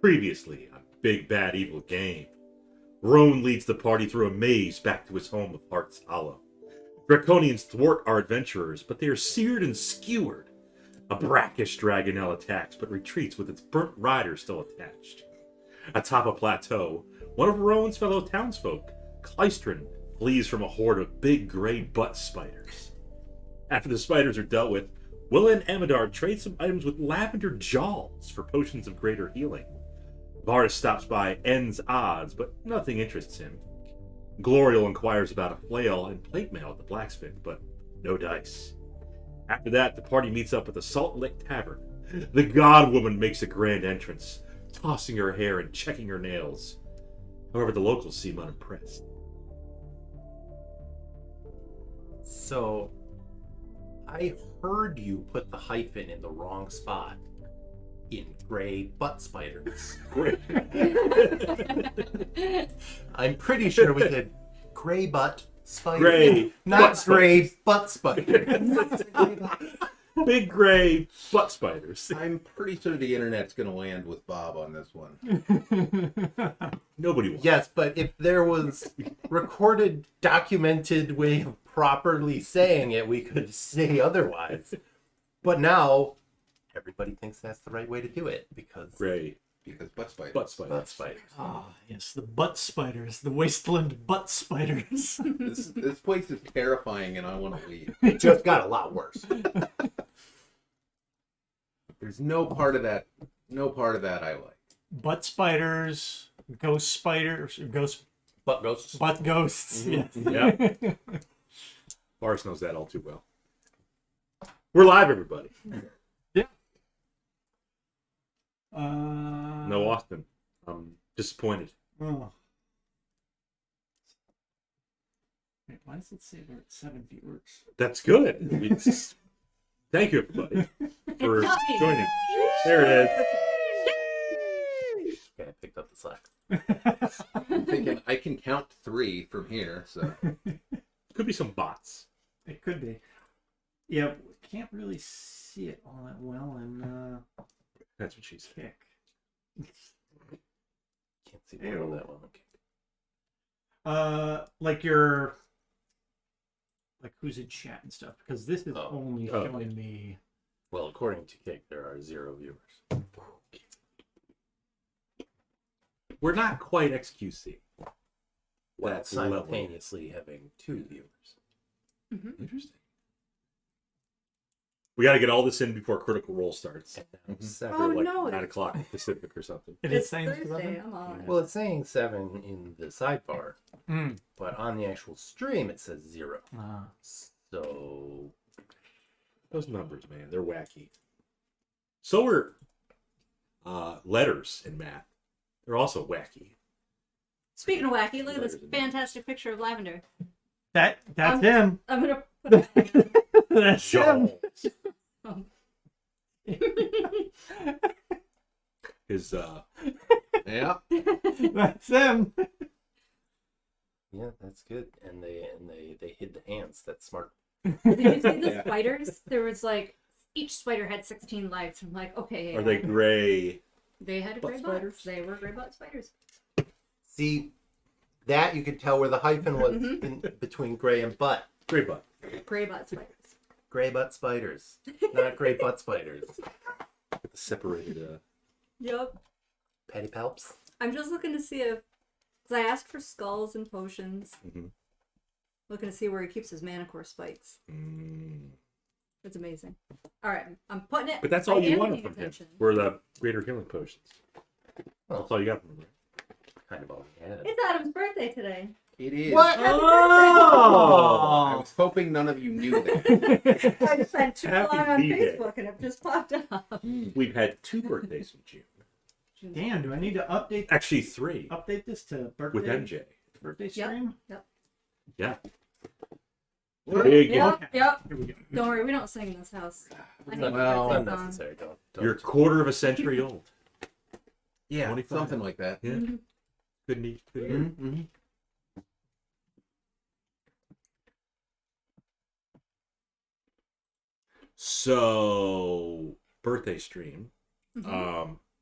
Previously on Big Bad Evil Game, Rone leads the party through a maze back to his home of Heart's Hollow. Draconians thwart our adventurers, but they are seared and skewered. A brackish dragonelle attacks, but retreats with its burnt rider still attached. Atop a plateau, one of Rone's fellow townsfolk, Clystron, flees from a horde of big gray butt spiders. After the spiders are dealt with, Willa and Amadar trade some items with lavender jawls for potions of greater healing. Varis stops by, ends odds, but nothing interests him. Glorial inquires about a flail and plate mail at the blacksmith, but no dice. After that, the party meets up at the Salt Lick Tavern. The god woman makes a grand entrance, tossing her hair and checking her nails. However, the locals seem unimpressed. So, I heard you put the hyphen in the wrong spot. In gray butt spiders. I'm pretty sure we did gray butt spider. Gray not butt gray butt spider. Big gray butt spiders. I'm pretty sure the internet's going to land with Bob on this one. Nobody wants. Yes, but if there was recorded, documented way of properly saying it, we could say otherwise. But now, everybody thinks that's the right way to do it because Gray Because butt spiders. butt spiders. butt spiders. Ah, yes, the butt spiders, the wasteland butt spiders. This place is terrifying and I want to leave. It just got a lot worse. There's no part of that I like. Butt spiders, ghost spiders, Butt ghosts. butt ghosts. Yes. Yeah. Varis knows that all too well. We're live, everybody. No Austin. I'm disappointed. Oh. Wait, why does it say we're at 7 viewers? That's good. Thank you, everybody, for joining. There it is. Okay, I picked up the slack. I'm thinking I can count 3 from here, so Could be some bots. It could be. Yeah, can't really see it all that well in That's what she said. Kick. Can't see more on that one. Okay. Like who's in chat and stuff, because this is Oh. only Oh, showing me. Well, according to Kick, there are 0 viewers. We're not quite XQC. While That's level. simultaneously having 2 viewers. Interesting. We got to get all this in before Critical Role starts. And now 7. Oh, like no, 9 it's- o'clock Pacific or something. It is It's saying Thursday. 11? I'm on. Well, it's saying 7 in the sidebar, Mm. but on the actual stream it says 0. Ah. So Those numbers, man, they're wacky. So are letters in math. They're also wacky. Speaking of wacky, look at this Letters and fantastic picture of Lavender. That's him. I'm gonna put it That's him. His yeah. That's him. yeah, that's good. And they hid the hands. That's smart. Did you see the Yeah. spiders? There was like each spider had 16 lives. I'm like, okay. are they gray? They had butt gray spiders? butts. They were gray butt spiders. See, that you could tell where the hyphen was Mhm. in between gray and butt. Gray butt. Gray butt spiders. Gray butt spiders, not gray butt spiders. With the separated. Yep. Pedipalps. I'm just looking to see if, because I asked for skulls and potions. Mhm. Looking to see where he keeps his manicore spikes. It's amazing. All right, I'm putting it. But that's I all you am wanted paying from him. attention. Were the greater healing potions. Well, That's all you got from him. kind of all we had. It's Adam's birthday today. It is. What? Happy I was hoping none of you knew that. birthday! I spent too Happy long on B-Day. Facebook and it just popped up. We've had 2 birthdays in June. Dan, do I need to update Actually, 3 this to birthday with MJ. birthday Yep. stream? Yeah. What? Big. Yep, Okay. yep. Here we go. Don't worry, we don't sing in this house. I need Well, birthday It's song. unnecessary. Don't. You're a quarter of a century old. Yeah, 25. something like that. Yeah. Mhm. Good neat. Good year. Mm-hmm. So, birthday stream.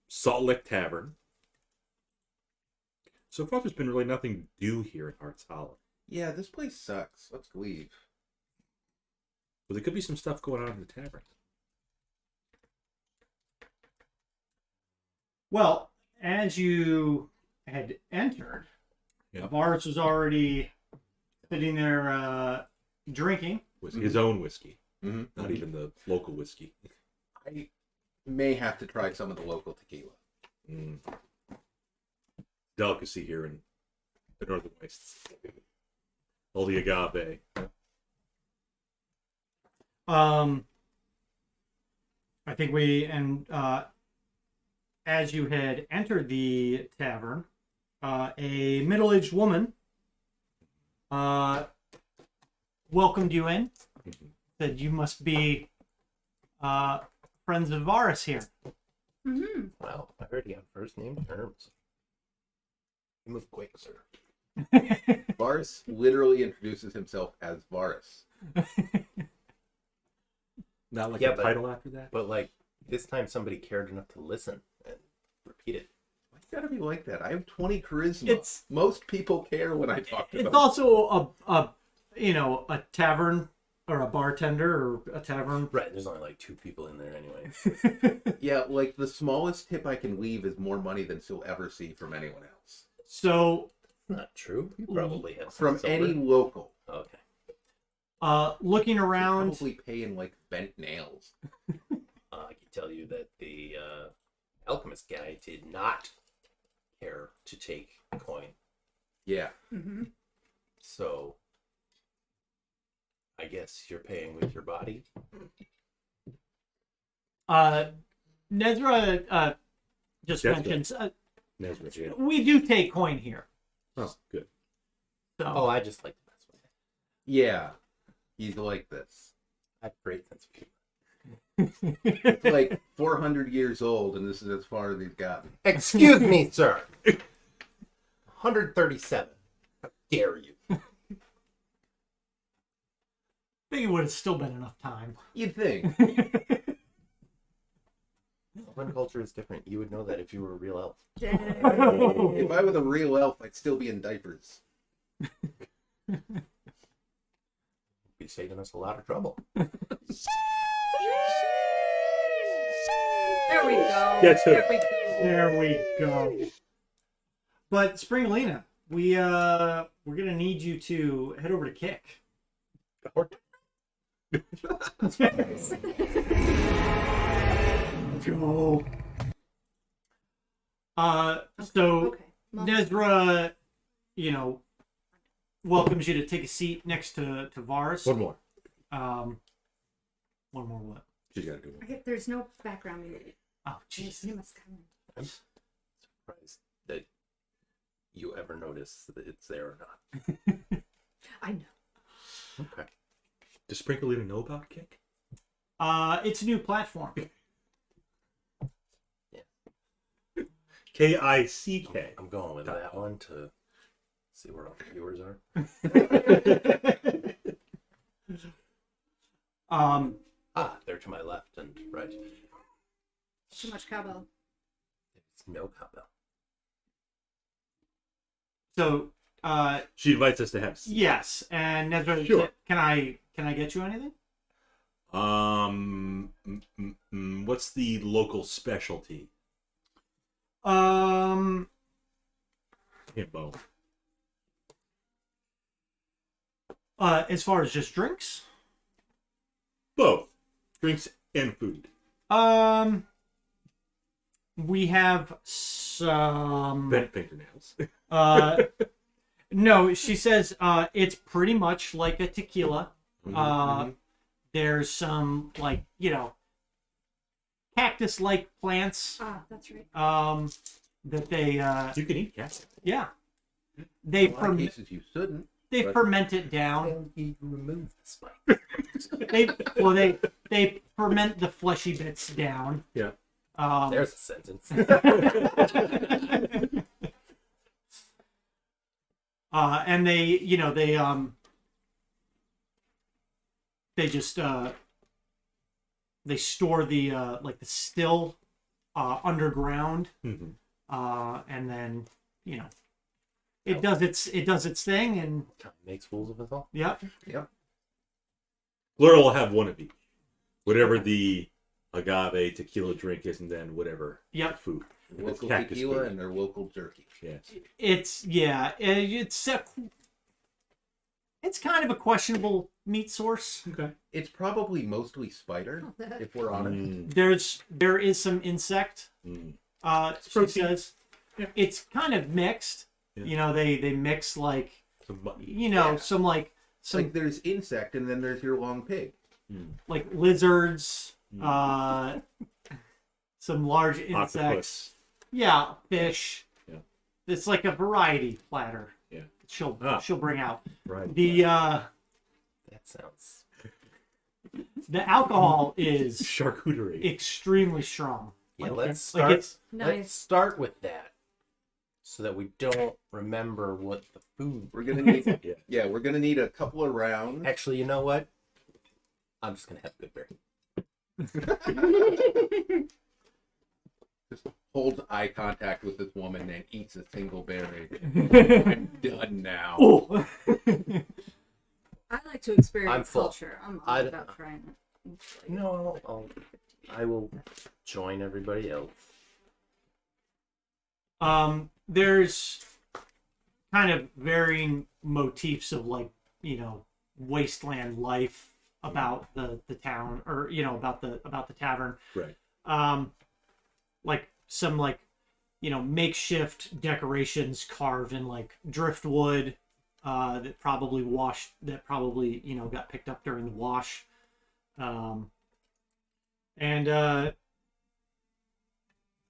Salt Lick Tavern. So far, there's been really nothing to do here in Hearts Hollow. Yeah, this place sucks. Let's leave. But there could be some stuff going on in the tavern. Well, as you had entered, Yeah. Varis was already sitting there drinking. Was his own whiskey, Mm-hmm. not even the local whiskey. I may have to try some of the local tequila. Mm. Delicacy here in the Northern Wastes. All the agave. I think as you had entered the tavern, a middle-aged woman welcomed you in. Said you must be friends of Varis here. Mm-hmm. Wow, I heard he had first name terms. You move quick, sir. Varis literally introduces himself as Varis. Not like Yeah, a but- title after that? But like this time, somebody cared enough to listen and repeat it. It's gotta be like that. I have 20 charisma. It's- Most people care when I talk to It's them. also a tavern or a bartender or a tavern. Right, there's only like 2 people in there anyway. Yeah, like the smallest tip I can leave is more money than she'll ever see from anyone else. So, Not true. You probably have From some any silver. local. Okay. looking around, Probably paying like bent nails. I can tell you that the alchemist guy did not care to take coin. Yeah. Mm-hmm. So I guess you're paying with your body. Nezra just That's mentions Nezra, yeah. we do take coin here. Oh, good. So, Oh, I just like the best one. Yeah. He's like this. I have great sense of humor. It's like 400 years old, and this is as far as he's gotten. Excuse me, sir. 137. How dare you? I think it would have still been enough time. You'd think. One culture is different. You would know that if you were a real elf. If I was a real elf, I'd still be in diapers. Be saving us a lot of trouble. There we go. Yes, sir. There we go. There we go. But Springalina, we're gonna need you to head over to Kick. Go. So Okay. Well, Nezra, welcomes you to take a seat next to Varis. One more. One more what? She's got to do one. okay, there's no background music. Oh, jeez. You must come in. I'm surprised that you ever notice that it's there or not. I know. Okay. Does Sprinklina know about Kick? It's a new platform. K-I-C-K. I'm going with that one to see where all the viewers are. They're to my left and right. Too much cowbell. It's no cowbell. So, She invites us to have seats. yes, and Nezra, Sure. can I get you anything? What's the local specialty? Himbo. As far as just drinks, Both. Drinks and food. we have some. Bent fingernails. No, she says it's pretty much like a tequila. Mhm. There's some cactus-like plants Ah, that's right. that they You can eat cats. yeah they In a lot of cases, you shouldn't. they but- ferment it down. Well, you remove the spike. They ferment the fleshy bits down. Yeah. There's a sentence. And they just they store the the still underground, Mhm. and then it does its thing, and Makes fools of us all. yep. Glorial will have one of each. Whatever the agave tequila drink is, and then whatever Yep. food. Local Cactus tequila food. and their local jerky. Yes. It's kind of a questionable meat source. Okay. It's probably mostly spider, if we're honest. There is some insect. She protein. says Yeah. it's kind of mixed. Yeah. You know, they mix like Some mutton. some Like there's insect and then there's your long pig. like lizards, some large insects. Octopus. Yeah, fish. Yeah. It's like a variety platter. Yeah. She'll bring out. Right. That sounds. The alcohol is Charcuterie. extremely strong. Yeah, Like, let's like start. it's Nice. Let's start with that, so that we don't remember what the food. We're gonna need Yeah. yeah, we're gonna need a couple of rounds. Actually, you know what? I'm just gonna have good berry. Just holds eye contact with this woman and eats a single berry. I'm done now. oh. I like to experience I'm full. culture. I'm all I- about trying it. No, I will join everybody else. There's kind of varying motifs of like, wasteland life about the town, or about the tavern. Right. Like some makeshift decorations carved in like driftwood that probably got picked up during the wash. And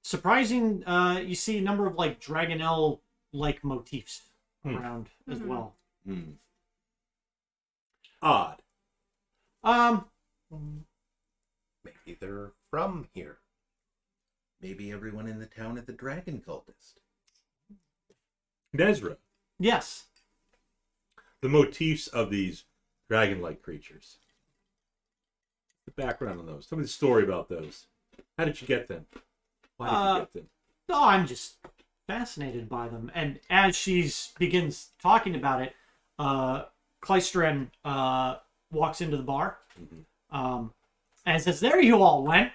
surprising, you see a number of like Dragonelle like motifs around as Mhm. well. Odd. Maybe they're from here. Maybe everyone in the town is the dragon cultist. Nezra. Yes. The motifs of these dragon-like creatures. The background on those. Tell me the story about those. How did you get them? Why did you get them? Oh, I'm just fascinated by them. And as she begins talking about it, Clystren walks into the bar and says, "There you all went."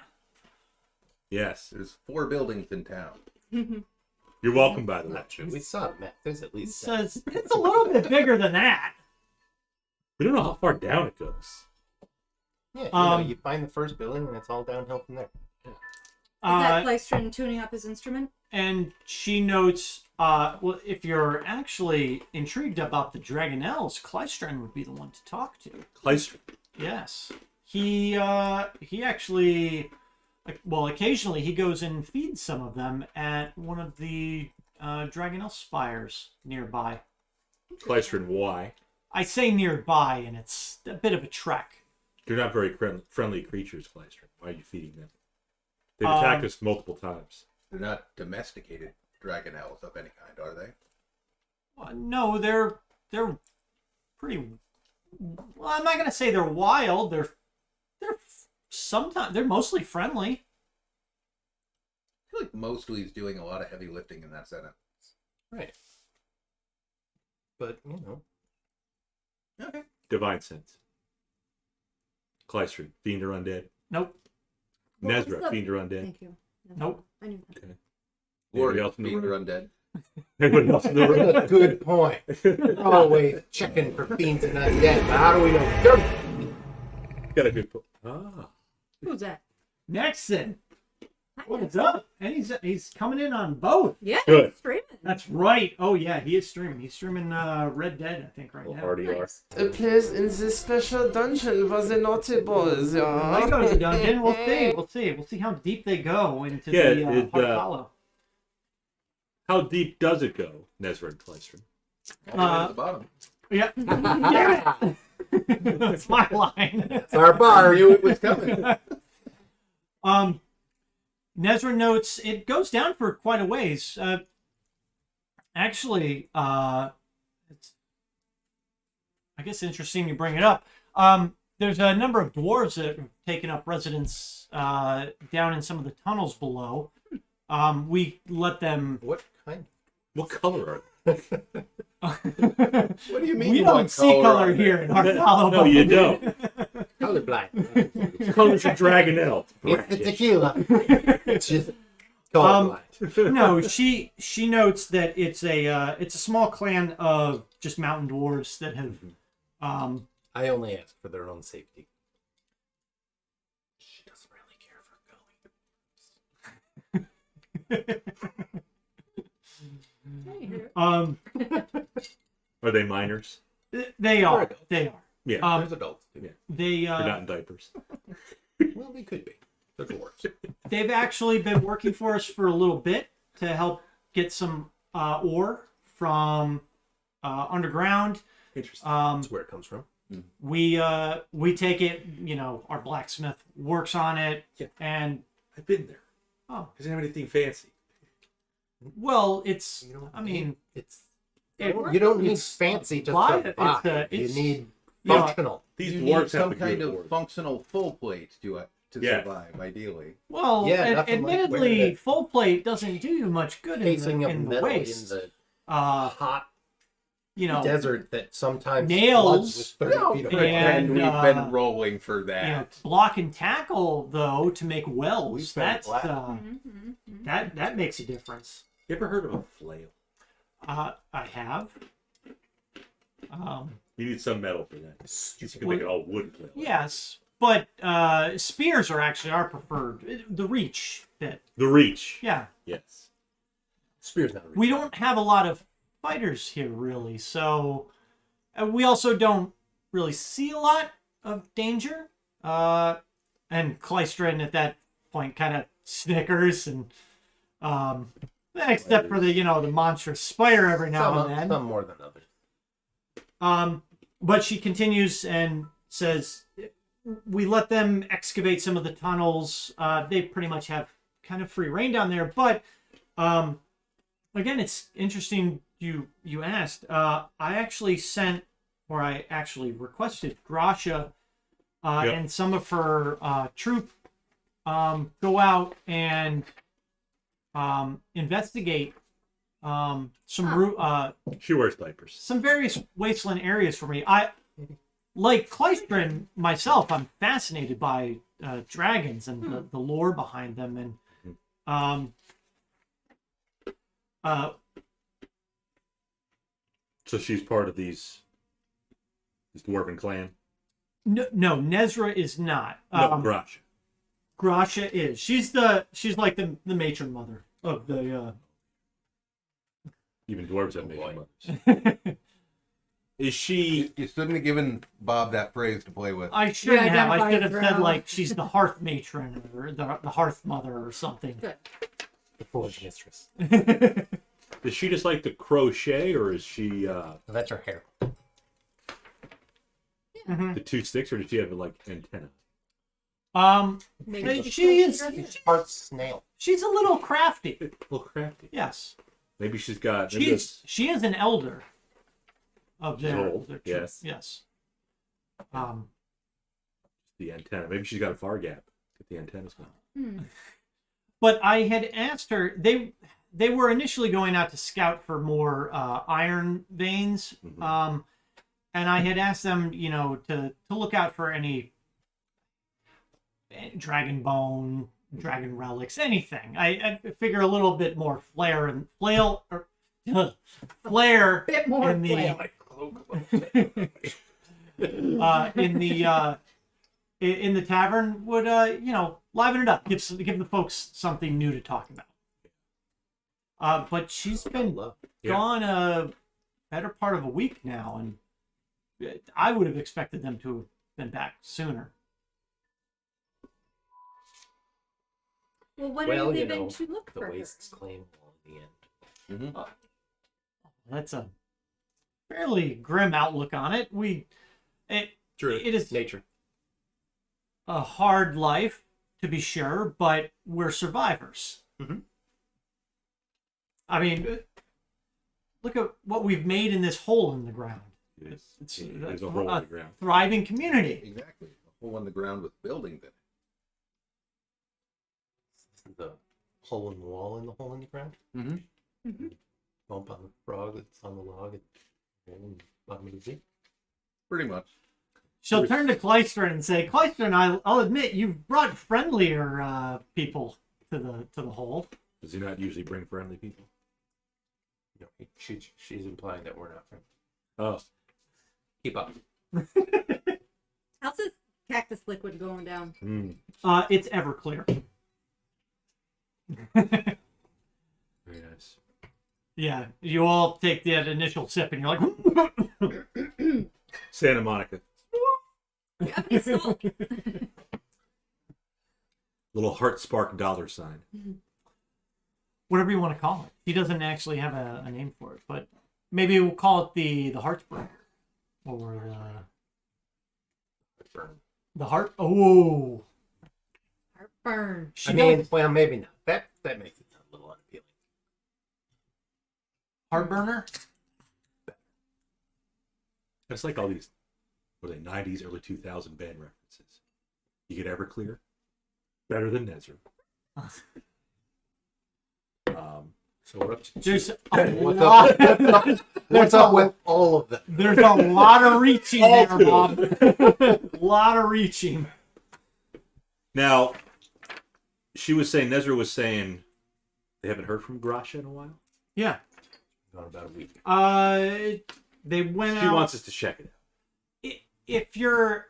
Yes. There's 4 buildings in town. You're welcome, by the way. We saw it, Matt. There's at He least says, "It's a little bit bigger than that." We don't know how far down it goes. Yeah, you find the first building and it's all downhill from there. Is that Clystron tuning up his instrument? And she notes, well, if you're actually intrigued about the Dragonelles, Clystron would be the one to talk to. Clystron. Yes. He actually, well, occasionally he goes and feeds some of them at one of the Dragonelle spires nearby. Clystron, why? I say nearby, and it's a bit of a trek. They're not very friendly creatures, Clystron. Why are you feeding them? They've attacked us multiple times. They're not domesticated dragonelles of any kind, are they? No, they're pretty. Well, I'm not gonna say they're wild. They're sometimes they're mostly friendly. I feel like Mostly's doing a lot of heavy lifting in that sentence. Right. But, Okay. Divine sense. Clystron, fiend or undead. Nope. What was Nezra, the- fiend or undead. Thank you. Nope. I knew that. Okay. Glory, Anybody else in the fiend or room? undead. Anybody else in the room? good point. We're always checking for fiends and undead, but how do we know? Got a good point. Ah. Who's that? Nexon, Hi, what is Nexon. up? And he's coming in on both. Yeah, Good. he's streaming. That's right. Oh yeah, he is streaming. He's streaming Red Dead, I think, right Little now. RDR. Nice. Appears in this special dungeon for the naughty boys, Might go to the dungeon. We'll see. We'll see how deep they go into Yeah, the it, Heart Hollow. How deep does it go, Nezra and Clystron? At the bottom. Yeah. Damn it! That's my line. It's our bar. I knew it was coming. Nezra notes it goes down for quite a ways. Actually, it's I guess interesting you bring it up. There's a number of dwarves that have taken up residence down in some of the tunnels below. We let them. What kind? What color are What do you mean We you don't want see color on here there? in Heart Hollow. No, you don't. Colorblind. Colors are dragon elf. It's the tequila. It's just Um, colorblind. No, she notes that it's a small clan of just mountain dwarves that have I only ask for their own safety. She doesn't really care for Are they minors? They are. adults. They are. Yeah. There's adults too. They They're not in diapers. Well, they could be. They're dwarves. they've actually been working for us for a little bit to help get some ore from underground. Interesting. That's where it comes from. We take it. You know, our blacksmith works on it, Yeah. and I've been there. oh, Doesn't have anything fancy. well, it's. You don't I mean, it's it- you don't need it's fancy to live, survive. it's- You need you know, functional. These You dwarves need have some a kind good of board. functional full plate to Yeah. survive, ideally. Well, Yeah, nothing like admittedly, wearing it. full plate doesn't do you much good Casing of in the metal waist. in the Uh, hot you know, desert that sometimes nails floods with 30 feet of water. and, we've been rolling for you know, that. block and tackle though to make wells. We've been That's black. that makes a difference. You ever heard of a flail? I have. You need some metal for that. You can make it all wood flail. Yes, but spears are actually our preferred. The reach bit. The reach. Yeah, Yes. Spear's not a we don't have a lot of fighters here really, so we also don't really see a lot of danger. And Klystron at that point kind of snickers and except for the the monstrous spider every now and then. Some more than others. But she continues and says, we let them excavate some of the tunnels. They pretty much have kind of free reign down there. But again, it's interesting you asked. I actually requested Gracia and some of her troop go out and investigate She wears diapers. some various wasteland areas for me. Like Klystron myself, I'm fascinated by dragons and the lore behind them, and So she's part of this dwarven clan. no, Nezra is not. No, Gracia. Gracia is. She's like the matron mother of the. Even dwarves have boy. major mothers. Is she? You shouldn't have given Bob that phrase to play with. I shouldn't have. I identify should have as said drow. like she's the hearth matron or the hearth mother or something. Good. The forge mistress. Is she just like to crochet, or is she That's her hair. the two sticks, or does she have like antenna? Maybe she is. Part snail. She's a little crafty. A little crafty. Yes, Maybe she's got. Maybe she is an elder of She's their. old, their yes. Yes. the antenna. Maybe she's got a far gap. Get the antennas going. But I had asked her. They were initially going out to scout for more iron veins, and I had asked them, to look out for any dragon bone, dragon relics, anything. I figure a little bit more flair in the Bit more in the in the tavern would liven it up, give the folks something new to talk about. But she's been gone a better part of a week now, and I would have expected them to have been back sooner. Well, when Well, are you you leaving know, to look The for her? wastes claim all in the end. That's a fairly grim outlook on it. True. It is Nature. a hard life, to be sure, but we're survivors. Mhm. I mean, look at what we've made in this hole in the ground. There's a hole in the ground. Thriving community. Exactly. A hole in the ground with buildings in it. The hole in the wall and the hole in the ground. Mm-hmm. bump on the frog that's on the log and bottom of the sea. Pretty much. She'll turn to Clystron and say, Clystron, I'll admit you've brought friendlier people to the hole. Does he not usually bring friendly people? No, she's implying that we're not friends. Oh. Keep up. How's this cactus liquid going down? It's Everclear. Very nice. Yeah, you all take that initial sip and you're like, Santa Monica. You have any salt? Little heart spark dollar sign. whatever you want to call it. He doesn't actually have a name for it, but maybe we'll call it the Heartbreaker. Or the heart. Oh, Heartburn. Well, maybe not. That makes it a little unappealing. Heartburner. It's like all these, were they 90s, early 2000 band references. You get Everclear, better than Nezra. So what up? There's a What's lot. up? What's up with all of them? There's a lot of reaching there, Bob. A lot of reaching. Now, Nezra was saying they haven't heard from Grasha in a while. Yeah. Gone about a week. They went out. She wants us to check it out. If you're,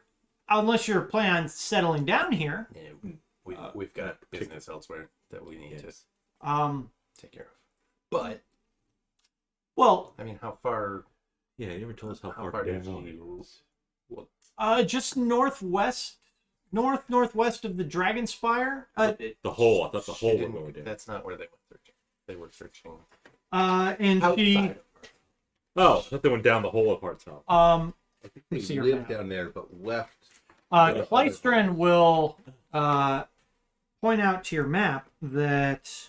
unless you're planning on settling down here, Yeah, we've got business elsewhere that we need to take care of. But well, I mean, how far? Yeah, you never told us how far did down she? it is. just northwest of the Dragon Spire. The hole. I thought the She hole was didn't- going down. That's not where they went searching. They were searching And outside she, of her. Oh, I thought they went down the hole of Heart's Top. I think Let me they see your lived map. down there, but left. Clystron will point out to your map that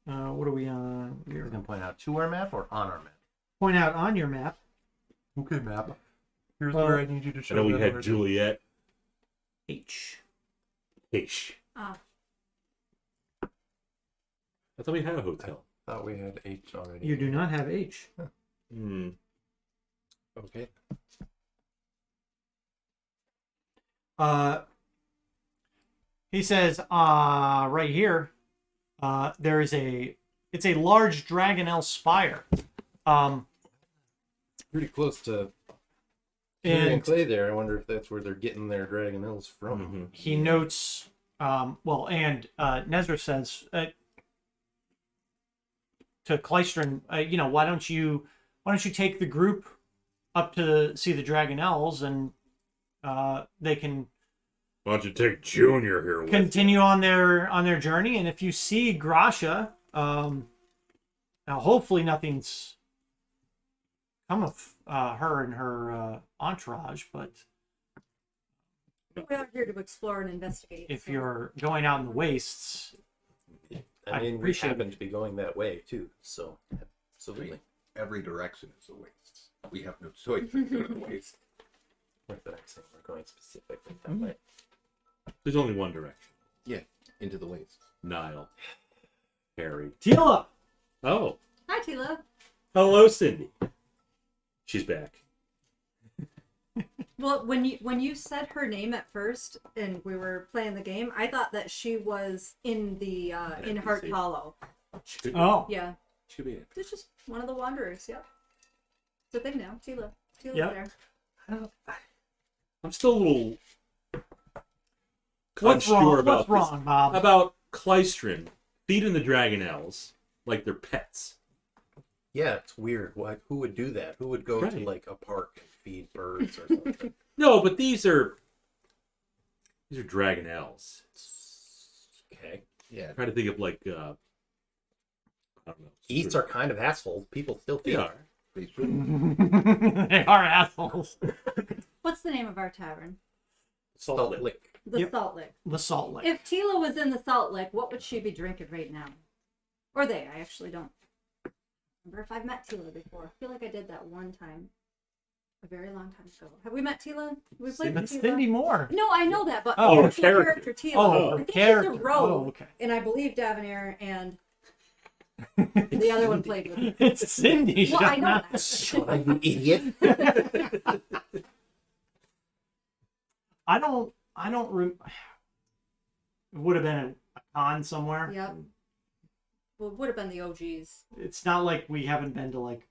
what are we on? You're gonna point out to our map or on our map? Point out on your map. Okay, map. Here's Well, where I need you to show. I know we them had where to- Juliet. H. Ish. Ah, I thought we had a hotel. Thought we had H already. You do not have H. Hmm. Okay. He says, right here, there is it's a large Dragonel spire. Pretty close to And Carrionclay there. I wonder if that's where they're getting their dragon elves from. Mm-hmm. he notes, Nezra says to Clystron, why don't you take the group up to see the Dragonels and they can Why don't you take Junior here with continue on their journey, and if you see Grasha, now hopefully nothing's come of her and her entourage, but we're out here to explore and investigate. if so- you're going out in the wastes, I mean, we appreciate happen to be going that way too, so absolutely. Every direction is a waste. We have no choice but to go to the waste. Not that I'm saying we're going specifically that way. There's only one direction. Yeah, into the waste. Nile. Harry. Tila. Oh. Hi, Tila. Hello, Cindy. She's back. Well, when you said her name at first and we were playing the game, I thought that she was in the in Heart NPC. Hollow. She could, Oh, Yeah, she could be it. it's just one of the wanderers. Yep, it's a thing now. Tila. Tila's Yep. there. I'm still a little what's unsure wrong? about What's this. wrong, Bob? About Clystron feeding the Dragonels like they're pets. Yeah, it's weird. Who would do that? Who would go to Right. like a park and feed birds or something? No, but these are Dragonels. Okay. Yeah. I'm trying to think of like I don't know. Eats are kind of assholes. People still They feed. are. They should. They are assholes. What's the name of our tavern? Salt lick. lick. The Yep. Salt Lick. The Salt Lake. If Tila was in the Salt Lick, what would she be drinking right now? Or they? I actually don't remember if I've met Tila before. I feel like I did that one time, a very long time ago. Have we met Tila? Have we played with That's Tila? Cindy Moore. No, I know that, but Oh, the her actual character. Tila. Oh, I her think character. she's a rogue, Oh, okay. and I believe Davinair and The other one played with me. It's Cindy. Well, I shut know up. that. Shut up, you idiot. I don't. It would have been a con somewhere. Yep. Well, it would have been the OGs. It's not like we haven't been to like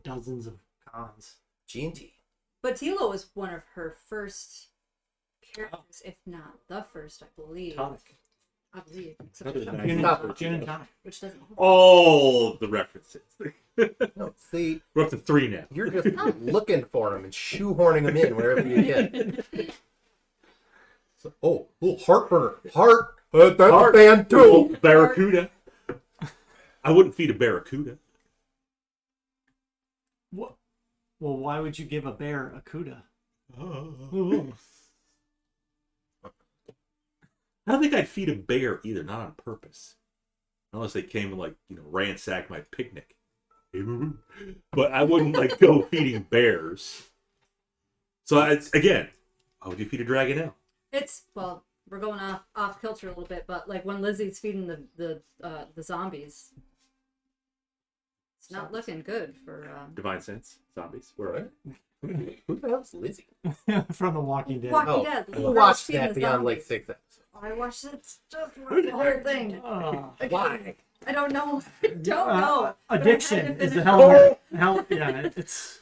dozens of cons. G&T. But Tilo was one of her first characters, if not the first, I believe. Tonic. I believe. Another Except for nice- Tonic, Gin and tonic. which doesn't. All the references. No, see, We're up to 3 now. you're just looking for them and shoehorning them in wherever you can. So, oh, little heartburner. Heart. That's Heart. a band too. Oh, Barracuda. I wouldn't feed a Barracuda. What? Well, why would you give a bear a cuda? I don't think I'd feed a bear either, not on purpose. Unless they came and, like, ransack my picnic. But I wouldn't, like, go feeding bears. So, again, why would you feed a dragonelle? It's well, we're going off kilter a little bit, but like when Lizzie's feeding the zombies, it's not looking good for. Divine Sense, zombies. Where are they? Who the hell's Lizzie? From The Walking Dead. Walking Dead. I the girl watched feeding that the beyond like zombies. 6 episodes. I watched it. Just watched the whole thing. Again, Why? I don't know. I don't know. But I had Addiction to is the finish- hell. Yeah, it's.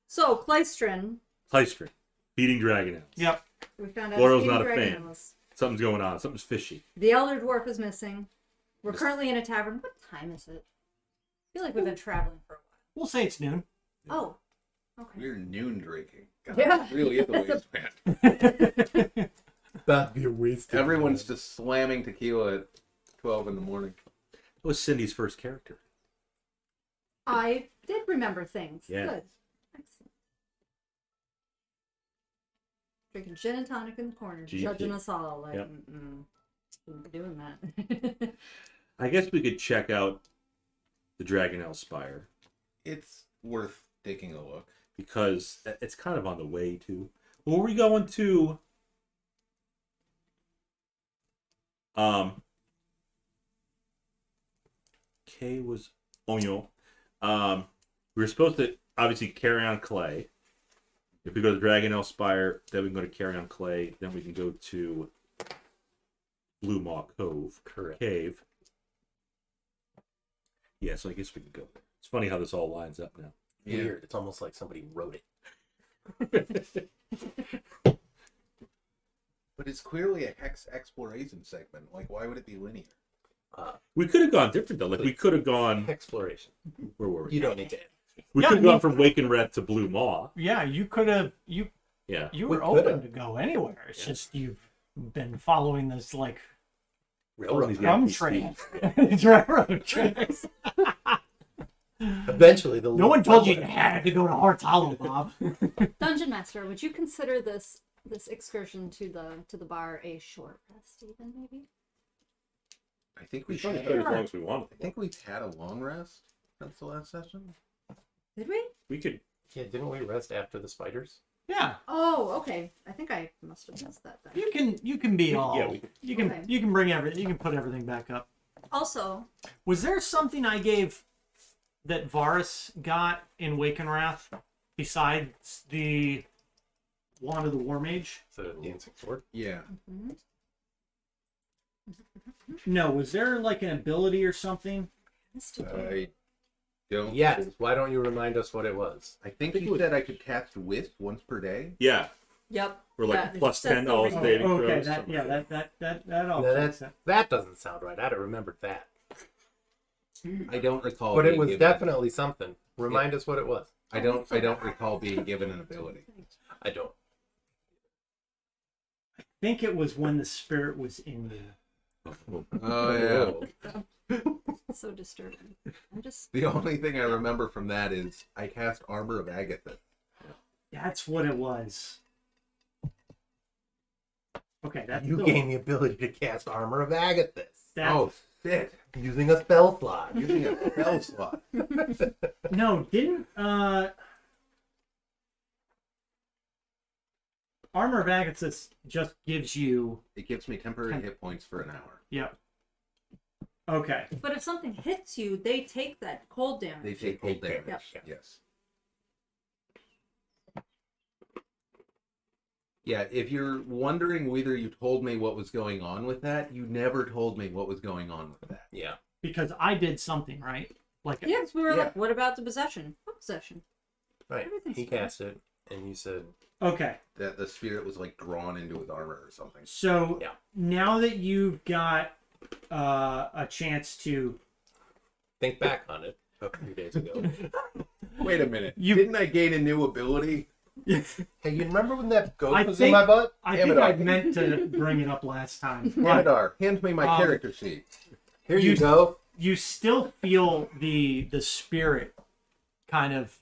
So Kleistrin, Heistrin. Feeding dragonelles. Yep. we found out. Glorial's he's not a feeding fan. dragonelles. Something's going on. Something's fishy. The Elder Dwarf is missing. We're currently in a tavern. What time is it? I feel like we've been traveling for a We'll say it's noon. while. Oh, okay. We're noon drinking. God, Yeah. it really is a waste, man. That'd be a waste. Everyone's just slamming tequila at 12 in the morning. That was Cindy's first character. I did remember things. Yeah. Good. Excellent. Drinking gin and tonic in the corner, GT. judging us all. Like, Yep. shouldn't be doing that. I guess we could check out the Dragonelle Spire It's worth taking a look. because it's kind of on the way too. Were we going to? K was Oignon. We were supposed to obviously Carrionclay. If we go to Dragonelle Spire, then we can go to Carrionclay. Then we can go to Blue Maw Cove. Correct. Cave. Yeah, so I guess we can go there. It's funny how this all lines up now. Weird. It's almost like somebody wrote it. But it's clearly a hex exploration segment. Like, why would it be linear? We could have gone different though. Like we could have gone. Exploration. Where were we? You don't need to. We Yeah, could have I mean- gone from Wakenrath to Blue Maw. Yeah, you could have. You Yeah. you We were could've. open to go anywhere. It's just you've been following this like Railroad gum train, railroad tracks. Eventually, the No one told you you had to go to Heart's Hollow, Bob. Dungeon Master, would you consider this excursion to the bar a short rest, even maybe? I think we We should. should as long as we want. I think we've had a long rest since the last session. Did we? We could. Yeah, didn't we rest after the spiders? Yeah, Oh, okay. I think I must have missed that then. you can be all. Yeah, we- you can Okay. you can bring everything. You can put everything back up. Also, Was there something I gave that Varis got in Wakenrath besides the Wand of the War Mage? The dancing sword. Yeah. mhm. No, was there like an ability or something? Missed it. I don't. Yes. Why don't you remind us what it was? I think you said I could cast Wisp once per day. Yeah. Yep. We're like That- plus that's $10 the saving ring. throws. Okay, something like that all No, makes sense. that doesn't sound right. I'd have remembered that. I don't recall. But it being was given- definitely something. Remind us what it was. I don't recall being given an ability. I don't. I think it was when the spirit was in you. Oh yeah. So disturbing. I'm just. The only thing I remember from that is I cast Armor of Agatha. That's what it was. Okay, that's You the- gain the ability to cast Armor of Agathis that- Oh shit! using a spell slot. Using a spell slot. No, didn't Armor of Agathis just gives you It gives me temporary hit points for an hour. yeah. Okay. But if something hits you, they take that cold damage. They take cold damage. Yep. Yes. Yeah, if you're wondering whether you told me what was going on with that, you never told me what was going on with that. Yeah. Because I did something, right? Like Yes, we were Yeah. like, what about the possession? What possession? Right. Everything's He fine. cast it, and you said, Okay. That the spirit was like drawn into his armor or something. So Yeah. now that you've got a chance to think back on it a few days ago. Wait a minute. You- Didn't I gain a new ability? Hey, you remember when that goat I was think- in my butt? I think Amadar. I meant to bring it up last time. But Amadar, hand me my Um, character sheet. Here you- you go. you still feel the spirit kind of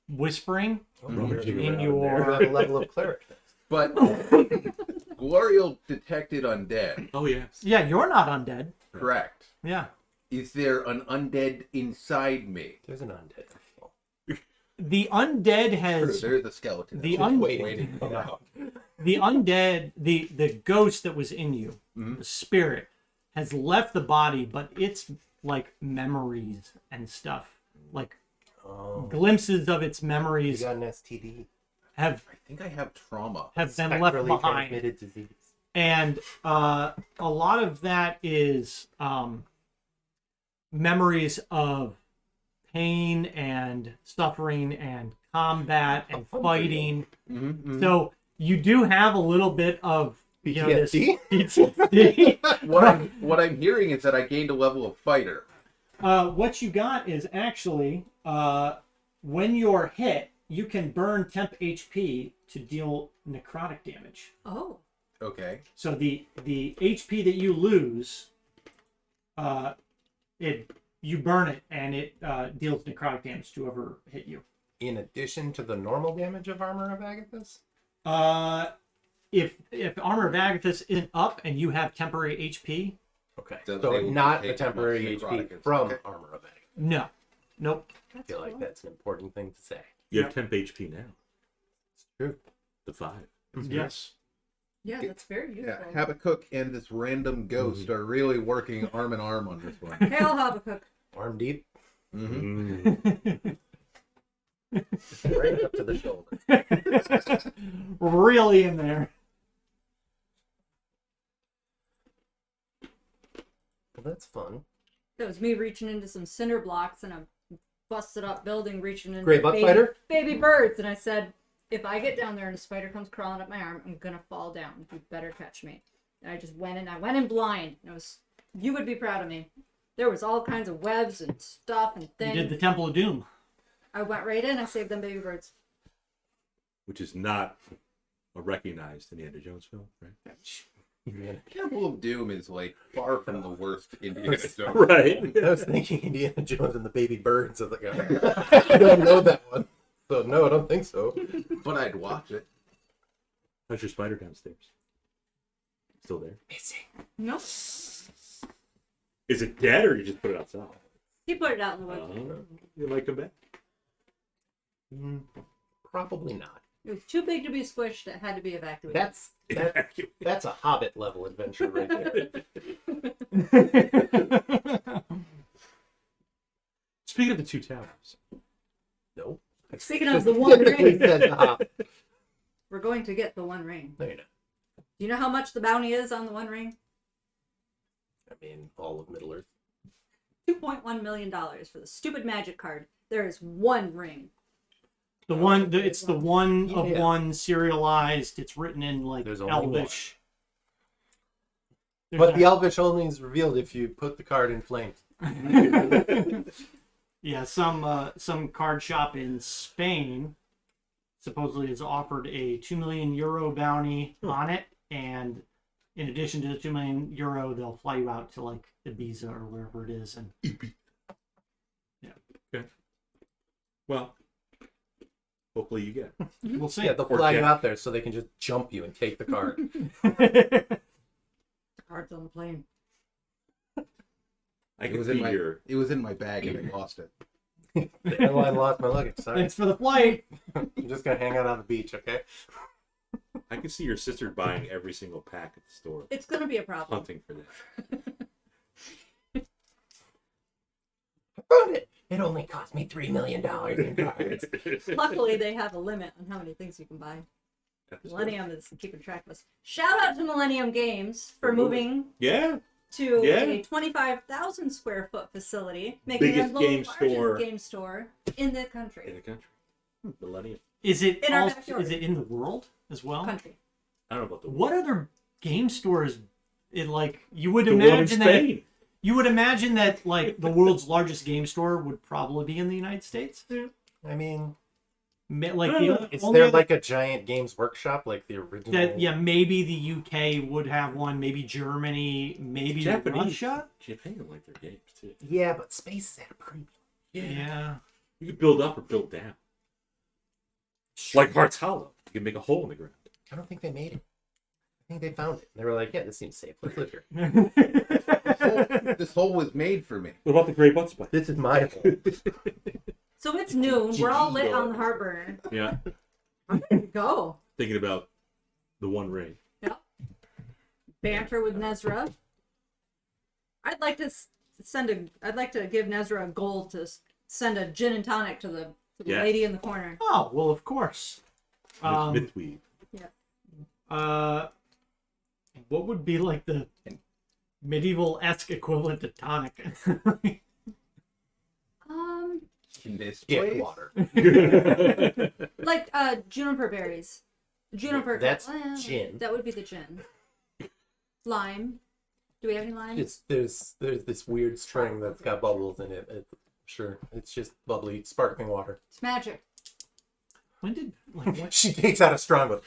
whispering in You're your at a level of cleric. But Glorial detected undead. Oh yes. Yeah, you're not undead. Correct. Yeah. Is there an undead inside me? There's an undead. The undead True, has there's a skeleton. the that's un- waiting to come out. the undead the ghost that was in you, Mhm. the spirit, has left the body, but it's like memories and stuff. Like Oh, glimpses of its you memories got an STD. have I think I have trauma. been left Spectrally behind. transmitted disease. And a lot of that is memories of pain and suffering and combat and fighting. Mm-hmm, So you do have a little bit of this PTSD? PTSD. What I'm hearing is that I gained a level of fighter. What you got is actually when you're hit, you can burn temp HP to deal necrotic damage. Oh. Okay. So the HP that you lose, you burn it and it deals necrotic damage to whoever hit you. In addition to the normal damage of Armor of Agathis? If Armor of Agathis isn't up and you have temporary HP, Okay. Doesn't So able to not take a temporary much HP necrotic. from Okay. Armor of Agathis. no, nope. I feel like that's an important thing to say. You have temp HP now. It's true. The 5. Yes. Yeah, that's very useful. Yeah, Habakkuk and this random ghost are really working arm in arm on this one. Hail Habakkuk. Arm deep, Mm-hmm. right up to the shoulder. Really in there. Well, that's fun. That was me reaching into some cinder blocks in a busted up building, reaching into Gray butt fighter? baby birds. And I said, if I get down there and a spider comes crawling up my arm, I'm gonna fall down. You better catch me. And I just went in. I went in blind. It was. You would be proud of me. There was all kinds of webs and stuff and You things. did the Temple of Doom. I went right in. I saved them baby birds. Which is not a recognized Indiana Jones film, right? Temple of Doom is like far from the worst Indiana Jones. Right. I was thinking Indiana Jones and the baby birds. I was like, I don't know that one. So, no, I don't think so. But I'd watch it. How's your spider downstairs? Still there? Nope. Is it dead or you just put it outside? He put it out in the woods. You might come back. Probably not. It was too big to be squished. It had to be evacuated. That's a Hobbit level adventure right there. Speaking of the two towers, No. Speaking of the one Specifically ring, said the Hobbit. we're going to get the one ring. No, you're not. Do you know how much the bounty is on the one ring? I mean, all of Middle Earth. $2.1 million for the stupid magic card. There is one ring. It's the one of Yeah. one serialized. It's written in like There's only Elvish. But the Elvish only is revealed if you put the card in flames. Yeah, some card shop in Spain supposedly has offered a 2 million euro bounty on it, and in addition to the 2 million euro, they'll fly you out to like Ibiza or wherever it is, and well, hopefully you get it. we'll see. Yeah, they'll fly you out there so they can just jump you and take the card. Cards on the plane. I It can was see in my your. it was in my bag and I lost it. The airline lost my luggage. Sorry. Thanks for the flight. I'm just gonna hang out on the beach, okay? I can see your sister buying every single pack at the store, It's going to be a problem. hunting for that. found it. It only cost me $3 million in cards. Luckily, they have a limit on how many things you can buy. Millennium is keeping track of us. Shout out to Millennium Games for moving Yeah. to Yeah. a 25,000 square foot facility, making Biggest it the game largest store. game store in the country. In the country. Millennium. Is it In our also, backyard. is it in the world as well? Country. I don't know about the What other game stores? In like you would the one in imagine that Spain. you would imagine that like the world's largest game store would probably be in the United States. I mean, Like I don't know. is only there other- like a giant Games Workshop, like the original? that? Yeah, maybe the UK would have one. Maybe Germany. Maybe Japanese. Russia. Japan like their games too. Yeah, but space is at a premium. Yeah. You can build up or build down. Like Hearts Hollow. You can make a hole in the ground. I don't think they made it. I think they found it. They were like, yeah, this seems safe. Let's live here. This hole was made for me. What about the Grey Butt Spike? This is my home. So it's noon. We're all lit on the heartburn. Yeah. I'm ready to go. Thinking about the One Ring. Yep. Banter with Nezra. I'd like to I'd like to give Nezra a goal to send a gin and tonic to the Yeah. lady in the corner. Oh well, of course. Mythweave. What would be like the medieval-esque equivalent to tonic? In this Get place? water. Like juniper berries. Juniper. That's gin. That would be the gin. Lime. Do we have any lime? There's this weird string that's got bubbles in it. Sure, it's just bubbly, sparkling water. It's magic. When did like what? She takes out a strong one.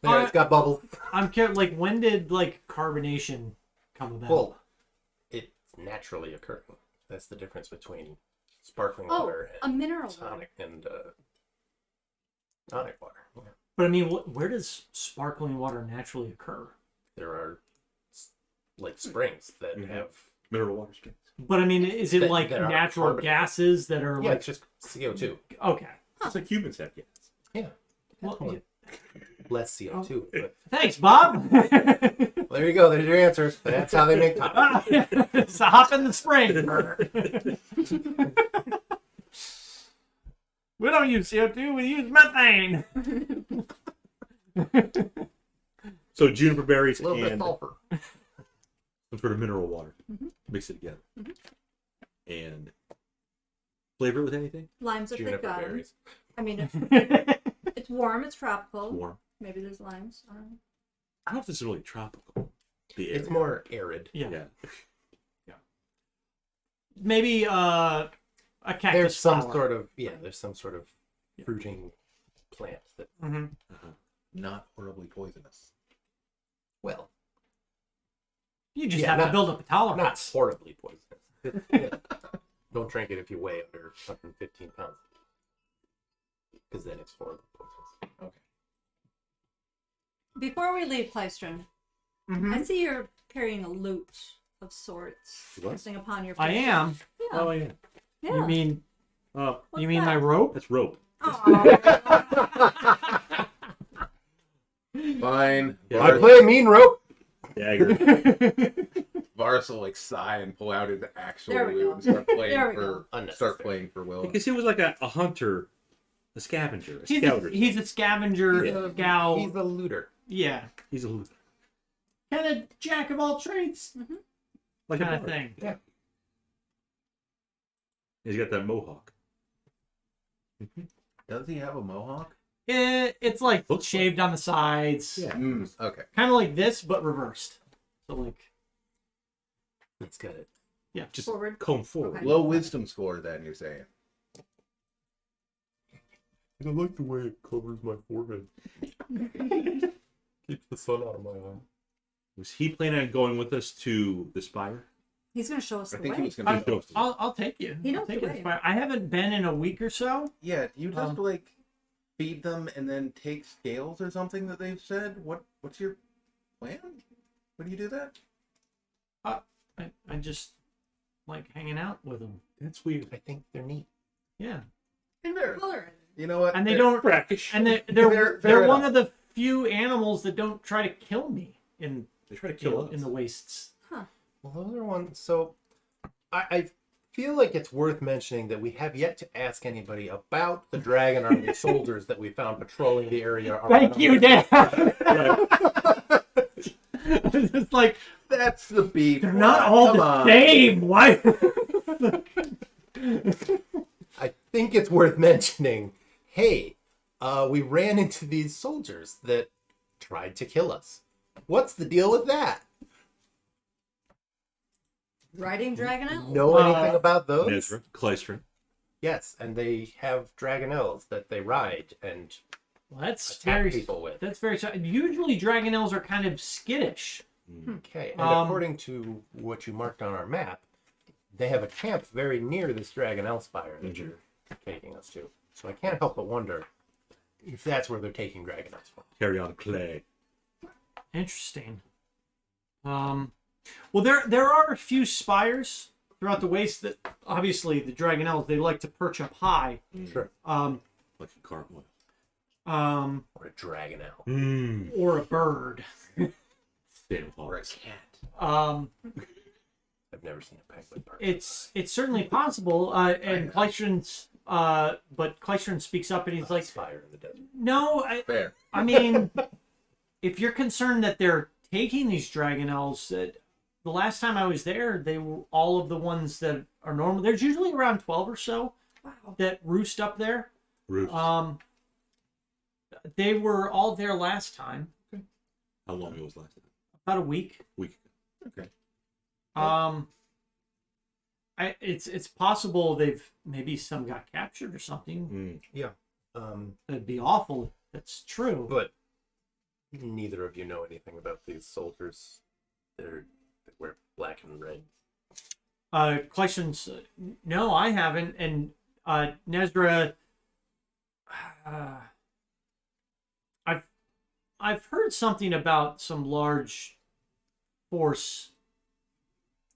There, it's got bubbles. I'm curious. Like when did like carbonation come about? Well, it's naturally occurring. That's the difference between sparkling Oh, water a and mineral water. tonic and tonic water. Yeah. But I mean, where does sparkling water naturally occur? There are like springs that Mhm. have. Mineral water springs. But I mean, is it That- like that are natural carbonated. gases that are Yeah, like it's just CO2. okay? It's like humans have gas. Yeah, Well, Well, less CO2. But thanks, Bob. there you go. There's your answers. That's how they make tonic. So hop in the spring. We don't use CO2. We use methane. So juniper berries A little bit of and sulfur. some sort of mineral water. Mix it together. And flavor it with anything? Limes if they've Juniper got 'em. berries. I mean, it's warm. It's tropical. Warm. Maybe there's limes. I don't know. I don't know if this is really tropical. The It's area. more arid. Yeah. Yeah. Maybe a cactus There's some flower. sort of there's some sort of fruiting plant that Mhm. Not horribly poisonous. well, You just Yeah, have to not- build up a not tolerance. horribly poisonous. Don't drink it if you weigh under 115 pounds, because then it's horribly poisonous. Okay. Before we leave Clystron, Mhm. I see you're carrying a lute of sorts, What? resting upon your. I face. am. Yeah. Oh, yeah. Yeah. You mean Oh, What's you mean that? my rope? that's rope. Aw. Fine. Yeah. I play mean rope. Dagger. Varis will like sigh and pull out his actual There we loot go. and start playing There we for go. start playing for Willa. Because he was like a hunter, a scavenger, a He's scouter. a scavenger, Yeah. scout. He's a looter. Yeah, He's a loser. kind of jack of all trades, Like kind a of bard. thing. Yeah. He's got that mohawk. Does he have a mohawk? It's like Looks shaved on the sides. Yeah. Okay. Kind of like this, but reversed. So like, That's good. Just Forward. comb forward. Okay. Low wisdom score then, you're saying. I like the way it covers my forehead. Keeps the sun out of my eye. Was he planning on going with us to the spire? He's gonna show us I the think way. he was gonna be I'll take you. He knows I'll take the you. way. It's fine. I haven't been in a week or so. Yeah, you just Um, like feed them and then take scales or something that they've said? What's your plan? When do you do that? I just like hanging out with them. That's weird. I think they're neat. Yeah, Color. You know what? and they Fair- don't. Brackish. And Fair- they're fair one enough. of the few animals that don't try to kill me They try to kill us. in the wastes. Well, those are ones. So, I feel like it's worth mentioning that we have yet to ask anybody about the Dragon Army soldiers that we found patrolling the area. Thank you, Dan. It's like That's the beef. they're not all Come the on. same. Why? I think it's worth mentioning. Hey, we ran into these soldiers that tried to kill us. What's the deal with that? Riding Dragonelle? Know anything about those? Nezra, Klystron. Yes, and they have dragonelles that they ride and Well, that's attack very. people with. That's very. Usually, dragonelles are kind of skittish. Okay, and Um, according to what you marked on our map, they have a camp very near this Dragonelle Spire that you're taking us to. So I can't help but wonder if that's where they're taking dragonelles from. Carrionclay. Interesting. Well, there are a few spires throughout the waste that obviously the dragonelles, they like to perch up high. Sure. Like a cartwheel. Or a dragonelle. Or a bird. Damn Or a hawks. cat. I've never seen a penguin bird. It's certainly possible. And Klystron's, but Klystron speaks up and he's like, Spire in the desert. "No, Fair. I mean, if you're concerned that they're taking these dragonelles, the last time I was there, they were all of the ones that are normal. There's usually around 12 or so that roost up there. Roost. They were all there last time, How long ago was last time? about a week. Week. Okay. It's possible they've maybe some got captured or something. Yeah. That'd be awful if that's true. But neither of you know anything about these soldiers that wear black and red. Klystron's, no, I haven't. And Nezra, I've heard something about some large force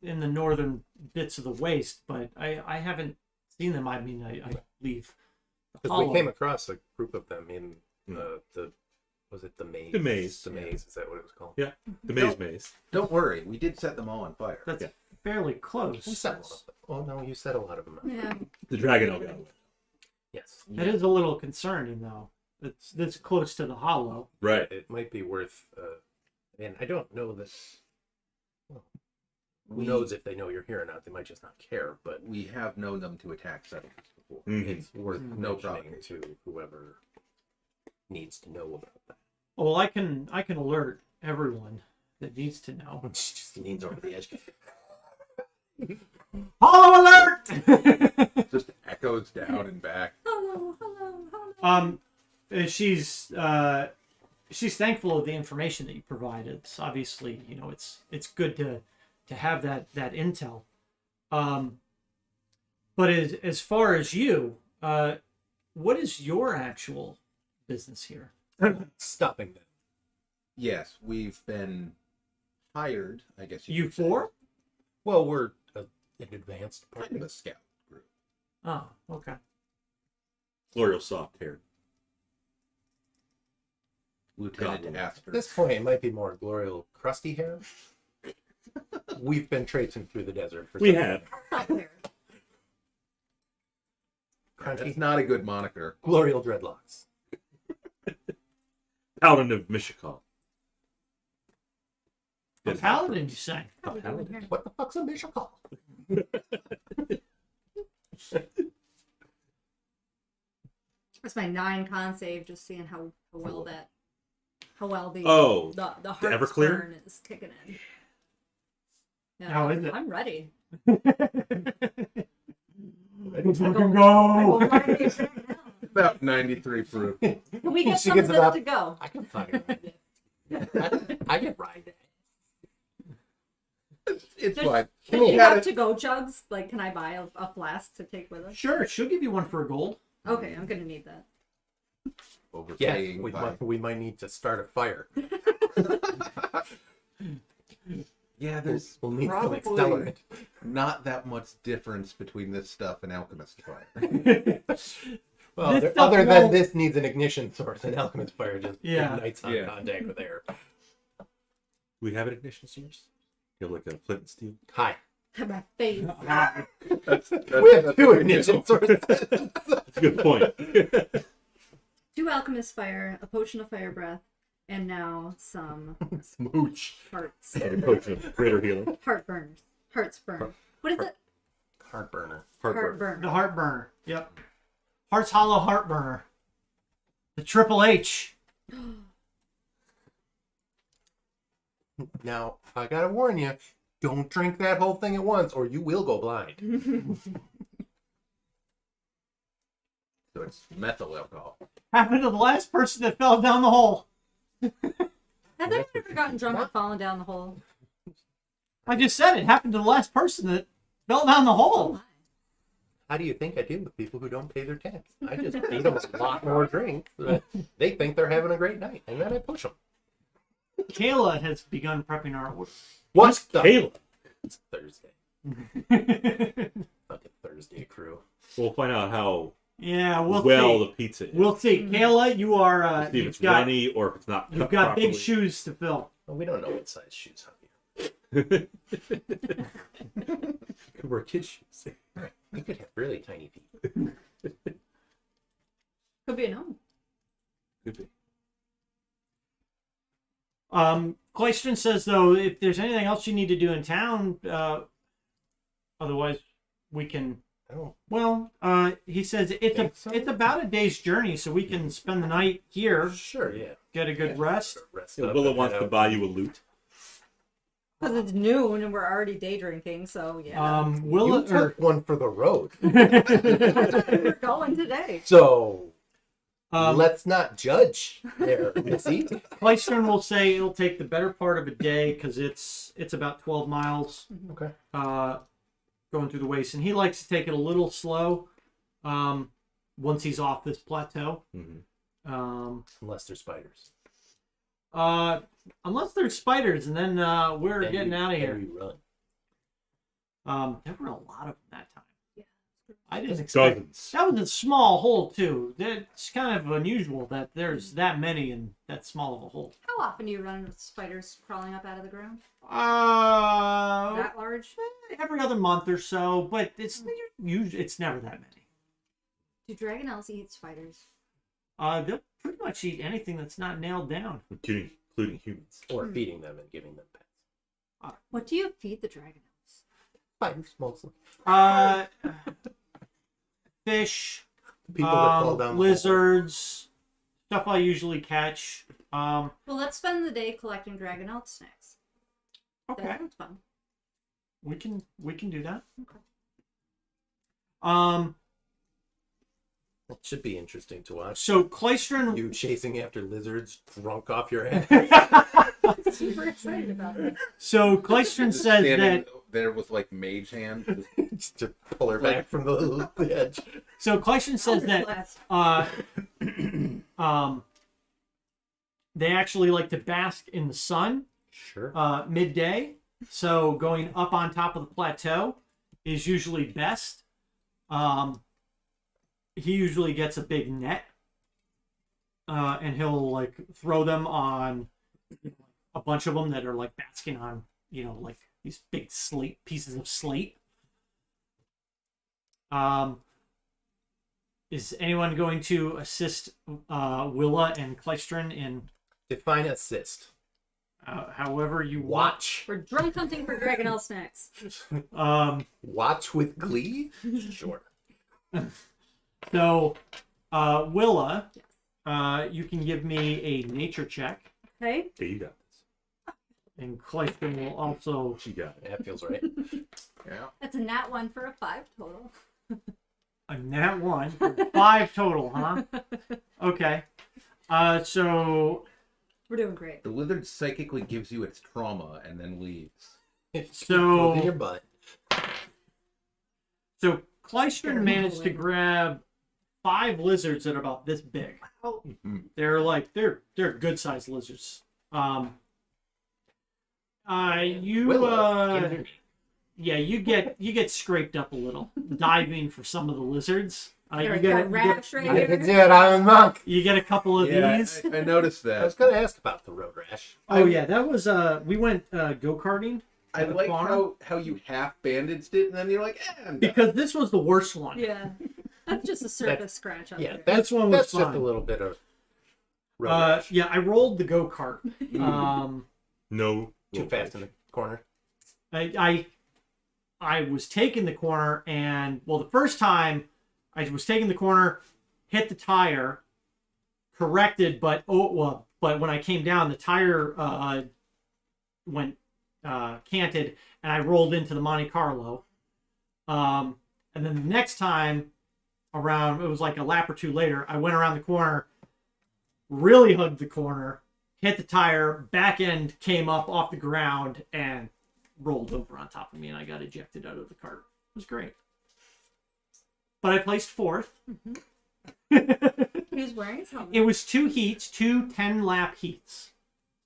in the northern bits of the waste, but I haven't seen them. I mean, I leave the Because hollow. we came across a group of them in was it the maze? The maze. The maze, is that what it was called? Yeah. The maze maze. Don't worry, we did set them all on fire. That's Yeah. fairly close. We set one of them. Oh no, you set a lot of them. Yeah. The dragon got away. Yes. That is a little concerning, though. It's this close to the hollow. Right. It might be worth and I don't know this. Well, who knows if they know you're here or not? They might just not care, but We have known them to attack settlements before. it's worth No mentioning problem. to whoever needs to know about that. Well, I can alert everyone that needs to know. She just leans over the edge. Hollow alert! Just echoes down and back. Hello, hello, hello. She's thankful of the information that you provided. It's obviously, it's good to have that intel. But as far as you, what is your actual business here? Stopping them. Yes, we've been hired, I guess You could say. four? Well, we're an advanced Kind party. of a scout group. Oh, okay. Glorial soft hair. Lieutenant Goblin. At Asper. this point, it might be more Glorial crusty hair. We've been traipsing through the desert for We some have. Stop there. That's Crunchy. not a good moniker. Glorial dreadlocks. Paladin of Mishakal. A paladin, you say? What are we doing here? What the fuck's a mission call? That's my 9 con save, just seeing how well the The heart Everclear? burn is kicking in. Yeah, How is it? I'm ready. Let's I fucking will go! ride it right now. About 93 proof. Can we get She some of gets this about- to go? I can fucking ride it. I can ride it. It's Does- fine. Can you Got have it. to go jugs? Like, can I buy a flask to take with us? Sure, she'll give you one for a gold. Okay, I'm gonna need that. Yeah, Overpaying by- we might need to start a fire. Yeah, there's We'll need some probably accelerant. not that much difference between this stuff and alchemist fire. Well, This there- stuff other than won't- this needs an ignition source, and alchemist fire just Yeah. ignites on Yeah. contact with air. We have an ignition source. You have like a flint and steel. Hi. My face. We have two ignition sources. That's a good point. 2 alchemist fire, a potion of fire breath, and now some Smooch. hearts. And a potion of greater healing. Heartburners. Hearts burn. What is it? Heartburner. Heartburn. The Heartburner. Yep. Heart's Hollow Heartburner. The Triple H. Now, I gotta warn you, don't drink that whole thing at once or you will go blind. So it's methyl alcohol. Happened to the last person that fell down the hole. Has anyone ever gotten drunk and fallen down the hole? I just said it happened to the last person that fell down the hole. How do you think I do with people who don't pay their tax? I just feed them a lot more drinks so that they think they're having a great night, and then I push them. Kayla has begun prepping our order. What's the... Caleb. It's Thursday. Fucking Thursday crew. We'll find out how Yeah, we'll well see. the pizza is. We'll see. Kayla, you are. See if You've it's got, runny or if it's not. you've cut got big properly. shoes to fill. Well, we don't know what size shoes on Could wear kid shoes. you. You could have really tiny feet. Could be a gnome. Could be. Clayton says though, if there's anything else you need to do in town, otherwise we can. I don't... Well, he says Think so? it's about a day's journey, so we can spend the night here, Sure, yeah. get a good rest. Rest Yeah, up Willa and wants head to out. buy you a loot. Because it's noon and we're already day drinking, so yeah. Willa You took one for the road. We're going today. So, um, let's not judge there, Missy. Clayton will say it'll take the better part of a day because it's about 12 miles. Okay. Going through the waste, and he likes to take it a little slow once he's off this plateau. Mm-hmm. Unless they're spiders. Unless there's spiders, and then we're Then getting out of then here. we run. There were a lot of them that time. Yeah. I didn't expect. Dozens. That was a small hole too. It's kind of unusual that there's that many in that small of a hole. How often do you run with spiders crawling up out of the ground? That large? Every other month or so, but it's usually it's never that many. Do dragonelles eat spiders? They'll pretty much eat anything that's not nailed down. Including humans. Or feeding them and giving them pets. What do you feed the dragonelles? Spiders, mostly. Fish, People that fall down the lizards, stuff I usually catch. Well, let's spend the day collecting dragonelle snacks. Okay, That's fun. we can do that. Okay. hole. That should be interesting to watch. So Clayton, You chasing after lizards drunk off your head. I'm super excited about it. so Clayton Just says standing that. there with like mage hand. Just to pull her back from the edge. So Clayton says that they actually like to bask in the sun Sure. midday. So going up on top of the plateau is usually best. He usually gets a big net, and he'll like throw them on a bunch of them that are like basking on, like these big slate pieces of slate. Is anyone going to assist Willa and Clayton in Define assist. however you Watch. We're drunk hunting for dragonelle snacks. Watch with glee? Sure. So, Willa, you can give me a nature check, Okay. Okay, you got this. and Clayton will also. She got it. That feels right. Yeah. That's a nat 1 for a 5 total. A nat 1. 5 total, huh? Okay. So We're doing great. The lizard psychically gives you its trauma and then leaves. So- Goes in your butt. Clayton managed to grab 5 lizards that are about this big. Oh, They're good sized lizards. You Willa, you get scraped up a little diving for some of the lizards. there You we go. get Rash right I can do here. it. I'm a monk. you get a couple of these. I noticed I was that. going to ask about the road rash. Oh yeah, that was we went go karting I the like farm. how you half bandaged it and then you're like, I'm done. Because this was the worst one. Yeah. That's just a surface scratch on Yeah, there. that's one was that's just fine. a little bit of. road rash. Yeah, I rolled the go-kart. No. Too fast in the corner. I was taking the corner, and well, the first time I was taking the corner, hit the tire, corrected, but when I came down, the tire went canted, and I rolled into the Monte Carlo. And then the next time around, it was like a lap or two later, I went around the corner, really hugged the corner, hit the tire, back end came up off the ground, and rolled over on top of me, and I got ejected out of the cart. It was great. But I placed fourth. He was wearing his helmet. It was 2 heats, 2 10-lap heats.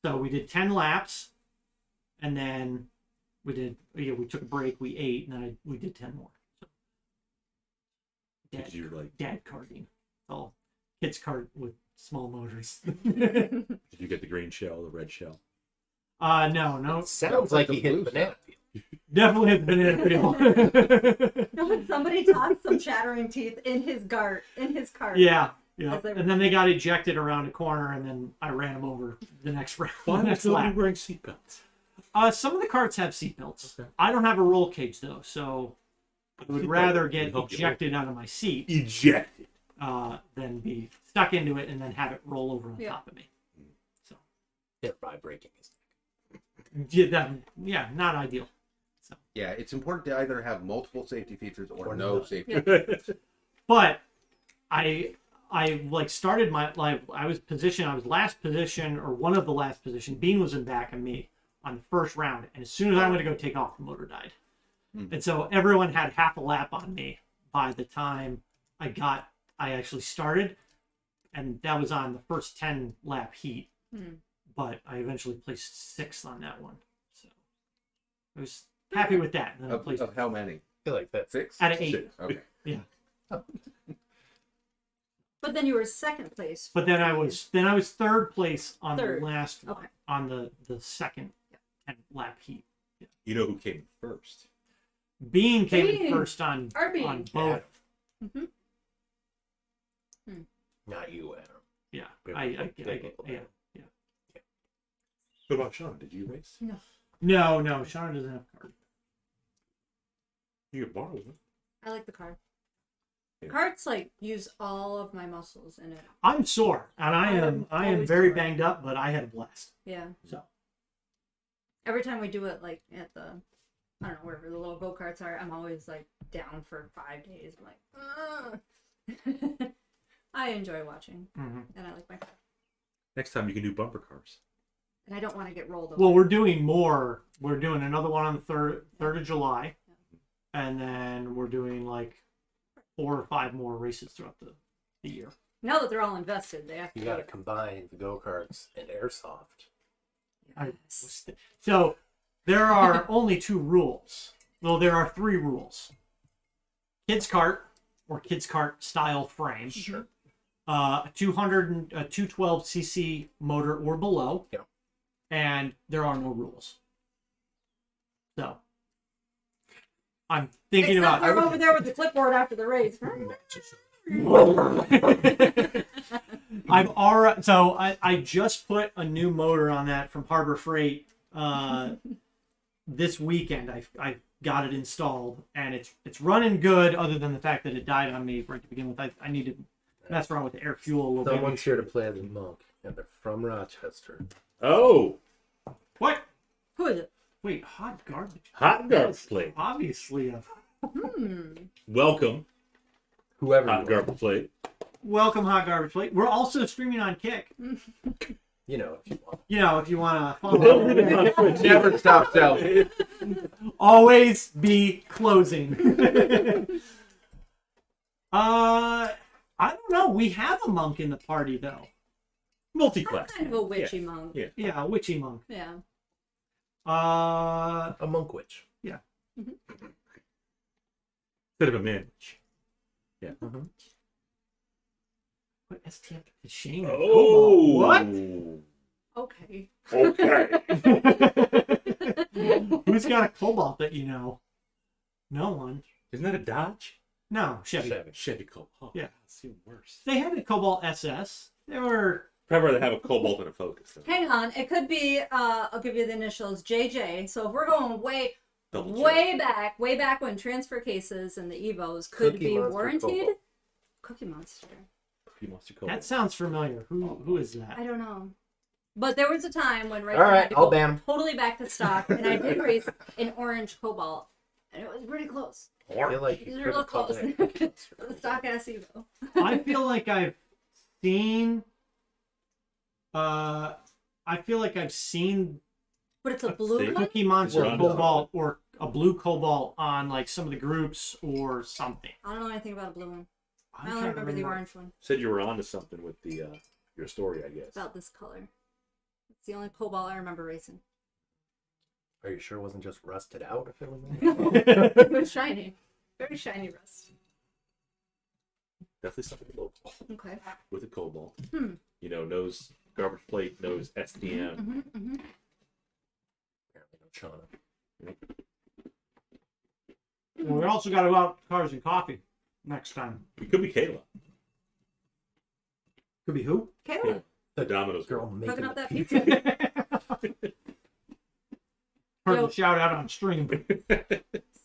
So we did 10 laps, and then we took a break, we ate, and then we did 10 more. So, You're like, dad karting. Oh, kids kart with small motors. did you get the green shell, the red shell? No. Sounds like he hit banana. Definitely hit the banana peel. Somebody tossed some chattering teeth in his cart. Yeah. As they were- And then they got ejected around a corner, and then I ran them over the next round. Why the was next nobody lap. wearing seatbelts? Some of the carts have seatbelts. Okay. I don't have a roll cage though, so I would Seatbelt rather would get help you ejected out of my seat Ejected. than be stuck into it and then have it roll over on Yeah. top of me. So Hit by breaking his not ideal. Yeah, it's important to either have multiple safety features or no none. safety. Yeah. But I like started my I was last position or one of the last position. Bean was in back of me on the first round, and as soon as I went to go take off, the motor died. And so everyone had half a lap on me by the time I actually started, and that was on the first 10 lap heat. But I eventually placed 6th on that one, so I was happy with that. And then I placed Of how many? I feel like that's 6? out of 8. 6. Okay. Yeah. But then you were second place. But then I was third place on Third. the last one, Okay. on the second 10 lap heat. You know who came first? Bean came in Bean. first on Our Bean. on both. not you, Adam. Yeah, Big I little yeah. Adam. What about Sean? Did you race? No, Sean doesn't have a card. You could borrow one. I like the card. Yeah. Cards like use all of my muscles in it. I'm sore, and I am always very sore. banged up, but I had a blast. Yeah. So Every time we do it, like at the, I don't know, wherever the little go karts are, I'm always like down for 5 days. I'm like, ugh. I enjoy watching, and I like my car. Next time you can do bumper cars. And I don't want to get rolled over. well, we're doing more. We're doing another one on the 3rd of July, and then we're doing like 4 or 5 more races throughout the year. Now that they're all invested, they have to. You got to combine the go-karts and airsoft. So there are only 2 rules. Well, there are 3 rules. Kids cart or kids cart style frame. Sure. A 212cc motor or below. Yeah. And there are no rules. So I'm thinking Except about for over there with the clipboard after the race. I've already so I just put a new motor on that from Harbor Freight this weekend. I got it installed and it's running good, other than the fact that it died on me right to begin with. I need to mess around with the air fuel a little bit. Someone's here to play the monk, and they're from Rochester. Oh, What? Who is it? Wait, hot garbage. hot garbage plate. Obviously a Welcome, Whoever hot you are. garbage plate. welcome hot garbage plate. We're also streaming on Kick. You know, if you want. You know, if you want to follow. Never stop selling. Always be closing. I don't know. We have a monk in the party though. Multi-class. Kind of a witchy monk. Yeah. Yeah, a witchy monk. Yeah. A monk witch. Instead of a man. Yeah. What STF is Shane? Oh. What? Okay. Okay. Who's got a Cobalt that you know? No one. Isn't that a Dodge? No, Chevy. Chevy Cobalt. Oh, Yeah. It's even worse. They had a Cobalt SS. They were. I'd rather have a Cobalt than a Focus. Though. Hang on, it could be. I'll give you the initials JJ. So if we're going way Double way back when transfer cases and the Evos could Cookie be Monster warranted. Cobalt. Cookie Monster. Cookie Monster Cobalt. That sounds familiar. Who is that? I don't know. But there was a time when All right, had to I'll go ban 'em. totally back to stock, and I did race an orange Cobalt, and it was pretty close. I feel like These you are could real have called close. it. The stock ass Evo. I feel like I've seen. I feel like I've seen But it's a Let's blue see. one. Cookie Monster Run. Cobalt or a blue Cobalt on like some of the groups or something. I don't know anything about a blue one. I I'm only trying to remember the orange one. Said you were onto something with the your story, I guess. About this color. It's the only Cobalt I remember racing. Are you sure it wasn't just rusted out? If it was. It was shiny. Very shiny rust. Definitely something local Okay. with a Cobalt. Hmm. You know, knows garbage plate, knows STM. Mm-hmm, mm-hmm. Apparently no Shauna. Well, we also got to go out to Cars and Coffee next time. It could be Kayla. Could be who? Kayla, The Domino's Girl girl. making hooking up the that pizza. pizza. Heard Yo. the shout out on stream.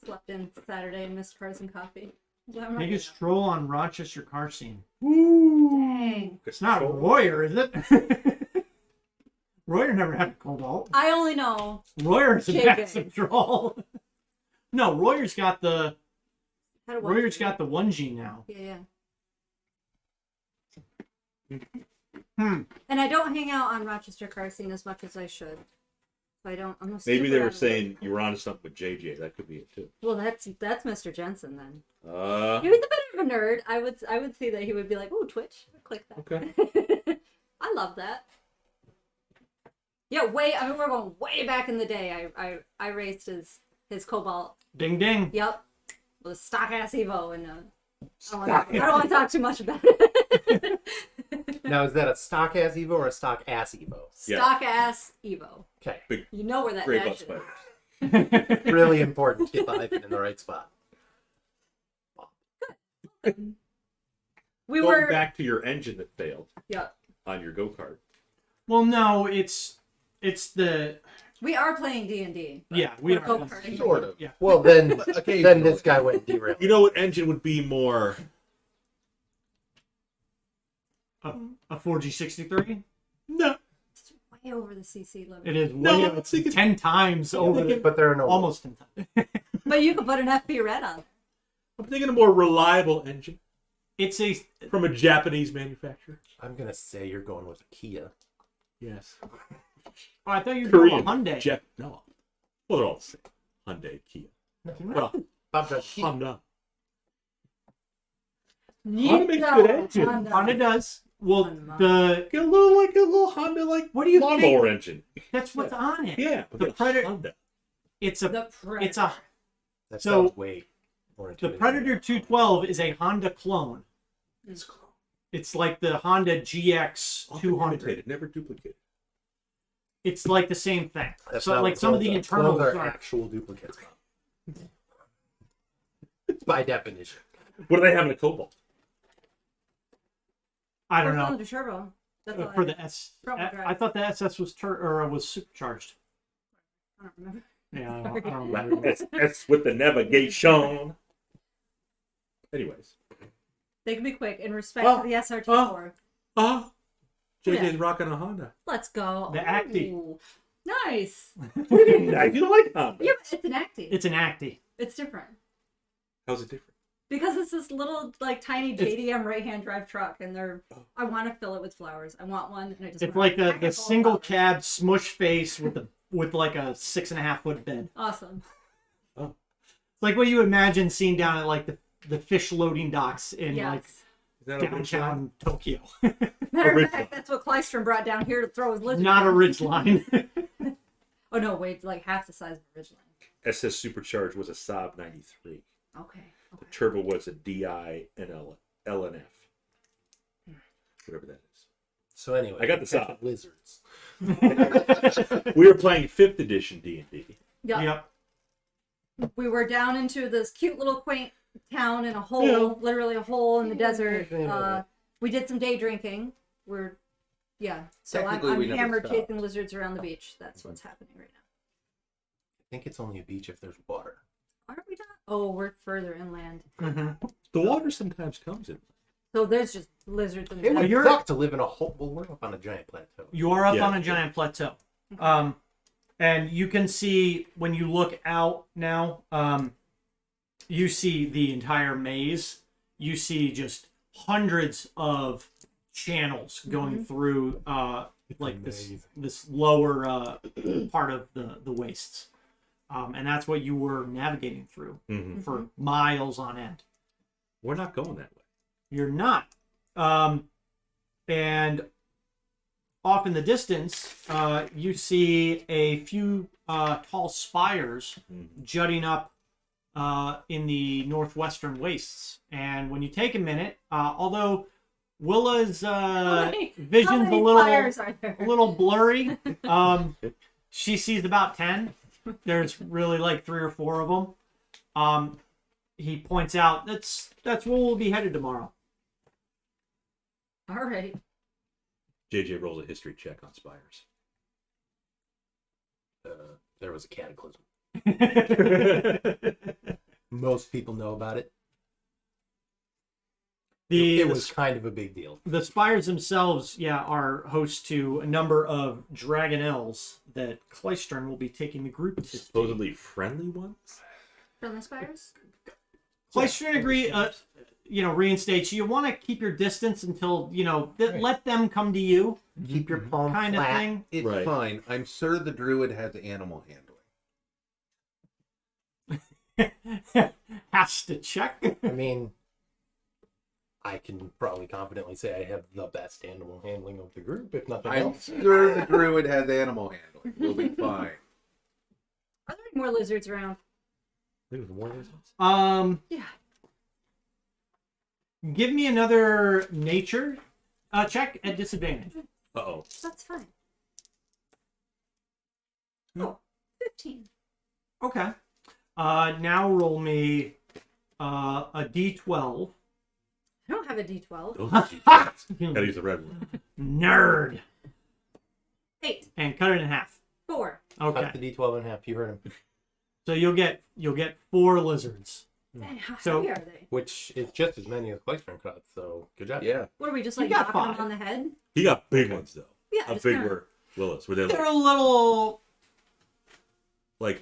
Slept in Saturday and missed Cars and Coffee. So I'm Biggest stroll on Rochester car scene. Dang. It's not Royer, is it? Royer never had a Cobalt. I only know. Royer's a JJ. massive troll. No, Royer's got the How to Royer's got the 1G now. Yeah. Hmm. And I don't hang out on Rochester car scene as much as I should. So I don't. I'm a Maybe super they were out of it. saying you were onto something with JJ. That could be it too. Well, that's Mr. Jensen then. He Uh, was a bit of a nerd. I would see that he would be like, "Oh, Twitch, click that." okay. I love that. Yeah, I mean, we're going way back in the day. I raced his Cobalt. Ding ding. Yep, with a stock ass Evo, and I don't want to talk too much about it. Now, is that a stock ass Evo or a stock ass Evo? Yeah. Stock ass Evo. Okay. You know where that Gray dash butt is. spiders. Really important to get the hyphen in the right spot. We Going were. back to your engine that failed Yeah. on your go-kart. Well, no, it's the We are playing D&D. yeah we Or are go-karting. Sort of. Yeah. Well, then Occasionally. this guy went derailed. You know what engine would be more? a 4G63. No. It's way over the CC limit. It is No, way I'm thinking- 10 times over the, But there are no almost 10 times. But you could put an FB red on. I'm thinking a more reliable engine It's a from a Japanese manufacturer. I'm gonna say you're going with a Kia. Yes. oh, I thought you were doing a Korean. Hyundai. No. Well, they're all the same. Hyundai, Kia. No, Bob drives Kia. Honda. Honda makes good engine. Honda does. Well, Honda. the Get a little Honda like what do you lawnmower think? engine. That's what's on it. Yeah, but The get a Predator- Honda. It's a The Predator. it's a That So, sounds way more the intimidating. Predator 212 is a Honda clone. It's close. It's like the Honda GX Often 200. imitated, never duplicated. It's like the same thing. That's So not like what some of the clones are. internals Clones are are. actual duplicates. By definition. What do they have in a Cobalt? I don't know. Cylinder turbo. That's all For I, the S, Front-wheel drive. I thought the SS was was supercharged. I don't remember. Yeah, I don't remember. S with the navigation. Anyways. They can be quick in respect Oh, to the SRT4. Ah, JJ's Yeah. rocking a Honda. Let's go. The Acti. Ooh. Nice. I do like Honda. Yeah, but it's an Acti. It's an Acti. It's different. How's it different? Because it's this little, like, tiny It's- JDM right-hand drive truck, and I want to fill it with flowers. I want one, and I just It's want like to pack the it full of single flowers. cab smush face with like a 6.5 foot bed. Awesome. It's like what you imagine seeing down at like the fish loading docks in like Yes. Is that a ridgeline? downtown Tokyo. Matter of Ridgeline. fact, that's what Klystrom brought down here to throw his lizard. Not a down. ridge line. Oh, no, wait, like half the size of a ridgeline. SS Supercharged was a Saab 93. Okay. The turbo was a DI and LNF. Whatever that is. So anyway, I got the catching Saab. lizards. We were playing 5th edition D&D. Yeah. Yep. we were down into this cute little quaint town in a hole, literally a hole in the desert. We did some day drinking. So Technically, we I'm never hammered stopped. chasing lizards around the beach. That's what's happening right now. I think it's only a beach if there's water. Aren't we not? Oh, we're further inland. The water sometimes comes in. So there's just lizards in the It would desert. suck to live in a hole. Well, we're up on a giant plateau. You are up Yeah. on a giant plateau. And you can see when you look out now, you see the entire maze. You see just hundreds of channels going through like this lower part of the wastes. And that's what you were navigating through for miles on end. We're not going that way. You're not. And off in the distance, you see a few tall spires jutting up in the northwestern wastes. And when you take a minute, although Willa's vision's How many fires are there? a little blurry, she sees about 10. There's really like 3 or 4 of them. He points out that's where we'll be headed tomorrow. All right. JJ rolls a history check on spires. There was a cataclysm. Most people know about it. It was kind of a big deal. The spires themselves, are host to a number of dragonelles that Klystron will be taking the group to. Supposedly friendly ones? From the spires? Klystron reinstates you want to keep your distance until let them come to you, Keep your palm kind of flat. thing. It's Right. fine. I'm sure the druid has animal handling. Has to check. I mean, I can probably confidently say I have the best animal handling of the group, if nothing I'm else. sure the druid has animal handling. We'll be fine. Are there any more lizards around? Maybe more reasons. Yeah. Give me another nature check at disadvantage. Uh-oh. That's fine. Oh, 15. Okay. Now roll me a d12. I don't have a D12. Gotta use the red one. Nerd. 8. And cut it in half. 4. Okay. Cut the D12 in half. You heard him. So you'll get 4 lizards. Dang, how So- heavy are they? Which is just as many as Klystron cut, so good job. Yeah. What are we just You like got knocking them 5. on the head? He got big ones, though. Yeah. How just big kinda- were Willis? Were they They're like, a little. do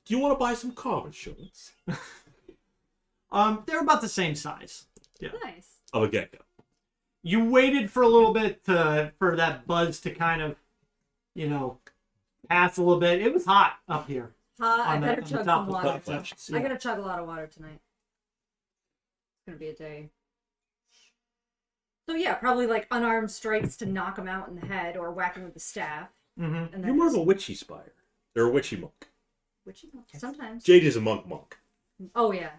you want to buy some car insurance? They're about the same size. Nice. Of a gecko. You waited for a little bit for that buzz to kind of, pass a little bit. It was hot up here. I on the- better on the chug top some of water. the flashes. I gotta chug a lot of water tonight. It's gonna be a day. So yeah, probably like unarmed strikes to knock him out in the head or whack him with the staff. Mm-hmm. And You're then more of a witchy spire. Or a witchy monk. which sometimes. JJ's a monk. Oh yeah.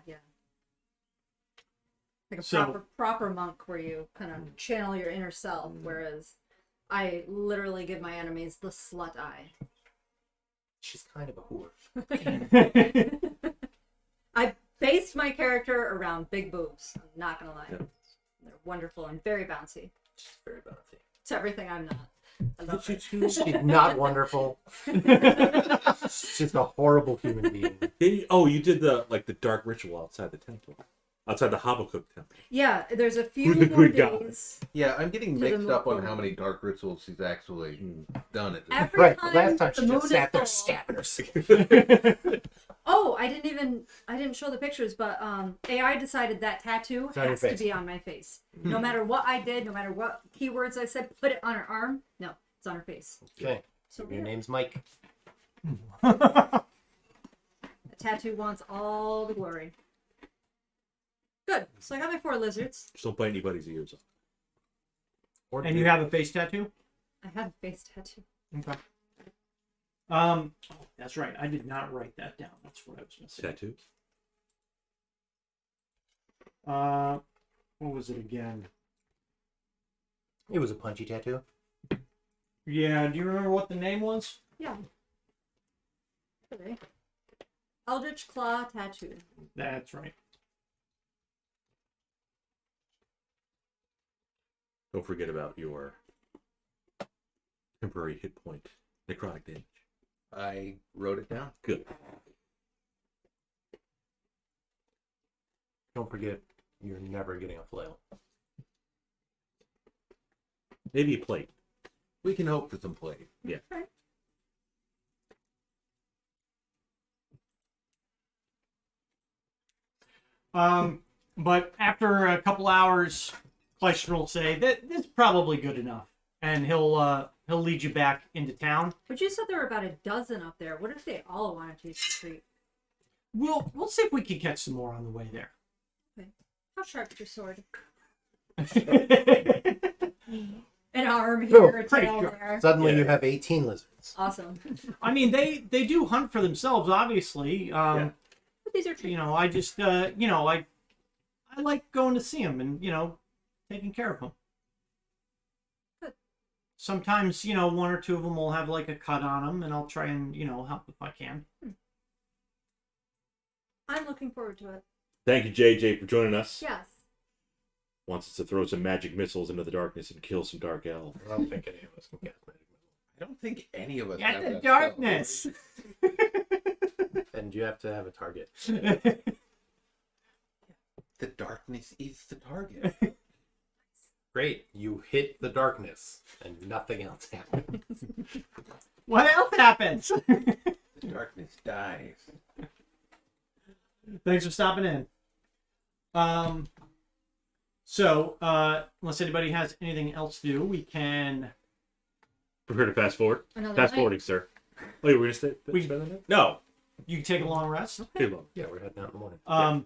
Like a So- proper monk where you kind of channel your inner self, whereas I literally give my enemies the slut eye. She's kind of a whore. I based my character around big boobs. I'm not gonna lie. Yeah. They're wonderful and very bouncy. She's very bouncy. It's everything I'm not. I love her. She's not wonderful. She's just a horrible human being. Oh, you did the dark ritual outside the temple. Outside the Habakkuk temple. Yeah, there's a few Who's the more good guy? days. Yeah, I'm getting To the mixed up on moon. how many dark rituals she's actually done at this. Every Right, time last time the she moon just is sat there full- stabbing herself. Oh, I didn't show the pictures, but AI decided that tattoo It's on your has to face. be on my face. No matter what I did, no matter what keywords I said, put it on her arm. No, it's on her face. Okay, So your yeah, name's Mike. the tattoo wants all the glory. Good. So I got my 4 lizards. Just don't bite anybody's ears off. Or And you have a face tattoo? I have a face tattoo. Okay. That's right. I did not write that down. That's what I was missing. Tattoos? What was it again? It was a punchy tattoo. Yeah, do you remember what the name was? Yeah. Okay. Eldritch Claw Tattoo. That's right. Don't forget about your temporary hit point necrotic damage. I wrote it down. Good. Don't forget, you're never getting a flail. Maybe a plate. We can hope for some play. Yeah. Okay. But after a couple hours, Kleistron will say that that's probably good enough, and he'll lead you back into town. But you said there were about a dozen up there. What if they all wanted to retreat? We'll see if we can catch some more on the way there. Okay. How sharp is your sword? Pretty An arm here, a tail sharp. there. Suddenly Yeah. you have 18 lizards. Awesome. I mean, they do hunt for themselves, obviously. But these are You know, I just I like going to see them and taking care of them. Good. Sometimes one or two of them will have like a cut on them, and I'll try and help if I can. I'm looking forward to it. Thank you, JJ, for joining us. Yes. Wants us to throw some magic missiles into the darkness and kill some dark elves. I don't think any of us can cast magic missile. I don't think any of us Get have the that darkness. And you have to have a target. spell. The darkness is the target. Great. You hit the darkness, and nothing else happens. What else happens? The darkness dies. Thanks for stopping in. So, unless anybody has anything else to do, we can. Prepare to fast forward. Another Fast night. forwarding, sir. Oh, you were going to stay? We- spend the night? No. You can take a long rest. Too long. Yeah, we're heading out in the morning. Um,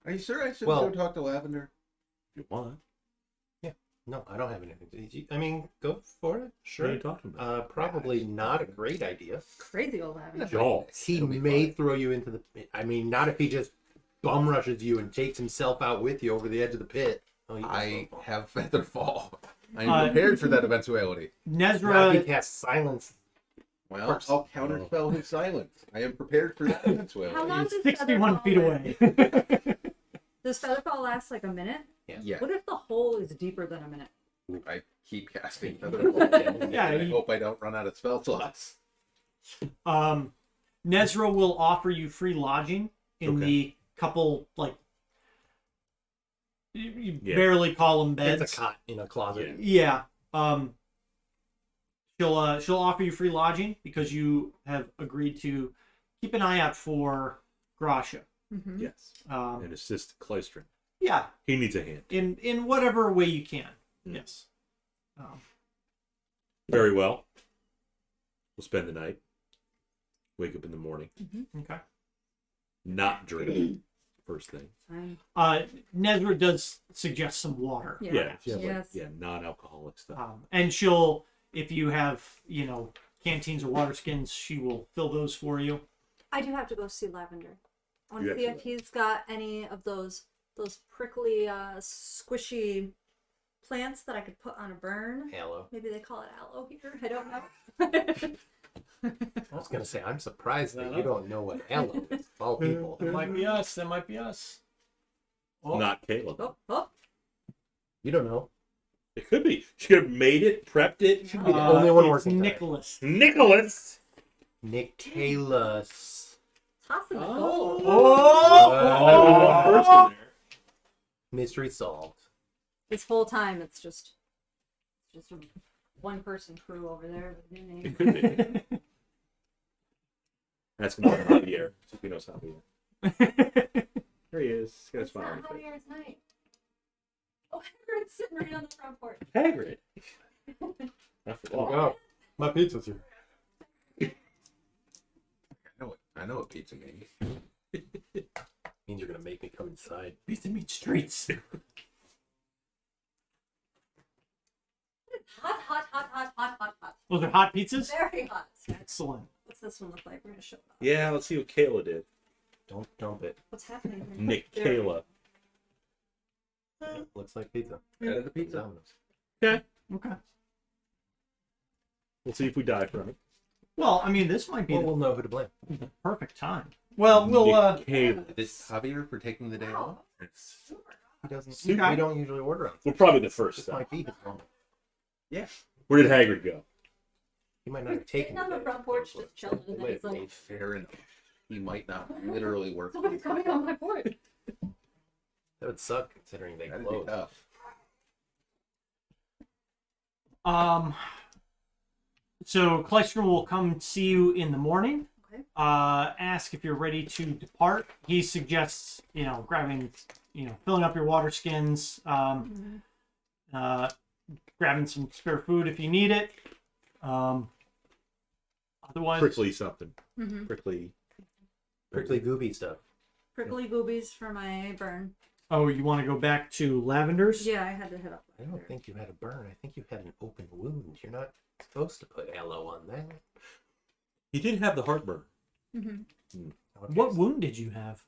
Are you sure I should Well- go talk to Lavender? If you want. No, I don't have anything. I mean, go for it. What are Sure. you talking about? Probably not a great idea. Crazy old Lavender. Jaw. He It'll be may fine. throw you into the pit. I mean, not if he just bum rushes you and takes himself out with you over the edge of the pit. Oh, I have feather fall. I'm Uh, prepared for that eventuality. Not if he Nezra, casts silence. Well, course. I'll counterspell his silence. I am prepared for that How eventuality. long is does 61 Featherfall feet last? away. Does Featherfall last like a minute? Yeah, What if the hole is deeper than a minute? I keep casting feather fall. Yeah, I you- hope I don't run out of spell slots. Nezra will offer you free lodging in Okay. the couple, like, you Yeah. barely call them beds. It's a cot in a closet. Yeah. She'll offer you free lodging because you have agreed to keep an eye out for Grasha. Mm-hmm. Yes. And assist Kleistron. Yeah, He needs a hand. in whatever way you can. Yes. Very well. We'll spend the night. Wake up in the morning. Okay. Not drink. First thing. Fine. Nezra does suggest some water. Yeah. Yeah. Yeah. Yes. Yeah, non-alcoholic stuff. And she'll, if you have, canteens or water skins, she will fill those for you. I do have to go see Lavender. I want You to see have if to. he's got any of those prickly, squishy plants that I could put on a burn. Aloe. Maybe they call it aloe here. I don't know. I was gonna say, I'm surprised that you don't know what aloe is. Of all people. That might be us. That might be us. Oh, Not Caleb. Oh. You don't know. It could be. She could have made it, prepped it. Be the only one it's working today. Nicholas. Nicholas! Nicholas. Tossing the Oh. gold. Oh! One person there. Mystery solved. This whole time, it's just a one-person crew over there with new name. It could be. Ask him about Javier. See if he knows Javier. There he is. He's got a It's smile on not his face. Javier's night. Oh, Hagrid's sitting right on the front porch. Hagrid. Not for long. Oh, my pizza's here. I know what pizza means. Means you're gonna make me come inside. Pizza meat streets. Hot. Those are hot pizzas? Very hot. Excellent. What's this one look like? We're gonna show it off. Yeah, let's see what Kayla did. Don't dump it. What's happening here? Nick There. Kayla. Looks like pizza. That is a pizza. Okay. Okay. We'll see if we die from it. Well, I mean, this might be Well, the we'll know who to blame. perfect time. Well, we'll Caleb. Is Javier for taking the day off? He doesn't. Okay. We don't usually order him. We're probably the first. This Though. might be his moment. Yeah. Where did Hagrid go? He might not have taken Sitting on the day. front porch just chilling, and then he's like, Fair enough. He might not literally work. somebody's coming on my porch. That would suck considering they That'd be closed. tough. So Klystron will come see you in the morning. Okay. Ask if you're ready to depart. He suggests, grabbing, filling up your water skins, grabbing some spare food if you need it. Otherwise, Prickly something. Mm-hmm. Prickly. Prickly gooby stuff. Prickly goobies for my burn. oh, you want to go back to Lavender's? Yeah, I had to hit up. I don't think you had a burn. I think you had an open wound. You're not supposed to put aloe on that. He did have the heartburn. Mm-hmm. Okay. What wound did you have?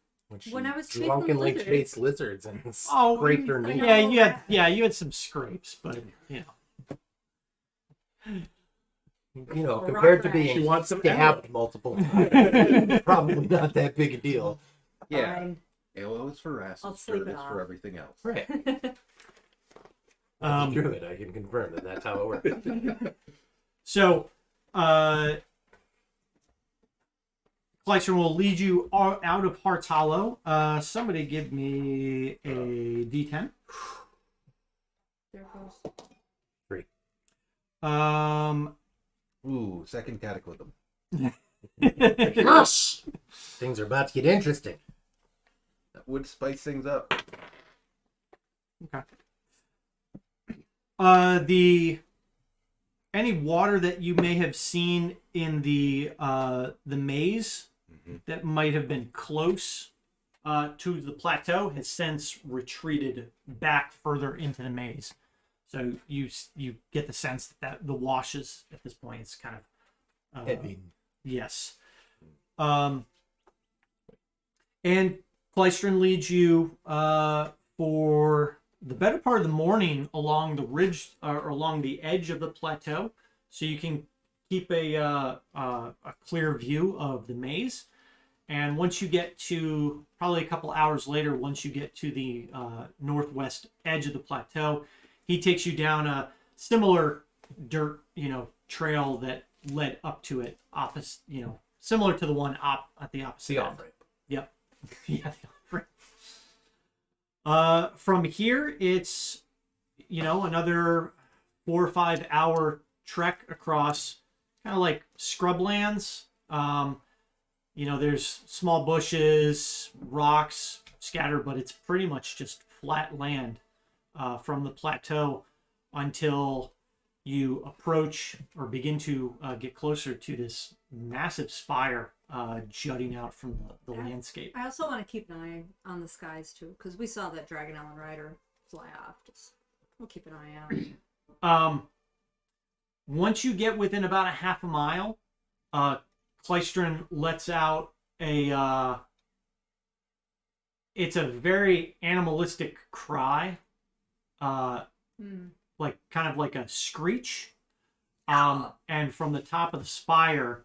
When I was chasing drunkenly lizards. chased lizards and Oh, scraped her I knee. know. You had some scrapes, but You know, Or compared to rock rash. being She wants some stabbed multiple times, probably not that big a deal. Yeah. Fine. Aloe is for acid. I'll sleep Dirt it is off. for everything else. Right. Um, As a druid, I can confirm that that's how it works. so Klystron will lead you out of Heart's Hollow. Somebody give me a D10. There goes. 3. Ooh, second cataclysm. Yes! Things are about to get interesting. That would spice things up. Any water that you may have seen in the maze that might have been close to the plateau has since retreated back further into the maze. So you get the sense that the washes at this point is kind of Heavy. yes. And Klystron leads you for the better part of the morning along the ridge or along the edge of the plateau, so you can keep a clear view of the maze. And once you get to probably a couple hours later, once you get to the northwest edge of the plateau, he takes you down a similar dirt, trail that led up to it, opposite, similar to the one at the opposite The end. off-ramp. Yep. Yeah, the off-ramp. From here, it's, another 4 or 5 hour trek across kind of like scrublands. There's small bushes, rocks scattered, but it's pretty much just flat land from the plateau until you approach or begin to get closer to this massive spire jutting out from the landscape. I also want to keep an eye on the skies too, because we saw that Dragon Allen Rider fly off. We'll keep an eye out. Once you get within about a half a mile, Klystron lets out it's a very animalistic cry, like kind of like a screech. And from the top of the spire,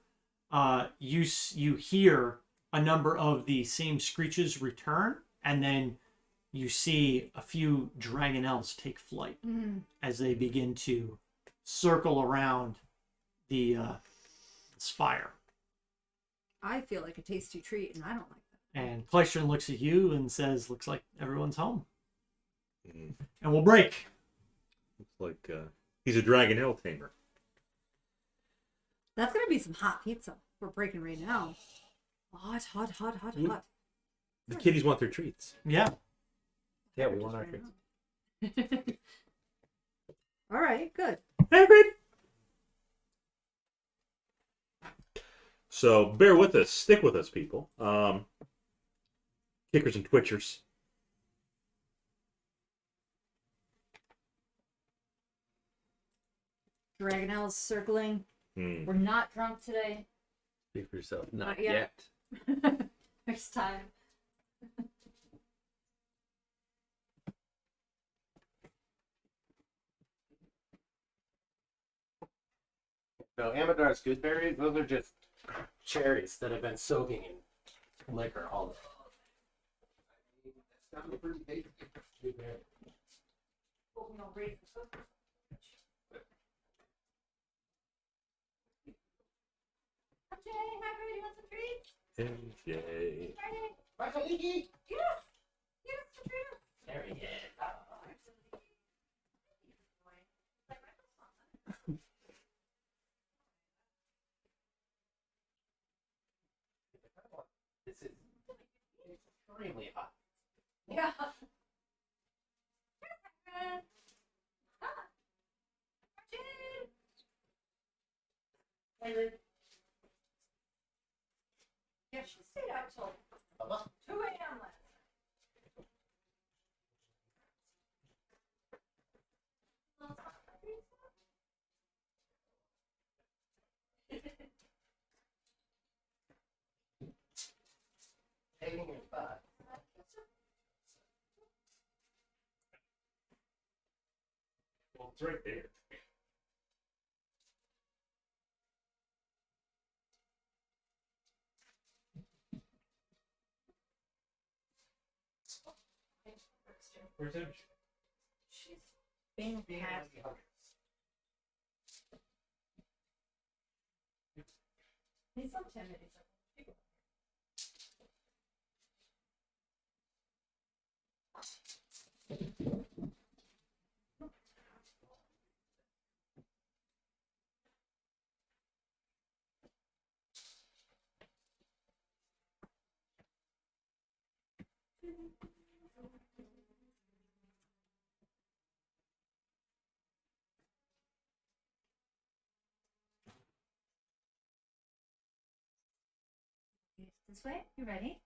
you hear a number of the same screeches return, and then you see a few dragonelles take flight as they begin to circle around the spire. I feel like a tasty treat, and I don't like that. And Klystron looks at you and says, "Looks like everyone's home." Mm. And we'll break. Looks like he's a dragonelle tamer. That's gonna be some hot pizza. We're breaking right now. Hot, hot, hot, hot, Mm. hot. The kiddies want their treats. Yeah. Yeah, we want our treats. All right, good. Hagrid. So bear with us. Stick with us, people. Kickers and twitchers. Dragonelle's circling. Hmm. We're not drunk today. Speak for yourself. Not Not yet. yet. Next time. No, Amadar's gooseberries, those are just cherries that have been soaking in liquor all day. Okay, Hagrid, you want some treats? MJ. Ready? Yes! Yes, some treats! There he is. This is extremely hot. Yeah. Here's Hagrid. Come on. Archie! Yeah, she stayed out till 2 a.m. last Taking his butt. Well, it's right there. Where's MJ? She's being had. He's so timid. He's like, this way. You ready?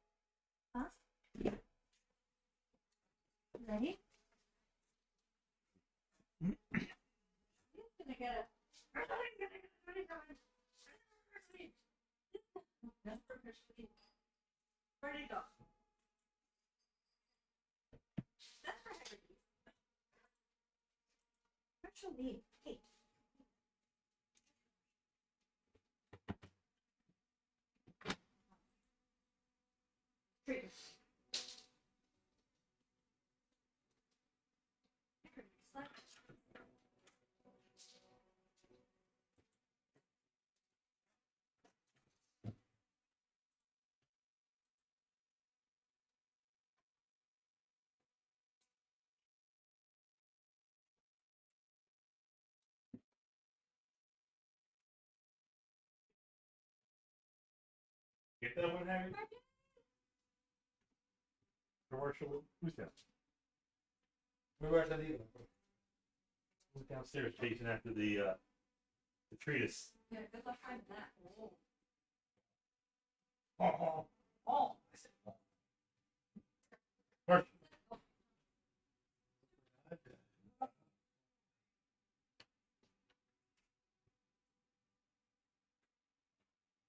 Huh? You ready? He's gonna get it. Where did he go? That's for Hagrid. Actually, hey. Treat. Get that one, Harry? Commercial. Who's that? Where's that even? Who's downstairs chasing after the treatise? Yeah, good luck finding that. Oh. Oh, oh. I said, oh. Commercial. Is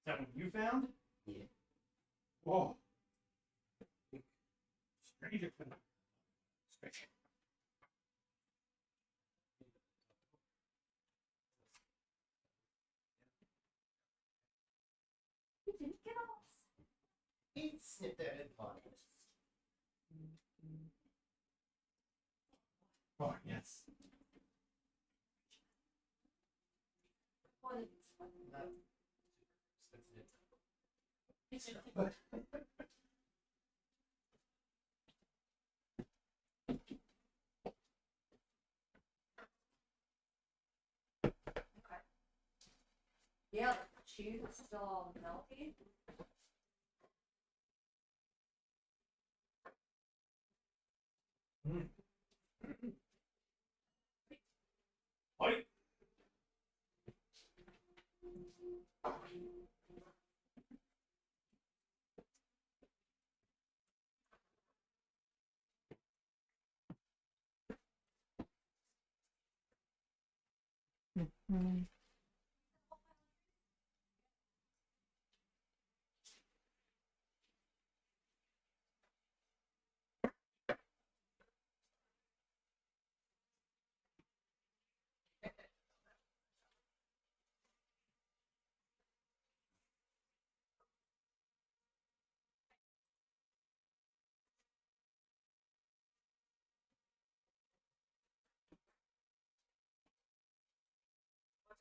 that what you found? Yeah. Whoa. Stranger food. Special. You didn't get off. He sniffed at it on it. Oh, yes. Well, Not okay. Yeah, the cheese is still all melty. Oi.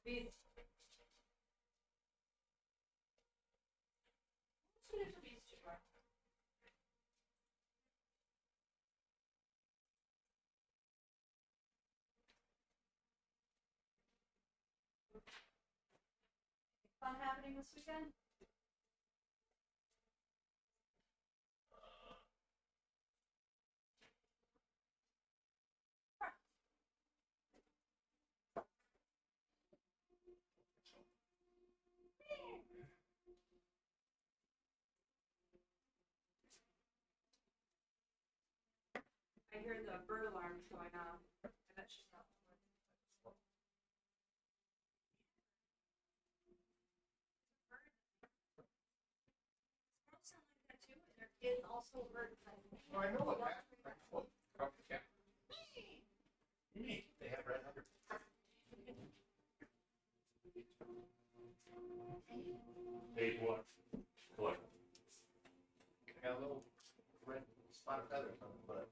Beast. Fun happening this weekend? I hear the bird alarms going on. I bet she's not. Squirrels sound like that too, and there is also a bird. Well, I know what that. Yeah. They have red under. Hey, what? What? I got a little red spot of feathers on it, but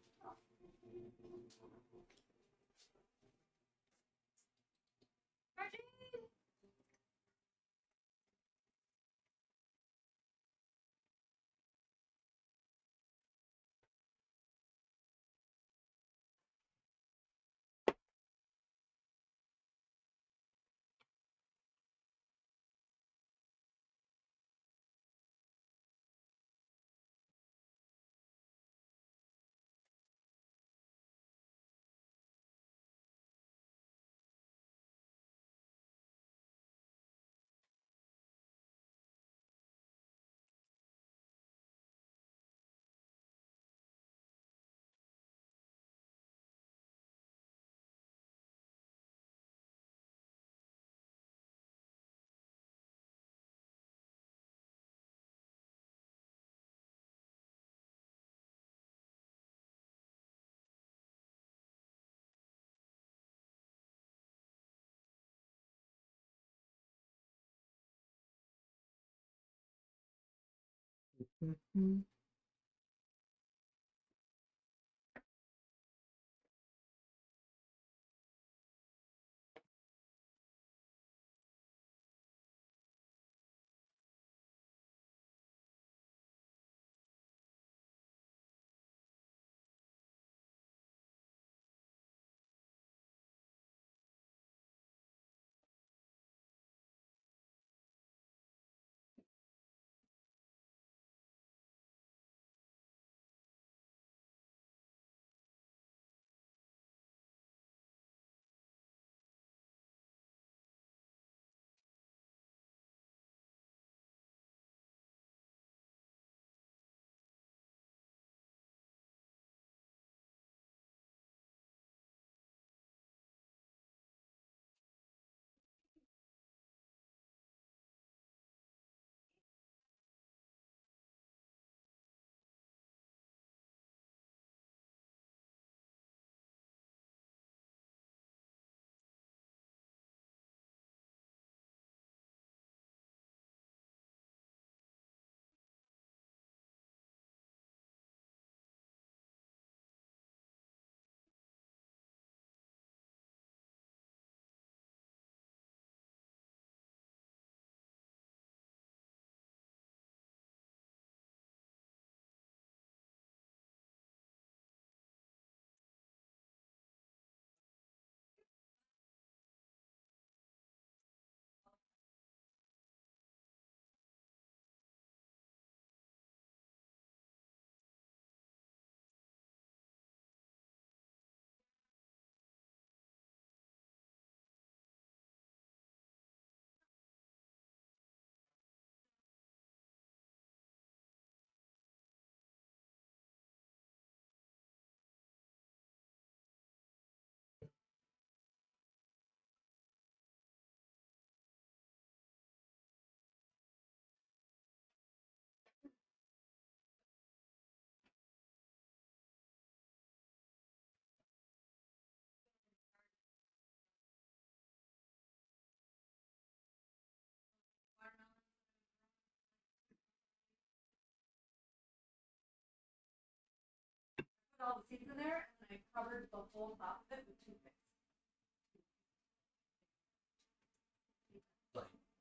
put all the seeds in there, and then I covered the whole top of it with toothpicks.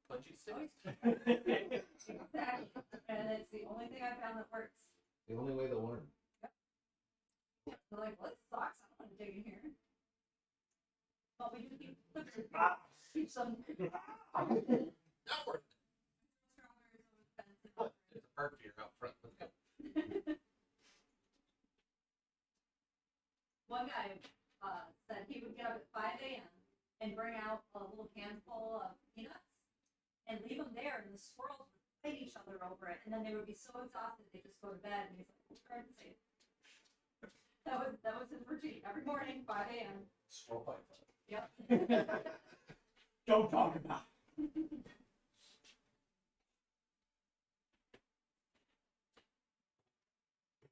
Punchy stick. Exactly. And it's the only thing I found that works. The only way to learn. They're like, well, this sucks. I don't want to dig in here. But we do keep some. Not worth it. There's a bird feeder out front. Let's go. One guy said he would get up at 5 a.m. and bring out a little handful of peanuts and leave them there, and the squirrels would fight each other over it, and then they would be so exhausted they'd just go to bed. And he's like, "Trying to save." That was his routine every morning, 5 a.m. Squirrel fight. Yep. Don't talk about it.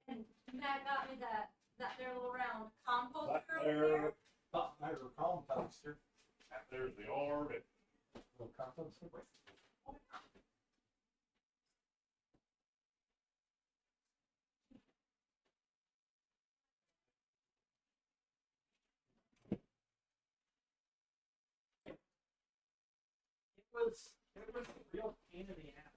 And Matt got me that their little round composter over there. Composter. There's the orbit. Little composter. It was a real pain in the ass.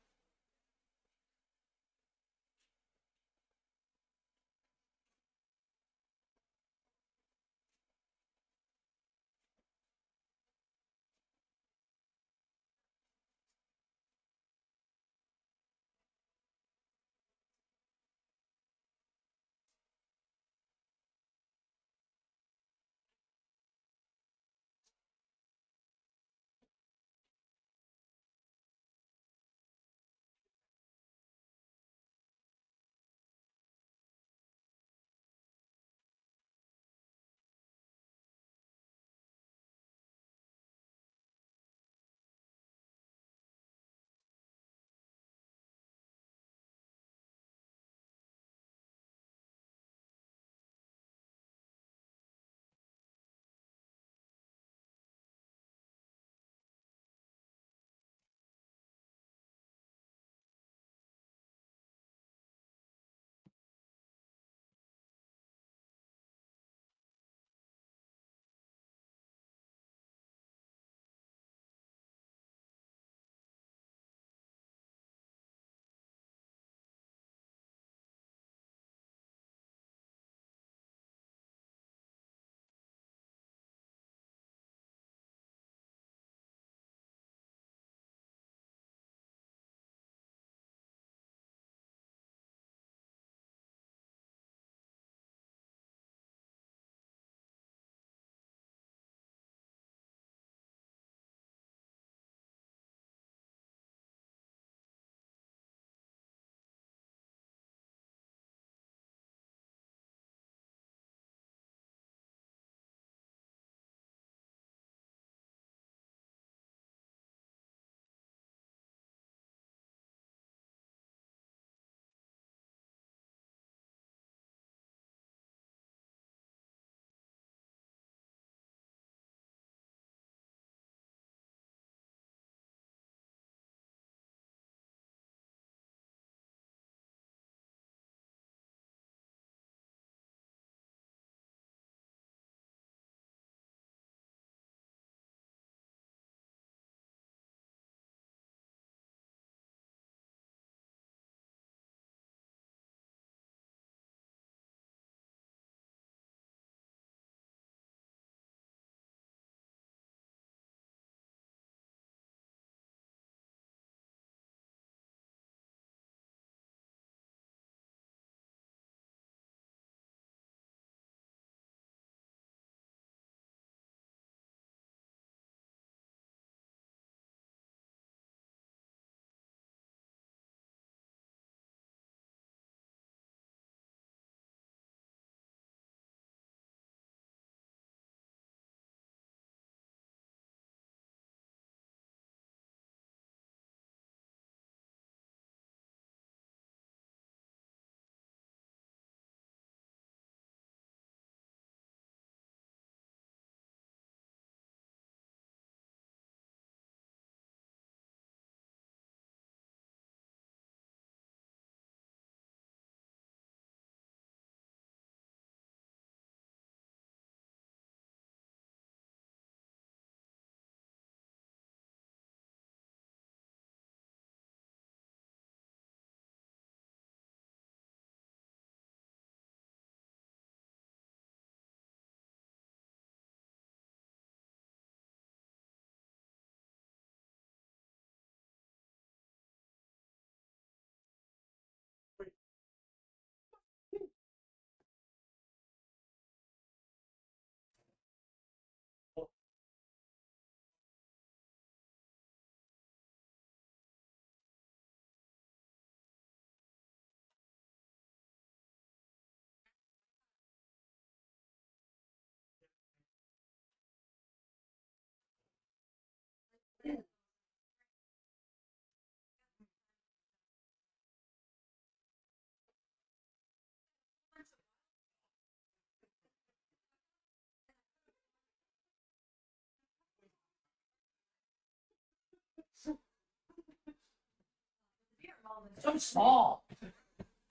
So small.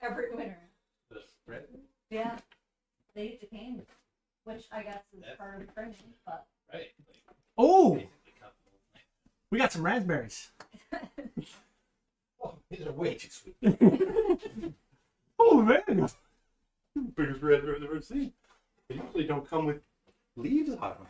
Every winter. Right? Yeah. They eat the cane, which I guess is part of the training, but. Right. Oh, we got some raspberries. Oh, these are way too sweet. Oh man. Biggest raspberries I've ever seen. They usually don't come with leaves on them.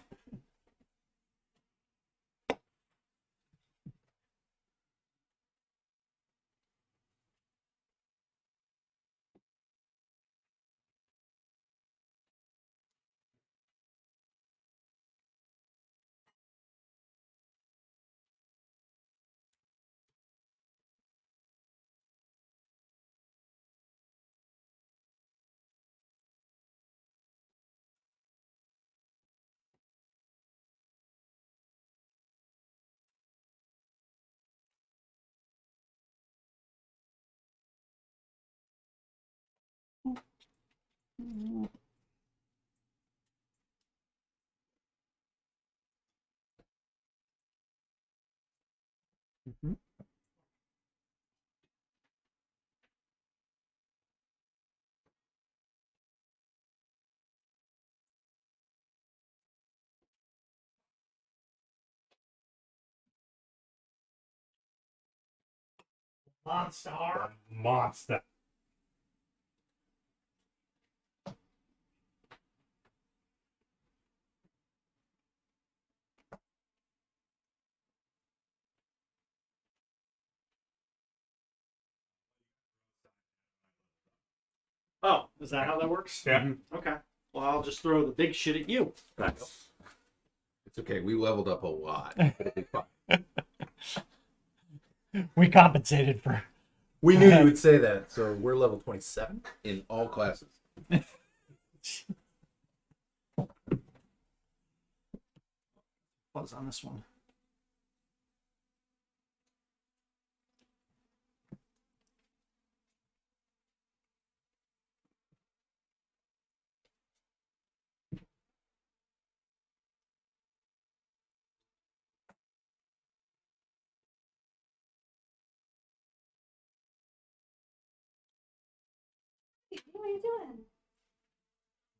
Monster. Monster. Oh, is that how that works? Yeah. Okay. Well, I'll just throw the big shit at you. Nice. It's okay. We leveled up a lot. It'll be fine. We compensated for. We knew you would say that, so we're level 27. In all classes. Buzz on this one. What are you doing?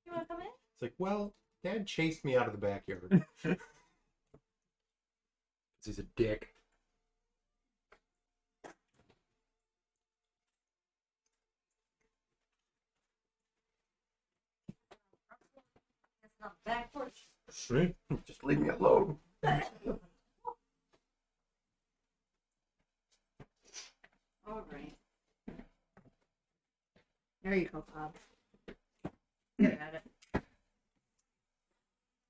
You want to come in? It's like, well, Dad chased me out of the backyard. 'Cause he's a dick. It's not back porch. Sweet. Just leave me alone. All right. There you go, Bob. Get at it.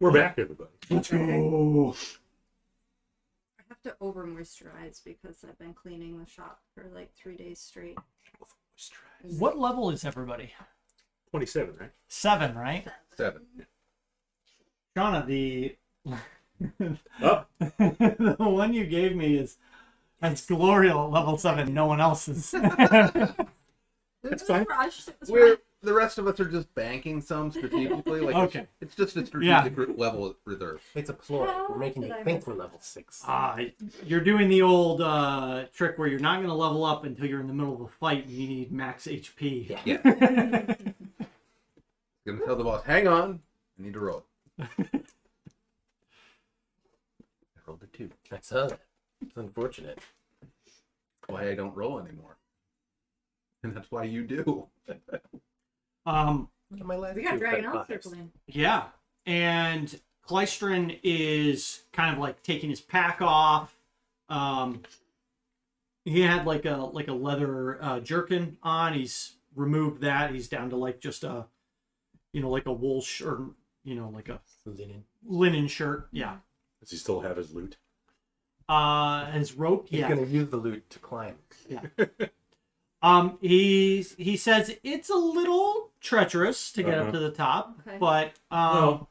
We're back, everybody. Oh. I have to over moisturize because I've been cleaning the shop for like 3 days straight. What level is everybody? 27, right? 7, right? 7. Shauna, the Up. the one you gave me has Glorial at level 7. No one else is. That's fine. Rushed. It was We're the rest of us are just banking some strategically. Like Okay. it's just a strategic level reserve. It's a ploy. How We're making did you I think miss we're it? level 6. You're doing the old trick where you're not going to level up until you're in the middle of a fight and you need max HP. Yeah. Gonna tell the boss, hang on, I need to roll. I rolled a 2. I saw that. It's unfortunate. Why I don't roll anymore. And that's why you do. My last We got 2 Dragon cut Elf fives. circling. Yeah. And Klystron is kind of like taking his pack off. He had like a leather jerkin on. He's removed that. He's down to like just a, like a wool shirt, like a linen shirt. Yeah. Does he still have his loot? His rope. He's Yeah. gonna use the loot to climb. Yeah. He says it's a little treacherous to get up to the top, Okay. but Well.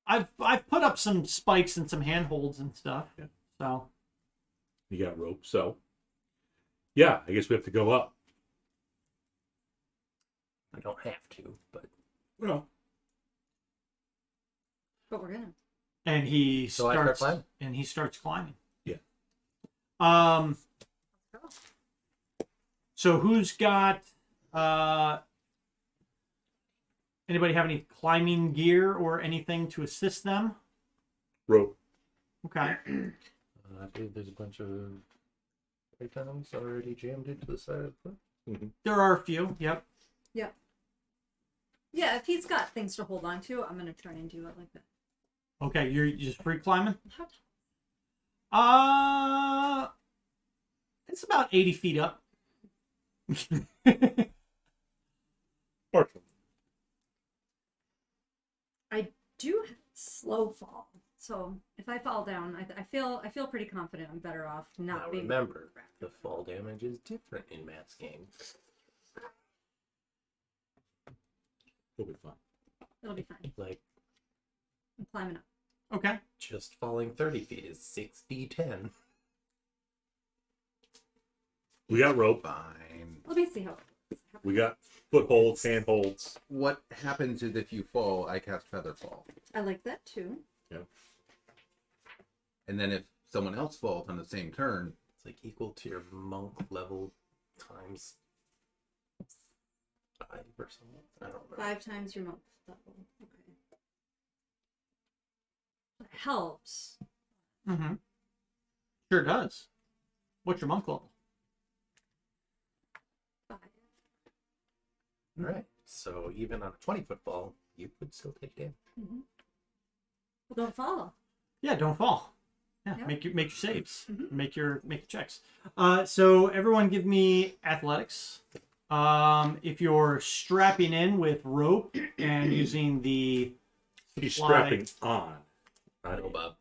I've put up some spikes and some handholds and stuff. Yeah. So You got rope, so yeah, I guess we have to go up. I don't have to, but Well, But we're gonna. and he So I start starts climbing? climbing. Yeah. So who's got? Anybody have any climbing gear or anything to assist them? Rope. Okay. I believe there's a bunch of items already jammed into the side of the cliff. There are a few. Yep. Yeah, if he's got things to hold on to, I'm gonna try and do it like that. Okay, you're just free climbing. How It's about 80 feet up. Partial. I do have slow fall, so if I fall down, I feel pretty confident. I'm better off Now not being. remember, the fall damage is different in Matt's game. It'll be fun. It'll be fine. Like, I'm climbing up. Okay. just falling 30 feet is 6d10. We got rope. Fine. Let me see how. We got footholds, handholds. What happens is if you fall, I cast Feather Fall. I like that too. And then if someone else falls on the same turn, It's like equal to your monk level times 5 or something. I don't know. 5 times your monk level. Okay. That helps. Mm-hmm. Sure does. What's your monk level? 5. Alright, so even on a 20-foot fall, you would still take damage. Mm-hmm. Well, don't fall. Yeah, don't fall. Yeah, Yeah. make your saves. Mhm. Make your checks. So everyone give me athletics. If you're strapping in with rope and using the He's supply- strapping on. I know, Bob.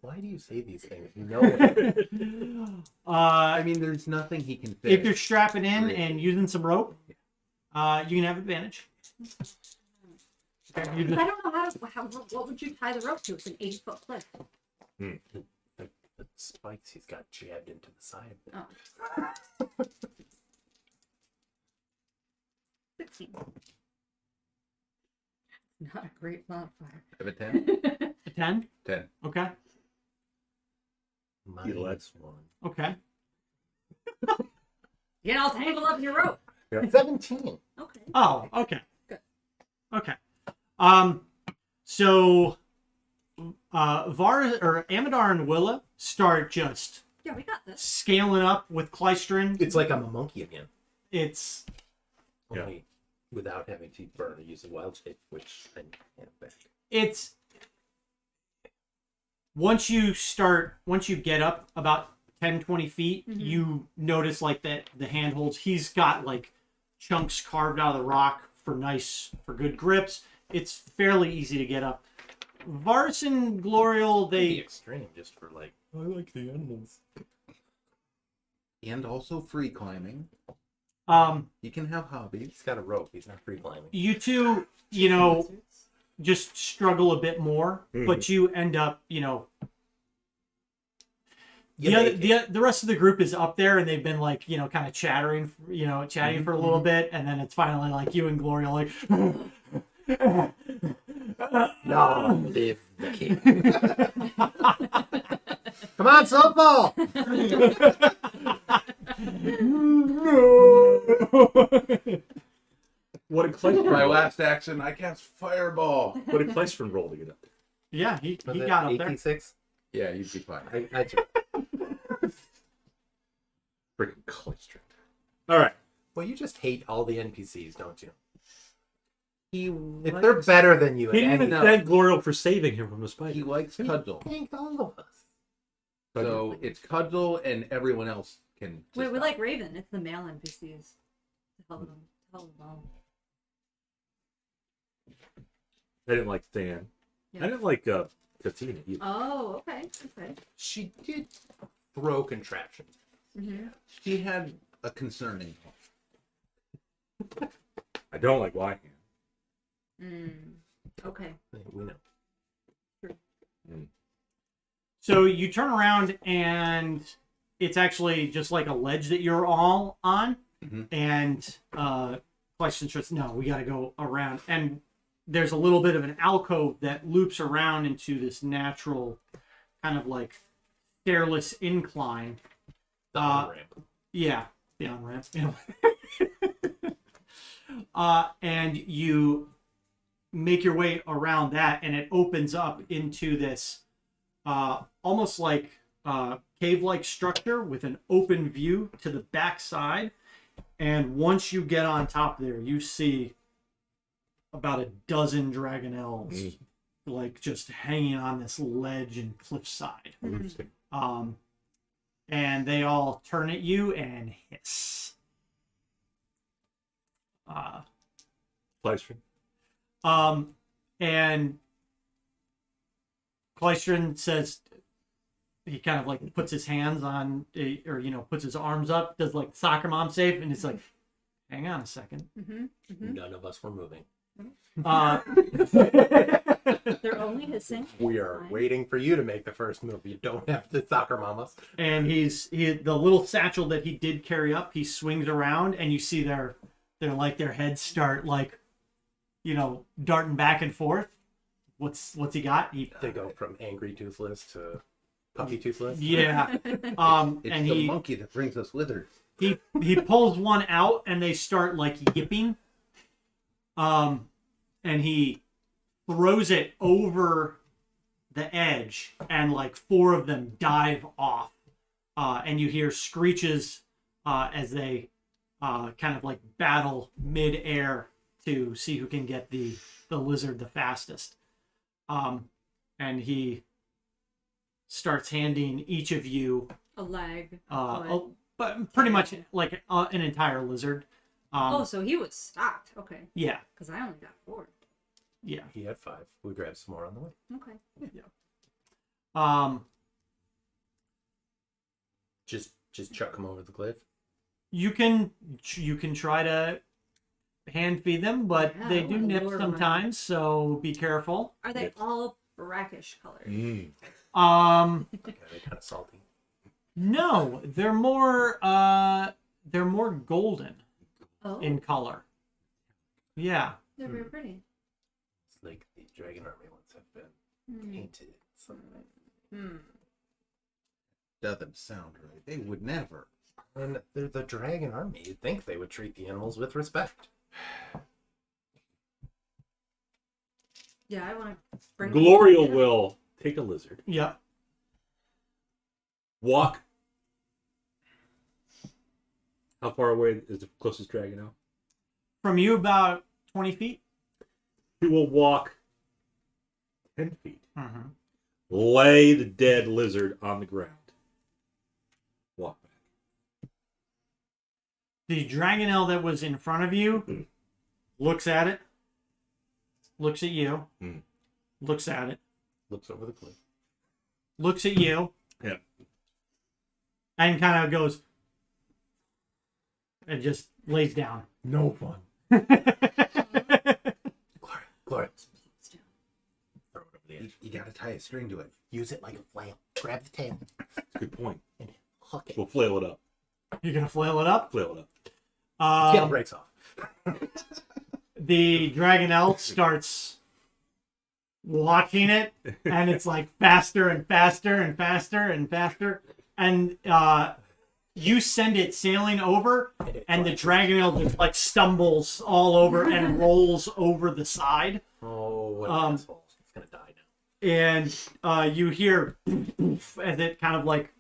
Why do you say these things? You know it. I mean, there's nothing he can fix. If you're strapping in and using some rope, you can have advantage. Okay, you I just- don't know what would you tie the rope to? It's an 80-foot cliff. The spikes he's got jabbed into the side of it. Oh. 16. Not a great modifier. I have a 10? a 10? 10. Okay. Minus 1. Okay. Get all tangled up in your rope. 17. Okay. Oh, okay. Good. Okay. So Varis or Amadar and Willa start just Yeah, we got this. scaling up with Klystron. It's like I'm a monkey again. It's Yeah. Only without having to burn or use a wild shape, which I have back. it's once you get up about 10-20 feet, Mhm. you notice like that the handholds, he's got like chunks carved out of the rock for good grips. It's fairly easy to get up. Varis and Glorial, The they extreme, just for like, I like the animals. And also free climbing. You can have hobbies. He's got a rope. He's not free climbing. you two, just struggle a bit more, but you end up, the rest of the group is up there and they've been like, kind of chattering, chatting for a little bit, and then it's finally like you and Gloria like Long live the king. Come on, softball! What did Klystron My roll? last action, I cast Fireball. What did Klystron roll to get up there? Yeah, he Was it got up there. 86? Yeah, you'd be fine. I Freaking Klystron. All right. well, you just hate all the NPCs, don't you? If they're better than you, He didn't even No. thank Glorial for saving him from the spider. He likes Cudgel. Thank all of us. So it's Cudgel and everyone else can. Wait, just we stop. like Raven. It's the male NPCs. Tell them all. I didn't like Stan. Yeah. I didn't like Katina either. Oh, okay. Okay. She did throw contraptions. Mm-hmm. She had a concerning. I don't like Wyham. Okay. We know. So you turn around and it's actually just like a ledge that you're all on. Mhm. And Klystron says, no, we got to go around. And there's a little bit of an alcove that loops around into this natural kind of like stairless incline. The on-ramp. Yeah. the on-ramp. And you make your way around that, and it opens up into this almost like cave-like structure with an open view to the back side. And once you get on top there, you see about a dozen dragonelles like just hanging on this ledge and cliffside. Interesting. And they all turn at you and hiss. Pleistrin. And Kleistrin says, he kind of like puts his hands on, or, you know, puts his arms up, does like soccer mom safe, and it's like, hang on a second. None of us were moving. They're only hissing. We are waiting for you to make the first move. You don't have to soccer mom us. And the little satchel that he did carry up, he swings around, and you see their heads start like, you know, darting back and forth. What's he got? They go from angry toothless to puppy toothless. Yeah. It's And the monkey that brings us withers. he pulls one out, and they start like yipping. And he throws it over the edge, and like 4 of them dive off. And you hear screeches as they kind of like battle mid-air to see who can get the lizard the fastest. And he starts handing each of you A leg. but pretty much like an entire lizard. So he was stocked. Okay. Yeah. Because I only got 4. Yeah. He had 5. We grabbed some more on the way. Okay. Just chuck them over the cliff. You can try to hand feed them, but Yeah, they I do wanna nip lure 'em sometimes, so be careful. Are they all brackish colored? Yeah, they kind of salty. No, they're more golden Oh, in color. Yeah. they're very pretty. It's like the Dragon Army ones have been painted. Doesn't sound right. They would never. And they're the Dragon Army. You'd think they would treat the animals with respect. Yeah, I want to bring. Glorial will take a lizard, Yeah. walk. How far away is the closest dragon now? From you, about 20 feet. He will walk 10 feet. Mm-hmm. Lay the dead lizard on the ground. Walk back. The dragonelle that was in front of you looks at it, looks at you, looks at it, Looks over the cliff. looks at you, Yeah. and kind of goes and just lays down. No fun. Gloria. Throw it over the edge. You gotta tie a string to it. Use it like a flail. Grab the tail Good point. and hook it. We'll flail it up. You're gonna flail it up. Flail it up. Tail breaks off. The dragonelle starts watching it, and it's like faster and faster and faster and faster, and you send it sailing over, and the dragonelle just like stumbles all over and rolls over the side, Oh, what an asshole. It's going to die now. and you hear as it kind of like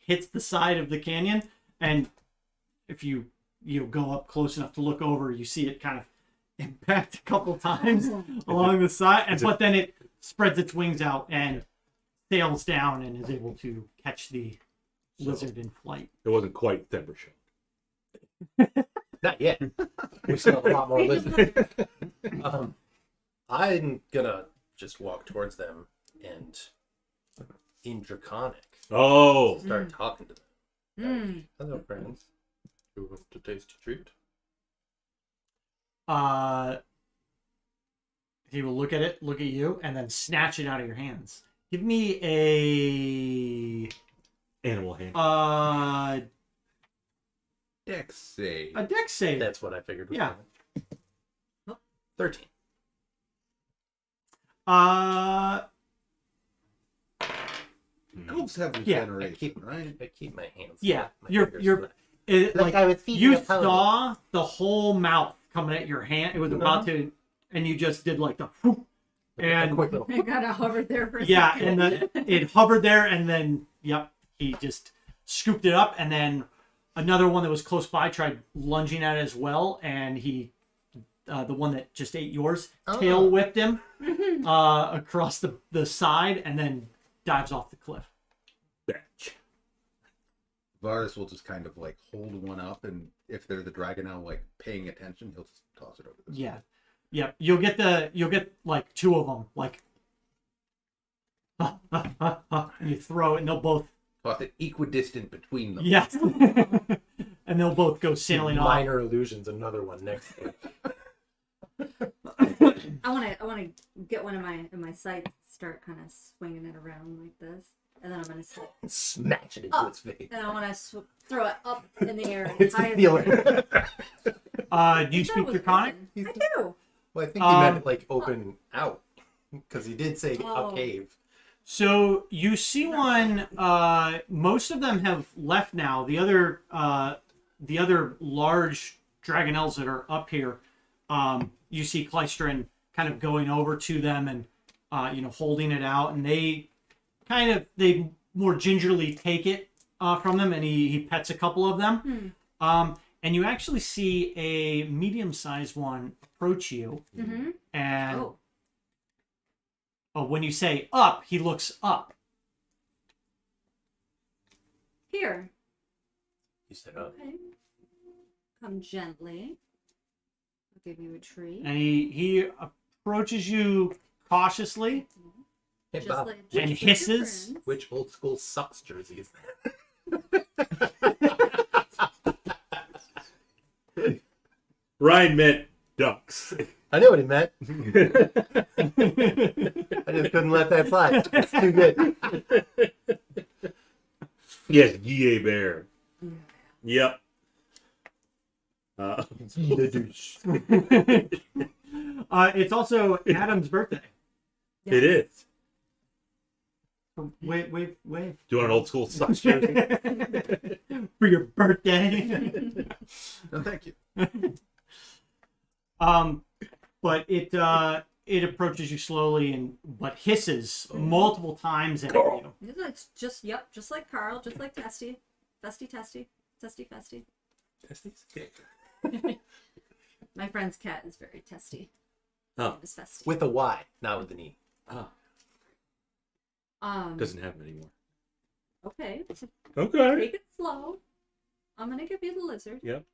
hits the side of the canyon, and if you go up close enough to look over, you see it kind of impact a couple times along the side, but then it spreads its wings out and sails down and is able to catch the lizard in flight. It wasn't quite Thembersham. Not yet. We still have a lot more lizards. I'm going to just walk towards them and in Draconic Oh. start talking to them. Mm. Hello, friends. You want to taste a treat? He will look at it, look at you, and then snatch it out of your hands. Give me a Animal hand. Dex save. a dex save. That's what I figured. Was Yeah. coming. 13. Elves have Yeah, regeneration, right? I keep my hands. Yeah, my you're- fingers you're- flat. it Like like I was feeding you a pony. saw the whole mouth coming at your hand. It was about to, and you just did like the whoop, A and quick little. I gotta hover there for a yeah, second. and it hovered there, and then yep, he just scooped it up, and then another one that was close by tried lunging at it as well, and he, the one that just ate yours, tail whipped him across the side, and then dives off the cliff. Bitch. Varis will just kind of like hold one up, and if they're the dragon now like paying attention, he'll just toss it over this Yeah, yep. You'll get like two of them, like, and you throw it, and they'll both. Toss it equidistant between them. Yes. And they'll both go sailing off. Minor illusions, another one next to it. I wanna get one in my sights, start kind of swinging it around like this, and then I'm gonna Smash it into Oh. its face. and I wanna throw it up in the air. It's high the as feeling. I Do you thought speak it was Draconic? open. I do. Well, I think he meant like open out. Because he did say Oh. a cave. So you see one. Most of them have left now. The other large dragonels that are up here. You see Clystron kind of going over to them and holding it out, and they more gingerly take it from them, and he pets a couple of them. And you actually see a medium-sized one approach you, Mm-hmm. and when you say up, he looks up. Here. You said, oh. Okay. Come gently. I'll give you a treat. And he approaches you cautiously. Hey, Just Bob, like And just like your hisses. friends. which old school sucks jersey is Ryan meant ducks. that? I knew what he meant. I just couldn't let that slide. It's too good. Yes, yay bear. Yep. It's also Adam's birthday. It is. Wait. Do you want an old school Sox jersey? For your birthday. No, thank you. But it approaches you slowly but hisses multiple times at you. It's just like Carl, just like Testy. Testy. Testes? My friend's cat is very testy. Oh. It's Festy. With a Y, not with an E. Oh. Um, Doesn't have them anymore. okay. Okay. Take it slow. I'm gonna give you the lizard. Yep.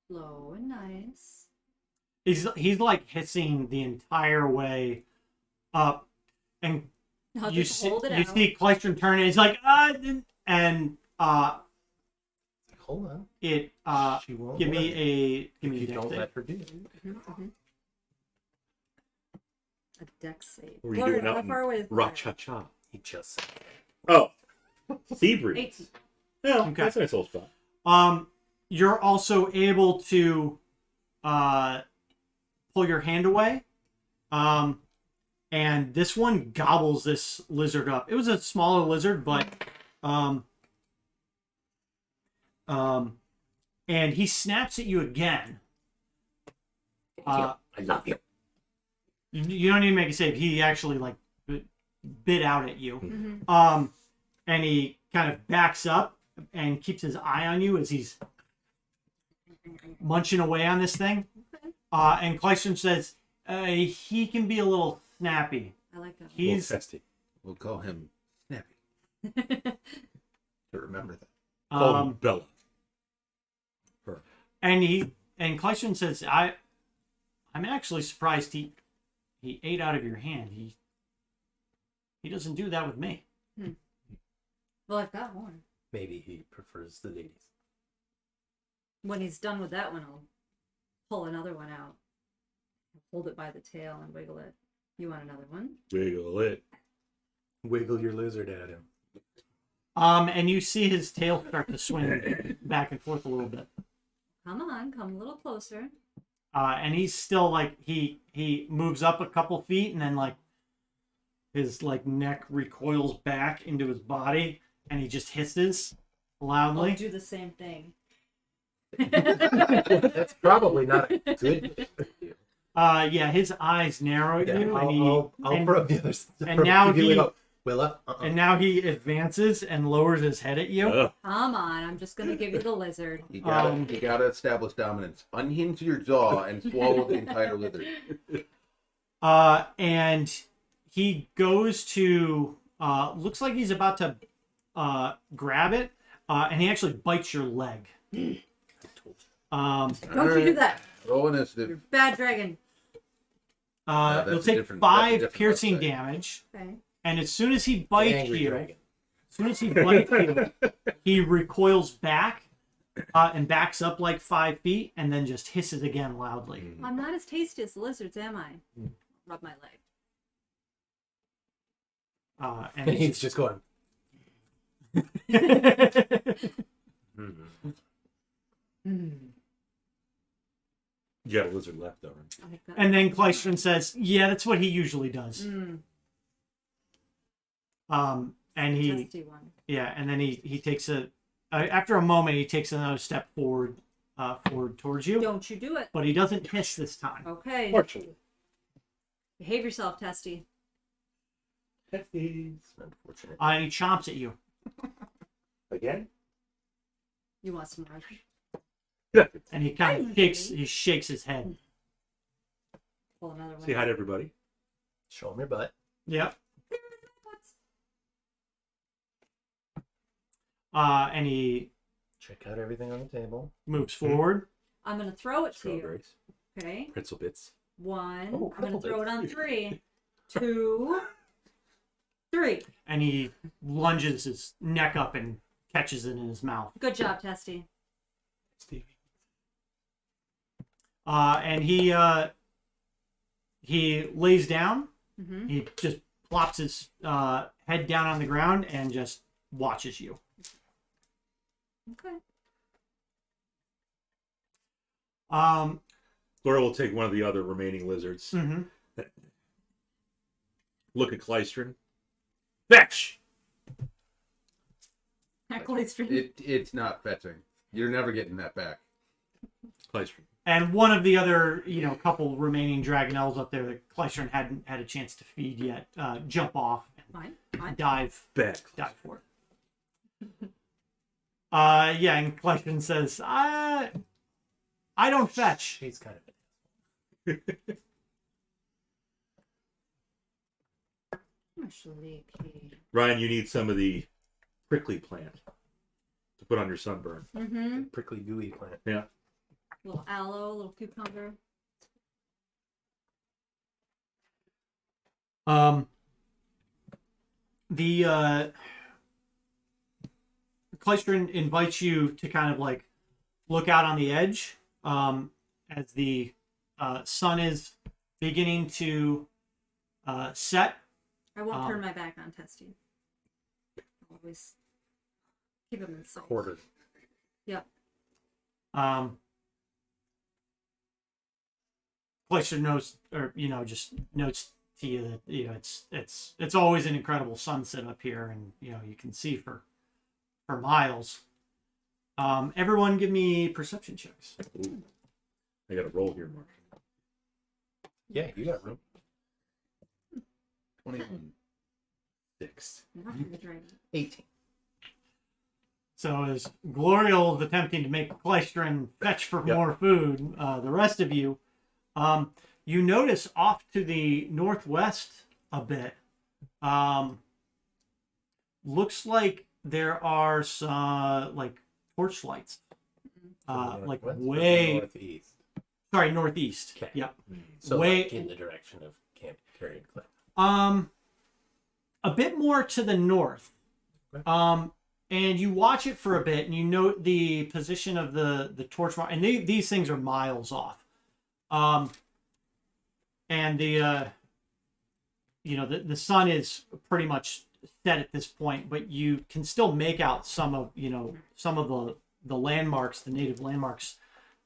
Slow and nice. He's like hissing the entire way up, and I'll you just see hold it you out. see Clystron turn, and he's like Hold on. it She won't give let me it. a You dex don't save. let her do it. A dex save. What are you Gloria, doing out how in far away is Rock Gloria? Cha Cha? He just said. Oh. Sea breeze. 18. Yeah, Okay. that's a nice little spot. You're also able to pull your hand away. And this one gobbles this lizard up. It was a smaller lizard, but and he snaps at you again. I love you. You don't need to make a save. He actually like bit out at you. Mm-hmm. And he kind of backs up and keeps his eye on you as he's munching away on this thing. And Clystron says he can be a little snappy. I like that. He's Testy. We'll call him Snappy. To remember that. Call him Bella. Her. and Clystron says I'm actually surprised he ate out of your hand. He doesn't do that with me. Well, I've got one. Maybe he prefers the ladies. When he's done with that one, I'll pull another one out. Hold it by the tail and wiggle it. You want another one? Wiggle it. Wiggle your lizard at him. And you see his tail start to swing back and forth a little bit. Come on, come a little closer. And he's still like he moves up a couple feet and then like his like neck recoils back into his body and he just hisses I'll loudly. do the same thing. That's probably not a good thing to do. Yeah, his eyes narrow at Yeah, you, I'll probe the other and now he- Willa. and now he advances and lowers his head at you. Ugh. Come on, I'm just gonna give you the lizard. You gotta, Um, you gotta establish dominance. Unhinge your jaw and swallow the entire lizard. And he goes to looks like he's about to grab it, and he actually bites your leg. Don't you do that. Roll initiative. Bad dragon. that's You'll a take different- that's a 5 different piercing website. damage, Okay. and as soon as he bites Angry you, dragon. he recoils back and backs up like 5 feet, and then just hisses again loudly. I'm not as tasty as the lizards, am I? Rub my leg. And And he's just going. You got a lizard left, Darren. Like that. And then Klystron says, "Yeah, that's what he usually does." And he, Testy one. yeah, and then he takes after a moment, he takes another step forward towards you, Don't you do it. but he doesn't hiss this time. Okay. Fortunately. Behave yourself, Testy. Unfortunate. And he chomps at you. Again? You want some rush? And he kind of shakes his head. Pull another one. Say hi to everybody. Show him your butt. Yep. And he Check out everything on the table. moves forward. I'm gonna throw it to you. Strawberries. Okay. Pretzel bits. 1. Oh, I'm gonna couple throw it bits. on 3. 2. 3. And he lunges his neck up and catches it in his mouth. Good job, Testy. Stevie. And he lays down. Mm-hmm. He just plops his head down on the ground and just watches you. Okay. Glorial will take one of the other remaining lizards. Mm-hmm. Look at Klystron. Fetch! It's not fetching. You're never getting that back. Klystron. And one of the other, couple remaining dragonels up there that Klystron hadn't had a chance to feed yet, jump off and Fine. dive Back. for it. Yeah, and Klystron says, I don't fetch. She's kind of. Actually, Ryan, you need some of the prickly plant to put on your sunburn. mm-hmm. Prickly gooey plant. Yeah. Little aloe, little cucumber. The Klystron invites you to kind of like look out on the edge as the sun is beginning to set. I won't turn my back on Testy. I'll always keep him in sight. Quarter. Yep. Klystron knows, or just notes to you that it's always an incredible sunset up here, and you can see for miles. Everyone, give me perception checks. Ooh. I got a roll here, Mark. Yeah, you got room. 21. 6. Not for the dragon. 18. So as Glorial is attempting to make Klystron fetch for Yep. more food, the rest of you, you notice off to the northwest a bit, looks like there are some like torchlights, like Northwest or way, northeast. sorry, northeast. Okay. Yep. So Way- like in the direction of Camp Carrionclay. A bit more to the north. Okay. And you watch it for a bit, and you note the position of the torch mark, and these things are miles off. And the sun is pretty much set at this point, but you can still make out some of the landmarks, the native landmarks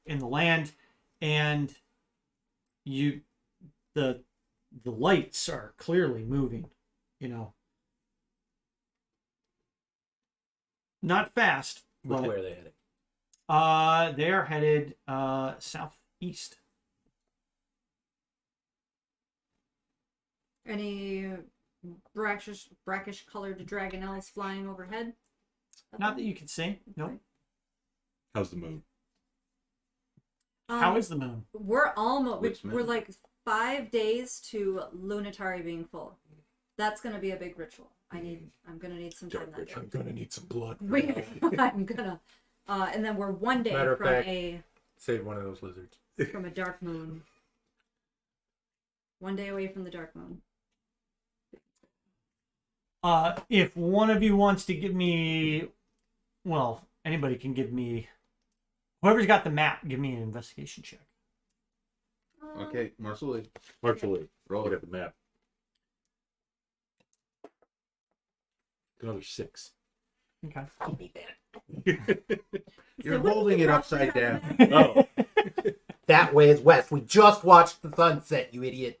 in the land, and the lights are clearly moving. Not fast. Which But, way are they heading? they are headed southeast. Any brackish colored dragonelles flying overhead? Not that you can see. Nope. How's the moon? How is the moon? We're almost. Which We're moon? like 5 days to Lunatari being full. That's gonna be a big ritual. I'm gonna need some time that day. I'm gonna need some blood. I'm gonna. And then we're 1 day Matter of from fact- a Save one of those lizards. dark moon. 1 day away from the dark moon. If one of you wants to give me, well, anybody can give me. Whoever's got the map, give me an investigation check. Okay, Marcel, Marshall, roll look it. at the map. Another 6. Okay. Give me that. You're holding it upside down. Oh, That way is west. We just watched the sunset, you idiot.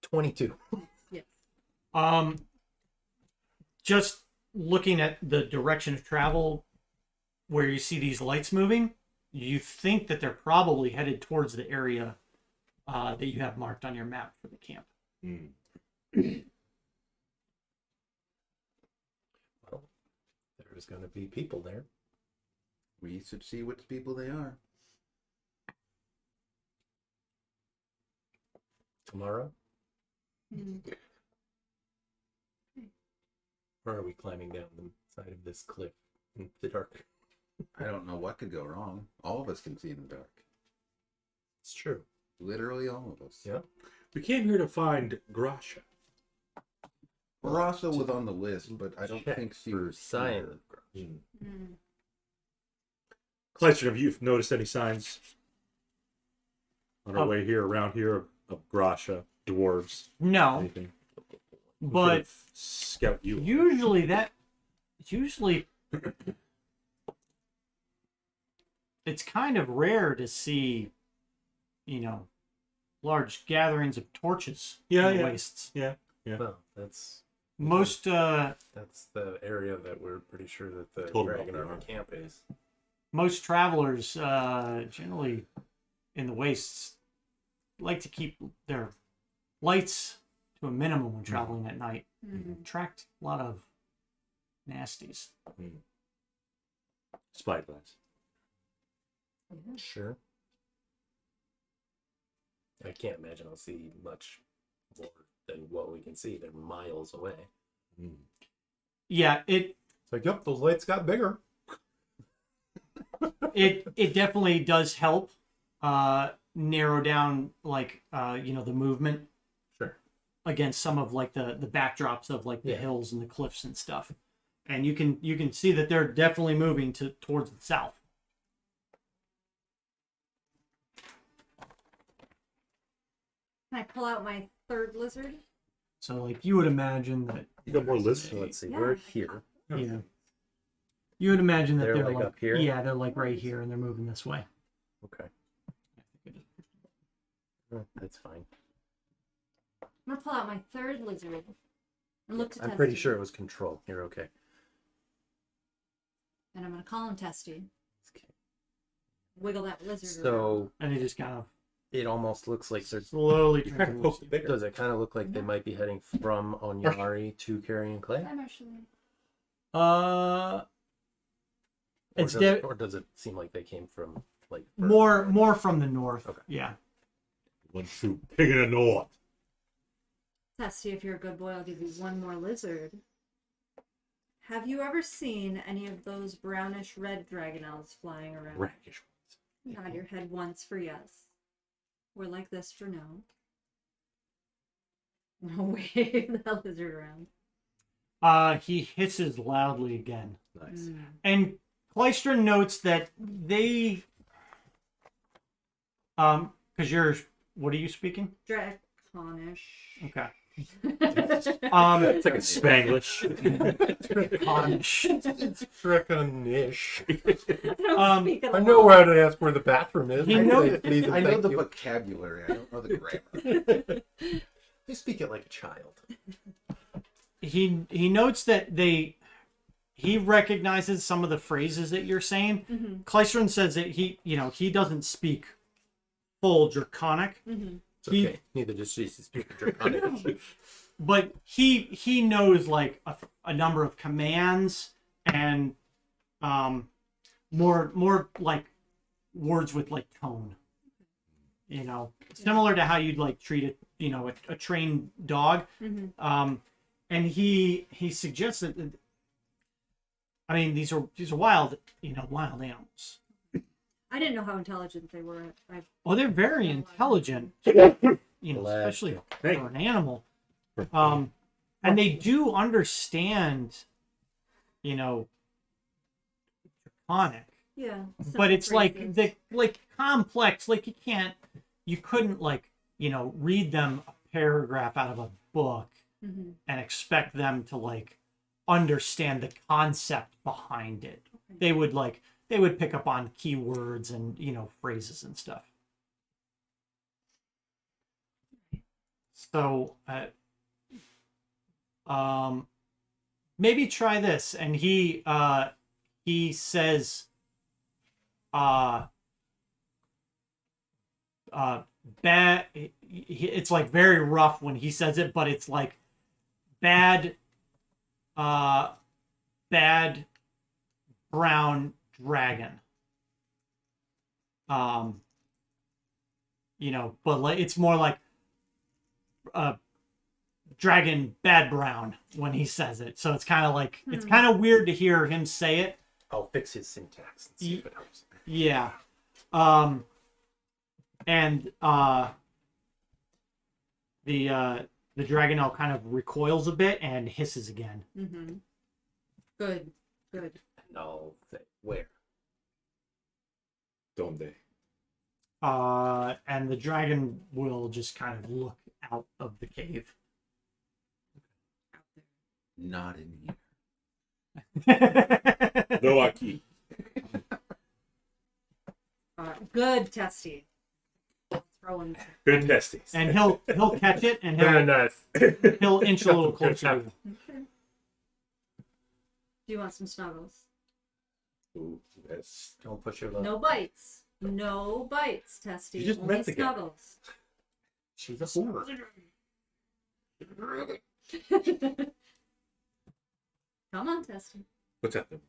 22. Yes. Just looking at the direction of travel, where you see these lights moving, you think that they're probably headed towards the area that you have marked on your map for the camp. Well, there's gonna be people there. We should see which people they are. Tomorrow? Mm. Or are we climbing down the side of this cliff in the dark? I don't know what could go wrong. All of us can see in the dark. It's true. Literally all of us. Yeah. we came here to find Grasha. Barasa was on the list, but I don't Check think she for was sign here. of Grudge. Mm. Clyster, have you noticed any signs on our Of- way here, around here, of Grasha, dwarves, No, anything? We but could've scout you. usually it's kind of rare to see, large gatherings of torches Yeah, in the yeah. wastes. Yeah. Well, that's Most that's the area that we're pretty sure that the Told about Dragon the Armor armor. camp is. most travelers generally in the wastes like to keep their lights to a minimum when traveling at night. Mhm. Attract a lot of nasties. Spyglass. Sure. I can't imagine I'll see much more than what we can see. They're miles away. Yeah, It's like, yep, those lights got bigger. it definitely does help narrow down the movement Sure. against some of like the backdrops of like the Yeah. hills and the cliffs and stuff. And you can see that they're definitely moving towards the south. Can I pull out my third lizard? So like you would imagine that You got more lists? So let's see, Yeah. we're here. yeah. You would imagine that They're, they're like, like up here? Yeah, they're like right here and they're moving this way. Okay. That's fine. I'm gonna pull out my third lizard and look to I'm Testy. pretty sure it was control. You're okay. And I'm gonna call him Testy. Okay. Wiggle that lizard around. So And they just kind of it almost looks like they're. slowly You're turn trying to towards poke you. it bigger. Does it kind of look like they might be heading from Onyari to Carrionclay? I'm actually. It's Or does it seem like they came from like more from the north. Okay. Yeah. One true pig in the north. Testy, if you're a good boy, I'll give you one more lizard. Have you ever seen any of those brownish red dragonelles flying around? Brackish ones. Nod your head once for yes. Or like this for no. Wave that lizard around. He hisses loudly again. Nice. And Clystron notes that they because you're what are you speaking? Draconish. Okay. It's like a Spanglish. Draconish. I know where to ask where the bathroom is. He I knows- say please and I know thank the you. vocabulary. I don't know the grammar. You speak it like a child. He notes that they he recognizes some of the phrases that you're saying. Mm-hmm. Klystron says that he doesn't speak full Draconic. Mm-hmm. It's okay. Neither does she speak Draconic. But he knows like a number of commands and more like words with like tone. Similar to how you'd like treat a trained dog. Mm-hmm. And he suggests that I mean these are wild animals. I didn't know how intelligent they were. Well, they're very intelligent, especially for an animal. And they do understand, Draconic. Yeah. But it's phrases. like complex. Like you couldn't read them a paragraph out of a book Mm-hmm. and expect them to like understand the concept behind it. They would pick up on keywords and phrases and stuff. So maybe try this. And he says bad. It's like very rough when he says it, but it's like bad brown dragon. But like it's more like dragon bad brown when he says it. So it's kind of like it's kind of weird to hear him say it. I'll fix his syntax and see if it helps. Yeah. And the Dragonel kind of recoils a bit and hisses again. Mm-hmm. Good. And I'll say, where? Donde? And the dragon will just kind of look out of the cave. Not in here. No Aki. Good, Testy. Throw him. Good testes. And he'll catch it and Very he'll nice. he'll inch a little closer to you. Okay. Do you want some snuggles? Ooh, that's... Don't push your luck. No bites. No bites, Testy. You just Only met the guy. snuggles. She's a whore. Come on, Testy. What's happening?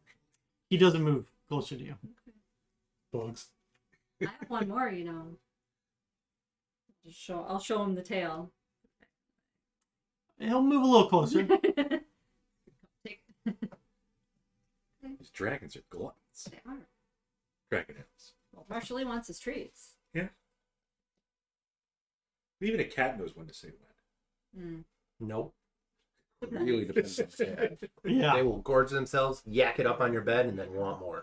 He doesn't move closer to you. Bugs. I have one more, I'll show him the tail. He'll move a little closer. Take. These dragons are gluttons. They are. Dragon owls. Well, Marshall wants his treats. Yeah. Even a cat knows when to say when. Nope. It really depends on the cat. Yeah. They will gorge themselves, yak it up on your bed, and then want more.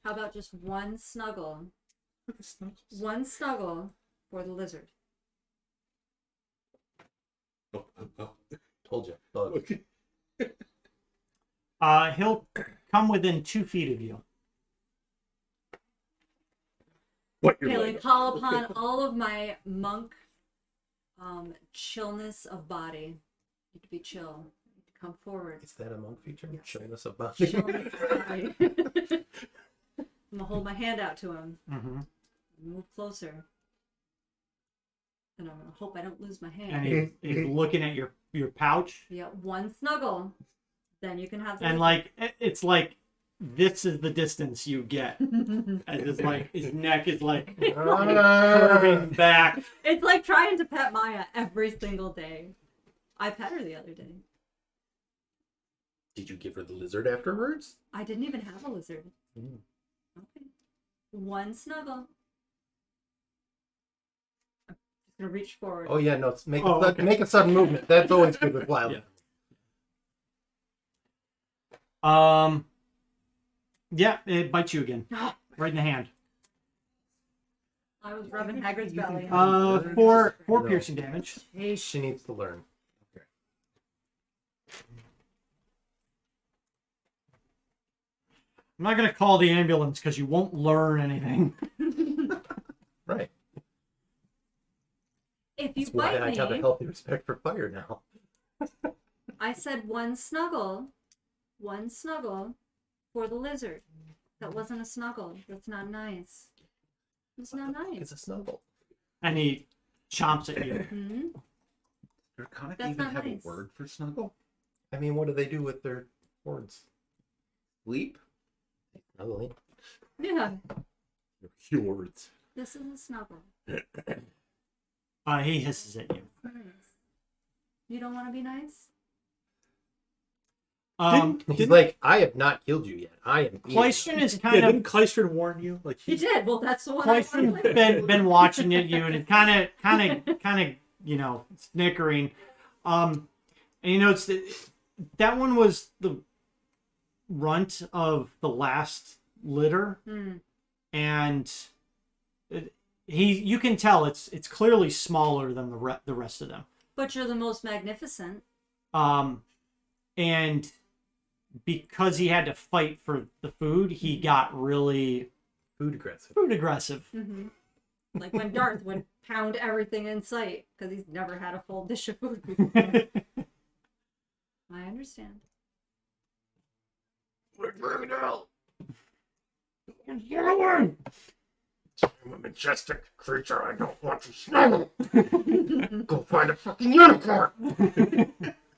How about just one snuggle? One snuggle for the lizard. Oh. Told you. Bug. Okay. He'll come within 2 feet of you. What Okay, you're like call upon all of my monk chillness of body. Need to be chill. Need to come forward. Is that a monk feature? Yes. Chillness of body. Chillness of body. I'm gonna hold my hand out to him. Mm-hmm. Move closer. And I'm gonna hope I don't lose my hand. And he's looking at your pouch. Yeah, one snuggle. Then you can have the And like it's like this is the distance you get. And it's like his neck is like curving back. It's like trying to pet Maya every single day. I pet her the other day. Did you give her the lizard afterwards? I didn't even have a lizard. Okay. One snuggle. I'm just gonna reach forward. Oh yeah, no. Make okay. make a sudden movement. That's always good with wild. Yeah, it bites you again. Right in the hand. I was rubbing Hagrid's belly. Four No. piercing damage. She needs to learn. I'm not gonna call the ambulance because you won't learn anything. Right. If you That's why bite I have a me, healthy respect for fire now. I said one snuggle for the lizard. That wasn't a snuggle. That's not nice. It's not nice. It's a snuggle. And he chomps at you. Hmm? Draconic That's even not have nice. a word for snuggle? I mean, what do they do with their horns? Leap? Snuggly. Yeah, Fjords. this is a snuggle. He hisses at you. Nice. You don't want to be nice? He's like, I have not killed you yet. I am. Clystron is Yeah, kind of didn't Clystron warn you? Like He did. Well, that's the one. I Clystron's wanted. been watching at you and it kind of you know, snickering. And you notice that one was the runt of the last litter, and you can tell it's clearly smaller than the rest of them. But you're the most magnificent. And because he had to fight for the food, he got really food aggressive. Mm-hmm. Like when Darth would pound everything in sight because he's never had a full dish of food before. I understand. I'm a majestic creature. I don't want to snuggle. Go find a fucking unicorn.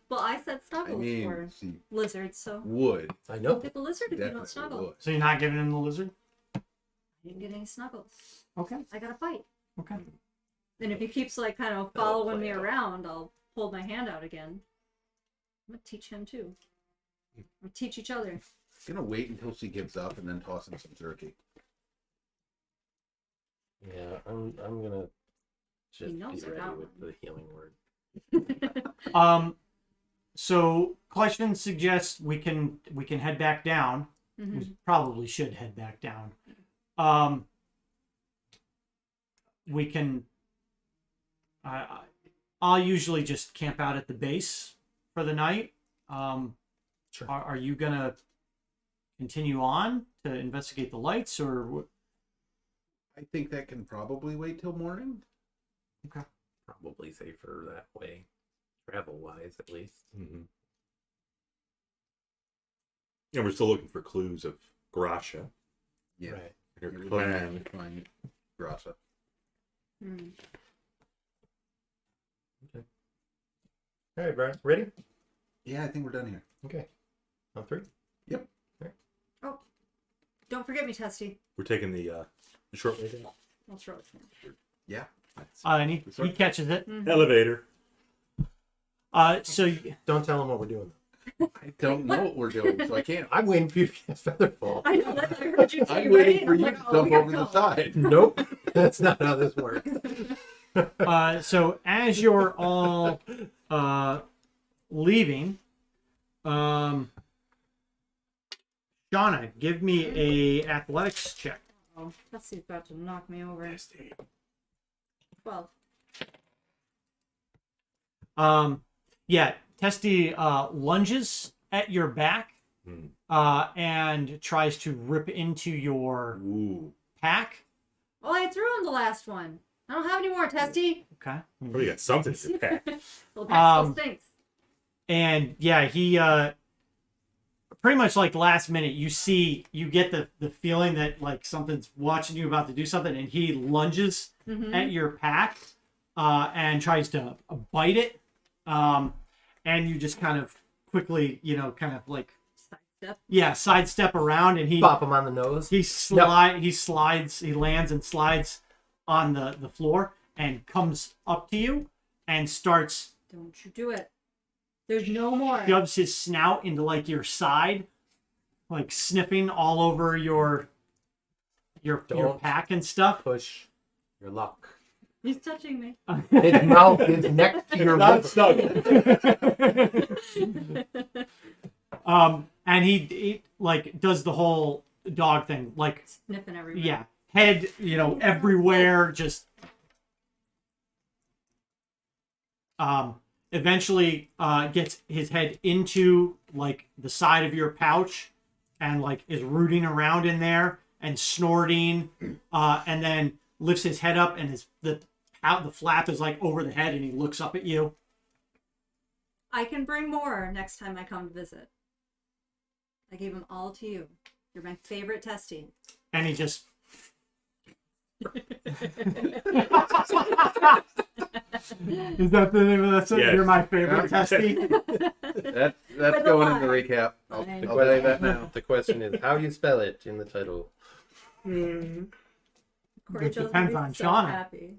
Well, I said I snuggles mean, for she lizards, so would. I know. get the lizard if you Definitely don't snuggle. would. So you're not giving him the lizard? I didn't get any snuggles. Okay. I gotta fight. Okay. And if he keeps like kind of That'll following play me out. around, I'll hold my hand out again. I'm gonna teach him too. Or teach each other. Gonna wait until she gives up and then toss him some jerky. Yeah, I'm gonna just He knows be I ready got with one. the healing word. So Clystron suggests we can head back down. Mhm. We probably should head back down. We can. I'll usually just camp out at the base for the night. Sure. Are you gonna continue on to investigate the lights, or what? I think that can probably wait till morning. Probably safer that way, travel-wise at least. Mm-hmm. And we're still looking for clues of Gracia Yeah. Right. and her It would be clan. nice to find Grasa. Hmm. All right, Brian. Ready? Yeah, I think we're done here. Okay. On 3. Oh, don't forget me, Testy. We're taking the short way down. I'll throw it to him. Yeah. And he catches it. Elevator. So Don't tell him what we're doing. I don't know what we're doing, so I can't. I'm waiting for you to cast Featherfall. I know that. I heard you say I'm waiting right. for I'm you like, to oh, jump we over gotta the go. side. Nope. That's not how this works. so as you're all leaving, Shauna, give me a athletics check. Oh, Testy's about to knock me over. 12. Yeah, Testy lunges at your back and tries to rip into your Ooh. pack. Oh, I threw him the last one. I don't have any more, Testy. Okay. Oh, you got something to pack. Well, the pack still stinks. And yeah, he pretty much like last minute, you get the feeling that like something's watching you about to do something, and he lunges at your pack and tries to bite it. And you just kind of quickly, kind of like Sidestep. sidestep around, and he Pop him on the nose. he lands and slides on the floor and comes up to you and starts Don't you do it. There's no more. shoves his snout into like your side, like sniffing all over your Don't. pack and stuff. Push your luck. He's touching me. His mouth is next to your Not lips. stuck. And he like does the whole dog thing, like Sniffing everywhere. yeah, head everywhere, just eventually gets his head into like the side of your pouch and like is rooting around in there and snorting, and then lifts his head up and the flap is like over the head and he looks up at you. I can bring more next time I come to visit. I gave them all to you. You're my favorite testy. And he just Is that the name of that song? Yes. You're my favorite testy. That's With a going in the lie. recap. I'll I tell you that now. The question is, how do you spell it in the title? Corey It Joe's depends gonna be on so Shauna. happy.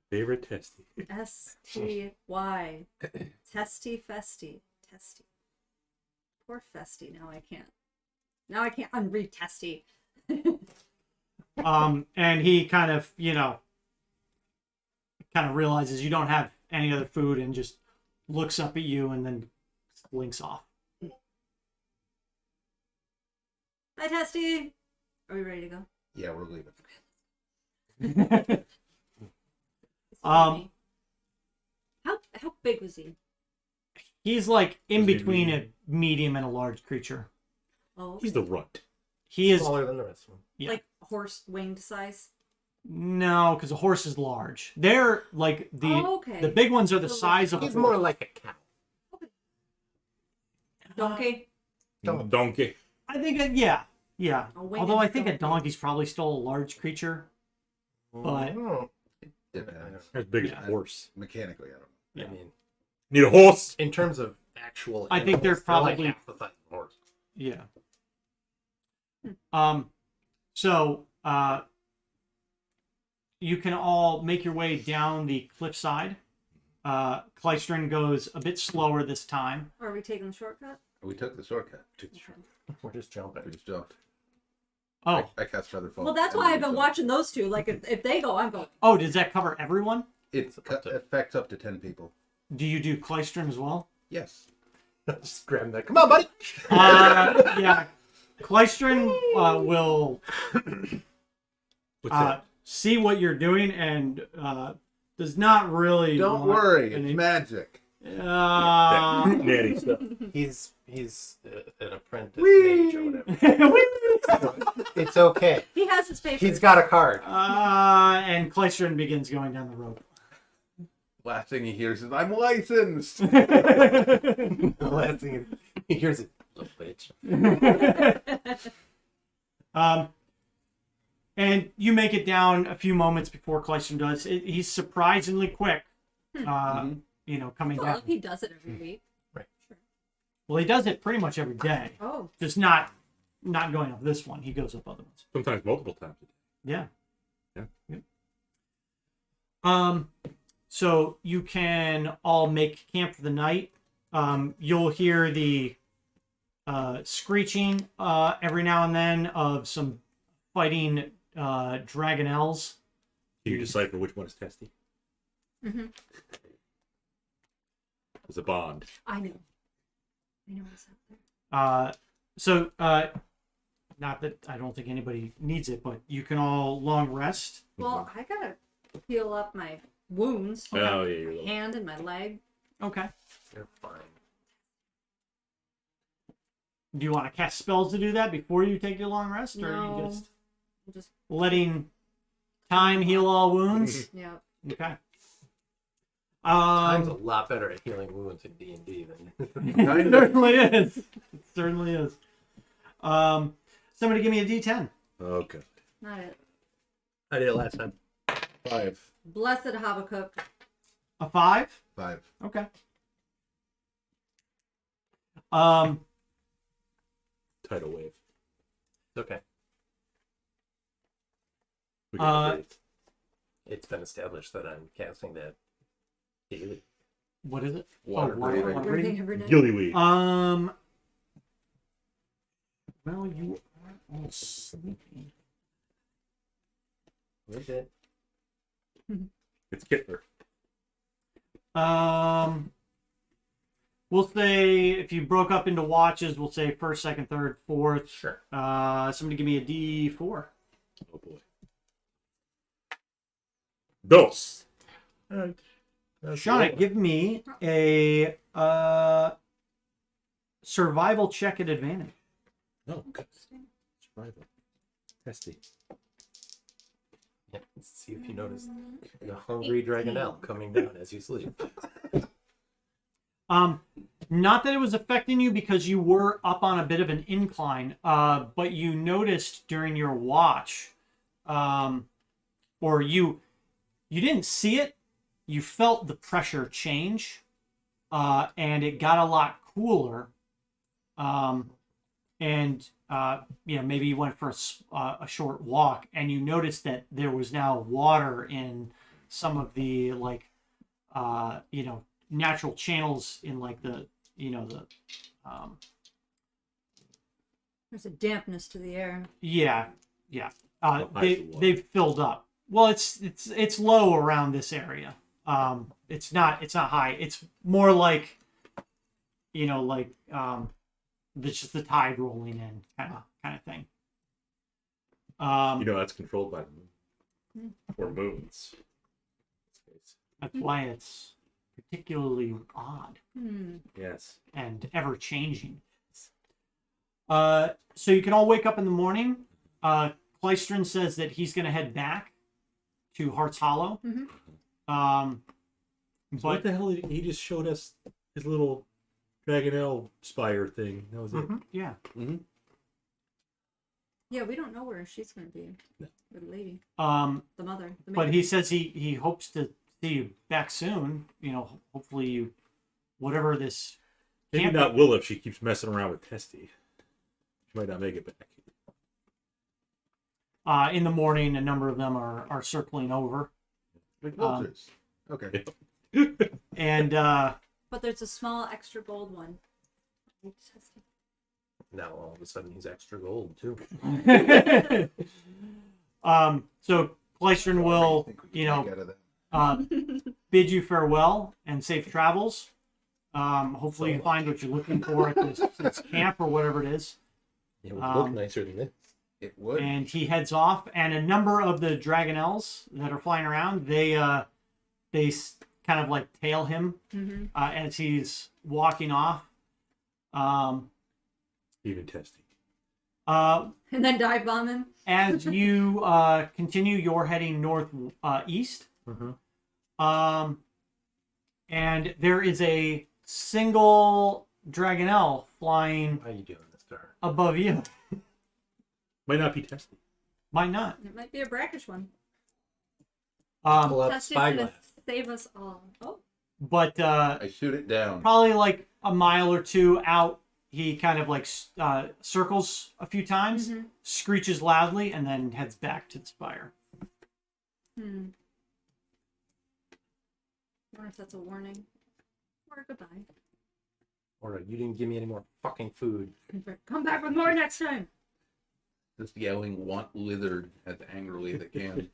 Favorite testy. S-T-Y. Testy Festy. Testy. Poor Festy. Now I can't unread Testy. And he kind of, realizes you don't have any other food and just looks up at you and then blinks off. Hi, Testy. Are we ready to go? Yeah, we're leaving. Um, How big was he? He's like in Was he between a medium? medium and a large creature. Oh, He's the runt. He is Smaller than the rest of them. yeah. like horse winged size. No, because a horse is large. They're like the Okay. the big ones are the So size of a He's horse. more like a cow. Donkey. Donkey. I think yeah. A winged Although I think a donkey. donkey's probably still a large creature, but Oh. Depends. As big as Yeah. a horse. Mechanically, I don't know. Yeah. I mean, Need a horse. In terms of actual, I think they're animals, like probably- half the size of a horse. yeah. Hmm. So you can all make your way down the cliffside. Klystron goes a bit slower this time. Are we taking the shortcut? We took the shortcut. We're just We jumping. just jumped. Oh, I cast Featherfall. Well, that's and why then I've been jumped. watching those two. Like, if they go, I'm going. oh, does that cover everyone? It affects up to 10 people. Do you do Klystron as well? Yes. Just grab that. Come on, buddy. Yeah. Klystron will What's that? see what you're doing and does not really. Don't want worry, any- it's magic. That natty stuff. he's an apprentice mage or whatever. It's okay. He has his papers. He's got a card. And Klystron begins going down the rope. Last thing he hears is, I'm licensed! The last thing he hears it. Little bitch. And you make it down a few moments before Klystron does. He's surprisingly quick, coming Well, down. if he does it every week. Well, he does it pretty much every day. Oh, Just not going up this one. He goes up other ones. Sometimes multiple times a day. Yeah. Yeah. So you can all make camp for the night. You'll hear the screeching every now and then of some fighting dragonelles. Can you decipher which one is testy? Mhm. It's a bond. I know. I know what's out there. Not that I don't think anybody needs it, but you can all long rest. Well, I gotta heal up my wounds. Oh, yeah, you're My little. hand and my leg. Okay. You're fine. Do you want to cast spells to do that before you take your long rest, or are No. you just Just letting time heal all wounds? yeah. Okay. Time's a lot better at healing wounds in D&D than It certainly is. It certainly is. Somebody give me a D10. Okay. Not it. I did it last time. 5. Blessed Habakkuk. A 5? 5. Okay. Tidal wave. It's okay. We got it. It's been established that I'm casting that daily. What is it? Water water breathing. breathing. Every night. Gillyweed. Well, you are all sleeping. We're good. It's Kittler. We'll say if you broke up into watches, we'll say first, second, third, fourth. Sure. Somebody give me a D4. Oh boy. Dos. Shauna, give me a survival check at advantage. Oh, good. Survival. Testy. See if you notice the hungry Dragonelle coming down as you sleep. Not that it was affecting you because you were up on a bit of an incline, but you noticed during your watch, or you didn't see it, you felt the pressure change, and it got a lot cooler, and maybe you went for a short walk, and you noticed that there was now water in some of the natural channels in like the There's a dampness to the air. yeah. How high is the water? They've filled up. Well, it's low around this area. It's not high. It's more like it's just the tide rolling in kind of thing. That's controlled by the moon. Or moons. That's why it's particularly odd Yes. and ever changing. So you can all wake up in the morning. Kleistron says that he's going to head back to Heart's Hollow. Mhm. So what the hell? He just showed us his little Dragonelle spire thing. That was it. Yeah. Yeah, we don't know where she's going to be. The lady. The Mother. The But maiden. he says he hopes to see you back soon. Hopefully you, whatever this. Maybe camp- not Willa if she keeps messing around with Testy. She might not make it back. In the morning, a number of them are circling over, Like vultures. Okay. and But there's a small extra gold one. Now all of a sudden he's extra gold too. so Kleistron will, Think we can take out of that. bid you farewell and safe travels. Hopefully you find what you're looking for at this camp or whatever it is. It would look nicer than this. It would. And he heads off, and a number of the Dragonelles that are flying around, they kind of like tail him as he's walking off. Even Testy. And then dive bomb him. As you continue, you're heading northeast. And there is a single Dragonelle flying How you doing this, Darren? above you. Might not be Testy. Might not. It might be a brackish one. Pull out That's just spyglass. going to save us all. Oh. But I shoot it down. probably like a mile or two out, he kind of like circles a few times, screeches loudly, and then heads back to the spire. I wonder if that's a warning. Or a goodbye. Or you didn't give me any more fucking food. Come back with more next time. Just yelling, "Want lizard" as angrily as it can.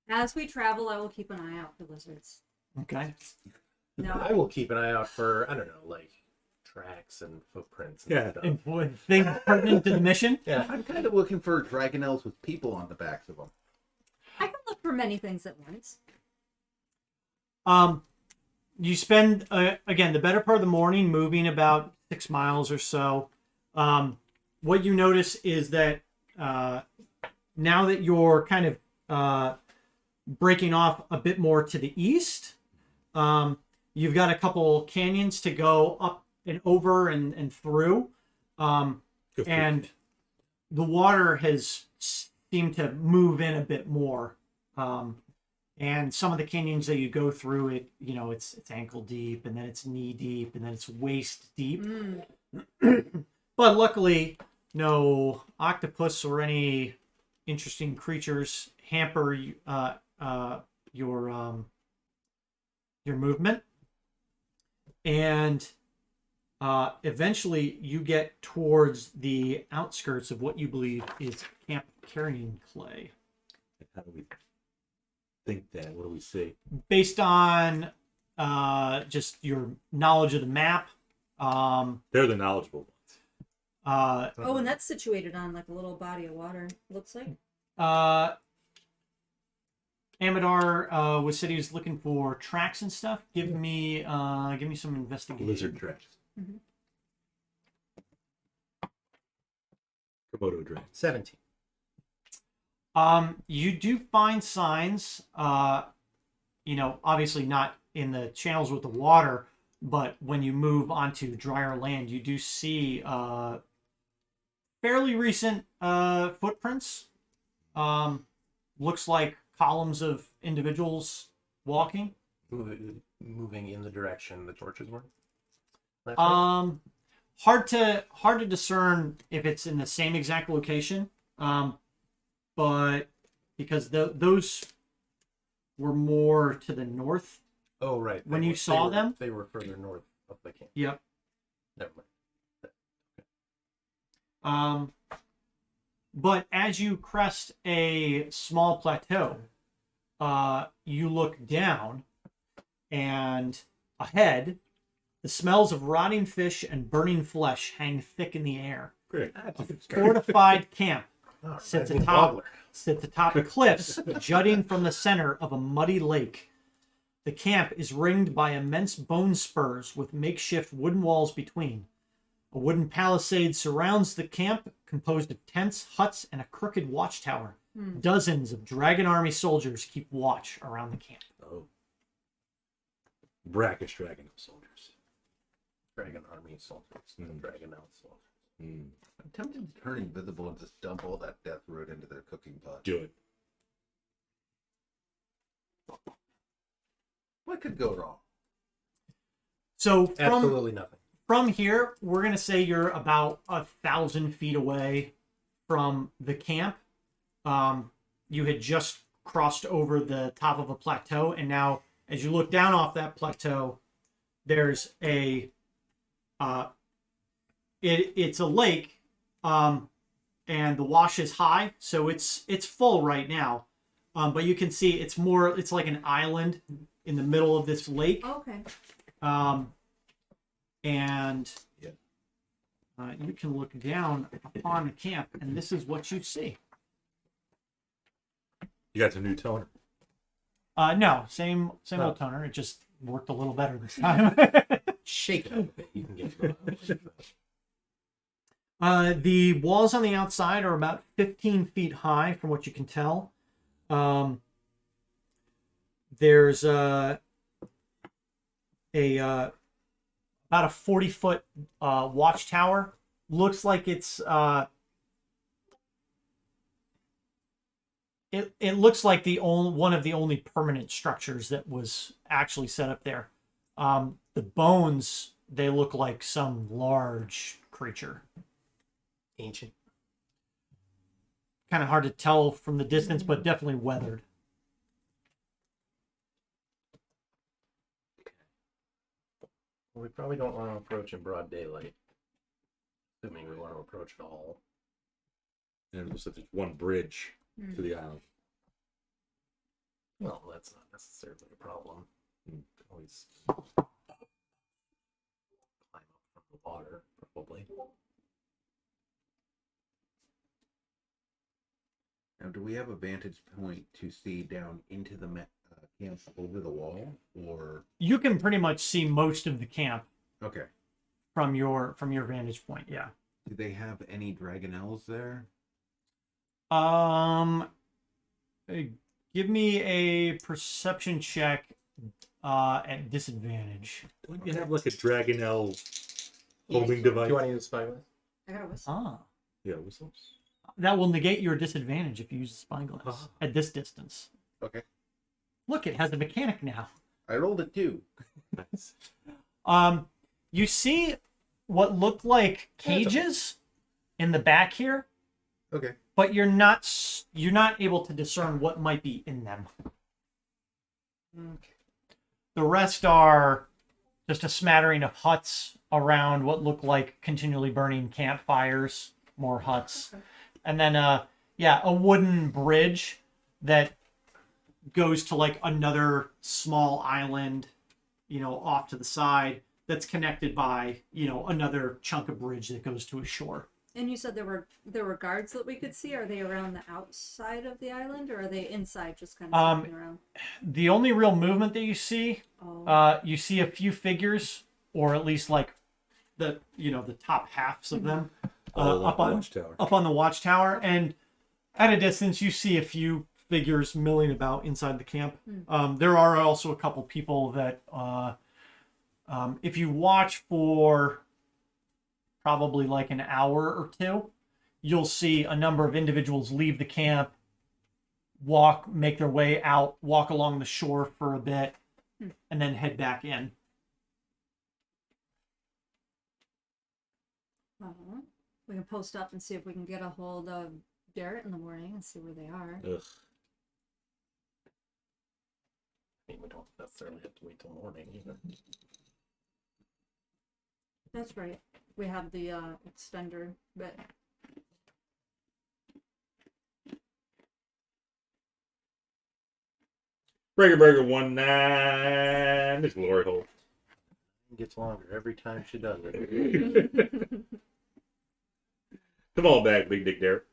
As we travel, I will keep an eye out for lizards. Okay. No. I will keep an eye out for, I don't know, like tracks and footprints and Yeah. stuff. And things pertinent to the mission. Yeah. I'm kind of looking for Dragonelles with people on the backs of them. I can look for many things at once. You spend again the better part of the morning moving about 6 miles or so. What you notice is that now that you're kind of breaking off a bit more to the east, you've got a couple canyons to go up and over and through, and the water has seemed to move in a bit more. And some of the canyons that you go through, it's ankle deep, and then it's knee deep, and then it's waist deep. But luckily, no octopus or any interesting creatures hamper your movement. And eventually, you get towards the outskirts of what you believe is Camp Carrionclay. How do we think that? What do we see? Based on just your knowledge of the map. They're the knowledgeable ones. Oh, and that's situated on like a little body of water. Looks like. Amadar was said he was looking for tracks and stuff. Give me some investigation. Lizard tracks. Komodo dragon. 17. You do find signs, obviously not in the channels with the water, but when you move onto drier land, you do see fairly recent footprints. Looks like columns of individuals walking. Moving in the direction the torches were. That's right. Hard to discern if it's in the same exact location. But because those were more to the north. Oh, right. When you saw them? They were further north of the camp. Yep. Never mind. But as you crest a small plateau, you look down, and ahead, the smells of rotting fish and burning flesh hang thick in the air. Great. A fortified camp Oh, sits reminds me of atop Gobbler. cliffs jutting from the center of a muddy lake. The camp is ringed by immense bone spurs with makeshift wooden walls between. A wooden palisade surrounds the camp, composed of tents, huts, and a crooked watchtower. Dozens of Dragon Army soldiers keep watch around the camp. Oh. Brackish dragon soldiers. Dragon Army soldiers. Dragon out soldiers. Mm. I'm tempted to turn invisible and just dump all that death root into their cooking pot. Do it. What could go wrong? So Absolutely nothing. from here, we're going to say you're about 1,000 feet away from the camp. You had just crossed over the top of a plateau, and now as you look down off that plateau, there's a it's a lake, and the wash is high, so it's full right now. But you can see it's like an island in the middle of this lake. Okay. And you can look down upon the camp, and this is what you see. You got the new toner. No, same old toner. It just worked a little better this time. Shake it up a bit. You can get The walls on the outside are about 15 feet high, from what you can tell. There's about a 40-foot watchtower. Looks like it's it looks like one of the only permanent structures that was actually set up there. The bones, they look like some large creature. Ancient. Kind of hard to tell from the distance, but definitely weathered. Well, we probably don't want to approach in broad daylight. Assuming we want to approach at all. And it looks like there's one bridge to the island. Well, that's not necessarily a problem. You can always climb up from the water, probably. Now, do we have a vantage point to see down into the camp over the wall, or? You can pretty much see most of the camp Okay. from your vantage point. Yeah. Do they have any dragonelles there? Give me a perception check at disadvantage. Don't you have like a Dragonelle homing device? Do you want to use spyglass? I got a whistle. Ah. Yeah, whistles. That will negate your disadvantage if you use the spyglass Ah. at this distance. Okay. Look, it has a mechanic now. I rolled a 2. Nice. You see what looked like cages in the back here, Okay. but you're not able to discern what might be in them. Okay. The rest are just a smattering of huts around what look like continually burning campfires, more huts. Okay. And then a wooden bridge that goes to like another small island, off to the side that's connected by, another chunk of bridge that goes to a shore. And you said there were guards that we could see. Are they around the outside of the island, or are they inside, just kind of walking around? The only real movement that you see, Oh. you see a few figures, or at least like the top halves of them All up on on the watchtower. up on the watchtower, and At a distance, you see a few figures milling about inside the camp. There are also a couple people that, if you watch for probably like an hour or two, you'll see a number of individuals leave the camp, make their way out, walk along the shore for a bit, and then head back in. We can post up and see if we can get a hold of Darren in the morning and see where they are. Ugh. I mean, we don't necessarily have to wait till morning either. That's right. We have the extender bit. Burger 19. There's glory hole. It gets longer every time she does it. Come on back, Big Dick Derek.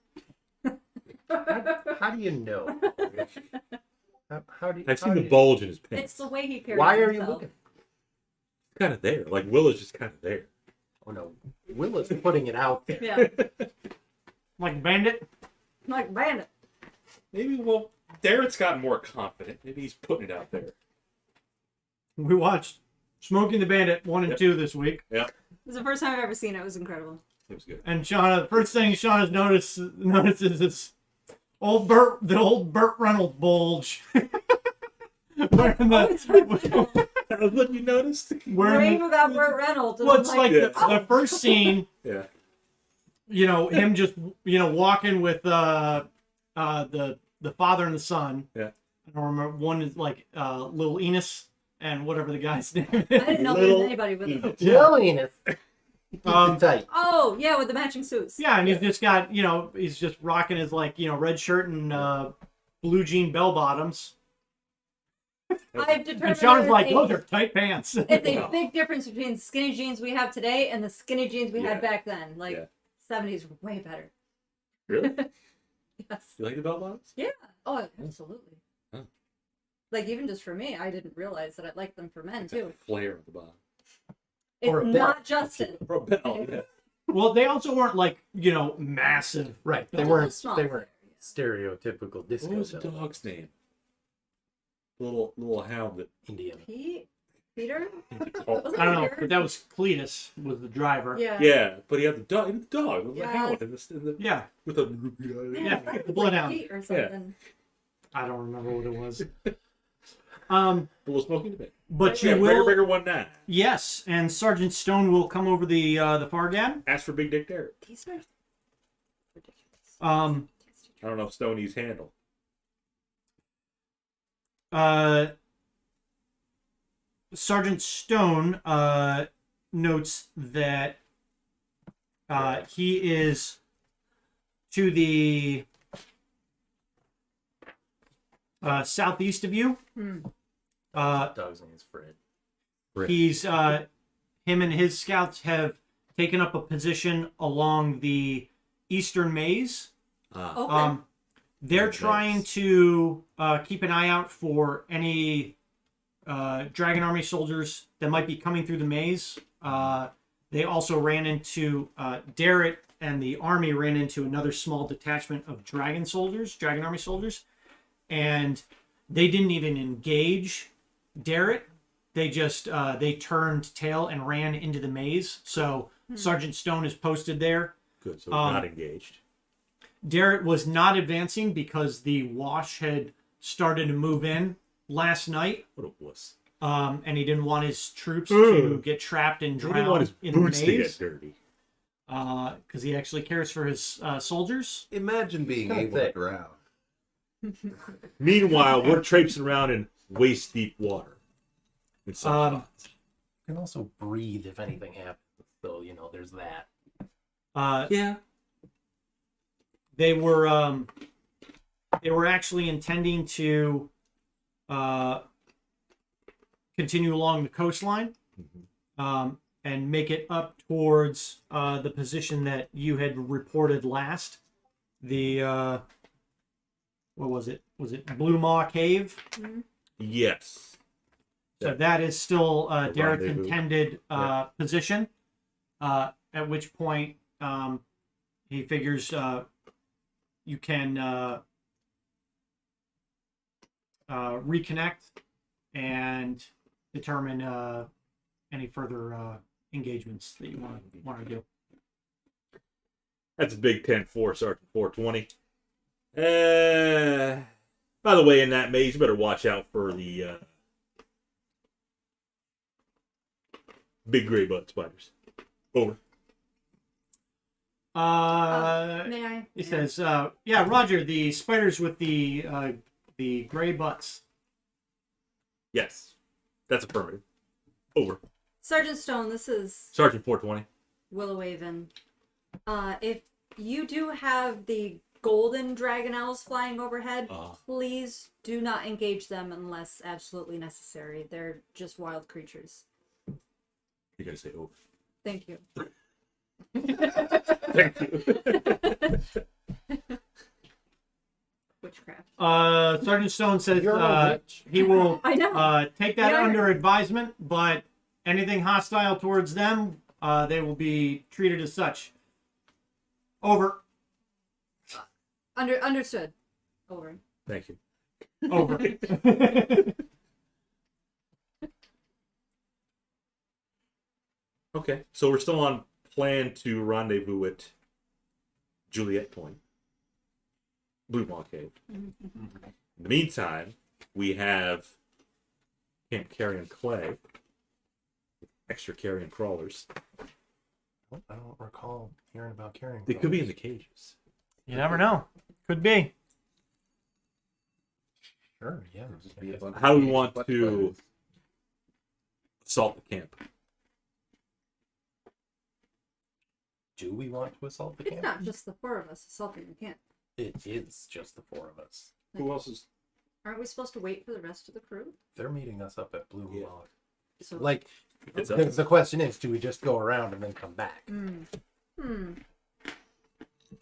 How do you know? How do you? I've seen the bulge in his pants. It's the way he carries Why are you himself. looking? It's kind of there. Like Willa's just kind of there. Oh no, Willa's putting it out there. Yeah, Like Bandit? like Bandit. Maybe, well, Derek's gotten more confident. Maybe he's putting it out there. We watched Smoking the Bandit 1 and Yep. 2 this week. Yeah, It was the first time I've ever seen it. It was incredible. it was good. And Shauna, the first thing Shauna's notices is the old Burt Reynolds bulge. Wearing That was what you noticed? Rave about Burt Reynolds. And well, I'm it's like Yeah. the first scene, Yeah. him just, walking with the father and the son. Yeah. I don't remember. One is like little Enos and whatever the guy's name is. I didn't know there was Little anybody with him. Jillian is tight. Oh, yeah, with the matching suits. Yeah, and he's just got, he's just rocking his red shirt and blue jean bell bottoms. I've determined And Sean's like, that those are tight pants. it's a big difference between skinny jeans we have today and the skinny jeans we Yeah. had back then. Like, Yeah. 70s were way better. Really? Yes. You like the bell bottoms? Yeah. Oh, absolutely. Huh. Like, even just for me, I didn't realize that I liked them for men, too. Flare at the bottom. Or a It's belt. not Justin. For a bell, yeah. Well, they also weren't massive. Right, they They're weren't. small. They weren't stereotypical What disco was the bell. dog's name? Little hound that... Indian. Peter? Oh, Was it I don't know, Peter? but that was Cletus was the driver. Yeah. yeah, but he had the dog with the Yeah. hound in the Yeah, with a Yeah, I thought it the was bloodhound. Pete or something. I don't remember what it was. little smoking the bit. But Yeah, you will. Burger 19. Yes, and Sergeant Stone will come over the Fargan. Ask for Big Dick Derek. These are ridiculous. I don't know if Stoney's handle. Sergeant Stone notes that he is to the southeast of you. Dog's name is Fred. He's him and his scouts have taken up a position along the eastern maze. Okay. They're Good trying maze. to keep an eye out for any Dragon Army soldiers that might be coming through the maze. They also ran into Darren and the army ran into another small detachment of Dragon Army soldiers, and they didn't even engage Darren. They just they turned tail and ran into the maze. So Sergeant Stone is posted there. Good, so we're not engaged. Darren was not advancing because the wash had started to move in last night. What a wuss. And he didn't want his troops to get trapped and He didn't want drowned his in the boots to get maze. dirty. Because he actually cares for his soldiers. Imagine being Kinda able thick. to drown. Meanwhile, we're traipsing around in waist-deep water. In some spots. You can also breathe if anything happens. So, there's that. Yeah. They were actually intending to continue along the coastline and make it up towards the position that you had reported last. The what was it? Was it Blue Maw Cave? Yes. So that is still Derek's rendezvous. intended Yeah. position. At which point he figures you can reconnect and determine any further engagements that you want to do. That's a big 10-4, Sergeant 420. By the way, in that maze, you better watch out for the big gray butt spiders. Over. May I? He says, yeah, Roger, the spiders with the gray butts. Yes. That's affirmative. Over. Sergeant Stone, this is Sergeant 420. Willowhaven. If you do have the golden dragonels flying overhead, please do not engage them unless absolutely necessary. They're just wild creatures. You gotta say over. Thank you. Thank you. Witchcraft. Sergeant Stone says You're a witch. he will I know. take that You're- under advisement, but anything hostile towards them, they will be treated as such. Over. Understood. Over. Thank you. Over. Okay, so we're still on plan to rendezvous at Juliet Point, Blue Maw Cave. In the meantime, we have Camp Carrionclay, extra carrion crawlers. I don't recall hearing about carrying. They could be in the cages. You never know. Could be. Sure, yeah. Just be a bunch How of do we caged want butt to spiders. assault the camp? Do we want to assault the It's camp? not just the four of us assaulting the camp. It is just the four of us. Who else is? Aren't we supposed to wait for the rest of the crew? They're meeting us up at Blue Yeah. Log. So, Like, It's the question is, do we just go around and then come back?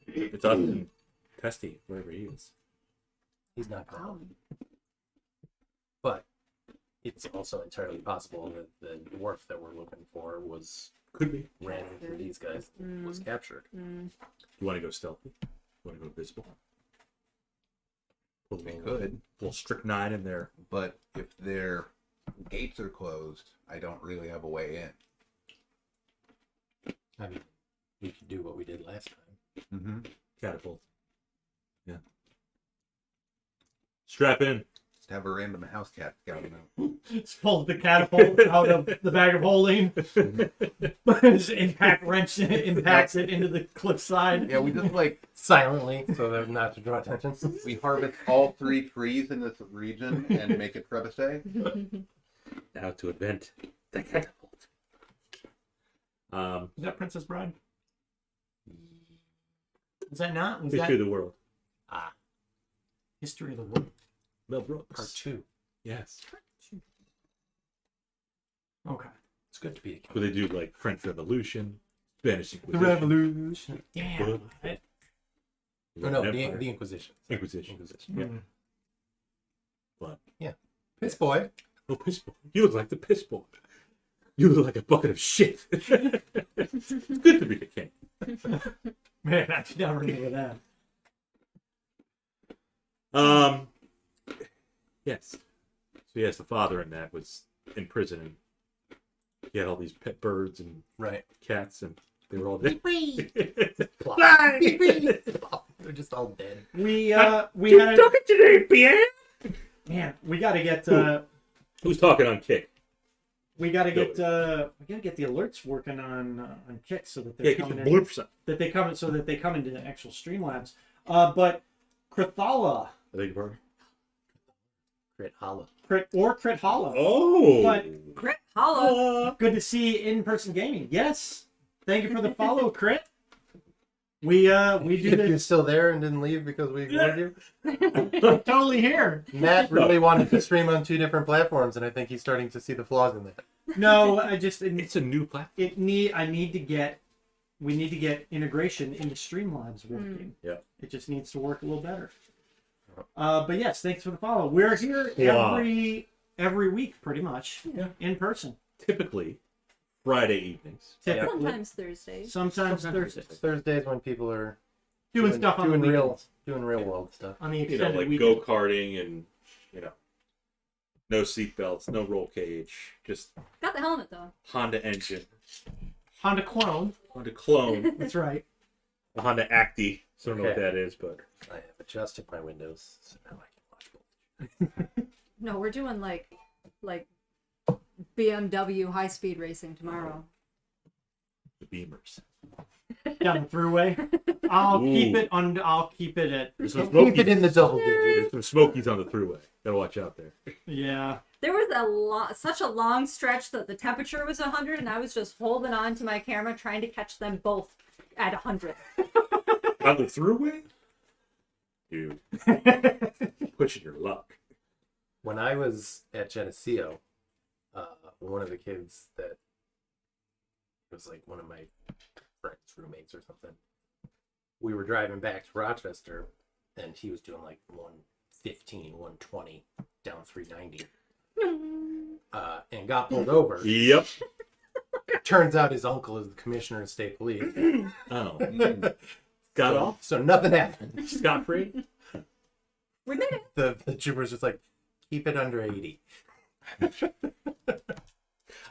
It's us and Testy, wherever he is. He's not going. Oh. But it's also entirely possible that the dwarf that we're looking for Could be. ran into these guys, was captured. You want to go stealthy? You want to go invisible? Put a We little- could, little strychnine in there. but if their gates are closed, I don't really have a way in. I mean, we could do what we did last time. Mm-hmm. Catapult. Yeah. Strap in. Just have a random house cat scouting out. Just pulls the catapult out of the bag of holding. His impact wrench impacts it into the cliffside. Yeah, we just like Silently, so that not to draw attention. we harvest all 3 trees in this region and make a trebuchet. Now to invent the catapult. Is that Princess Bride? Is that not? Was History that of the world. History of the World? Mel Brooks. Part 2. Yes. Okay. It's good to be a king. Where they do like French Revolution, Spanish The Inquisition. Revolution. Damn. Oh, no, Empire. the Inquisition. Inquisition. Yeah. Mm. But Piss boy. oh, piss boy. You look like the piss boy. You look like a bucket of shit. It's good to be the king. Man, I never knew that. Yes. So yes, the father in that was in prison and he had all these pet birds and Right. cats and they were all dead. They're just all dead. We had a, today, Pierre. man. We got to get Who's talking on kick? we got to get the alerts working on Kick so that they're Yeah, get coming your in, blurps up. that they come so that they come into actual Streamlabs. But Crithala, I beg your pardon? Crit Hollow. Crit Hollow. Oh. But Crit Hollow. good to see in-person gaming. Yes. Thank you for the follow, Crit. We do If you're this. still there and didn't leave because we ignored you. I'm totally here. Matt really wanted to stream on 2 different platforms, and I think he's starting to see the flaws in that. No, I just It's a new platform. we need to get integration into Streamlabs working. Yeah. It just needs to work a little better. But yes, thanks for the follow. We're here Wow. every week, pretty much, Yeah. in person. Typically Friday evenings. Typically, Sometimes Thursdays. sometimes Thursdays. Thursdays when people are Doing stuff on the doing real weekends. Doing real world stuff. on the You extended know, like weekend. go-karting and, no seatbelts, no roll cage, just Got the helmet though. Honda engine, Honda Clone. Honda clone, That's right. a Honda Acti. I don't know what Okay. that is, but I have adjusted my windows, so now I can watch both. No, we're doing like BMW high speed racing tomorrow. the Beamers. Down the throughway. I'll keep Ooh. it I'll keep it at There's some Keep it smokies, in the double digits. there's some smokies on the throughway. Gotta watch out there. yeah. There was such a long stretch that the temperature was 100, and I was just holding on to my camera trying to catch them both at 100. On the throughway? Dude, pushing your luck. When I was at Geneseo, one of the kids that was like one of my friends' roommates or something, we were driving back to Rochester, and he was doing like 115, 120 down 390, and got pulled over. Yep. Turns out his uncle is the commissioner of state police. Oh. Got off? So nothing happened. Scot free? We made it. The trooper's just like, keep it under 80. I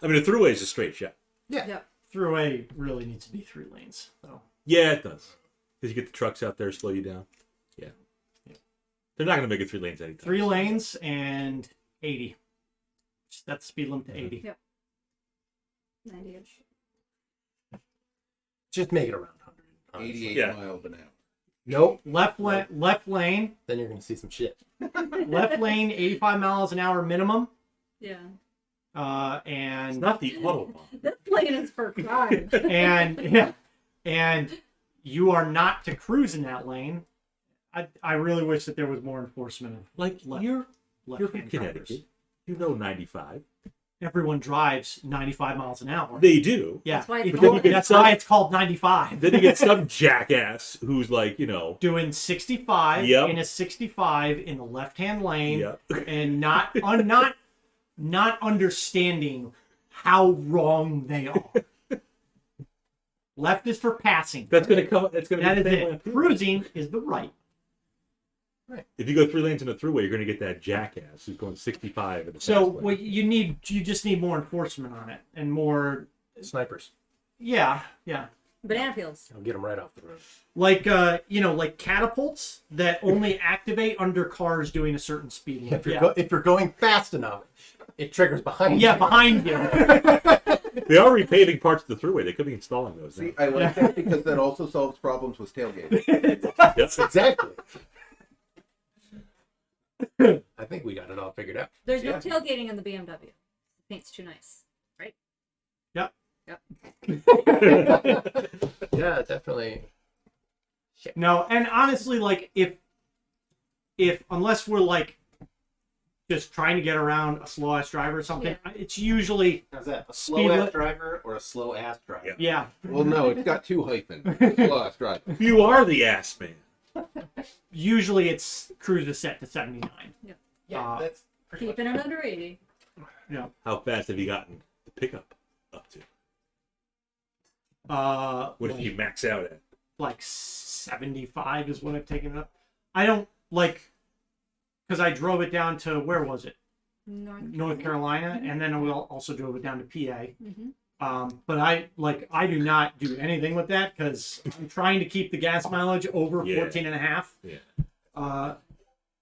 mean, the throughway is a straight shot. Yep. Throughway really needs to be 3 lanes. So Yeah, it does. Because you get the trucks out there, slow you down. Yeah. They're not going to make it 3 lanes anytime. 3 lanes and 80. That's speed limit to 80. Yep. 90-ish. Just make it around 100. honestly. 88 Yeah. miles an hour. Nope. Left lane, Then you're going to see some shit. left lane, 85 miles an hour minimum. Yeah. It's And not the Autobahn. This plane is for crime. and you are not to cruise in that lane. I really wish that there was more enforcement of Like, left, you're from left-hand Connecticut. drivers. You know 95. Everyone drives 95 miles an hour. They do. Yeah, That's why it's If But then you- you get that's some- why it's called 95. Then you get some jackass who's like, Doing 65 Yep. in a 65 in the left-hand lane, yeah. and not understanding how wrong they are. Left is for passing. That's going to come. That's going to That be is the same it. way. Cruising is the right. If you go 3 lanes in a throughway, you're going to get that jackass who's going 65 in the So fast lane. what you just need more enforcement on it and more. Snipers. Yeah. Banana peels. I'll get them right off the road. Like like catapults that only activate under cars doing a certain speed limit. If you're going fast enough, it triggers behind you. Yeah, behind you. They are repaving parts of the throughway. They could be installing those. See, Now. I like that because that also solves problems with tailgating. Yes. Exactly. I think we got it all figured out. There's no Yeah. tailgating in the BMW. The paint's too nice. Right? Yep. Yep. Yeah, definitely. No, and honestly, like if unless we're like just trying to get around a slow ass driver or something, it's usually How's that? A Speed slow ass limit- driver or a slow ass driver? Yeah. Well, no, it's got 2 hyphens. Plus, right. You are the ass man. usually it's cruises set to 79. Yeah, that's pretty Keeping it under 80. How fast have you gotten the pickup up to? What did you max out at? Like 75 is what I've taken it up. I don't like because I drove it down to where was it? North Carolina, and then we also drove it down to PA. Mm-hmm. But I do not do anything with that because I'm trying to keep the gas mileage over 14 and a half. Yeah.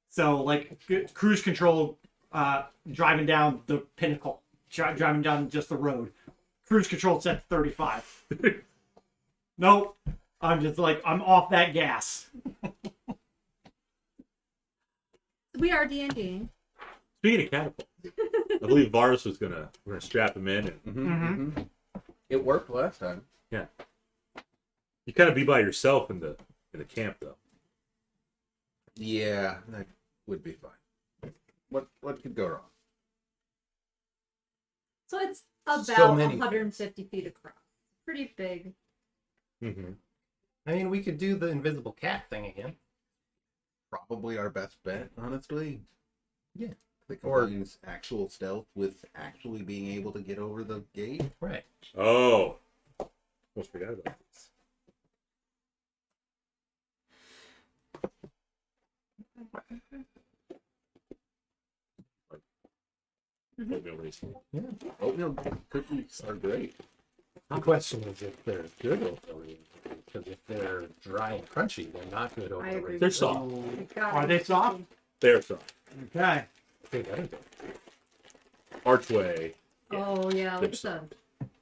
So like cruise control, driving down the pinnacle, driving down just the road, cruise control set to 35. Nope. I'm just like, I'm off that gas. We are D&D. Speaking of catapult, I believe Varis was we're gonna strap him in, and Mm-hmm. It worked last time. you kind of be by yourself in the camp though. Yeah, that would be fine. What could go wrong? So it's about So many 150 feet across. Pretty big. Mm-hmm. I mean, we could do the invisible cat thing again. Probably our best bet, honestly. Yeah. That Or- combines actual stealth with actually being able to get over the gate. Right. Oh, almost forgot about this. Oatmeal raisin. Oatmeal cookies are great. The question is if they're good oatmeal raisins. Because if they're dry and crunchy, they're not good I oatmeal agree. raisins. They're soft. You gotta Are they be soft? picky. They're soft. Okay. They better be. Archway. Oh yeah, They're look at them.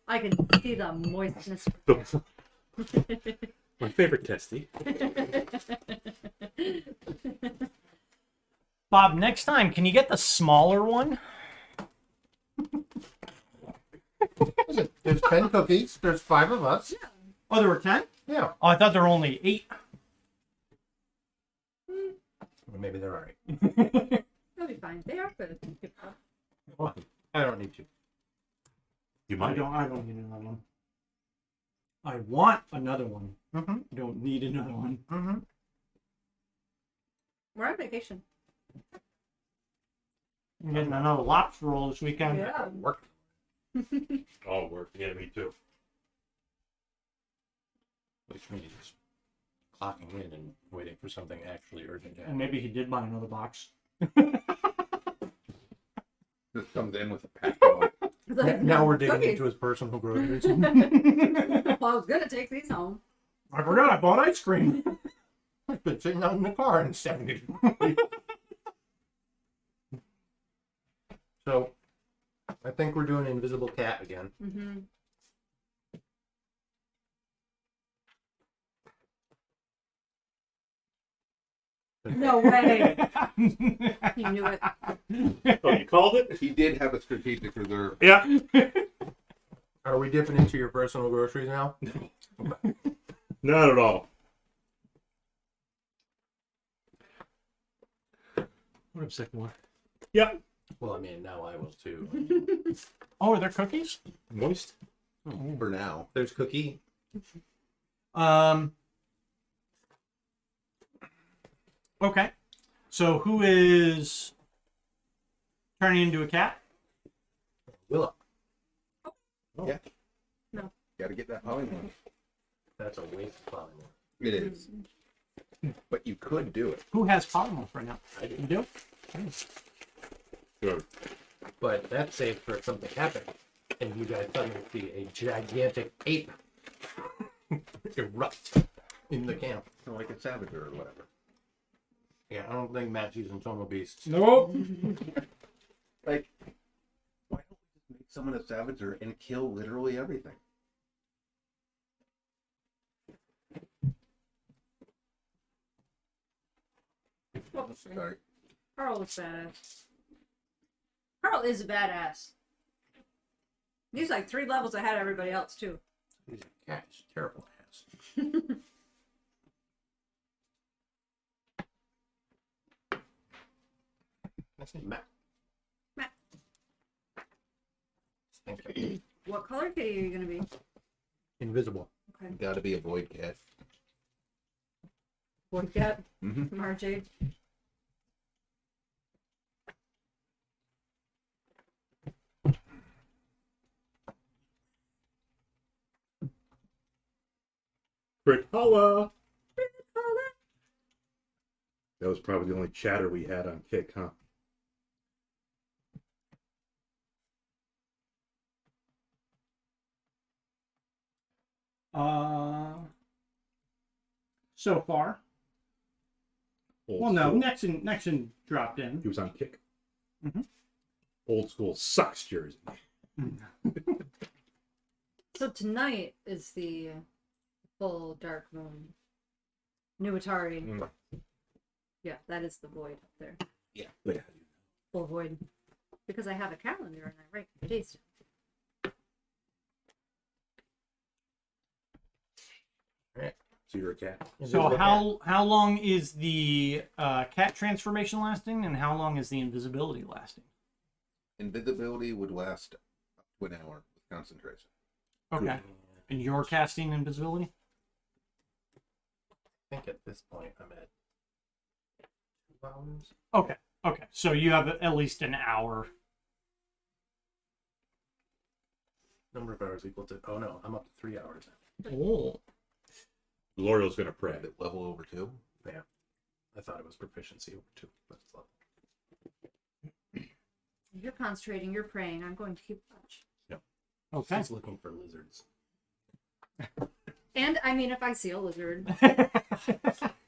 I can see the moistness. My favorite testy. Bob, next time, can you get the smaller one? There's 10 cookies. There's 5 of us. Oh, there were 10? Yeah. Oh, I thought there were only 8. Or maybe they're alright. They'll be fine. They are good. I don't need you. You I might. don't need another one. I want another one. Mm-hmm. I don't need another one. Mm-hmm. We're on vacation. I'm getting another lobster roll this weekend. Yeah. Work. Oh, work. Yeah, me too. Which means clocking in and waiting for something actually urgent to And happen. maybe he did buy another box. Just comes in with a pack of Now we're digging Cookies. into his personal groceries. Well, I was gonna take these home. I forgot I bought ice cream. I've been sitting out in the car in 70. So, I think we're doing Invisible Cat again. Mm-hmm. No way. He knew it. Oh, you called it? He did have a strategic reserve. Yeah. Are we dipping into your personal groceries now? Not at all. What up, second one? Yep. Well, I mean, now I will too. Oh, are there cookies? Moist. For now. There's cookie. Okay. So who is turning into a cat? Willa. Yeah. No. Gotta get that polymorph. That's a waste of polymorph. It is. But you could do it. Who has polymorph right now? I do. You do? Good. But that's saved for something happening. And you guys suddenly see a gigantic ape erupt in the camp. So like a savager or whatever. Yeah, I don't think Matt's using Tomo Beasts. Nope. Like, why don't we just make someone a savager and kill literally everything? Sorry. Carl was badass. Carl is a badass. He's like 3 levels ahead of everybody else too. He's a cat. He's a terrible ass. That's his Matt. Matt. Thank you. What color kitty are you gonna be? Invisible. Okay. Gotta be a void cat. Boy cat Mm-hmm. from RJ. Crit holla. That was probably the only chatter we had on Kick, huh? So far. Old Well, no. school. Nexon dropped in. He was on Kick. Mhm. Old school sucks jersey. So tonight is the full dark moon. New Atari. Mm. Yeah, that is the void up there. Yeah. Full void. Because I have a calendar and I write the days down. So you're a cat. So how long is the cat transformation lasting, and how long is the invisibility lasting? Invisibility would last up to an hour with concentration. Okay. And you're casting invisibility? I think at this point I'm at 2 hours. Okay. Okay. So you have at least an hour. Number of hours equal to. Oh no, I'm up to 3 hours now. Oh. Glorial's gonna pray. At level over 2. Yeah. I thought it was proficiency over 2. But it's level. You're concentrating. You're praying. I'm going to keep watch. Okay. She's looking for lizards. And I mean, if I see a lizard,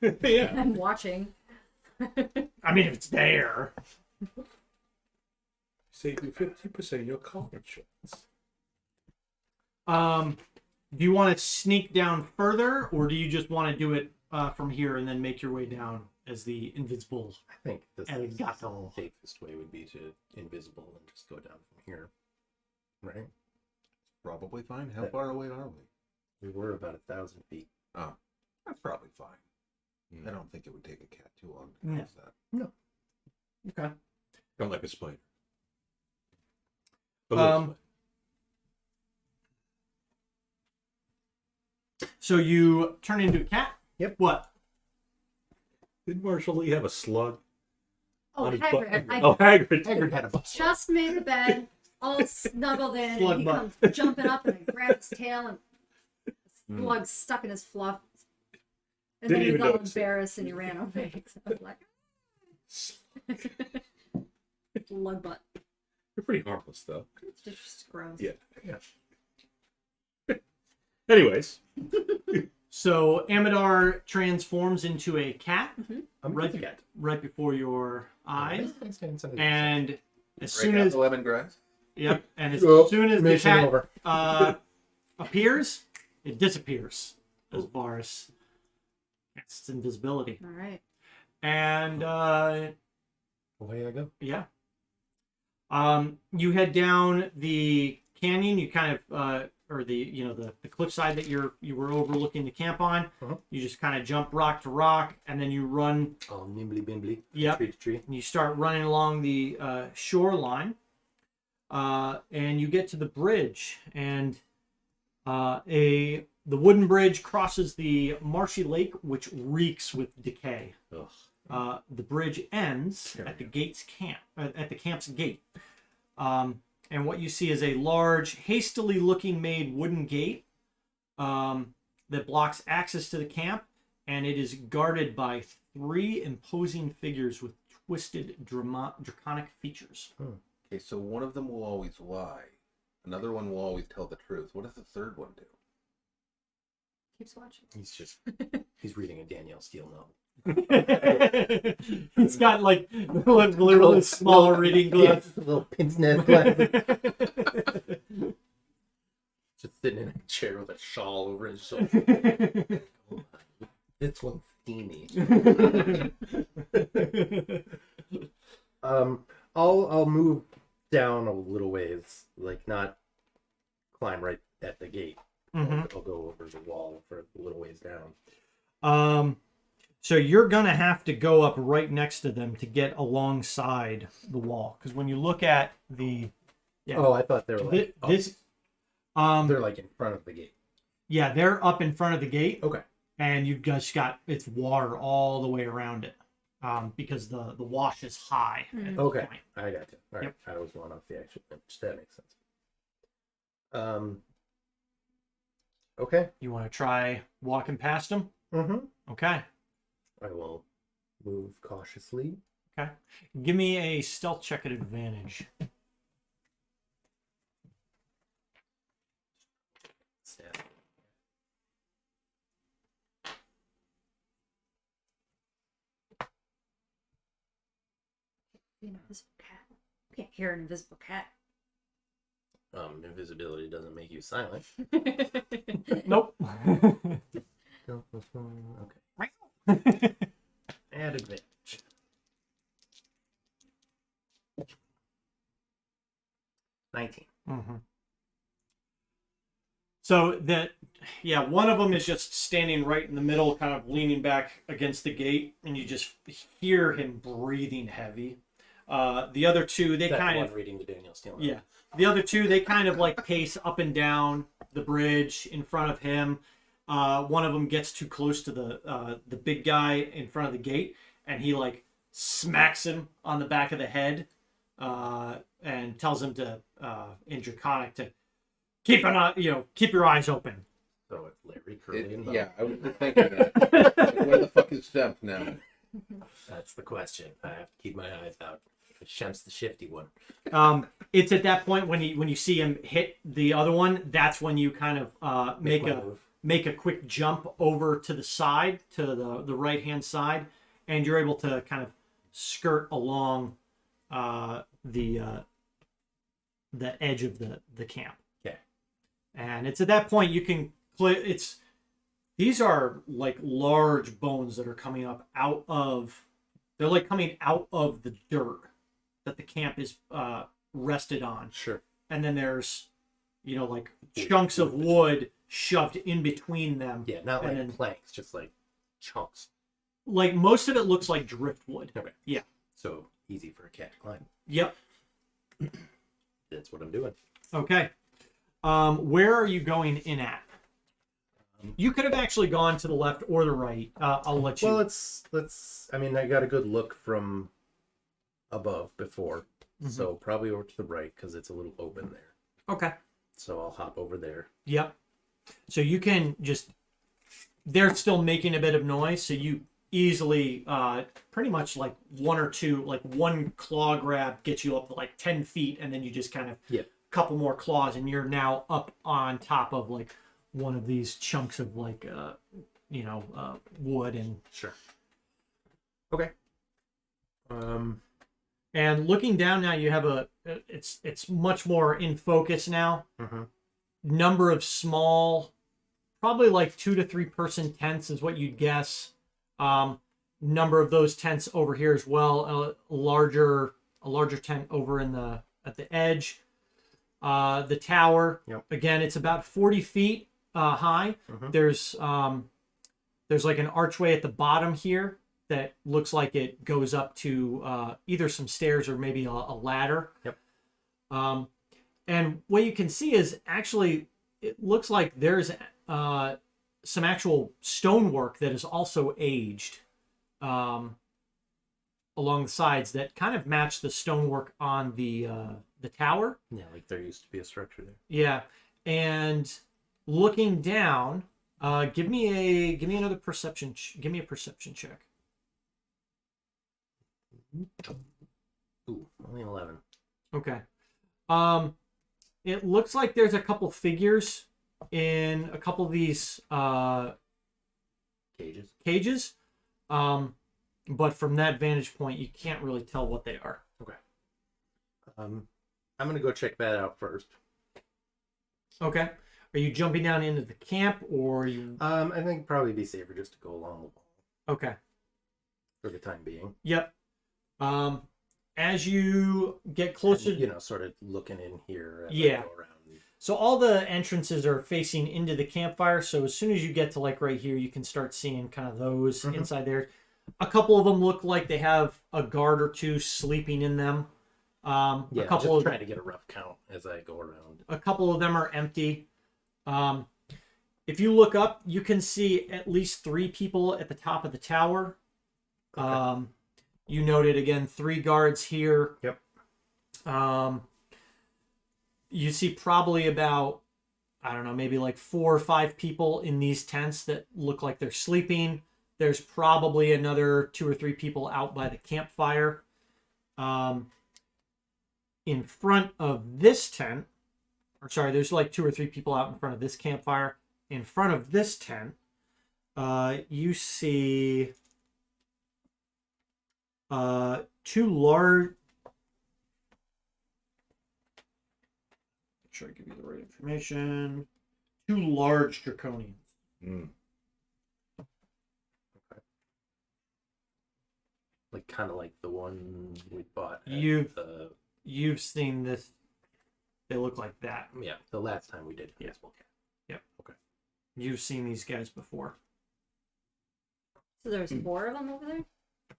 Yeah. I'm watching. I mean, if it's there. Save you 50% of your car insurance. Do you want to sneak down further, or do you just want to do it from here and then make your way down as the invisible? I think this El is Gato. the safest way would be to invisible and just go down from here. Right? Probably fine. How far away are we? We were about 1,000 feet. Oh, that's probably fine. Hmm. I don't think it would take a cat too long to No. cross that. Okay. Don't like a spider. A little spider. So you turn into a cat? Yep. What? Did Marshall Lee have a slug? Oh, on his Hagrid. butt? I Oh, Hagrid. Hagrid had a bus. just made the bed, all snuggled in, Slug and he butt. comes jumping up and I grab his tail and the slug's stuck in his fluff. And Didn't then he even was all notice it. embarrassed and he ran away. So I was like, slug butt. They're pretty harmless, though. It's just gross. Yeah. Anyways, So Amadar transforms into a cat I'm right, right cat. right before your eyes. And And as Break soon out as the lemongrass. yep, and as Oh, soon as the mission cat over. appears, it disappears as Varis casts invisibility. All right. And Away I go. yeah. You head down the canyon. You kind of, or the cliffside that you were overlooking the camp on. Uh-huh. You just kind of jump rock to rock, and then you run. All nimbly bimbly. Yep. Tree to tree. And you start running along the shoreline, and you get to the bridge, and the wooden bridge crosses the marshy lake, which reeks with decay. ugh. The bridge ends at the camp's gate, and what you see is a large, hastily looking made wooden gate that blocks access to the camp, and it is guarded by 3 imposing figures with twisted draconic features. Okay, so one of them will always lie. Another one will always tell the truth. What does the third one do? Keeps watching. He's reading a Danielle Steele novel. He's got like literally small reading glasses. A little pince nez glasses. Just sitting in a chair with a shawl over his shoulder. This one's steamy. I'll move down a little ways, like not climb right at the gate. Mhm. I'll go over the wall for a little ways down. So you're gonna have to go up right next to them to get alongside the wall, because when you look at the Oh, I thought they were like this, they're like in front of the gate. yeah, they're up in front of the gate, Okay. and you've just got it's water all the way around it, because the wash is high. At this Okay. point. I got you. All right. Yep. I was going off the actual image. That makes sense. Okay. You want to try walking past them? Mm-hmm. Okay. I will move cautiously. Okay. Give me a stealth check at advantage. An invisible cat. You can't hear an invisible cat. Invisibility doesn't make you silent. Nope. Okay. Add advantage. 19. Mm-hmm. So one of them is just standing right in the middle, kind of leaning back against the gate, and you just hear him breathing heavy. The other two, they That kind one of reading the Danielle Steele novel. yeah. The other two, they kind of like pace up and down the bridge in front of him. One of them gets too close to the big guy in front of the gate, and he like smacks him on the back of the head, and tells him to in Draconic to keep an eye, keep your eyes open. So it's Larry, Curly, and Bob. Yeah, I was just thinking that. Where the fuck is Steph now? That's the question. I have to keep my eyes out. Shemp's the shifty one. It's at that point when you see him hit the other one, that's when you kind of make a quick jump over to the side, to the right hand side, and you're able to kind of skirt along the edge of the camp. Okay. And it's at that point you can these are like large bones that are coming up out of, they're like coming out of the dirt that the camp is rested on. Sure. And then there's, like chunks of wood shoved in between them. Yeah, not like planks, just like chunks. Like most of it looks like driftwood. Okay. Yeah. So easy for a cat to climb. Yep. That's what I'm doing. Okay. Where are you going in at? You could have actually gone to the left or the right. I'll let you. Well, let's. I mean, I got a good look from above before, so probably over to the right because it's a little open there. Okay. So I'll hop over there. Yep. So you can just. They're still making a bit of noise, so you easily, pretty much like one or two, like one claw grab gets you up to like 10 feet, and then you just kind of a couple more claws, and you're now up on top of like one of these chunks of like wood and Sure. Okay. and looking down now, you have it's much more in focus now. Number of small, probably like 2 to 3 person tents is what you'd guess. Number of those tents over here as well. A larger tent over at the edge. The tower. Yep. Again, it's about 40 feet high. There's like an archway at the bottom here that looks like it goes up to either some stairs or maybe a ladder. Yep. And what you can see is actually it looks like there's some actual stonework that is also aged along the sides that kind of match the stonework on the tower. Yeah, like there used to be a structure there. Yeah, and looking down, give me another perception. Give me a perception check. Ooh, only 11. Okay. It looks like there's a couple figures in a couple of these cages. But from that vantage point, you can't really tell what they are. Okay. I'm gonna go check that out first. Okay. Are you jumping down into the camp, or are you? I think it'd probably be safer just to go along the wall Okay. for the time being. Yep. As you get closer, And, sort of looking in here. As I Yeah. go around. so all the entrances are facing into the campfire. So as soon as you get to like right here, you can start seeing kind of those inside there. A couple of them look like they have a guard or two sleeping in them. Yeah, a couple just of trying to get a rough count as I go around. a couple of them are empty. If you look up, you can see at least 3 people at the top of the tower. Okay. You noted again 3 guards here. Yep. You see probably about, I don't know, maybe like 4 or 5 people in these tents that look like they're sleeping. There's probably another 2 or 3 people out by the campfire. In front of this tent, or sorry, there's like 2 or 3 people out in front of this campfire. In front of this tent, you see 2 large. Make sure I give you the right information. 2 large draconians. Like kind of like the one we bought. At You've seen this. They look like that. Yeah, the last time we did. Yeah. Okay. Yep. Okay. You've seen these guys before. So there's 4 of them over there?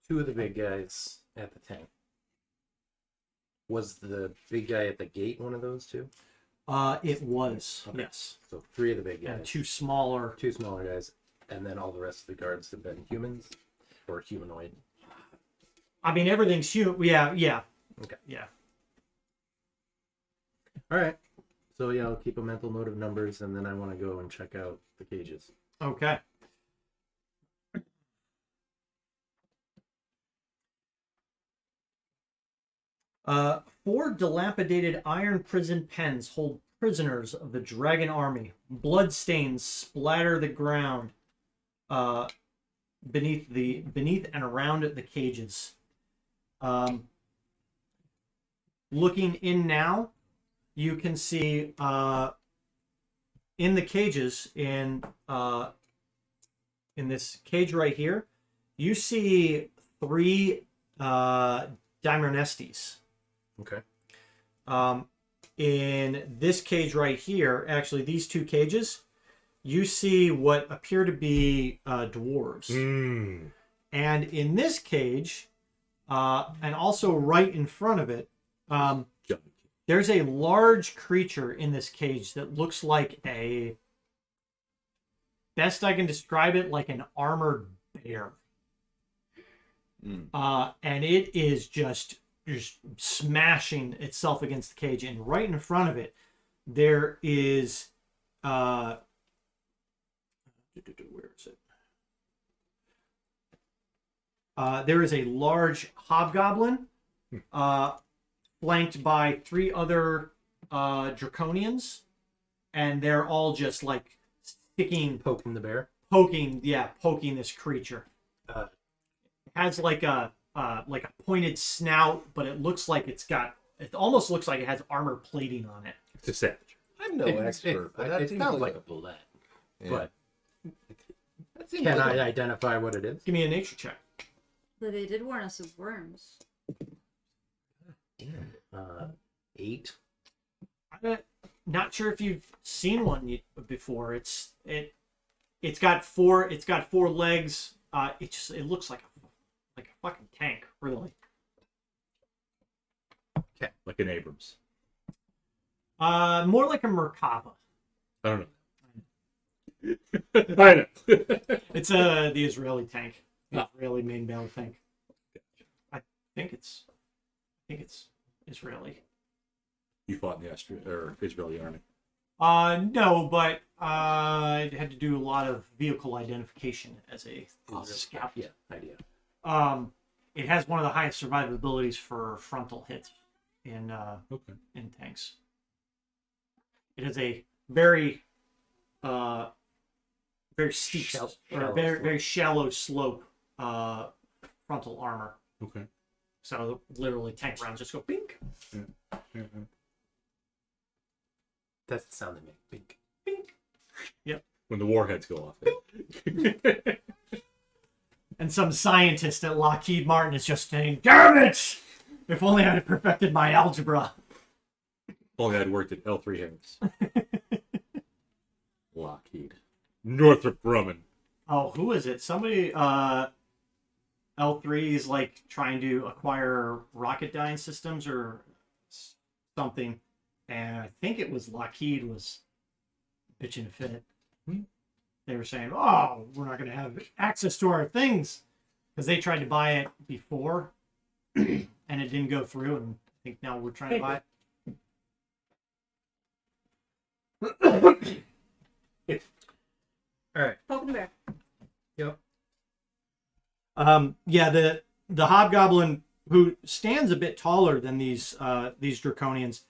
2 of the big guys at the tank. Was the big guy at the gate one of those 2? It was. Okay. Yes. So 3 of the big guys. And 2 smaller. 2 smaller guys, and then all the rest of the guards have been humans or humanoid. I mean, everything's human. Yeah. Okay. Yeah. All right. So yeah, I'll keep a mental note of numbers, and then I want to go and check out the cages. Okay. 4 dilapidated iron prison pens hold prisoners of the dragon army. Bloodstains splatter the ground beneath and around the cages. Looking in now, you can see in the cages in this cage right here, you see 3 Dimernestes. Okay. In this cage right here, actually these 2 cages, you see what appear to be dwarves. And in this cage, and also right in front of it, there's a large creature in this cage that looks like best I can describe it, like an armored bear. And it is just smashing itself against the cage, and right in front of it there is where is it? There is a large hobgoblin flanked by 3 other draconians, and they're all just like Poking the bear. poking this creature. It has like a pointed snout, but it looks like it almost looks like it has armor plating on it. It's a savage. I'm no expert, but that It seems sounds like like a bullet. Yeah. But that seems can like I identify what it is? Give me a nature check. But they did warn us of worms. 8. I'm not sure if you've seen one before. It's got 4 legs. It looks like a fucking tank, really. Like an Abrams. More like a Merkava. I don't know. I know. It's the Israeli tank. The Israeli main battle tank. I think it's Israeli. You fought in the Israeli army. No, but I had to do a lot of vehicle identification as a scout. Yeah, idea. It has one of the highest survivabilities for frontal hits in tanks. It has a very steep, very shallow slope frontal armor. Okay. So literally tank rounds just go pink. That's the sound they make. Bink. Pink. Yep. When the warheads go off. And some scientist at Lockheed Martin is just saying, "Damn it! If only I had perfected my algebra." Only I'd worked at L3 Harris. Lockheed. Northrop Grumman. Oh, who is it? Somebody, L3 is like trying to acquire rocket dying systems or something. And I think it was Lockheed was bitching a fit. They were saying, "Oh, we're not going to have access to our things," because they tried to buy it before and it didn't go through. And I think now we're trying to buy it. All right. Poking the bear. Yep. Yeah, the hobgoblin, who stands a bit taller than these draconians,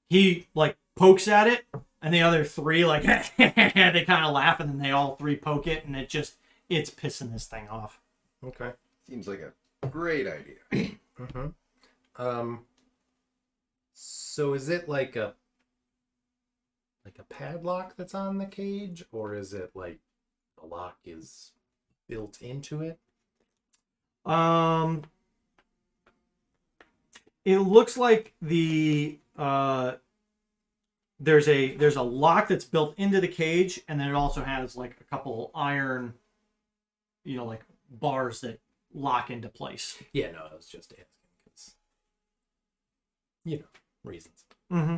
he like pokes at it, and the other 3 like they kind of laugh, and then they all 3 poke it, and it's pissing this thing off. Okay. Seems like a great idea. So is it like a padlock that's on the cage, or is it like the lock is built into it? It looks like there's a lock that's built into the cage, and then it also has like a couple iron, like bars that lock into place. Yeah, no, I was just asking because, reasons. Mm-hmm.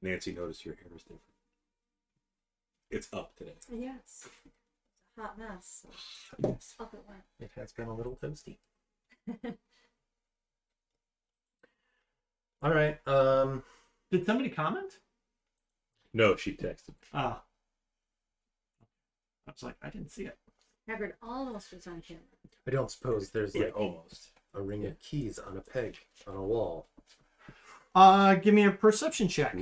Nancy, notice your hair is different. It's up today. Yes. It's a hot mess. Yes. Up it went. It has been a little toasty. All right. Did somebody comment? No, she texted. I was like, I didn't see it. Hagrid almost was on camera. I don't suppose there's Yeah, like almost. a ring of keys on a peg on a wall. Give me a perception check.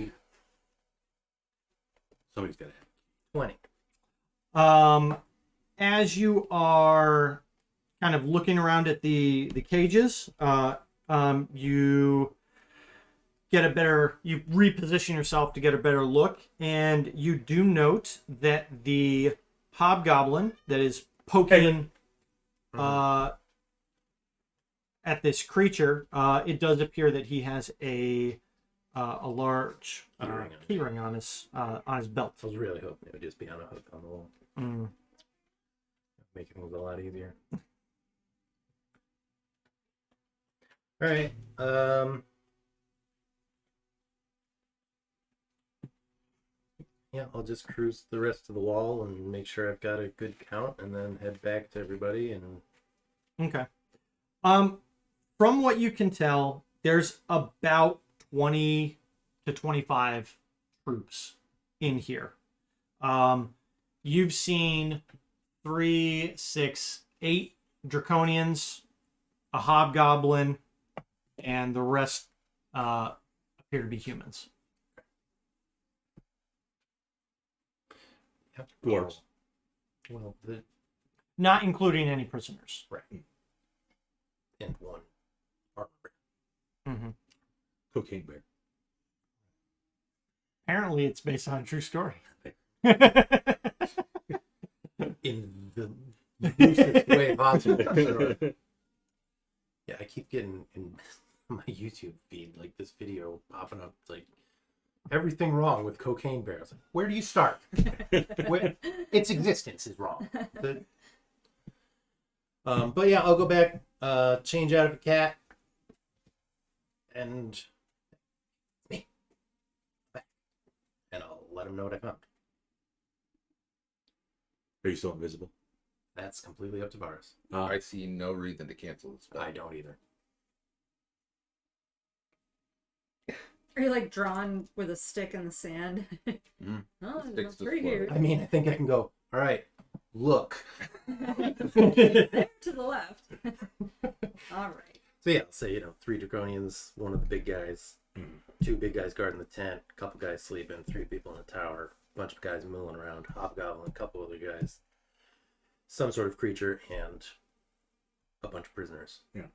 Somebody's got to have. 20. As you are kind of looking around at the cages, you get a better, you reposition yourself to get a better look, and you do note that the hobgoblin that is poking at this creature, it does appear that he has a large keyring on his belt. I was really hoping it would just be on a hook on the wall. Mm. Make things a lot easier. All right. Yeah, I'll just cruise the rest of the wall and make sure I've got a good count, and then head back to everybody. And Okay. From what you can tell, there's about 20 to 25 troops in here. You've seen 3, 6, 8 draconians, a hobgoblin, and the rest appear to be humans. Dwarves. Well, Not including any prisoners. right. And one armor. Mm-hmm. Cocaine bear. Apparently, it's based on a true story. In the loosest way possible. Sure. Yeah, I keep getting in my YouTube feed like this video popping up like everything wrong with cocaine bears. Like, where do you start? Its existence is wrong. But yeah, I'll go back, change out of a cat, and me, and I'll let him know what I found. Are you still invisible? That's completely up to Varis. I see no reason to cancel this spell. I don't either. Are you like drawn with a stick in the sand? Mm. Oh, The there's stick's no tree just here. I mean, I think I can go, all right, look. There to the left. All right. So yeah, I'll say, 3 draconians, one of the big guys, 2 big guys guarding the tent, a couple guys sleeping, 3 people in the tower, a bunch of guys milling around, hobgoblin, a couple other guys, some sort of creature, and a bunch of prisoners. Yeah.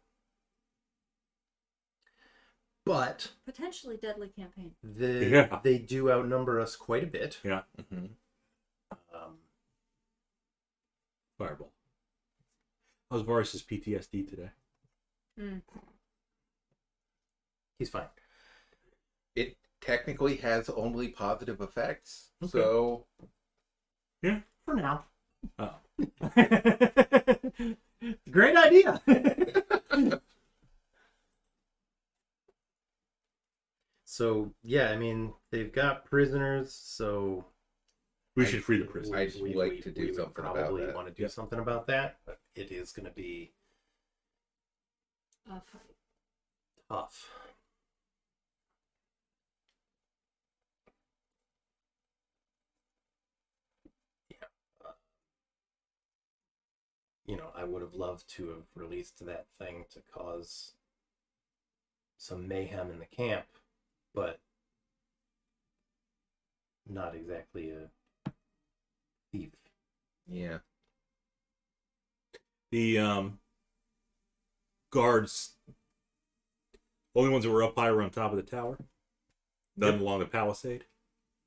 But Potentially deadly campaign. they do outnumber us quite a bit. Yeah. Mm-hmm. Fireball. How's Varus's PTSD today? He's fine. It technically has only positive effects, Okay. so For now. Oh. Great idea. So yeah, I mean, they've got prisoners, so We should free the prisoner. I'd like to do we would something about probably that. want to do something about that, but it is going to be Fight. tough. Yeah. I would have loved to have released that thing to cause some mayhem in the camp, but not exactly a thief. yeah. The guards, only ones that were up high were on top of the tower. None along the palisade.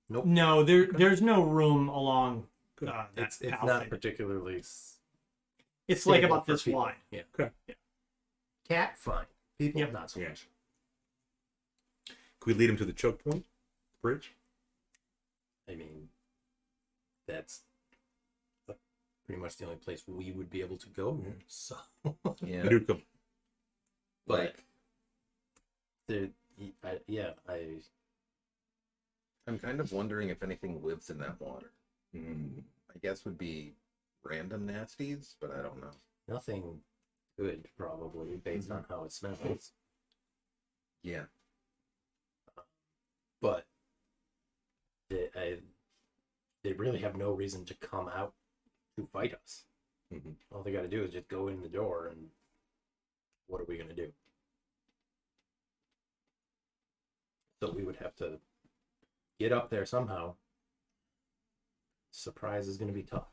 No, there's no room along that It's not palisade. particularly. It's like stable about for this people. wide. Yeah. Okay. Yeah. Cat, fine. People, Yep. not so Yeah. much. Could we lead him to the choke point? Bridge? I mean, that's pretty much the only place we would be able to go. So, Yeah. Nuke him. but I'm kind of wondering if anything lives in that water. Mm. I guess would be random nasties, but I don't know. nothing good probably based on how it smells. Yeah. But they really have no reason to come out to fight us. Mhm. All they got to do is just go in the door, and what are we going to do? So we would have to get up there somehow. Surprise is going to be tough.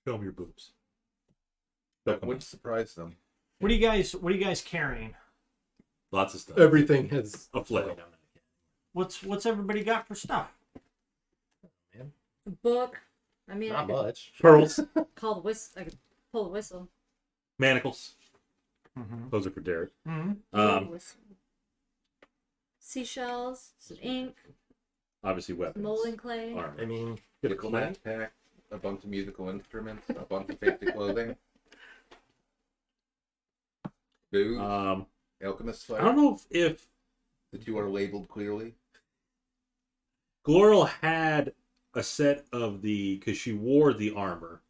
Show them your boobs. That would surprise them. What are you guys carrying? Lots of stuff. Everything has A flail. What's everybody got for stuff? A book. I mean, I Not could much. Pearls. call the whistle. I could pull a whistle. Manacles. Mm-hmm. Those are for Derek. Mm-hmm. Whistle. Seashells, some ink, Obviously weapons. molding clay. Armor. I mean, Get a A clay. backpack, a bunch of musical instruments, a bunch of fancy clothing. Booze, alchemist I don't fire, know if that you are labeled clearly. Glorial had a set of because she wore the armor,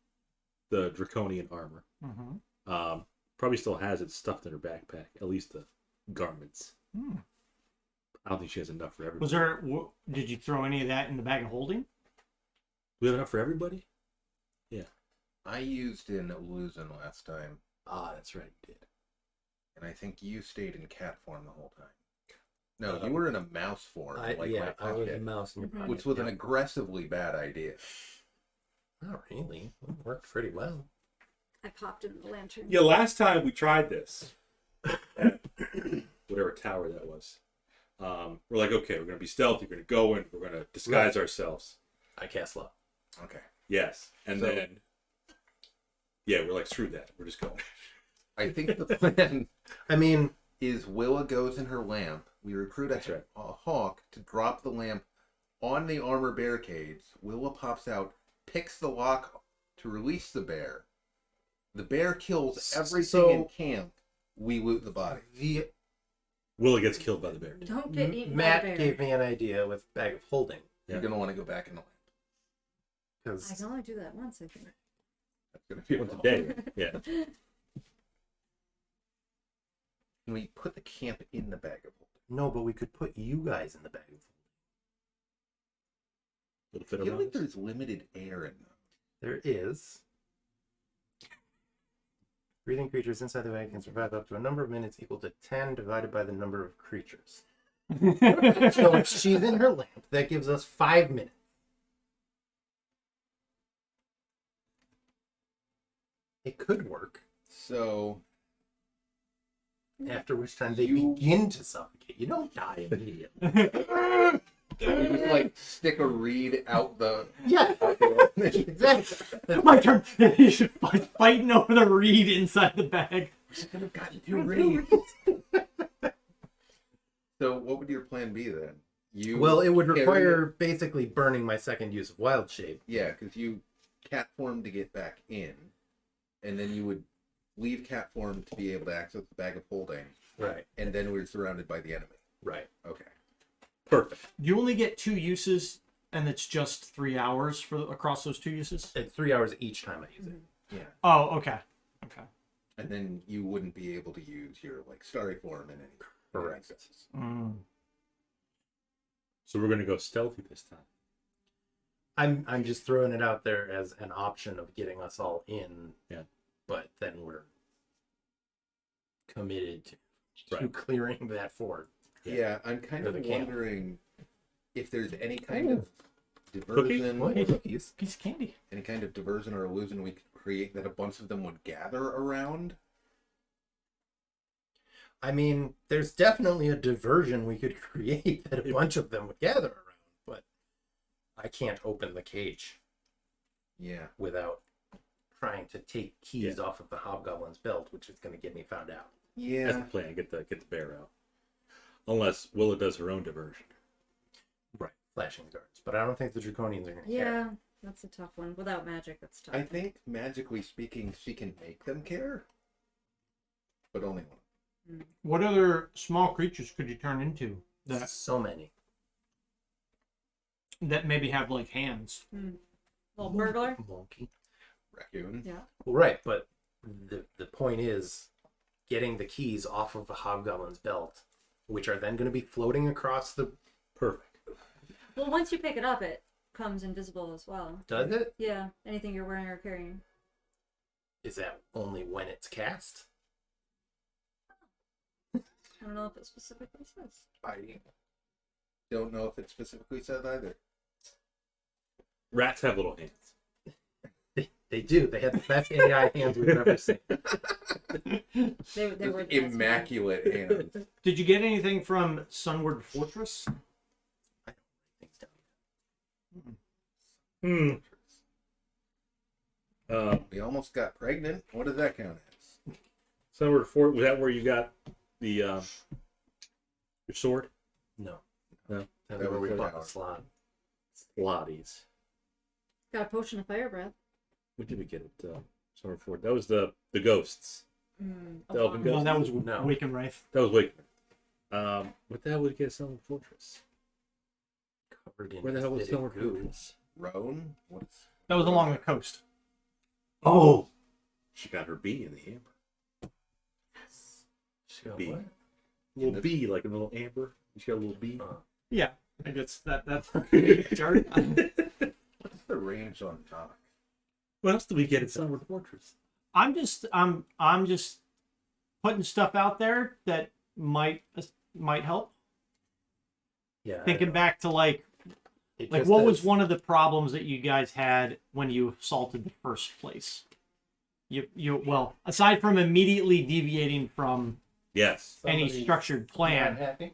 the draconian armor. Mm-hmm. Probably still has it stuffed in her backpack, at least the garments. I don't think she has enough for everybody. Was there? Did you throw any of that in the bag of holding? Do we have enough for everybody? I used in illusion last time, Ah, that's right, you did. and I think you stayed in cat form the whole time. No, you were in a mouse form, I was a pocket, mouse in your pocket. which was an aggressively bad idea. Not really. It worked pretty well. I popped in the lantern. Yeah, last time we tried this, at whatever tower that was, we're like, okay, we're going to be stealthy, we're going to go in, we're going to disguise ourselves. I cast love. Okay. Yes. And So- then, yeah, we're like, screw that. We're just going. I think the plan I mean, is Willa goes in her lamp. We recruit That's a, right. a hawk to drop the lamp on the armor barricades. Willa pops out, picks the lock to release the bear. The bear kills everything in camp. We loot the body. Willa gets killed by the bear. Don't get eaten Matt by a bear. gave me an idea with bag of holding. Yeah. You're gonna want to go back in the lamp. I Because can only do that once, I think. That's gonna be a Once a problem. day. Yeah. Can we put the camp in the bag of holding? no, but we could put you guys in the bag of holding. It'll I fit feel around like us. there's limited air in them. There is. Breathing creatures inside the bag can survive up to a number of minutes equal to 10 divided by the number of creatures. So if she's in her lamp, that gives us 5 minutes. It could work. So After which time they You- begin to suffocate. You don't die immediately. we just like stick a reed out the. Yeah, exactly. My turn. You should fighting over the reed inside the bag. Could have gotten two reeds. So what would your plan be then? You Well, it would carry require basically burning my second use of wild shape. Yeah, because you cat form to get back in, and then you would leave cat form to be able to access the bag of holding, Right. and then we're surrounded by the enemy. Right. Okay. Perfect. You only get 2 uses, and it's just 3 hours across those 2 uses. It's 3 hours each time I use it. Yeah. Oh, okay. Okay. And then you wouldn't be able to use your like starry form in any Correct. accesses. So we're going to go stealthy this time. I'm just throwing it out there as an option of getting us all in. Yeah. But then we're committed to Right. clearing that fort. Yeah, I'm kind Or of the camp. wondering if there's any kind of diversion, What? Cookies? Piece of candy. any kind of diversion or illusion we could create that a bunch of them would gather around. I mean, there's definitely a diversion we could create that a bunch of them would gather around, but I can't open the cage Yeah. without trying to take keys off of the hobgoblin's belt, which is going to get me found out. That's Yeah. the plan. Get the bear out. Unless Willa does her own diversion. Right. Flashing guards. But I don't think the draconians are going to care. Yeah, that's a tough one. Without magic, that's tough. I think magically speaking, she can make them care, but only one. What other small creatures could you turn into So many. that maybe have like hands? Little burglar. Monkey. Raccoon. Yeah. Well, right, but the point is getting the keys off of the hobgoblin's belt, which are then going to be floating across the. Perfect. Well, once you pick it up, it comes invisible as well. Does it? Yeah, anything you're wearing or carrying. Is that only when it's cast? I don't know if it specifically says. I don't know if it specifically said either. Rats have little hands. They do. They have the best AI hands we've ever seen. They were Just immaculate hands. Did you get anything from Sunward Fortress? Hmm. We almost got pregnant. What does that count as? Sunward Fort, was that where you got the your sword? No. No. That's where we bought the slot. Slotties. Got a potion of fire breath. What did we get at Sunward Fort? That was the ghosts. The elven No, ghosts. that was No. Wake and Wraith. That was Wake. What the hell would get at Sunward Fortress? Covered in Where the hell was acidic Sunward goo. Fortress? Rone? What's That was along the coast. Oh, she got her bee in the amber. She got Bee. what? Little bee, like a little amber. She got a little bee. Yeah, I guess that's What's the range on top? What else did we get at Sunward Fortress? I'm just putting stuff out there that might help. Yeah. Thinking back to like what was one of the problems that you guys had when you assaulted the first place? You well, aside from immediately deviating from Yes. any structured plan, Happy?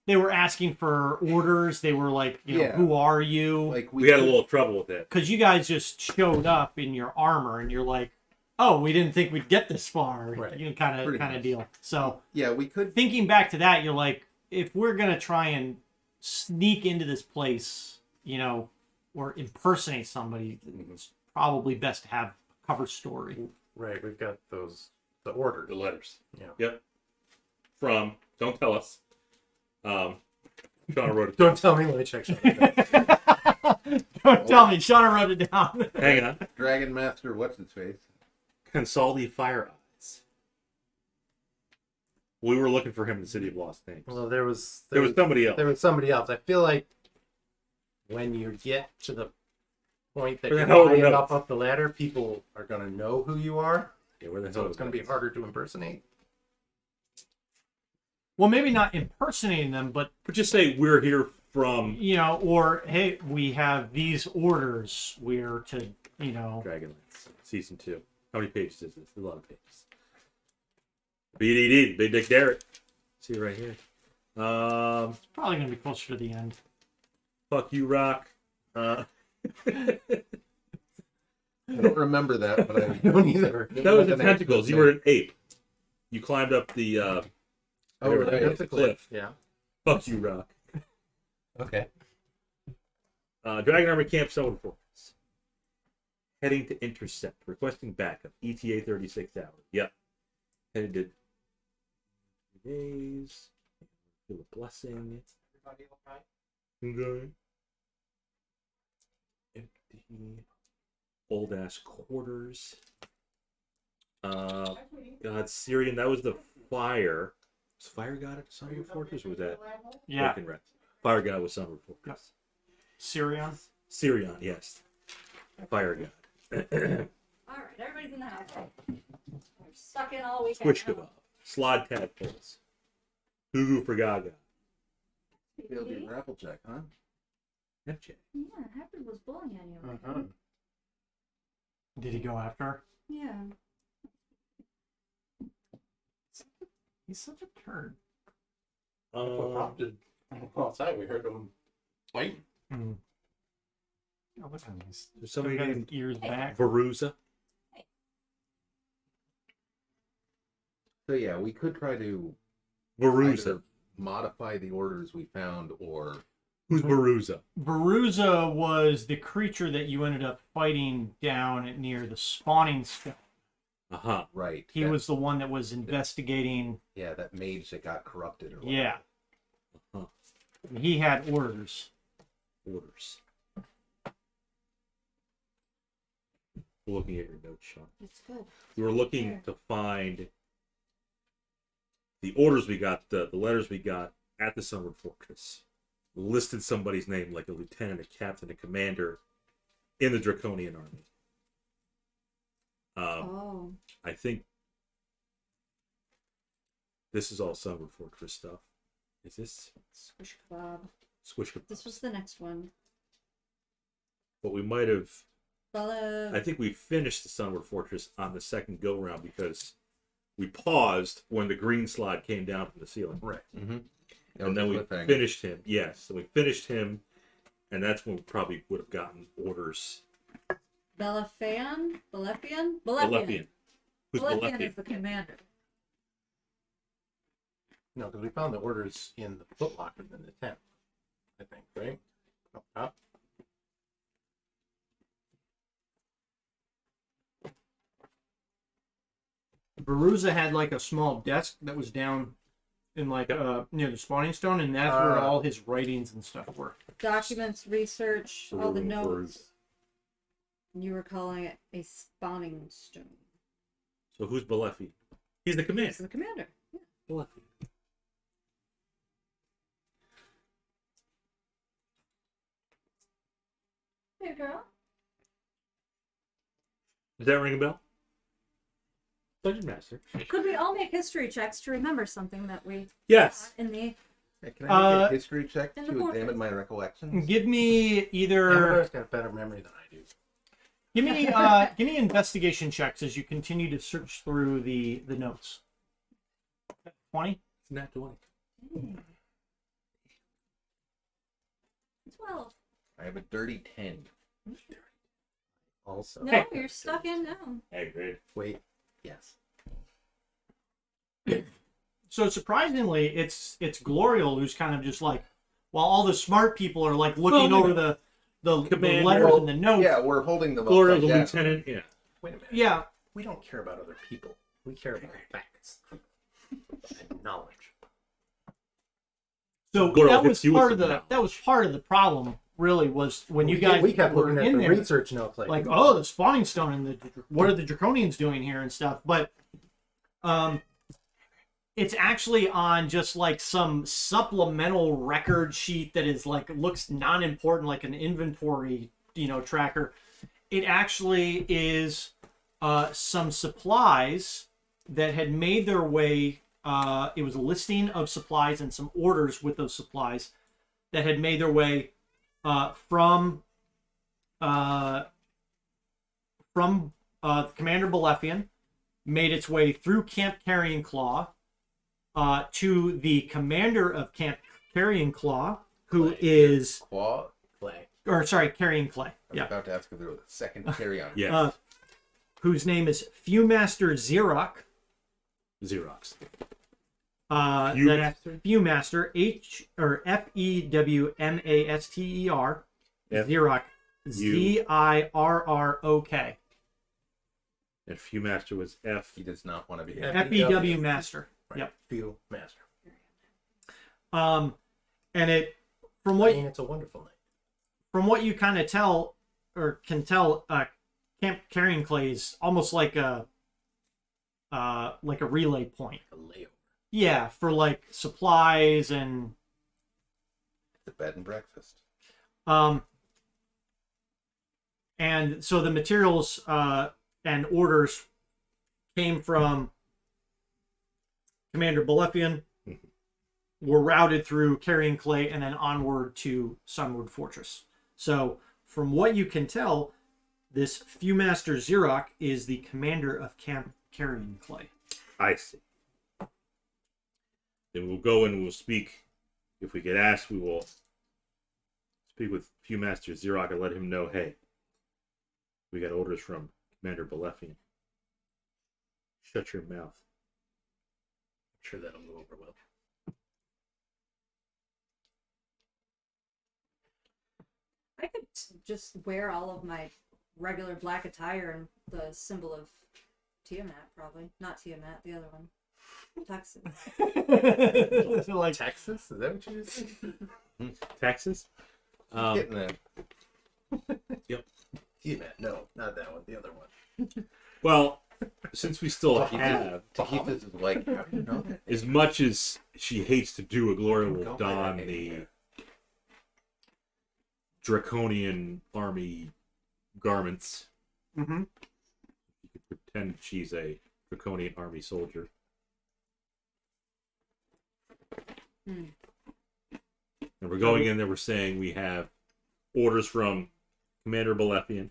they were asking for orders. They were like, Yeah. who are you? Like We had a little trouble with it. Because you guys just showed up in your armor, and you're like, oh, we didn't think we'd get this far. Right. You know, kind Pretty of much. deal. So Yeah, we could. thinking back to that, you're like, if we're gonna try and sneak into this place, or impersonate somebody, it's probably best to have a cover story. Right, we've got the orders. The letters. Yeah. Yep. From, don't tell us. Shauna wrote it. Don't tell me, let me check. Don't tell me, Shauna wrote it down. Hang on. Dragon Master, what's its face? Consaldi Fire Eyes. We were looking for him in the City of Lost Names. Well, there was somebody else. There was somebody else. I feel like when you get to the point that Where the you're hell are the high notes? up the ladder, people are gonna know who you are. Yeah, where the So hell it's gonna be harder to impersonate. Well, maybe not impersonating them, but But just say we're here from or hey, we have these orders. We're to Dragonlance, Season 2. How many pages is this? A lot of pages. BDD, Big Dick Derek. See it right here. probably gonna be closer to the end. Fuck you, Rock. I don't remember that, but I don't either. That was the tentacles. You were an ape. You climbed up the cliff. Yeah. Fuck you, Rock. Okay. Dragon Army Camp Southern Fortress. Heading to intercept. Requesting backup. ETA 36 hours. Yep. Headed to 3 days. Feel a blessing. Okay. Empty. Old ass quarters. God, Syrian, that was the fire. Was Fire God at Summer Fortress, or was that Yeah, Broken Rest? Fire God was Summer Fortress. Syrian. Syrian, yes. Fire God. All right, everybody's in the house. We're stuck in all weekend. Squish kebab. Slod tadpoles. Goo for Gaga. Failed your grapple check, huh? Neptune. Yeah, Hagrid was bullying you. Mm-hmm. Did he go after her? Yeah. He's such a turd. Outside, we heard them fighting. Mm. Oh, look at him. He's There's somebody got his named ears back. Veruza. So yeah, we could try to Veruza. either modify the orders we found, or Who's Veruza? Veruza was the creature that you ended up fighting down near the spawning stone. Uh-huh. right. He was the one that was investigating. that mage that got corrupted. Or Yeah, Uh-huh. he had orders. Orders. Looking at your notes, Sean. It's good. We were looking to find the orders we got, the letters we got at the Sunward Fortress. Listed somebody's name, like a lieutenant, a captain, a commander in the Draconian army. Oh. I think this is all Sunward Fortress stuff. Is this Squish kebab. Squish Kebab? This was the next one. But we might have. Bella. I think we finished the Sunward Fortress on the second go round because we paused when the green slide came down from the ceiling. Right. Mm-hmm. And then we finished him. Yes, so we finished him, and that's when we probably would have gotten orders. Belefian? Belefian. Who's Belefian Belefian? is the commander. No, because we found the orders in the footlocker in the tent, I think, right? Up top. Baruza had like a small desk that was down in like near the spawning stone, and that's where all his writings and stuff were. Documents, research, all the Room for- notes. You were calling it a spawning stone. So who's Belefi? He's the commander. He's the commander. Yeah. Belefi. Hey, girl. Does that ring a bell? Dungeon Master. Could we all make history checks to remember something that we Yes. in the Hey, can I make a history check in the to portrait. examine my recollections? Give me either. Amadar's got a better memory than I do. Give me investigation checks as you continue to search through the notes. 20. It's not 20. 12. I have a dirty 10. Also. No, you're stuck in now. Hey, great. Wait. Yes. So surprisingly, it's Glorial who's kind of just like, while all the smart people are like looking over the Commander. letters and the notes. Yeah, we're holding them Glorial, the upside down. lieutenant. Yeah. Wait a minute. Yeah. We don't care about other people. We care about facts and knowledge. So Glorial that was hits you with part of some the knowledge. that was part of the problem. Really, was when you guys we kept were looking at in the there, research notes like, oh, the spawning stone and the what are the draconians doing here and stuff. But it's actually on just like some supplemental record sheet that is like looks non-important, like an inventory, tracker. It actually is some supplies that had made their way. It was a listing of supplies and some orders with those supplies that had made their way from Commander Belefian, made its way through Camp Carrionclay to the commander of Camp Carrionclay, who is Claw? Carrionclay. I was Yeah. about to ask if there was a second carry on. Yes. Whose name is Viewmaster Xerox. Xerox. That's Viewmaster, Fewmaster, Xerox, Zirrok. And Viewmaster was F. He does not want to be Yeah. FEW Master. Right. Yep. Few master. And it, from I what mean, it's a wonderful night. from what you kind of tell or can tell, Camp Carrionclay is almost like a relay point. A layover. Yeah, for like supplies and the bed and breakfast. and so the materials and orders came from Commander Belefian, were routed through Carrionclay and then onward to Sunward Fortress. So from what you can tell, this Viewmaster Xerox is the commander of Camp Carrionclay. I see. Then we'll go and we'll speak. If we get asked, we will speak with Viewmaster Xerox and let him know, hey, we got orders from Commander Belefian. Shut your mouth. I'm sure that'll go over well. I could just wear all of my regular black attire and the symbol of Tiamat, probably. Not Tiamat, the other one. Texas. Like, Texas? Is that what you just said? Texas? Getting there. Yeah, no, not that one. The other one. Well, since we still have, Tahithis is like, how do you know that? as much as she hates to do a Glorial will Go by don that the name. draconian army garments. mm-hmm. You could pretend she's a Draconian army soldier. Hmm. And we're going in there, we're saying we have orders from Commander Balefian.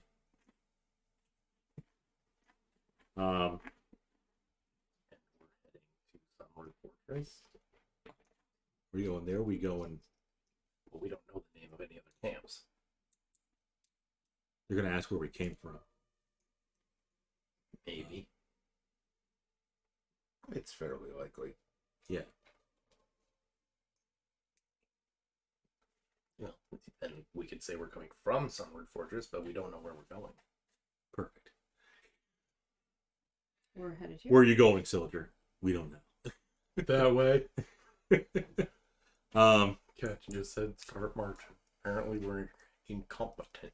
We going there, we going... Well, we don't know the name of any other camps. They're going to ask where we came from. Maybe. It's fairly likely. Yeah. You know, and we could say we're coming from Sunward Fortress, but we don't know where we're going. Perfect. We're headed here. Where are you going, soldier? We don't know. That way. Captain just said start march. Apparently we're incompetent.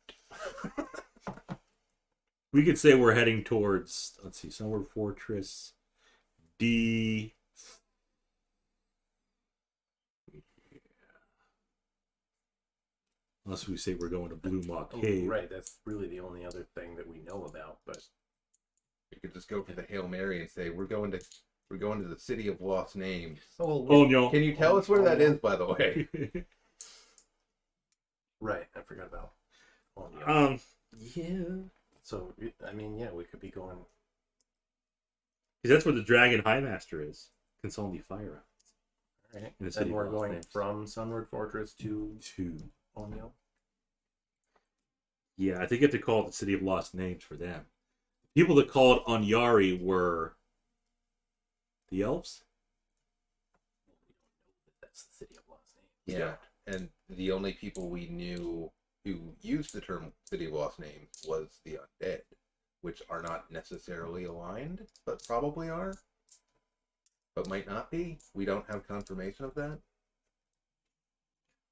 We could say we're heading towards, let's see, Sunward Fortress D. Unless we say we're going to Blue Maw Cave. Right, that's really the only other thing that we know about, but You could just go for the Hail Mary and say, we're going to the city of lost names. oh, Oh, no. Can you tell us where that is, by the way? right, I forgot about Onyari. Yeah. So I mean, yeah, we could be going. Because that's where the Dragon High Master is. Consoling the fire All right, In the city and of we're lost going names. from Sunward Fortress to to. Onyari. Yeah, I think you have to call it the City of Lost Names for them. People that called Onyari were the elves? That's the city of lost names. Yeah. And the only people we knew who used the term City of Lost Names was the undead, which are not necessarily aligned, but probably are. But might not be. We don't have confirmation of that.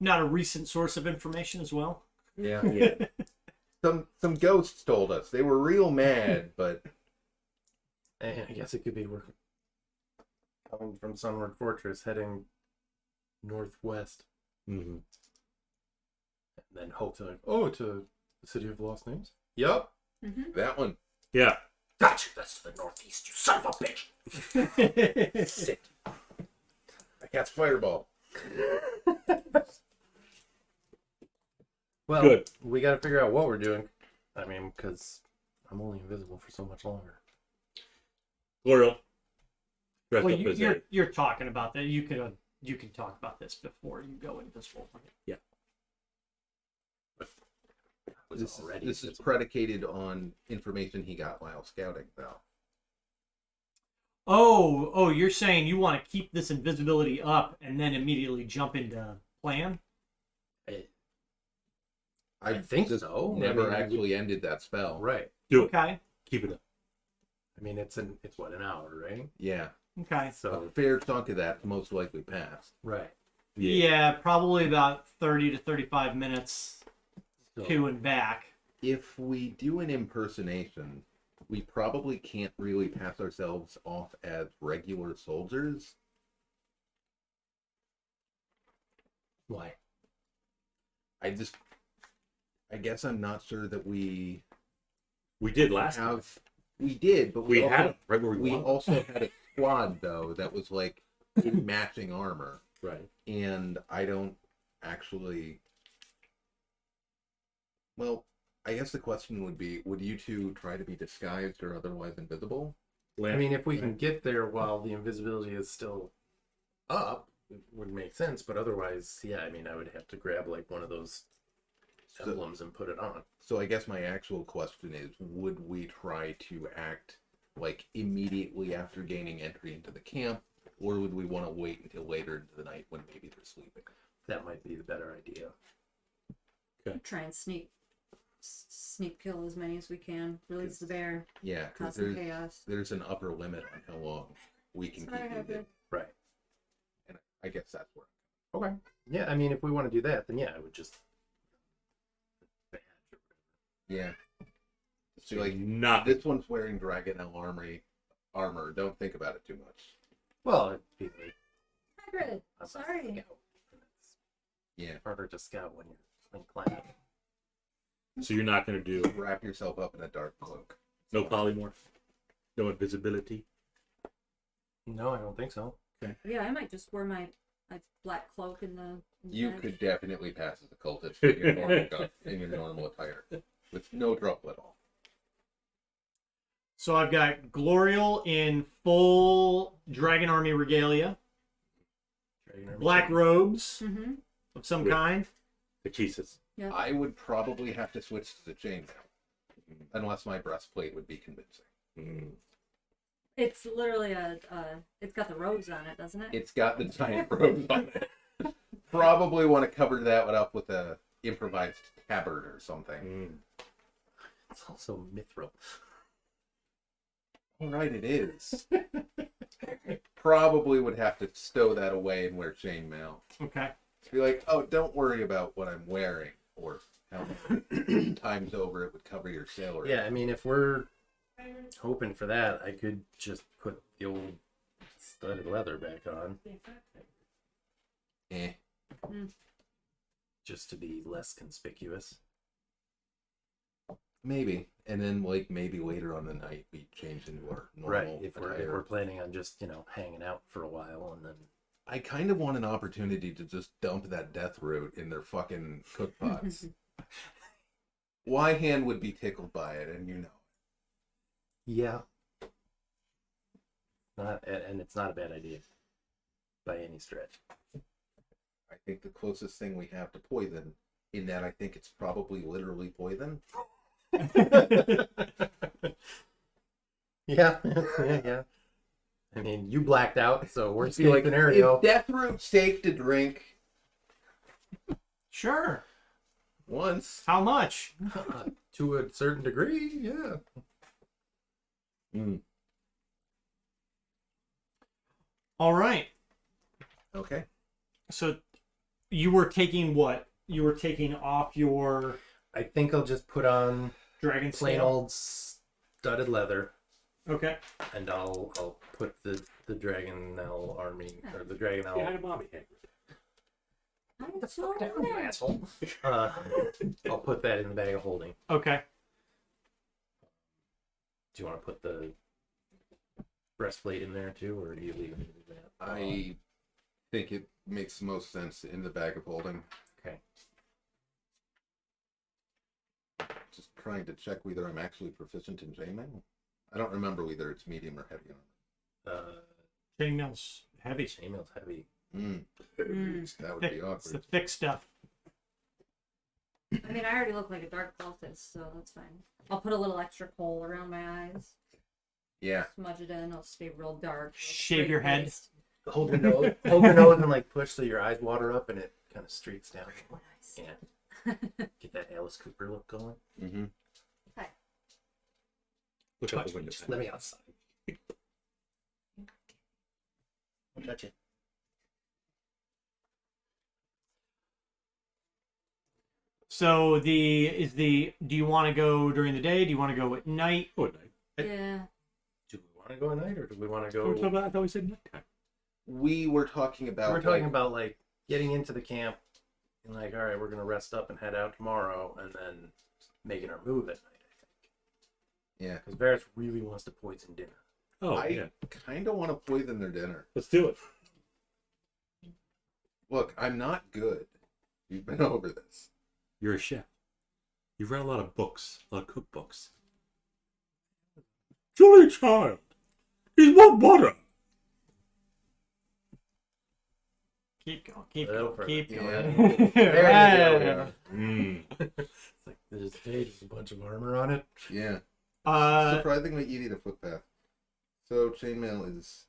Not a recent source of information as well. Yeah. Yeah. Some ghosts told us. They were real mad, but And I guess it could be we're coming from Sunward Fortress, heading northwest, Mm-hmm. and then hope to to the city of lost names. Yup. Mm-hmm. that one. Yeah. Gotcha, that's to the northeast, you son of a bitch. Sit. I cast fireball. Well, Good. we got to figure out what we're doing. I mean, because I'm only invisible for so much longer. Glorial. Dressed Well, up as you're talking about that. You can talk about this before you go invisible. This is predicated on information he got while scouting, though. Oh, you're saying you want to keep this invisibility up and then immediately jump into plan? I think just so. Never I mean, actually ended that spell. Right. Do it. Okay. Keep it up. I mean, it's what, an hour, right? Yeah. Okay. A So fair chunk of that most likely passed. right. Yeah, probably about 30 to 35 minutes So, to and back. If we do an impersonation, we probably can't really pass ourselves off as regular soldiers. why? I guess I'm not sure that we We did last time. have. We did, but We also, had him right where we We wanted. also had a squad though that was like in matching armor, Right. and I don't actually. Well, I guess the question would be: would you two try to be disguised or otherwise invisible? I mean, if we can get there while the invisibility is still up, it would make sense. But otherwise, yeah, I mean, I would have to grab like one of those emblems and put it on. So I guess my actual question is: would we try to act like immediately after gaining entry into the camp, or would we want to wait until later into the night when maybe they're sleeping? That might be the better idea. Try and sneak kill as many as we can. Release the bear. Yeah, because Cause some chaos. there's an upper limit on how long we can Sorry, keep you Hagrid. hidden. Right. And I guess that's where. Okay. Yeah, I mean, if we want to do that, then yeah, I would just. Yeah. So So like not this one's wearing Dragon armor. Don't think about it too much. Well, it'd be like Hagrid, I'm a sorry. scout, and it's Yeah. harder to scout when you're clad. so you're not gonna do Wrap yourself up in a dark cloak. no polymorph? No invisibility. No, I don't think so. Yeah, I might just wear my black cloak in the. You bed. could definitely pass as a cultist in your normal attire with no trouble at all. So I've got Glorial in full Dragon Army regalia, black robes Mm-hmm. of some With- kind. The kisses. Yeah. I would probably have to switch to the chainmail, unless my breastplate would be convincing. Mm. It's literally it's got the robes on it, doesn't it? It's got the giant robes on it. Probably want to cover that one up with a improvised tabard or something. Mm. It's also mithril. All right, it is. Probably would have to stow that away and wear chainmail. Okay. Be like, oh, don't worry about what I'm wearing or how many times over it would cover your salary. Yeah, I mean, if we're hoping for that, I could just put the old studded leather back on. Eh. Just to be less conspicuous. Maybe. And then, like, maybe later on the night we change into our normal Right, if we're attire. planning on just, hanging out for a while and then... I kind of want an opportunity to just dump that death root in their fucking cookpots. Wyhan would be tickled by it, and you know. Yeah. And it's not a bad idea. By any stretch. I think the closest thing we have to poison, in that I think it's probably literally poison. Yeah. Yeah. I mean, you blacked out, so worst case Like, scenario. is death root safe to drink Sure. once? How much? To a certain degree, yeah. All right. Okay. So you were taking what? You were taking off your I think I'll just put on dragon plain scale? old studded leather, Okay. and I'll put the Dragonel army or the Dragonel. Behind a mommy hanger. It's not in there. Asshole. I'll put that in the bag of holding. Okay. Do you want to put the breastplate in there too, or do you leave it in that? I think it makes most sense in the bag of holding. Okay. Just trying to check whether I'm actually proficient in chainmail. I don't remember whether it's medium or heavy armor. Chainmail's heavy. Chainmail's heavy. That would be It's the awkward. thick stuff. I mean, I already look like a dark cultist, so that's fine. I'll put a little extra coal around my eyes. Yeah. Smudge it in. I'll stay real dark. Shave your head. straight-faced. Hold your nose, and like push so your eyes water up and it kind of streaks down. Oh, nice. Yeah. Get that Alice Cooper look going. Mm-hmm. Okay. Look out the window. Just let me outside. I'll touch it. So do you want to go during the day? Do you want to go at night? Oh, night. Yeah. Do we want to go at night or do we want to What were we talking go? about? I thought we said nighttime. We were talking about. We're talking like, about like getting into the camp and like, all right, we're gonna rest up and head out tomorrow, and then making our move at night. I think Yeah. because Varys really wants to poison dinner. Oh, I yeah. kind of want to poison their dinner. Let's do it. Look, I'm not good. You've been over this. You're a chef. You've read a lot of books, a lot of cookbooks. Jolly child, is what butter? Keep going. Keep A little going. further. Keep Yeah. going. There we go. Mm. It's like there's a page with a bunch of armor on it. Yeah. Uh, Surprisingly easy to footpath. So chainmail is.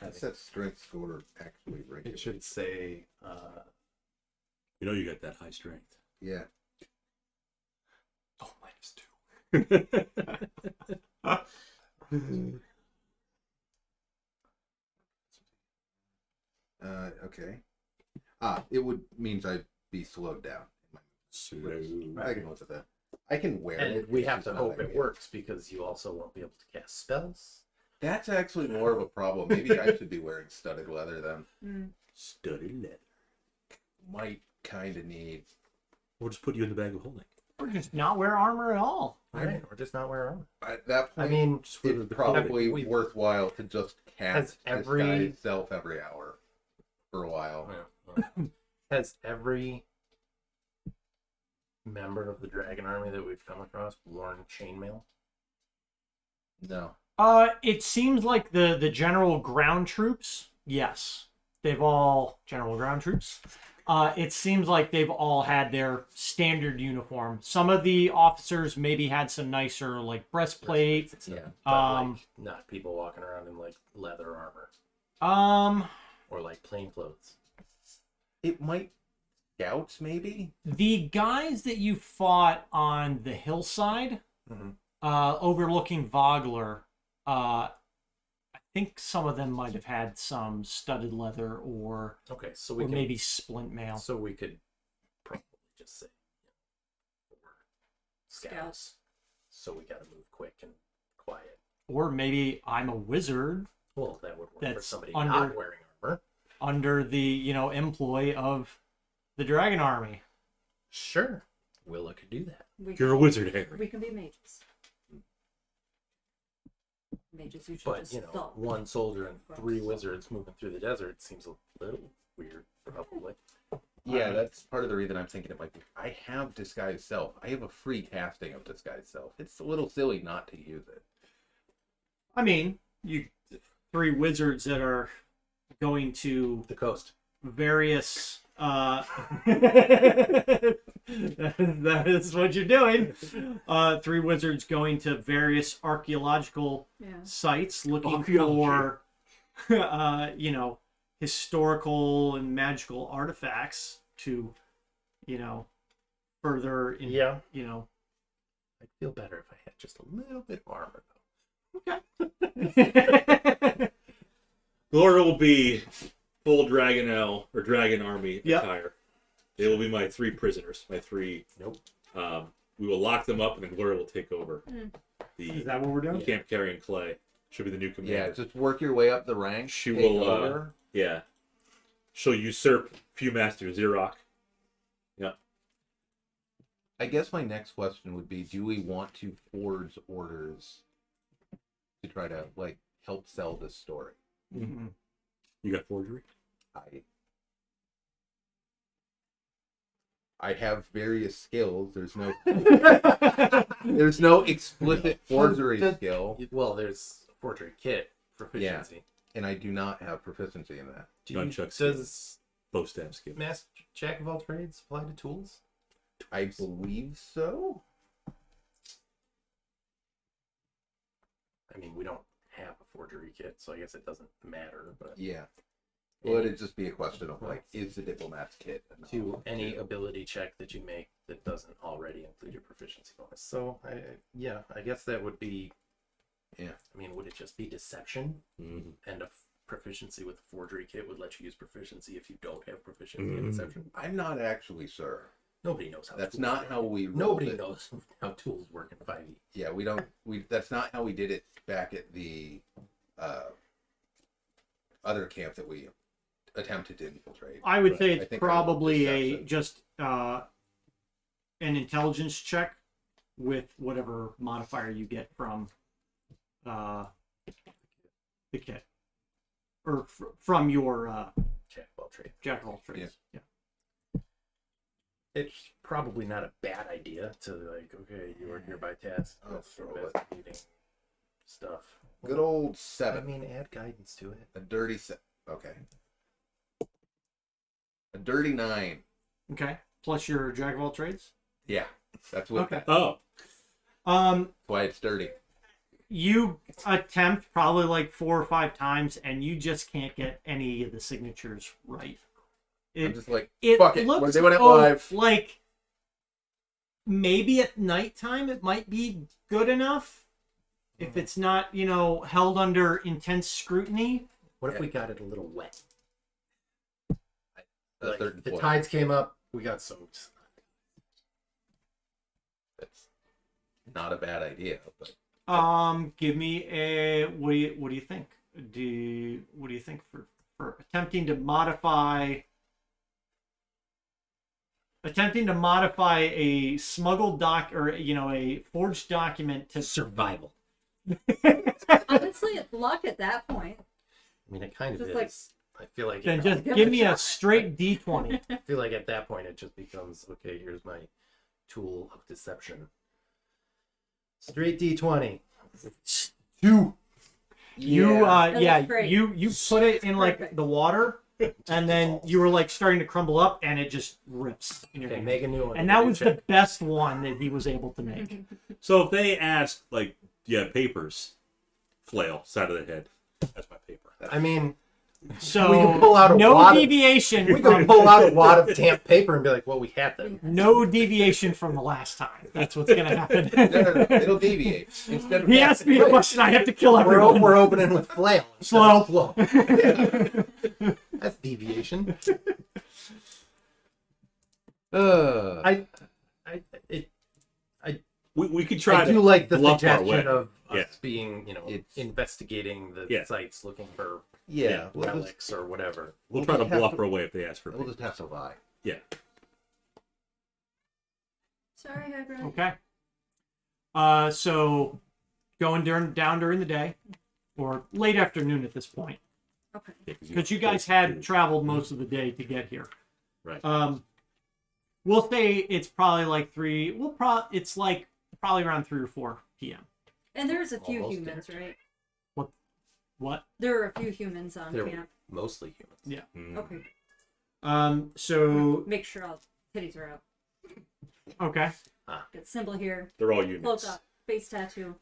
That's that strength score actually right. It should say You know you got that high strength. Yeah. oh -2. Okay. It would means I'd be slowed down. I can live with that. I can wear And it. we it's have just to not hope it ideal. works because you also won't be able to cast spells. That's actually more of a problem. Maybe I should be wearing studded leather then. Mm. Studded leather. Might kind of need. We'll just put you in the bag of holding. Or just not wear armor at all. Right, or just not wear armor. At that I point, mean, it's probably we- worthwhile to just Has cast every- disguise self every hour for a while. has every member of the dragon army that we've come across worn chainmail? No. It seems like the general ground troops, yes. They've all general ground troops. It seems like they've all had their standard uniform. Some of the officers maybe had some nicer like breastplate. Yeah. But like, not people walking around in like leather armor or like plain clothes. It might scouts maybe. The guys that you fought on the hillside, Mhm. overlooking Vogler, I think some of them might have had some studded leather or Okay, so we can, maybe splint mail. so we could probably just say we're scouts. So we got to move quick and quiet. Or maybe I'm a wizard Well, that would work for That's somebody under- not wearing armor. under the, employ of the dragon army. Sure, Willa could do that. You're a wizard, Harry. We can be mages. Mages usually But just you know, stop. one soldier and 3 wizards moving through the desert seems a little weird, probably. Yeah, that's part of the reason I'm thinking it might be. I have disguise self. I have a free casting of disguise self. It's a little silly not to use it. I mean, you 3 wizards that are going to The coast. various that is what you're doing. 3 wizards going to various archaeological Yeah. sites looking Archaeology. for historical and magical artifacts to further in, Yeah. I'd feel better if I had just a little bit of armor, Glorial will be full Dragonel or Dragon Army Yep. attire. They will be my 3 prisoners. My 3. Nope. We will lock them up, and then Glorial will take over the is that what we're doing? Camp Carrionclay. Should be the new commander. Yeah, just work your way up the ranks. She take will, over. Yeah. She'll usurp Viewmaster Xerox. Yeah. I guess my next question would be: do we want to forge orders to try to help sell this story? Mm-hmm. You got forgery? I have various skills. There's no explicit forgery skill, Well, there's a forgery kit proficiency. and I do not have proficiency in that. Nunchuck skill. Does Bow stab skill. Master Jack of all trades apply to tools? I believe so. I mean, we don't have a forgery kit, so I guess it doesn't matter. But Yeah. Well, it'd just be a question of is the diplomat's kit enough to any ability check that you make that doesn't already include your proficiency bonus. So, I guess that would be. Yeah. I mean, would it just be deception Mm-hmm. and a proficiency with a forgery kit would let you use proficiency if you don't have proficiency in deception? I'm not actually sure. Nobody knows how. That's tools not work. how we rolled Nobody it. knows how tools work in 5e. Yeah, we don't. That's not how we did it back at the other camp that we attempted to infiltrate. I would say I it's think probably deception. just an intelligence check with whatever modifier you get from the kit or from your Jack of all trades. jack of all trades. Yeah. It's probably not a bad idea to okay, you are hereby tasked Oh, with throw it. investigating stuff. Good old I 7. mean, add guidance to it. A dirty 7. Okay. A dirty 9. Okay. Plus your jack of all trades. Yeah, that's what. Okay. Oh. That's why it's dirty. You attempt probably like 4 or 5 times, and you just can't get any of the signatures right. I'm just like, It fuck it. looks We're doing it live. like maybe at nighttime it might be good enough if it's not, held under intense scrutiny. What if we got it a little wet? A certain the point. tides came up, we got soaked. That's not a bad idea, but Give me a what do you think? What do you think for attempting to modify attempting to modify a smuggled or a forged document to Survival. Honestly, it's luck at that point. I mean, it kind of Just is. like- I feel like then it, just Give give it a me a shot. straight D20. I feel like at that point it just becomes okay. Here's my tool of deception. Straight D20. 2. You That yeah, looks great. you put it in like Perfect. the water, and then you were like starting to crumble up, and it just rips in your Okay, hand. make a new one. And that was the best one that he was able to make. So if they ask, like, yeah, papers, flail, side of the head. That's my paper. I mean, So We can pull out a no wad of- deviation. we could pull out a wad of tamp paper and be like, "Well, we have them." No deviation from the last time. That's what's gonna happen. No. It'll deviate. Instead of He asked me a question. I have to kill everyone. We're opening with flail. instead Slow. of slow. That's deviation. We could try I do to like the bluff our suggestion way. of us Yeah. being, It's- investigating the Yeah. sites, looking for Yeah, we'll relics or whatever. We'll we'll try to just have bluff to- our way if they ask for we'll papers. just have to lie. Yeah. Sorry, Hagrid. Okay. So going down during the day, or late afternoon at this point, Okay. because you guys had traveled most of the day to get here. Right. We'll say it's probably like three. It's like probably around 3 or 4 p.m. And there's a few Almost humans, right? What? There are a few humans on They're camp. mostly humans. Mm. Okay. So Make sure all titties are out. okay. Get symbol here. They're all Cloak units. up. Face tattoo.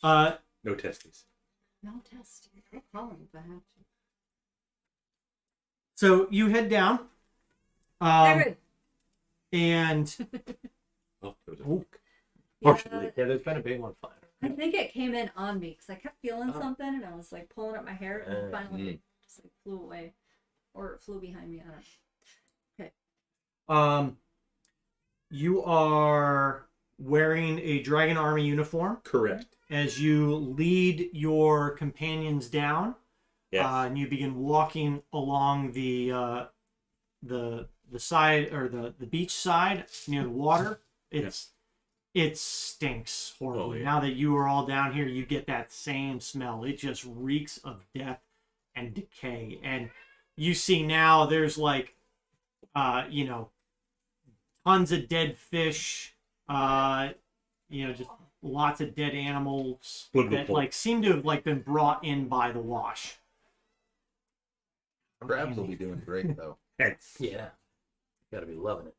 No testes. No test. I'll call him if I have to. So you head down. Hagrid! And Oh, there was a Ooh. partially. Yeah, there's been a big one flying. I think it came in on me because I kept feeling something and I was like pulling up my hair and finally it just like flew away. Or it flew behind me. I don't know. you are wearing a Dragon Army uniform Correct. as you lead your companions down. Yes. And you begin walking along the side or the beach side near the water. It stinks horribly. Oh, yeah. Now that you are all down here, you get that same smell. It just reeks of death and decay. And you see now there's like tons of dead fish, just lots of dead animals Political that point. like seem to have like been brought in by the wash. Crabs will be doing great though. Yeah. Gotta be loving it.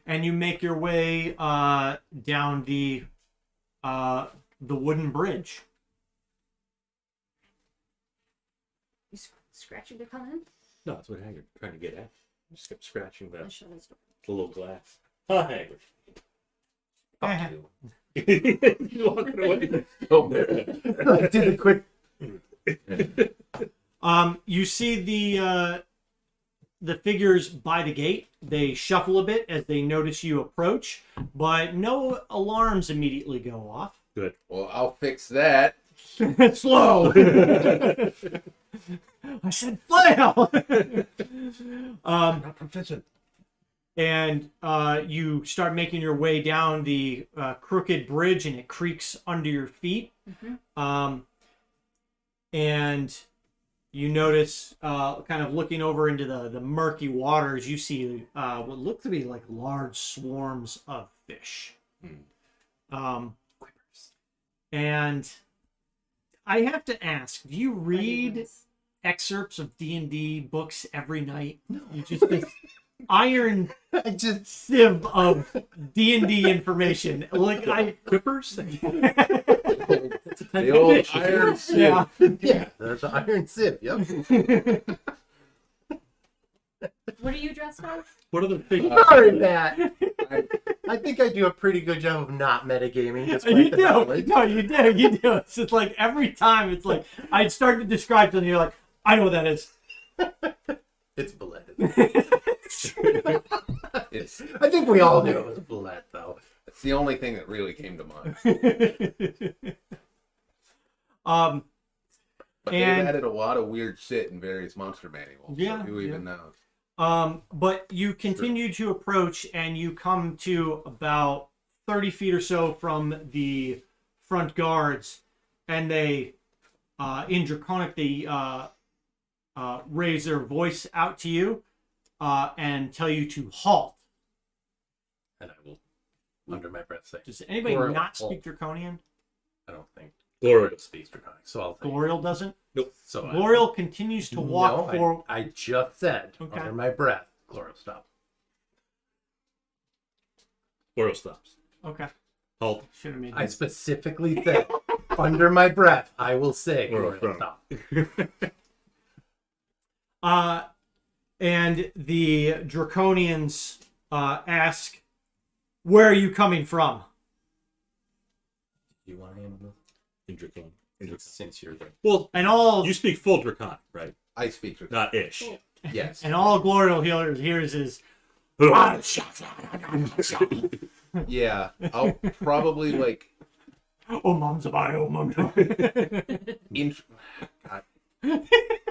And you make your way down the wooden bridge. You scratching the comment? No, that's what Hagrid trying to get at. Just kept scratching the Let's shut this door. little glass. Hi, Eh. Hagrid. You walking away? Oh, I did a quick. You see the figures by the gate. They shuffle a bit as they notice you approach, but no alarms immediately go off. Good. Well, I'll fix that. Slow. I said flail. Not proficient. And you start making your way down the crooked bridge, and it creaks under your feet. And you notice, kind of looking over into the murky waters, you see what look to be like large swarms of fish. And I have to ask, do you read excerpts of D&D books every night? No. You just this iron sieve of D&D information. Like Quippers? The old iron sieve. Yeah. Yeah, the iron sieve. Yep. What are you dressed as? What other fish? Sorry, Matt. I think I do a pretty good job of not metagaming. Despite You the do. knowledge. No, you do. You do. It's just like every time it's like I'd start to describe something, you're like, I know what that is. It's bullet. It's I think we all knew it was bullet, though. it's the only thing that really came to mind. But And- they've added a lot of weird shit in various monster manuals. Yeah, So who even knows? But you continue to approach, and you come to about 30 feet or so from the front guards, and they, in Draconic, they raise their voice out to you and tell you to halt. And I will, under my breath, say, Does anybody Glorial, not halt. speak Draconian? I don't think Glorial. speaks Draconic, so I'll say. Glorial doesn't? So Glorial continues to walk forward. I just said, Okay. under my breath, Glorial, stop. Glorial stops. Okay. Halt. Should have made I that. specifically said, under my breath, I will say, Glorial, Glorial, stop. And the Draconians ask, where are you coming from? Do you want to handle this? In Draconic. In Draconic. Since you're there. Well, And all you speak full Draconic, right? I speak Draconic. Not ish. Yes. and all Glorial hears is, Yeah. I'll probably like. oh mom's a bio, mom's a God.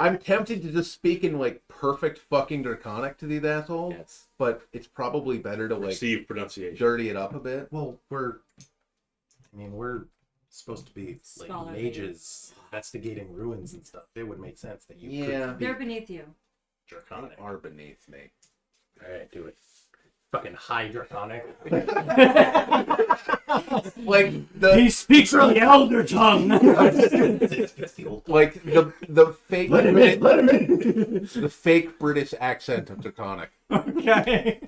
I'm tempted to just speak in like perfect fucking Draconic to these assholes, Yes. but it's probably better to like Receive pronunciation. dirty it up a bit. Well, we're supposed to be like Scholarly. mages investigating ruins and stuff. It would make sense that you Yeah. could be They're beneath you. Draconic. Are beneath me. All right, do it. Fucking high Draconic. Like the He speaks the Elder Tongue. It's the old like the fake Let him in. Let him in. the fake British accent of Draconic. Okay.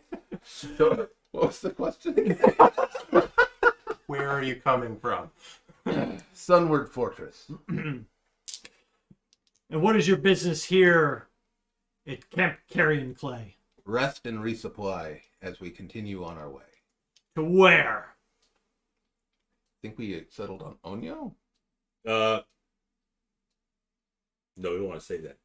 So, what was the question? Where are you coming from? Sunward Fortress. And what is your business here at Camp Carrionclay? Rest and resupply as we continue on our way. To where? Think we had settled on Onyo? No, we don't want to say that.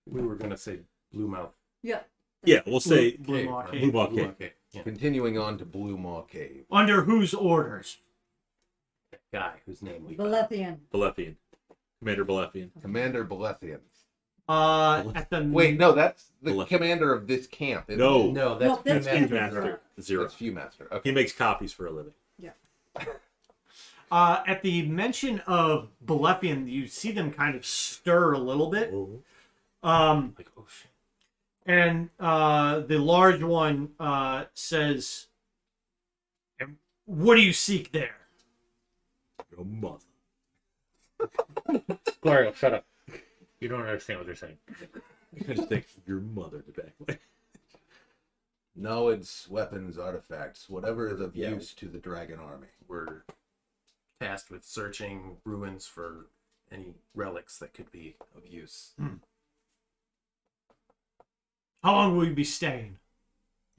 We were gonna say Blue Mouth. Yeah. Yeah, we'll say Blue Maw Cave. Blue Maw Cave. Cave. Yeah. Continuing on to Blue Maw Cave. Under whose orders? That guy whose name we Valethian. Balefian. Commander Balefian. Commander Balethian. At the Wait, no, that's the Baleth- commander of this camp. Isn't No. it? No, No, that's that's Viewmaster. Zero. That's Viewmaster. He Okay. makes copies for a living. At the mention of Balefian, you see them kind of stir a little bit. like, oh shit. And the large one says, what do you seek there? Your mother. Glorial, shut up. You don't understand what they're saying. I just think your mother to back way. Knowledge, weapons, artifacts, whatever is of Yeah. use to the dragon army. We're tasked with searching ruins for any relics that could be of use. How long will you be staying?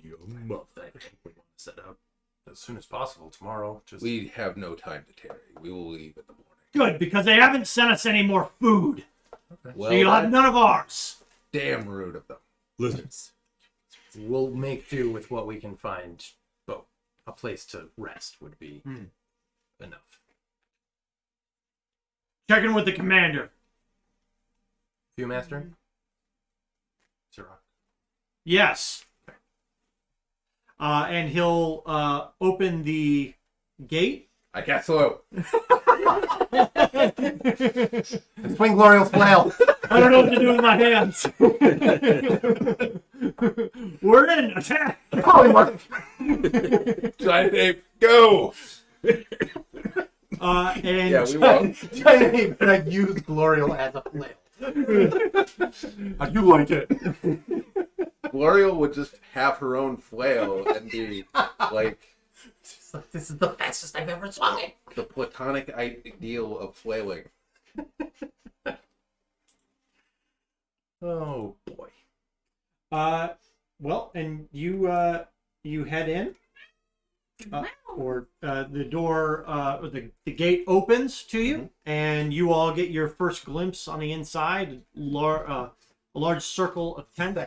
Your mother. I think we want to set up as soon as possible tomorrow. Just We have no time to tarry. We will leave in the morning. Good, because they haven't sent us any more food. Well, So you'll have that's none of ours. damn rude of them. Lizards. we'll make do with what we can find. But a place to rest would be enough. Check in with the commander. Viewmaster? Sirach. Yes. And he'll open the gate. I cast slow. Swing Glorial Flail. I don't know what to do with my hands. We're in. Attack. Giant ape, go! And Yeah, we won't. Giant ape, and I use Glorial as a flail. how do you like it? Glorial would just have her own flail and be like This is the fastest I've ever swung it. the platonic ideal of flailing. Oh boy. Well, and you head in, or the door, or the gate opens to you, and you all get your first glimpse on the inside. A large circle of tents.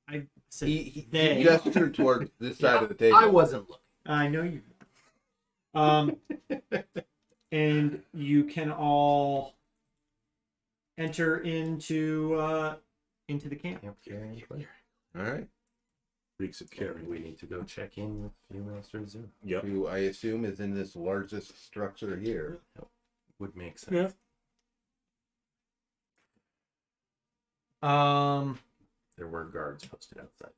I said He they. gestured toward this side of the table. I wasn't looking. I know you. And you can all enter into the camp. All right. Freaks of carry. We need to go check in with Viewmaster Zoo. Yep. Who I assume is in this largest structure here. Would make sense. Yeah. There were guards posted outside.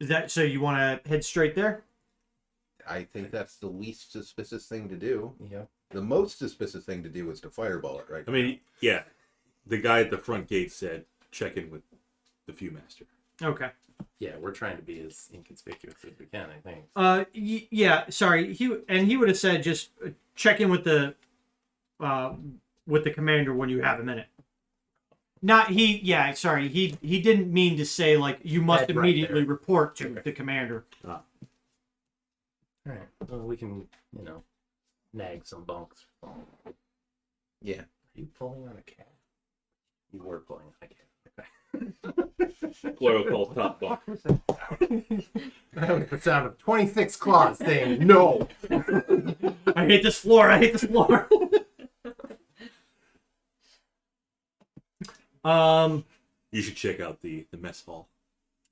Is that so? You want to head straight there? I think that's the least suspicious thing to do. Yeah. The most suspicious thing to do is to fireball it, right? I mean, yeah. The guy at the front gate said, check in with the Viewmaster. Okay. Yeah, we're trying to be as inconspicuous as we can, I think. Yeah. Sorry. He would have said just check in with the commander when you have a minute. Not he. Yeah. Sorry. He didn't mean to say like you must Head right immediately there. report to Okay. the commander. All right. Well, we can, nag some bunks. Yeah. Are you pulling on a cat? You were pulling on a cat. Glorial calls top bunk. That was the sound of 26 claws saying no. I hate this floor. I hate this floor. You should check out the mess hall.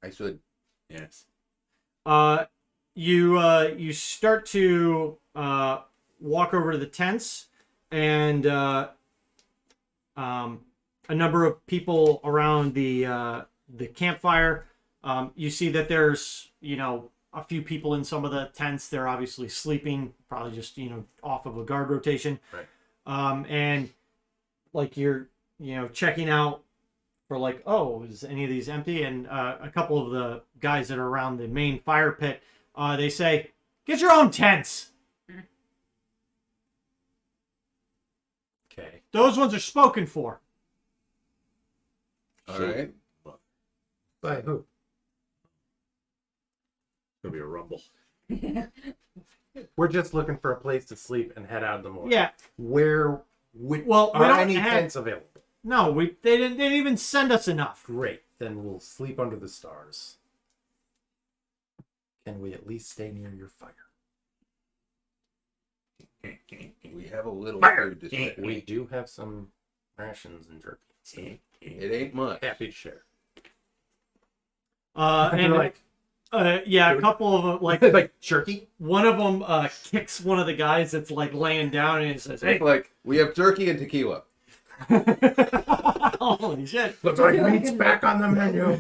I should. Yes. You start to walk over to the tents, and a number of people around the campfire. You see that there's a few people in some of the tents. They're obviously sleeping, probably just off of a guard rotation. Right. And like you're checking out for like, oh, is any of these empty? And a couple of the guys that are around the main fire pit, they say, get your own tents. Okay. Those ones are spoken for. All right. By who? Gonna be a rumble. We're just looking for a place to sleep and head out in the morning. Yeah. Where We are don't any have- tents available? No, they didn't even send us enough. Great. Then we'll sleep under the stars. Can we at least stay near your fire? We have a little food to share. We do have some rations and jerky. So It ain't much. happy to share. And like, yeah, a couple of them, like like jerky? one of them kicks one of the guys that's like laying down and says, "Hey, It's like, we have jerky and tequila. holy shit!" Looks like meat's back on the menu.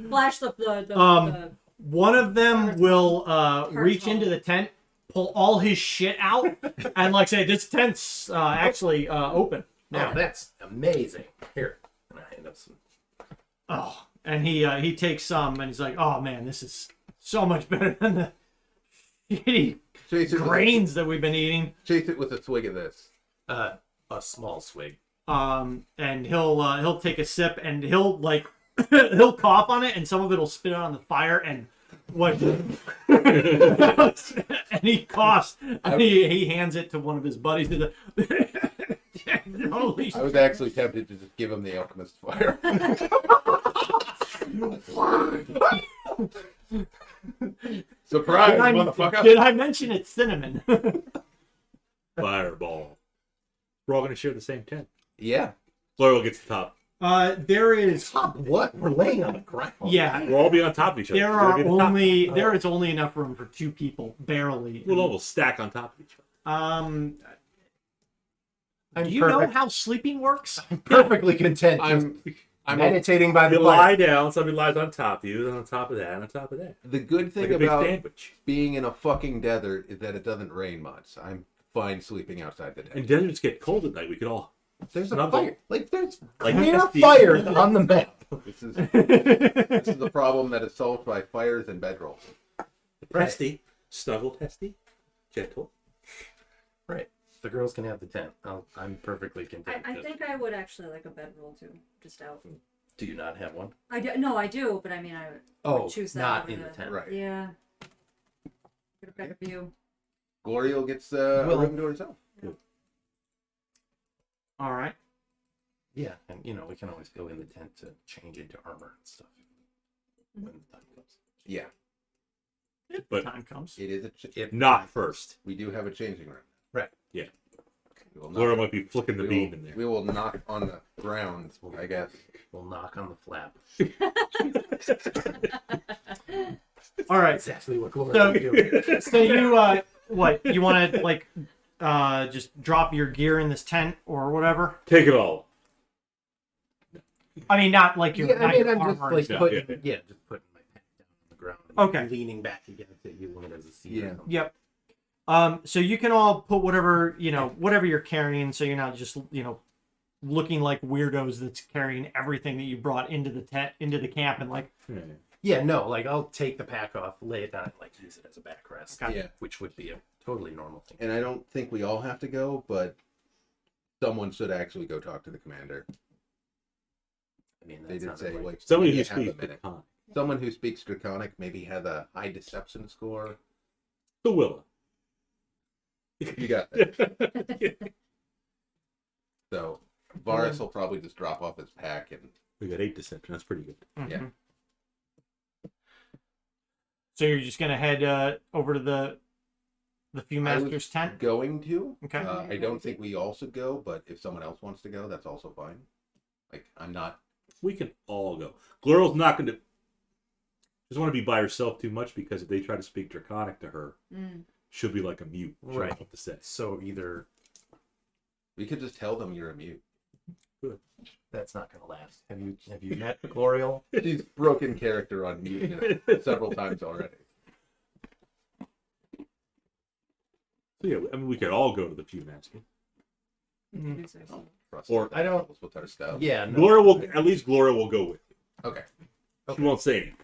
Flash the One of them will reach into the tent, pull all his shit out, and like say, "This tent's actually open Now now." that's amazing. Here, And I hand up some. Oh, and he takes some, and he's like, "Oh man, this is so much better than the shitty Chase it, grains that we've been eating." chase it with a swig of this. A small swig. And he'll take a sip, and he'll like he'll cough on it, and some of it'll spit out on the fire, and what? And he coughs, and he hands it to one of his buddies. Holy I was actually tempted to just give him the alchemist fire. Surprise, motherfucker! Did I mention it's cinnamon? Fireball. We're all gonna share the same tent. Yeah. Glorial gets the top. There is, top what? We're laying on the ground. yeah. We'll all be on top of each other. There We're gonna are be the top. only there is only enough room for 2 people, barely. We'll all stack on top of each other. Do I'm you know perfect- how sleeping works? perfectly content just I'm meditating by the You fire. lie down, somebody lies on top of you, and on top of that, and on top of that. the good thing Like a big about sandwich. being in a fucking desert is that it doesn't rain much. I'm fine sleeping outside the tent. And deserts get cold at night. We could all There's a snuggle. fire. Like there's Like clear Testy. fire on the map. This is the problem that is solved by fires and bedrolls. Testy, snuggle testy, gentle. Right. The girls can have the tent. I'm perfectly content. I just- think I would actually like a bedroll too, just out. Do you not have one? No, I do, but I mean, I Oh, would choose that. not over in the tent. Right. Yeah. Get a better view. Glorial gets a room to herself. All right. Yeah, and we can always go in the tent to change into armor and stuff when the time comes. Yeah, If But- time comes. it is a. If Not first. We do have a changing room. Right. Yeah. We will Glorial knock, might be flicking the we beam will, in there. we will knock on the ground, I guess. We'll knock on the flap. All right. Exactly what Glorial So- would do. So you what? You want to like just drop your gear in this tent or whatever? Take it all. I mean, not like your. Yeah, I not mean, your I'm just armor and like stuff. putting, yeah. just putting my pack down on the ground. Okay. Leaning back against it, using it as a seat. Yeah. Yep. So you can all put whatever whatever you're carrying, so you're not just looking like weirdos that's carrying everything that you brought into the tent, into the camp, and like. Yeah, no, like I'll take the pack off, lay it down, and like use it as a backrest. Okay. Yeah. Which would be a totally normal thing. And I don't think we all have to go, but someone should actually go talk to the commander. I mean, They that's did not say, like, like, Somebody maybe who have a speaks minute. Draconic. Someone who speaks Draconic maybe has a high deception score. The Willa. You got that. So Varis will probably just drop off his pack and We got 8 deception. That's pretty good. Yeah. Mhm. So you're just gonna head over to the Few Masters tent? going to. Okay. I don't think we all should go, but if someone else wants to go, that's also fine. Like, I'm not. We can all go. Glorial's not going to. Doesn't want to be by herself too much because if they try to speak Draconic to her, she'll be like a mute. She'll Right. know what to say. so either We could just tell them you're a mute. that's not gonna last. Have you met Glorial? She's broken character on mute several times already. So yeah, I mean, we could all go to the Few Masters. Trust Or- I don't with our stuff. Yeah, no. Glorial will, at least Glorial will go with you. Okay. She won't say anything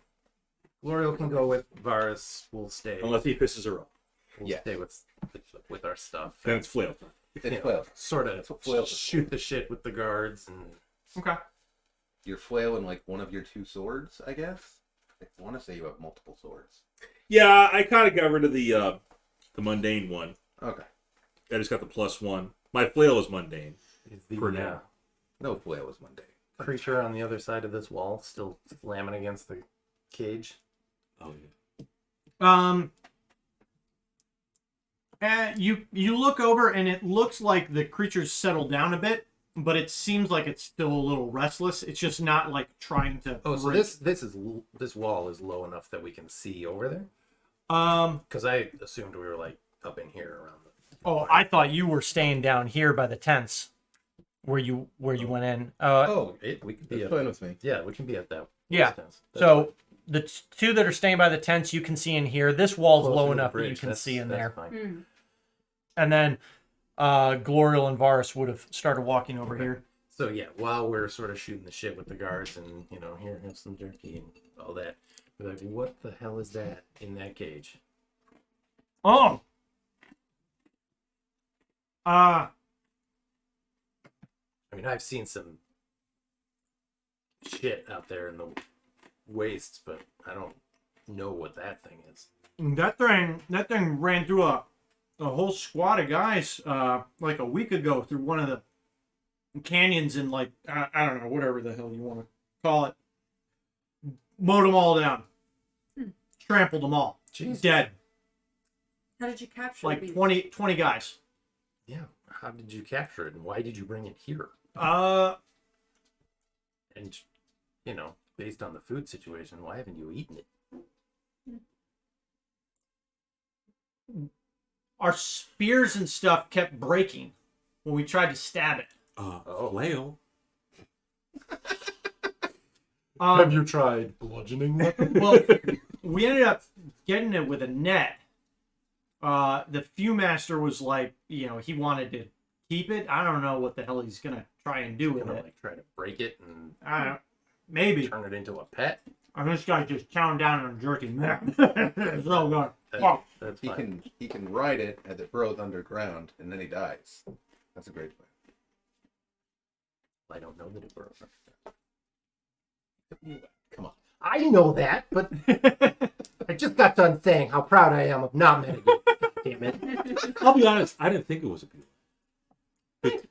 Glorial can go with Varis. We'll stay. unless he pisses her off. We'll Yeah. stay with our stuff. Then it's flail time. It's flail. Sort That's of what flails is shoot the shit with the guards and Okay. Your flail and like one of your 2 swords, I guess. I want to say you have multiple swords. Yeah, I kind of got rid of the mundane one. Okay. I just got the +1. My flail is mundane. is the For now. No flail is Monday. creature on the other side of this wall still slamming against the cage. Oh yeah. You look over and it looks like the creature's settled down a bit, but it seems like it's still a little restless. It's just not like trying to. Oh, so break. this wall is low enough that we can see over there? Because I assumed we were like up in here around the. Oh, I thought you were staying down here by the tents, where you went in. We could be That's at. fine with me. Yeah, we can be at that. Yeah. distance. That's So the 2 that are staying by the tents, you can see in here. This wall's closer low to the enough that you bridge. can That's- see in that's there. fine. And then Glorial and Varis would have started walking over here. So yeah, while we're sort of shooting the shit with the guards and here have some jerky and all that, we're like, what the hell is that in that cage? Oh. I mean, I've seen some shit out there in the wastes, but I don't know what that thing is. That thing ran through a whole squad of guys like a week ago through one of the canyons and like I don't know, whatever the hell you want to call it. Mowed them all down. Trampled them all. Jesus. Dead. How did you capture Like the beast? 20 guys. Yeah. How did you capture it, and why did you bring it here? And based on the food situation, why haven't you eaten it? Our spears and stuff kept breaking when we tried to stab it. Flail. you tried bludgeoning weapon? Well, we ended up getting it with a net. The Few Master was like, he wanted to keep it. I don't know what the hell he's gonna try and do with it. Like try to break it and I don't. Maybe. turn it into a pet? And this guy's just chowing down on jerky. It's so good. That's He fine. can ride it as it burrows underground and then he dies. That's a great plan. I don't know that it burrows. Come on. I know that, but I just got done saying how proud I am of not meddling. Damn it. I'll be honest. I didn't think it was a beauty.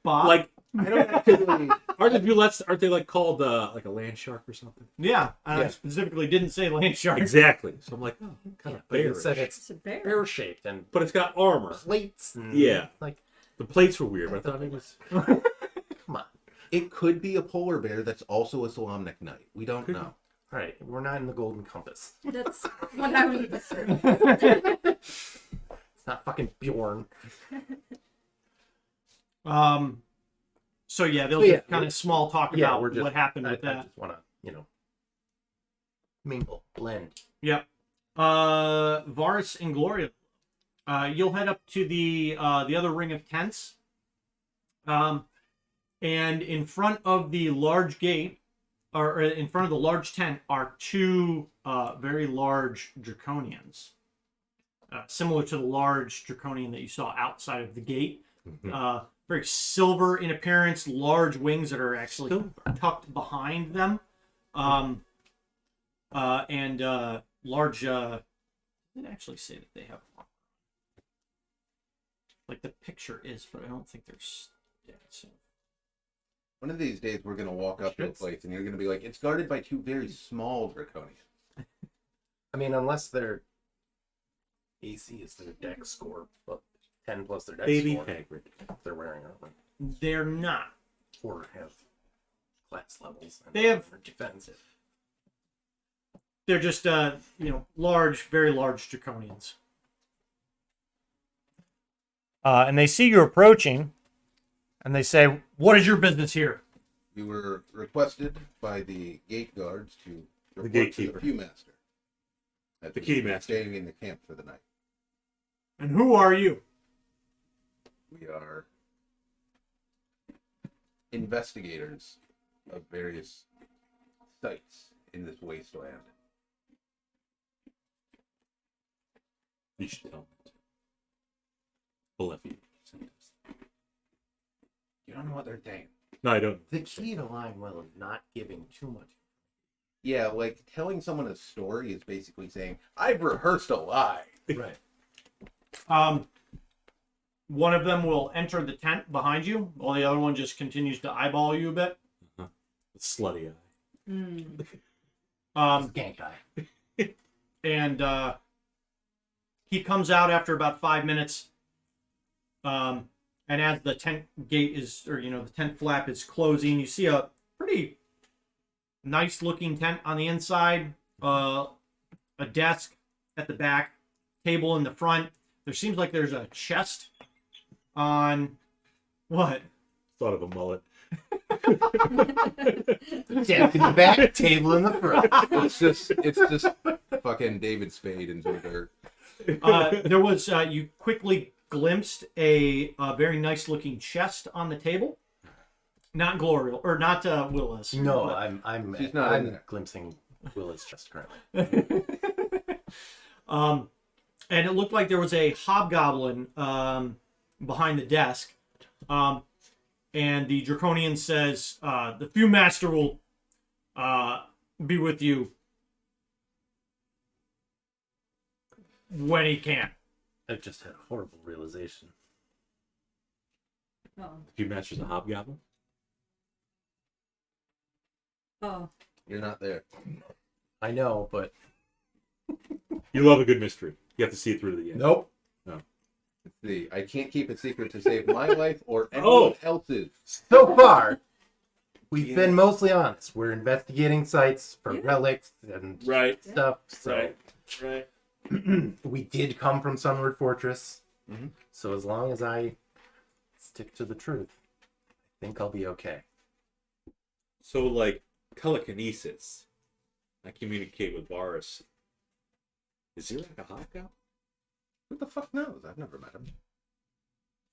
Bob. Like, I don't actually. aren't the bullets? Aren't they like called like a land shark or something? Yeah, I Yeah. specifically didn't say land shark. Exactly. So I'm like, oh, kind of But it bearish. said it's It's a bear. bear shaped and But it's got armor. plates and Yeah. like The plates were weird, but I thought it was. Come on. It could be a polar bear that's also a Solamnic knight. We don't Could know. All right, we're not in the Golden Compass. That's what I was concerned. It's not fucking Bjorn. So yeah, they'll So, yeah, just kind of small talk about what happened with I that. just want to, mingle, blend. Yep. Varis and Glorial. You'll head up to the other ring of tents. And in front of the large gate, or in front of the large tent, are two very large draconians. Similar to the large draconian that you saw outside of the gate. Very silver in appearance, large wings that are actually tucked behind them. And large, I didn't actually say that they have armor. Like the picture is, but I don't think there's. Yeah, so. One of these days, we're going to walk up to a place and you're going to be like, it's guarded by two very small draconians. I mean, unless their AC is their dex score, but 10 plus their dex Baby score. Hagrid. If they're wearing armor. They're not. Or have class levels. They have- are defensive. They're just, large, very large draconians. And they see you approaching, and they say, "What is your business here?" We were requested by the gate guards to report gatekeeper. to the Viewmaster. That The we key were master. Staying in the camp for the night. And who are you? We are investigators of various sites in this wasteland. You should tell me. Believe You don't know what they're saying. No, I don't. The key to lying well is not giving too much. Yeah, like telling someone a story is basically saying, I've rehearsed a lie. Right. One of them will enter the tent behind you, while the other one just continues to eyeball you a bit. Slutty eye. Gank guy. And he comes out after about 5 minutes. And as the tent gate is, the tent flap is closing, you see a pretty nice looking tent on the inside, a desk at the back, table in the front. There seems like there's a chest on what? Thought of a mullet. Desk in the back, table in the front. It's just fucking David Spade and Zordor. There was you quickly glimpsed a very nice looking chest on the table. Not Glorial or not Willa's. No, but- I'm She's not in I'm there. glimpsing Willa's chest currently. And it looked like there was a hobgoblin behind the desk. And the Draconian says, the Viewmaster will be with you when he can. I've just had a horrible realization. Oh. If you match as a hobgoblin. Oh. You're not there. I know, but You love a good mystery. You have to see it through to the end. nope. See, I can't keep it secret to save my life or anyone else's. So far, we've been mostly honest. We're investigating sites for relics and Right. stuff. So Right. we did come from Sunward Fortress. Mhm. So as long as I stick to the truth, I think I'll be okay. So, like, telekinesis. I communicate with Varis. Is he like a hobgoblin? Who the fuck knows? I've never met him.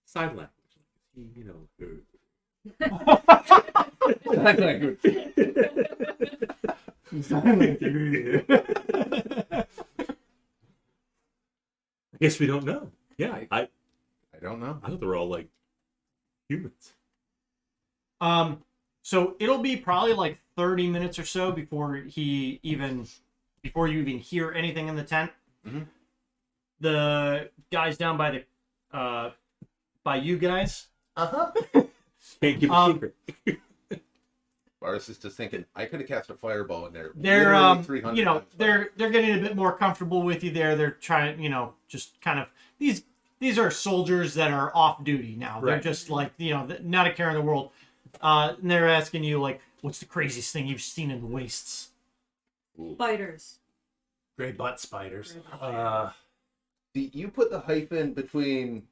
Sign language. He, I guess we don't know. Yeah, I don't know. thought they were all like humans. So it'll be probably like 30 minutes or so before you even hear anything in the tent. Mhm. The guys down by the by you guys. Uh-huh. Can't keep a secret. Varus is just thinking, I could have cast a fireball in there. They're literally 300 times. they're getting a bit more comfortable with you there. They're trying, just kind of these these are soldiers that are off duty now. They're Right. just like, not a care in the world. And they're asking you, like, what's the craziest thing you've seen in the wastes? Spiders. Gray butt spiders. See, you put the hyphen between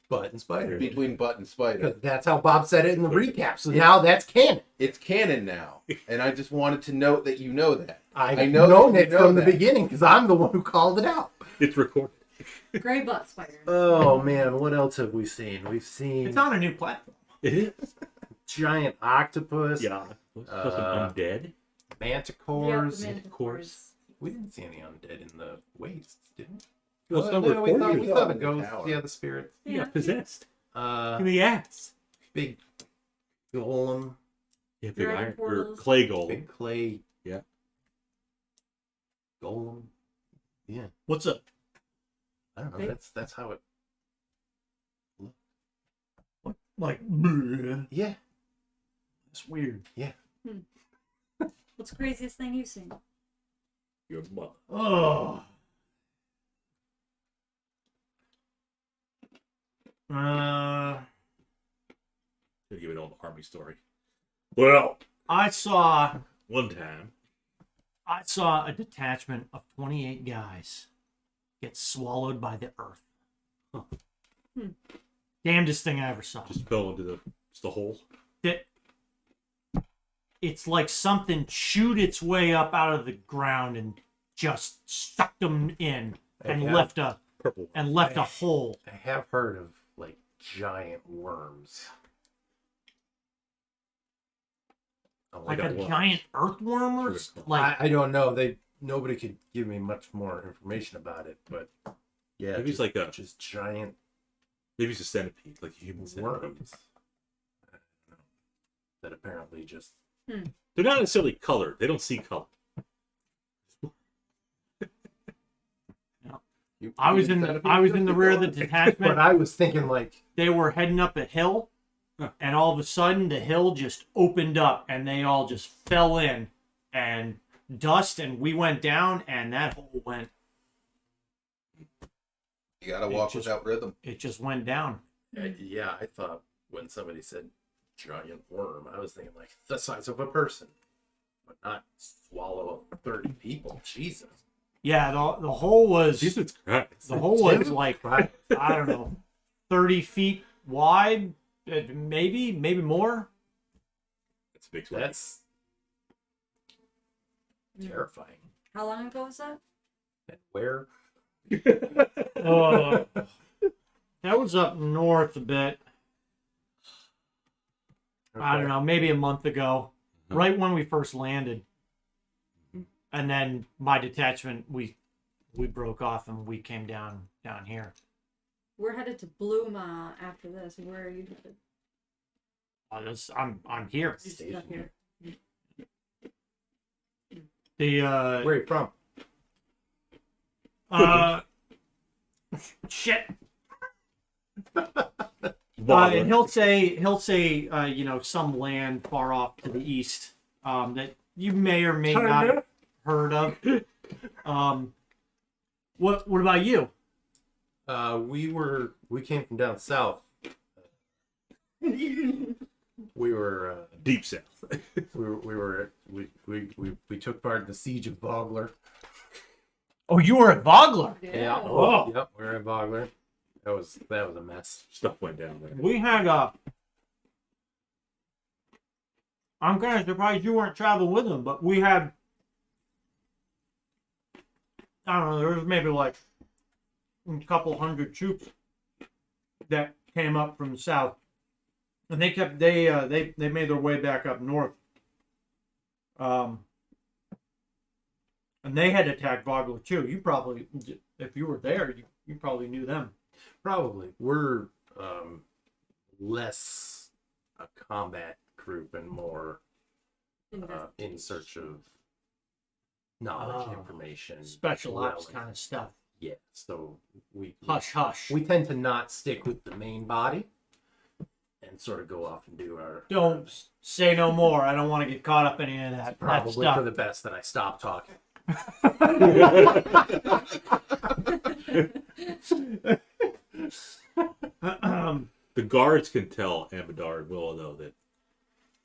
Butt and spider. butt and spider. Because that's how Bob said it in the recap. So now that's canon. It's canon now, and I just wanted to note that you know that. I've know known that it you know from the that. beginning because I'm the one who called it out. It's recorded. Gray butt spiders. Oh man, what else have we seen? We've seen It's on a new platform. It is. giant octopus, Yeah. Wasn't undead. manticores. Yeah, the course. We didn't see any undead in the wastes, did we? Well, some no, we reported. saw the in the ghosts. tower. Yeah, the spirits. He got possessed. In Uh, the ass. big golem, Yeah, big Dragon iron or portals. clay golem. big clay. Yeah. Golem. Yeah, What's up? I don't know. Big- That's how it. Like, bleh. Yeah, It's weird. What's the craziest thing you've seen? Your mother. Oh. Gonna give it all the army story. Well, I saw one time. a detachment of 28 guys get swallowed by the earth. Huh. Damnedest thing I ever saw. Just fell into the hole. It's like something chewed its way up out of the ground and just sucked them in and Yeah. left a Purple. hole. I have heard of like giant worms. Like got a one. giant earthworm or Sure. like I don't know. Nobody could give me much more information about it, but yeah, Maybe it's just, like a just giant maybe it's a centipede, like a human centipede. worms. I don't know. That apparently just They're not necessarily colored. They don't see color. I was in the rear of the But detachment. I was thinking like They were heading up a hill, Huh. and all of a sudden the hill just opened up and they all just fell in and dust, and we went down and that hole went. You gotta walk just- without rhythm. It just went down. yeah, I thought when somebody said giant worm, I was thinking like the size of a person, but not swallow 30 people. Jesus. Yeah, the hole was Jesus Christ. the hole was Tim? like Right. I don't know, 30 feet wide, maybe more. That's a big swing. That's terrifying. How long ago was that? And where? Uh, that was up north a bit. I don't know, maybe a month ago, right when we first landed. And then my detachment, we broke off and we came down here. We're headed to Bluma after this. Where are you headed? I'm here. You're stuck here. The Where are you from? shit. Bother. He'll say, some land far off to the east, that you may or may not have heard of. What about you? We came from down south. We were Deep south. we took part in the siege of Vogler. Oh, you were at Vogler. Yeah. Oh. Yep, we were at Vogler. That was a mess. Stuff went down there. We had I'm kind of surprised you weren't traveling with him, but we had, I don't know, there was maybe like a couple hundred troops that came up from the south, and they made their way back up north, and they had attacked Vogler too. You probably, if you were there, you probably knew them. Probably. We're less a combat group and more in search of knowledge, Oh, information, Special ops relic. kind of stuff. Yeah. So we Hush, hush. we tend to not stick with the main body and sort of go off and do our. Don't say no more. I don't want to get caught up in any of that Probably stuff. for the best that I stop talking. The guards can tell Amadar and Willa, though, that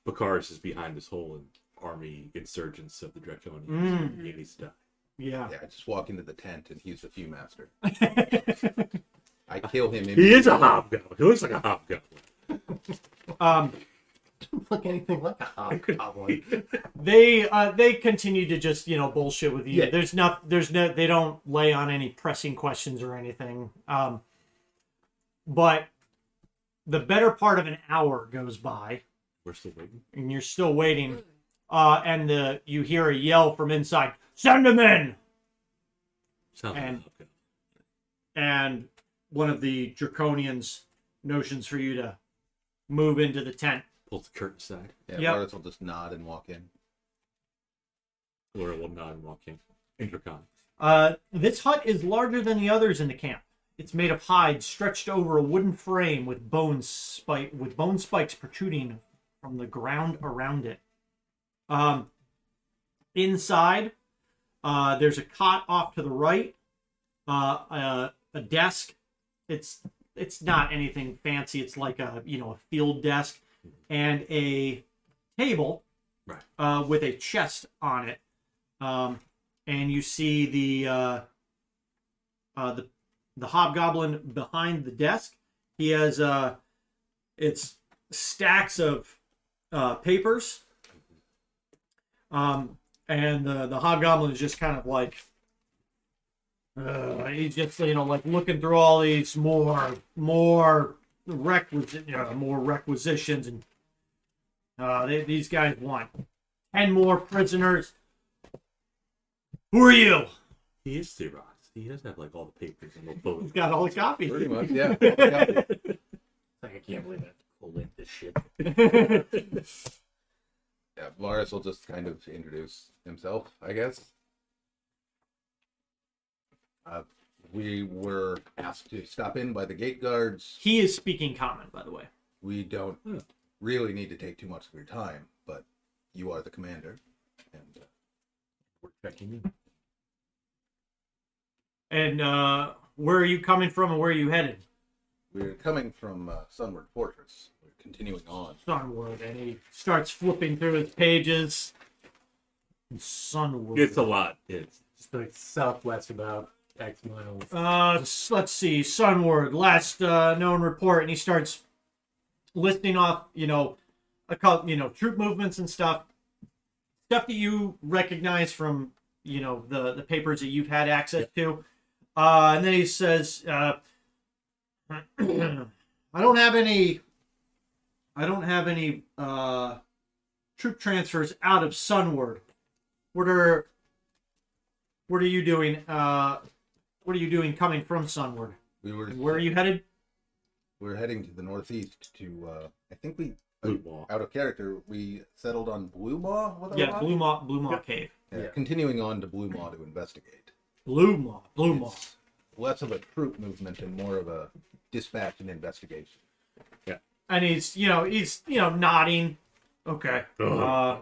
Bakaris is behind this whole army insurgents of the Draconians. He needs to die. Yeah. Yeah, just walk into the tent and he's the Viewmaster. I kill him. He is a hobgoblin. He looks like a hobgoblin. Don't look anything like a hobgoblin. They continue to just bullshit with you. Yeah. There's no they don't lay on any pressing questions or anything. But the better part of an hour goes by, We're still waiting. and you're still waiting. And you hear a yell from inside. Send him in! Sounds like a And- hobgoblin. And one of the Draconians motions for you to move into the tent. Pulls the curtain aside. Yeah, Yep. Varis will just nod and walk in. Glorial will nod and walk in. Indracon. This hut is larger than the others in the camp. It's made of hide stretched over a wooden frame with bone spikes protruding from the ground around it. Inside, there's a cot off to the right, a desk. It's not anything fancy. It's like a field desk, and a table, Right. with a chest on it. And you see the hobgoblin behind the desk. He has it's stacks of papers. And the hobgoblin is just kind of like he's just like looking through all these more requisitions, and these guys want 10 more prisoners. Who are you? He is Xerox. He does have like all the papers and little photos. He's got all the copies. Pretty much, yeah. I can't believe I have to collate this shit. Yeah, Varis will just kind of introduce himself, I guess. We were asked to stop in by the gate guards. He is speaking common, by the way. We don't really need to take too much of your time, but you are the commander, and we're checking in. And where are you coming from, and where are you headed? We're coming from Sunward Fortress. We're continuing on. Sunward, and he starts flipping through his pages. Sunward. It's a lot. It's Just like southwest about X miles. Let's see. Sunward, last known report, and he starts listing off, troop movements and stuff that you recognize from, the papers that you've had access to. And then he says, I don't have any troop transfers out of Sunward. What are you doing? What are you doing coming from Sunward? And where are you headed? We're heading to the northeast to, I think Blue Maw. out of character, we settled on Blue Maw? Yeah, Blue Maw Cave. Yeah, continuing on to Blue Maw to investigate. Blue Maw. It's less of a troop movement and more of a dispatch and investigation. And he's nodding. Okay. I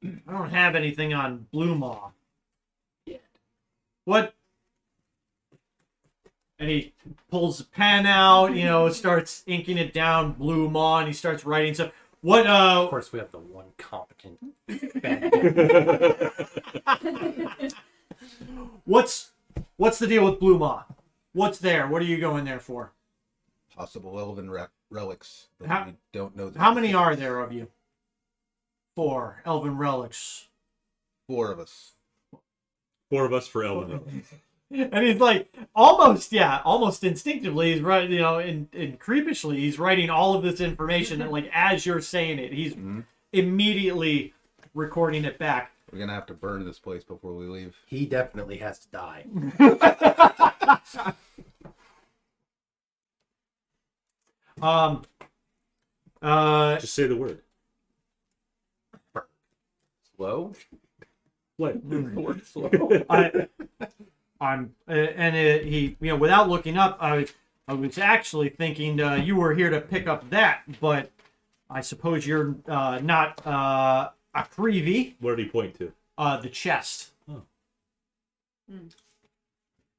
don't have anything on Blue Maw. What? And he pulls the pen out, starts inking it down, Blue Maw, and he starts writing stuff. What? Of course, we have the one competent. What's the deal with Blue Maw? What's there? What are you going there for? Possible elven relics, but How- we don't know. How many are there of you? 4 elven relics. 4 of us. 4 of us for Elvin. And he's like, almost instinctively, he's right, and creepishly, he's writing all of this information, and like as you're saying it, he's immediately recording it back. We're gonna have to burn this place before we leave. He definitely has to die. Just say the word. Slow? What? He, without looking up, I was actually thinking you were here to pick up that, but I suppose you're not a Creevy. What did he point to? The chest.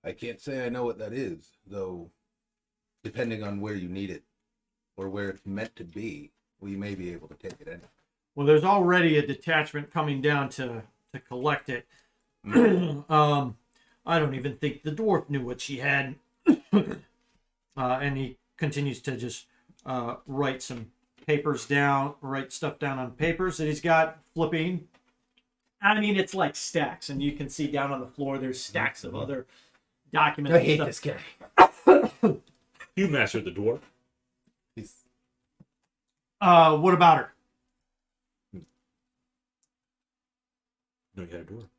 I can't say I know what that is, though depending on where you need it or where it's meant to be, we may be able to take it in. Well, there's already a detachment coming down to collect it. I don't even think the dwarf knew what she had. And he continues to just write stuff down on papers that he's got, flipping. I mean, it's like stacks, and you can see down on the floor there's stacks of other documents. I hate and this stuff. guy. You mastered the dwarf. He's What about her? No, you had a dwarf.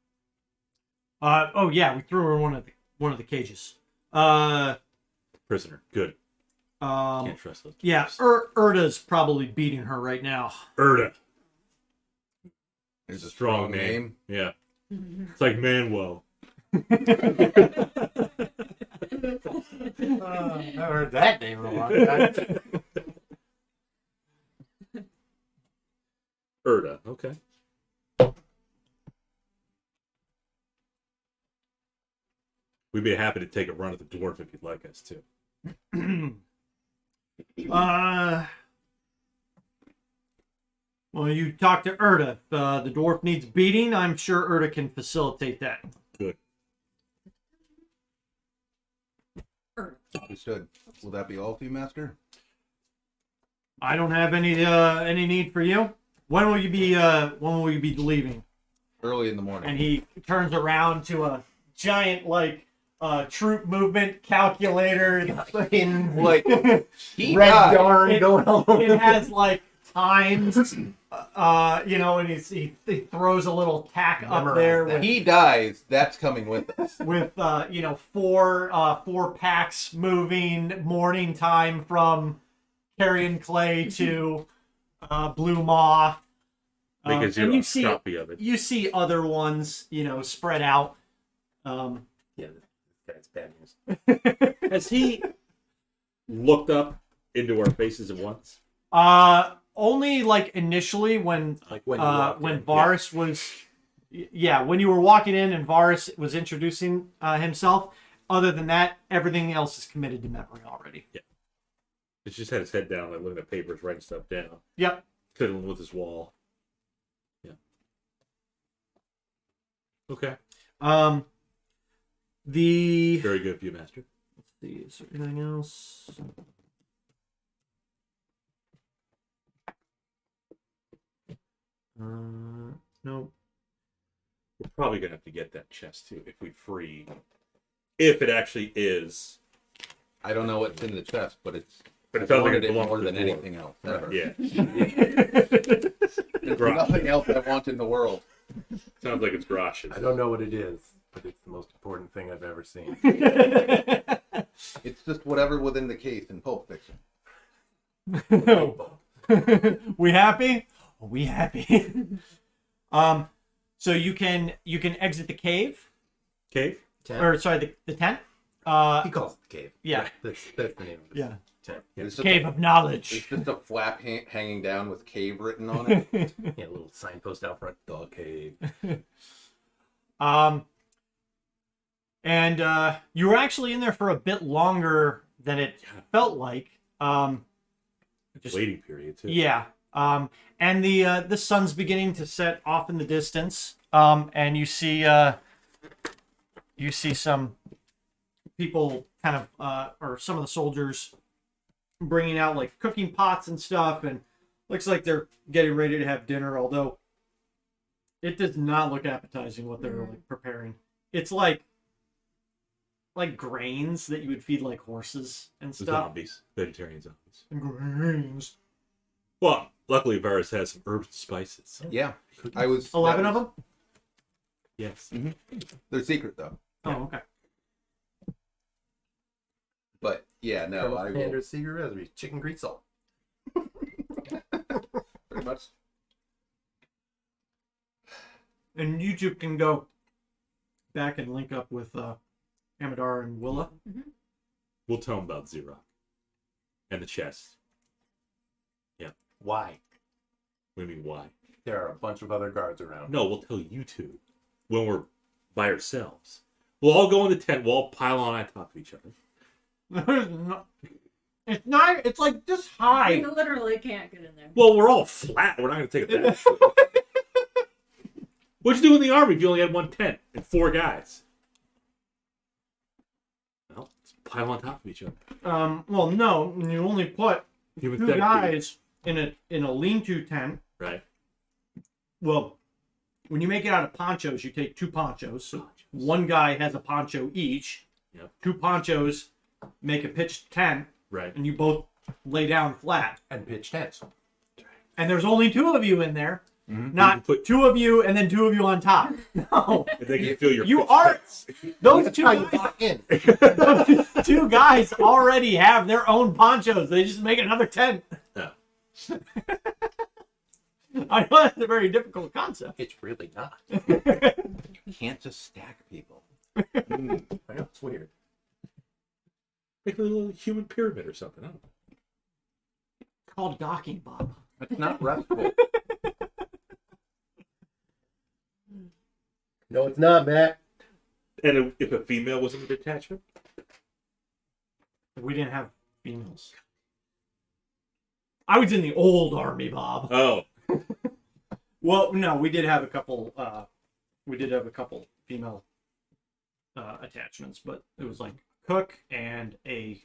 Oh yeah, we threw her in one of the cages. Prisoner. Good. Can't trust those. Yeah, dwarves. Erda's probably beating her right now. Erda. There's a Strong strong name. Yeah. It's like Manuel. I heard that name in a long time. Erda. Okay. We'd be happy to take a run at the dwarf if you'd like us to. Well, you talk to Erda. If the dwarf needs beating, I'm sure Erda can facilitate that. Good. Understood. Will that be all for you, Master? I don't have any need for you. When will you be leaving? Early in the morning. And he turns around to a giant troop movement calculator. Fucking Like, he red died. yarn going all over. It has times, and he throws a little tack up Memorize there that. with, He dies. That's coming with us. with four packs moving morning time from Carrionclay to Blue Maw. Make a And Xerox copy of it. you see other ones, spread out. Yeah, this guy's bad news. Has he looked up into our faces at once? Only initially when Like when you walked when in. Varis was, when you were walking in and Varis was introducing himself. Other than that, everything else is committed to memory already. He's just had his head down, looking at papers, writing stuff down, Yep. fiddling with his wall. Yeah. Okay. The Very good view, Master. let's see, is there anything else? No. We're probably gonna have to get that chest too if we free. If it actually is. I don't know what's in the chest, but it's. But it I sounds like wanted it it belongs more to than the dwarf. anything else. Ever. Yeah. There's Grosh. nothing else I want in the world. Sounds like it's Grosh's. I don't know what it is, but it's the most important thing I've ever seen. It's just whatever within the case in Pulp Fiction. We happy? We happy. So you can exit the cave, Cave? or sorry, the tent. He calls it the cave. Yeah. That's the name of it. Yeah. Tent. It's just Cave a, of knowledge. it's just a flap hanging down with cave written on it. Yeah, a little signpost out front. The cave. And you were actually in there for a bit longer than it felt like. Just- Waiting period too. Yeah. And the sun's beginning to set off in the distance. And you see some people kind of or some of the soldiers bringing out cooking pots and stuff, and looks like they're getting ready to have dinner, although it does not look appetizing what they're preparing. It's like grains that you would feed horses and stuff. Zombies. Vegetarian zombies. Grains. Well, luckily Varus has some herbs and spices. Yeah. I was 11 of them? Yes. They're secret though. Oh, okay. But yeah, no, I will Commander's secret recipe: chicken grease salt. pretty much. And you two can go back and link up with Amadar and Willa. We'll tell him about Xerox. And the chest. Why? What do you mean, why? There are a bunch of other guards around. No, we'll tell you two when we're by ourselves. We'll all go in the tent. We'll all pile on top of each other. It's not. It's like this high. You literally can't get in there. Well, we're all flat. We're not going to take a bath. What'd you do in the army if you only had one tent and 4 guys? Well, let's pile on top of each other. Well, no. You only put Human 2 centipede. guys in a lean-to tent. Right. Well, when you make it out of ponchos, you take 2 ponchos. So 1 guy has a poncho each. Yep. 2 ponchos make a pitched tent, Right. and you both lay down flat. And pitch tents. And there's only 2 of you in there, You not can put- 2 of you and then 2 of you on top. No, And they can feel your you pitch are. pits. Those That's 2 how you guys, lock in. those 2 guys already have their own ponchos. They just make another tent. Yeah. I know that's a very difficult concept. It's really not. You can't just stack people. I know, it's weird. Make a little human pyramid or something. I don't know. Called docking, Bob. It's not restful. No, it's not, Matt. And if a female was in the detachment? We didn't have females. I was in the old army, Bob. Oh. Well, no, we did have a couple. We did have a couple female attachments, but it was like cook and a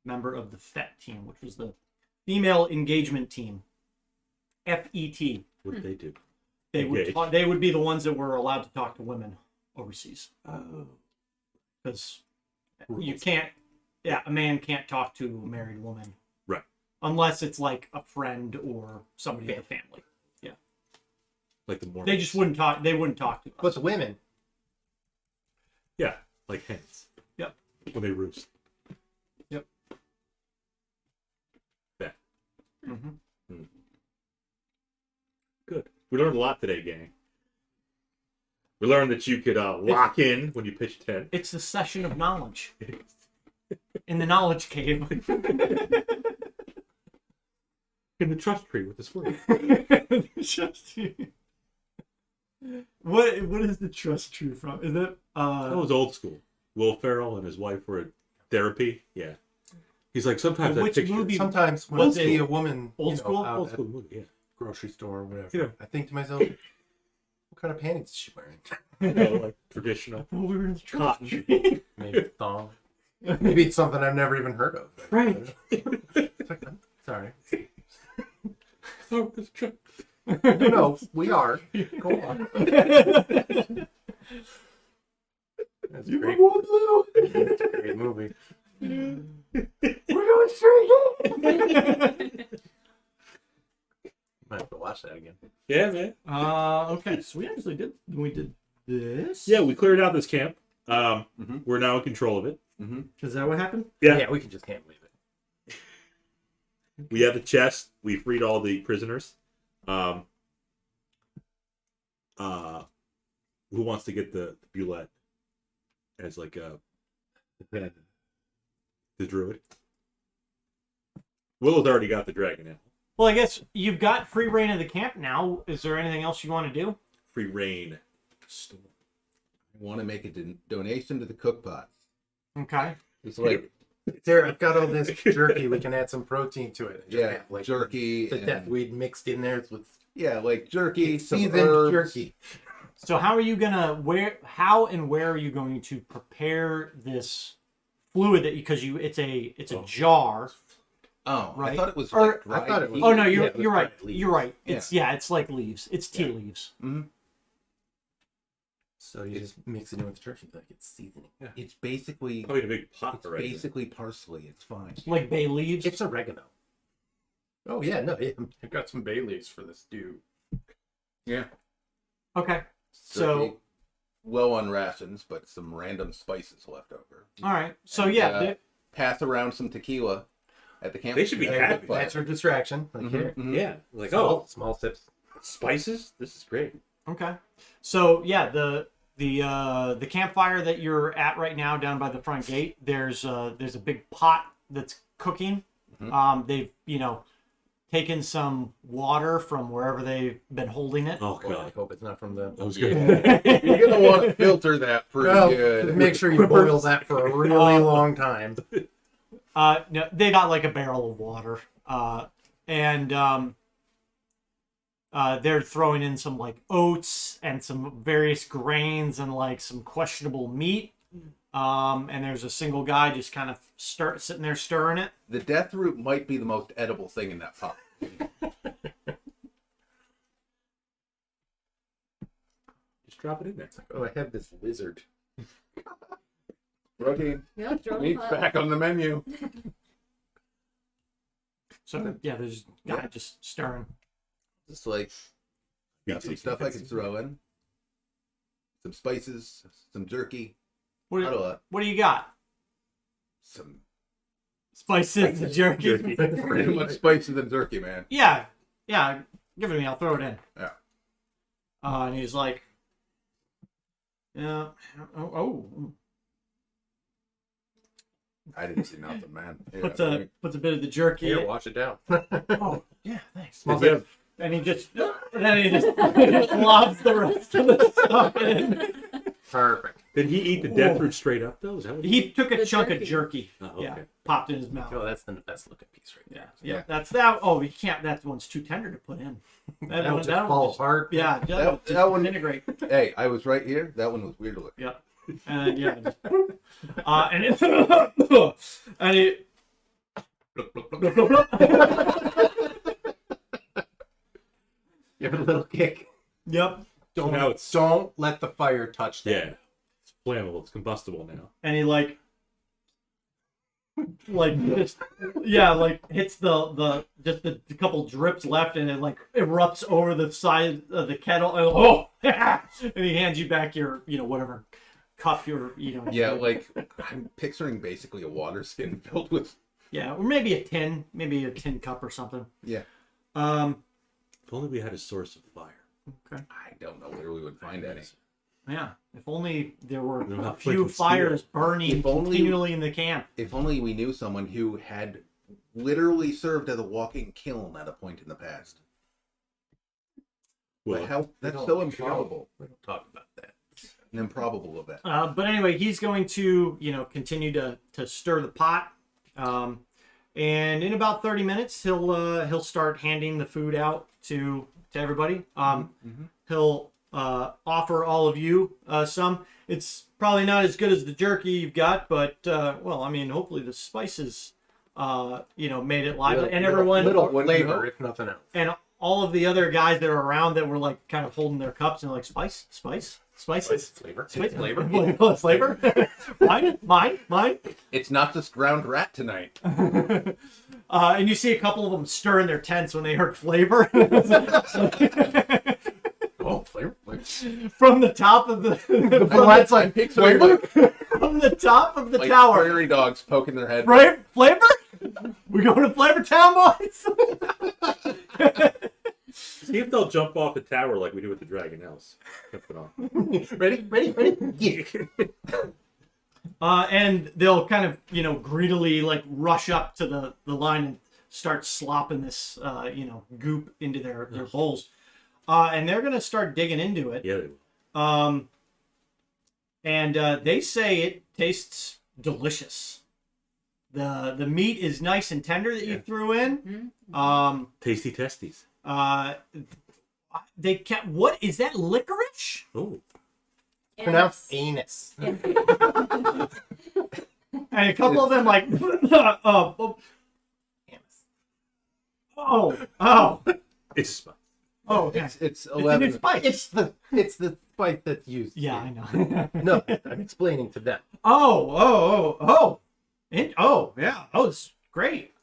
member of the FET team, which was the female engagement team. FET. What did they do? They would Engage. they would be the ones that were allowed to talk to women overseas. Oh. Because you can't. Yeah, a man can't talk to a married woman. Right. Unless it's like a friend or somebody in the family. Like the Mormons. They just wouldn't talk. They wouldn't talk to us. But the women. Yeah, like hens. Yep. When they roost. Yep. Yeah. Mm-hmm. Good. We learned a lot today, gang. We learned that you could lock in when you pitch tent. It's the session of knowledge in the knowledge cave. In the trust tree with the sword. What is the trust tree from? Is it That was old school. Will Ferrell and his wife were in therapy. Yeah. He's like, sometimes I Which picture... movie? Sometimes when Old I see school. a woman Old school? out Old at school movie, yeah. grocery store or whatever, Yeah. I think to myself, what kind of panties is she wearing? You know, like traditional. Oh, we were in the trust Cotton. tree. Maybe a thong. Maybe it's something I've never even heard of. Right. It's like, I'm sorry. Oh, this truck. No, we are. Go on. That's You great. were blue. That's a great movie. We're going straight. Might have to watch that again. Yeah, man. Okay, so we actually did. We did this. Yeah, we cleared out this camp. Mhm. We're now in control of it. Is that what happened? Yeah. we can just can't believe it. We have the chest. We freed all the prisoners. Who wants to get the bulette as like the druid? Willow's already got the dragon in. Well, I guess you've got free reign of the camp now. Is there anything else you want to do? Free reign. Storm. I want to make a donation to the cook pots. Okay. It's like, There, I've got all this jerky. We can add some protein to it. Just yeah, have, like jerky. the and- death weed mixed in there with yeah, like jerky, some seasoned herbs. jerky. So how are you gonna how and where are you going to prepare this fluid that because it's a jar? Oh, Right. I thought it was Or- like dried I thought it was- heat. Oh no, Yeah, you're it was you're right. dried leaves. You're right. It's like leaves. It's tea leaves. So you just mix it in with the jerky like it's seasoning. It's basically Probably in a big pot it's already. basically parsley. It's fine. Like bay leaves. It's oregano. Oh yeah, no, yeah, I've got some bay leaves for this stew. Yeah. Okay. Jerky, So low on rations, but some random spices left over. all right. So And, yeah. Pass around some tequila at the camp. They should be at the happy. fire. That's our distraction. Like here. Mhm. Yeah. Like, Small sips. spices? This is great. Okay. So yeah, the campfire that you're at right now down by the front gate, there's a big pot that's cooking. They've taken some water from wherever they've been holding it. Oh, Well, I God. hope it's not from them. That was Yeah. good. You're gonna want to filter that pretty Well, good. make sure you boil that for a really long time. No, they got like a barrel of water. And they're throwing in some like oats and some various grains and like some questionable meat. And there's a single guy just kind of sitting there stirring it. The death root might be the most edible thing in that pot. Just drop it in there. Oh, I have this lizard. Protein. Yeah, throw Meat's pot. back on the menu. So yeah, there's a guy just stirring. Just like, got some stuff I can throw in. Some spices, some jerky. Not a lot. What do you got? Some Spices and jerky. pretty much spices and jerky, man. Yeah, give it to me. I'll throw it in. Yeah. And he's like, yeah, oh. I didn't see nothing, man. Puts a bit of the jerky. Here, in. wash it down. Oh, yeah, thanks. Did you have- And he just lobs the rest of the stuff in. Perfect. Did he eat the death root straight up though? Is that what He took a The chunk jerky. of jerky. Oh, okay. Yeah, popped in his mouth. Oh, that's the best looking piece right Yeah, there. yeah, that's that. Oh, you can't. That one's too tender to put in. That'll just that'll fall just- apart. Yeah, That that one- one integrate. Hey, I was right here. That one was weird looking. Yeah, and yeah, and it, and it. Give it a little kick. Yep, Now it's Don't let the fire touch that. yeah. It's flammable. It's combustible now. and he like just like hits the just the couple drips left, and it like erupts over the side of the kettle. And, and he hands you back your whatever cup you're Yeah, like I'm picturing basically a water skin filled with. yeah, or maybe a tin cup or something. Yeah, If only we had a source of fire. Okay. I don't know where we would find any. Yeah, if only there were We don't a have few freaking fires steel. burning If only- continually in the camp. If only we knew someone who had literally served as a walking kiln at a point in the past. Well, But how? That's don't- so improbable. We don't talk about that. An improbable event. But anyway, he's going to continue to stir the pot, and in about 30 minutes he'll start handing the food out to everybody. He'll offer all of you some. It's probably not as good as the jerky you've got, but well, I mean, hopefully the spices made it lively, and everyone little Wouldn't flavor, know. if nothing else. and all of the other guys that are around that were like kind of holding their cups and like spices. Flavor. Flavor. Flavor. Mine. It's not just ground rat tonight. And you see a couple of them stir in their tents when they heard flavor. Oh, flavor. From the top of the Well, that's like Flavor? from the top of the Like tower. prairie dogs poking their head. Right? Flavor? We going to Flavor Town, boys? see if they'll jump off the tower like we do with the Dragonels. Kept it on. ready? Yeah. And they'll kind of, greedily like rush up to the line and start slopping this, goop into their bowls. And they're going to start digging into it. Yeah, they will. And they say it tastes delicious. The meat is nice and tender that you threw in. Tasty testes. They can't. What is that? Licorice? Oh, Pronounced anus. And a couple of them like, oh, it's a spice. okay. It's It's a new 11. spice. It's the spice that's used. Yeah, I know. No, I'm explaining to them. Oh, yeah. Oh, it's great.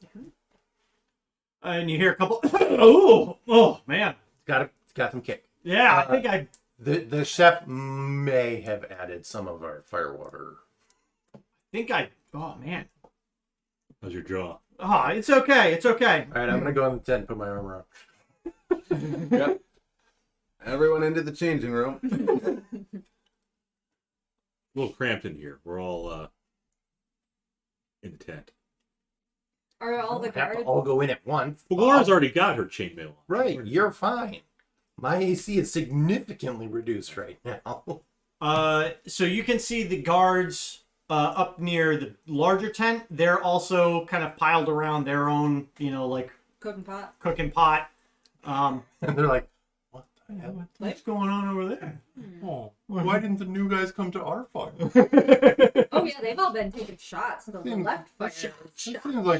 And you hear a couple. Oh, man. It's got some kick. Yeah, I think I. The chef may have added some of our firewater. Oh man. How's your jaw? Oh, it's okay. It's okay. All right, I'm gonna go in the tent and put my armor on. Yep. Everyone into the changing room. A little cramped in here. We're all in the tent. Are all the Have to guards? all go in at once. Well, Laura's already got her chainmail on. Right, you're fine. My AC is significantly reduced right now. So you can see the guards up near the larger tent, they're also kind of piled around their own, like Cooking pot. cooking pot. And they're like, what the hell? What's going on over there? Oh, why didn't the new guys come to our fire? Oh yeah, they've all been taking shots. The left fire. Seems like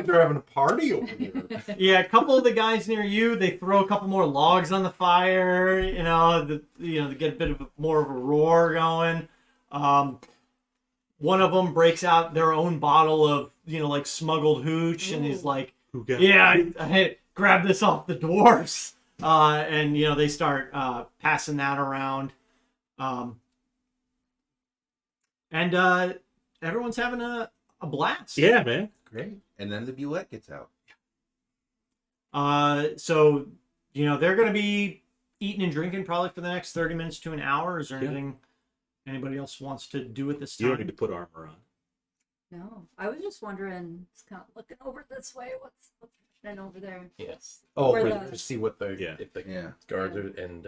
they're having a party over there. Yeah, a couple of the guys near you, they throw a couple more logs on the fire. They get a bit of more of a roar going. One of them breaks out their own bottle of like smuggled hooch, and he's like, "Yeah, I had grab this off the dwarves." And they start passing that around. And everyone's having a blast. Yeah, man. Great. And then the Bulette gets out. So they're going to be eating and drinking probably for the next 30 minutes to an hour. Is there anything anybody else wants to do at this time? You don't need to put armor on. No, I was just wondering, just kind of looking over this way. What's happening over there? Yes. Oh, Where right, the- to see what the if the Yeah. guards are and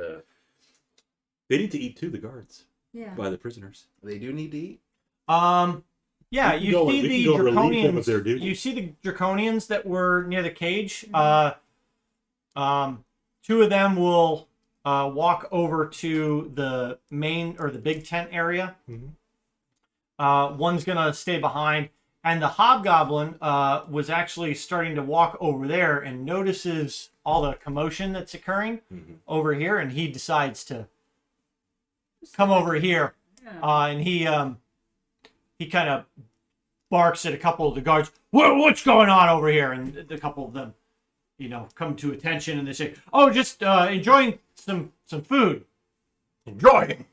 They need to eat too, the guards, Yeah. by the prisoners. They do need to eat. Yeah, We can you go- see we the can go relieve them of draconians. their duty. You see the draconians that were near the cage. Two of them will walk over to the main or the big tent area. One's gonna stay behind, and the hobgoblin was actually starting to walk over there and notices all the commotion that's occurring over here, and he decides to come over here. Yeah. And he kind of barks at a couple of the guards. What's going on over here? And a couple of them, come to attention, and they say, "Oh, just enjoying some food." enjoying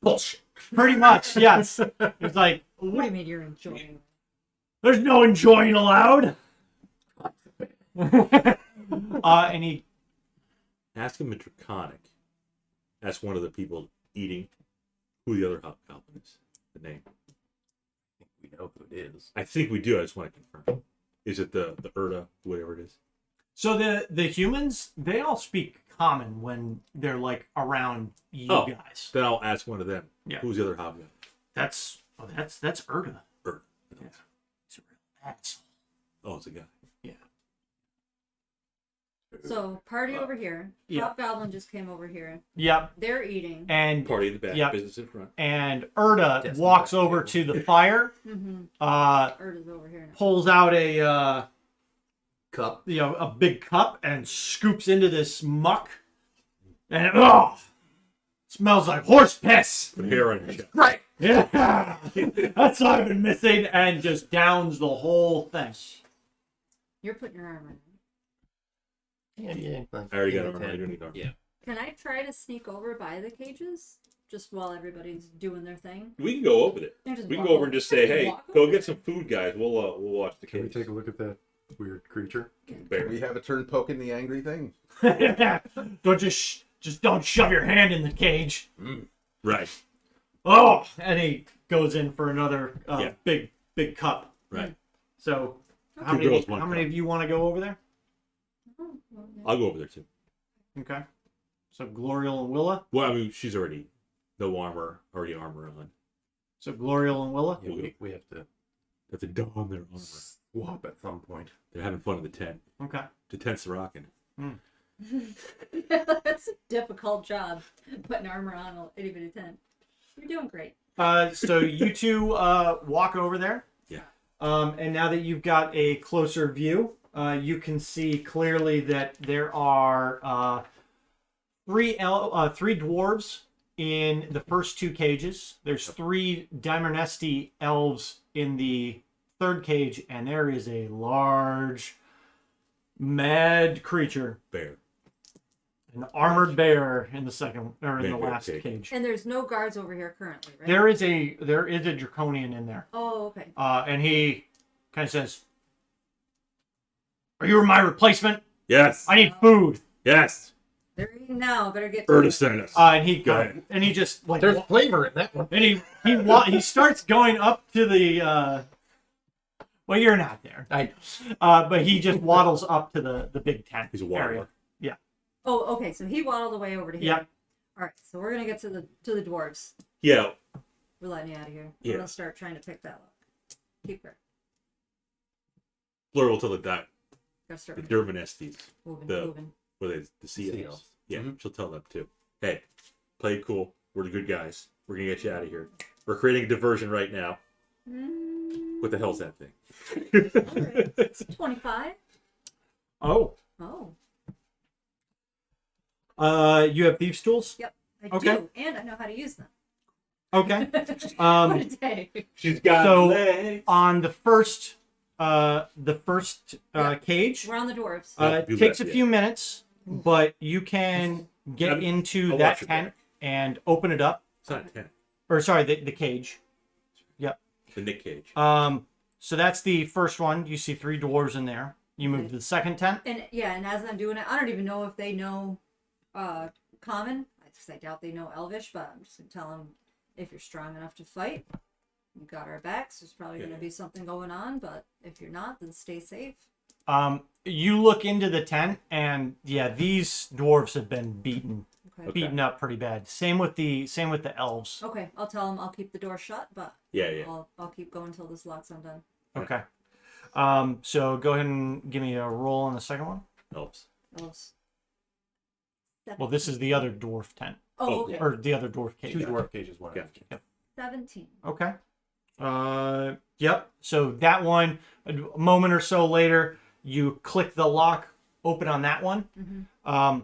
bullshit. Pretty much, yes. It's like, What do you mean you're enjoying? there's no enjoying allowed. And he Ask him in Draconic. Ask one of the people eating who the other hobgoblin is. The name. We know who it is. I think we do. I just want to confirm. Is it the Urda, whatever it is? So the humans, they all speak common when they're like around you guys. Then I'll ask one of them. Yeah. Who's the other hobgoblin? That's Urda. Urda. Yeah. He's a real asshole. Oh, it's a guy. Yeah. So party over here. Yeah. Hobgoblin just came over here. Yep. They're eating. And Party in the back, Yep. business in front. and Urda Yes, walks yeah. over to the fire, Urda's over here now. pulls out a Cup. a big cup and scoops into this muck, and smells like horse piss. Put hair on your chest. Right. Yeah, that's what I've been missing, and just downs the whole thing. You're putting your armor on. Yeah. I already got armor. I don't need armor. Yeah. Can I try to sneak over by the cages? Just while everybody's doing their thing? We can go over there. Yeah, just We can walk go over and just say, Just "Hey, walk go over. get some food, guys. We'll watch the Can we kids." take a look at that weird creature? Bear. We have a turn poking the angry thing. Don't just don't shove your hand in the cage. Right. Oh, and he goes in for another big cup. Right. So how Two many girls, one how many cup. of you want to go over there? Oh, well, yeah. I'll go over there too. Okay. So Glorial and Willa. Well, I mean, she's already no armor, already armor on. So Glorial and Willa. Yeah, we have to Have to don their armor. swap at some point. They're having fun in the tent. Okay. The tent's rocking. That's a difficult job, putting armor on an itty bitty tent. You're doing great. So you two walk over there. Yeah. And now that you've got a closer view, you can see clearly that there are three dwarves in the first two cages. There's 3 Daimernesti elves in the third cage, and there is a large, mad creature, Bear. an armored bear, in the second or in the Bear last cage. cage. And there's no guards over here currently, right? There is a draconian in there. Oh, okay. And he kind of says, "Are you my replacement? Yes. I need food." Yes. They're eating now. Better get. Urda sent us. And he Go ahead. and he just like There's flavor in that one. and he starts going up to the. Well, you're not there. I know. But he just waddles up to the big tent He's a area. waddler. Oh, okay. So he waddled away over to here. Yeah. All right. So we're gonna get to the dwarves. Yeah. We're letting you out of here. Yeah. We're gonna start trying to pick that up. Keep her. Fleur will tell the Gotta the start Dermanestes, moving, the- moving. what are they, the sea Sea elves. elves. Yeah, Mhm. she'll tell them too. Hey, play it cool. We're the good guys. We're gonna get you out of here. We're creating a diversion right now. What the hell's that thing? It's 25. Oh. Oh, You have thieves' tools? yep. I Okay. do, and I know how to use them. Okay. What Um, a day. She's got So- legs. on the first Yeah. cage, We're on the dwarves. Do it takes that, a yeah. few minutes, but you can get I'll into watch that your tent back. and open it up. It's not a 10. Or sorry, the cage. The Nick Cage. So that's the first one. You see 3 dwarves in there. You move Okay. to the second tent. And yeah, and as I'm doing it, I don't even know if they know common. I doubt they know Elvish, but I'm just gonna tell them if you're strong enough to fight, you got our backs. There's probably Yeah. gonna be something going on, but if you're not, then stay safe. You look into the tent, and yeah, these dwarves have been Okay. beaten up pretty bad. Same with the elves. Okay, I'll tell them I'll keep the door shut, but Yeah. I'll keep going until this lock's undone. Okay. So go ahead and give me a roll on the second one. Elves. Elves. Well, this is the other dwarf tent, Oh, okay. or the other dwarf cage. 2 dwarf cages, 1 Yeah. half. 17. Okay. Yep. So that one, a moment or so later, you click the lock open on that one. Mm-hmm.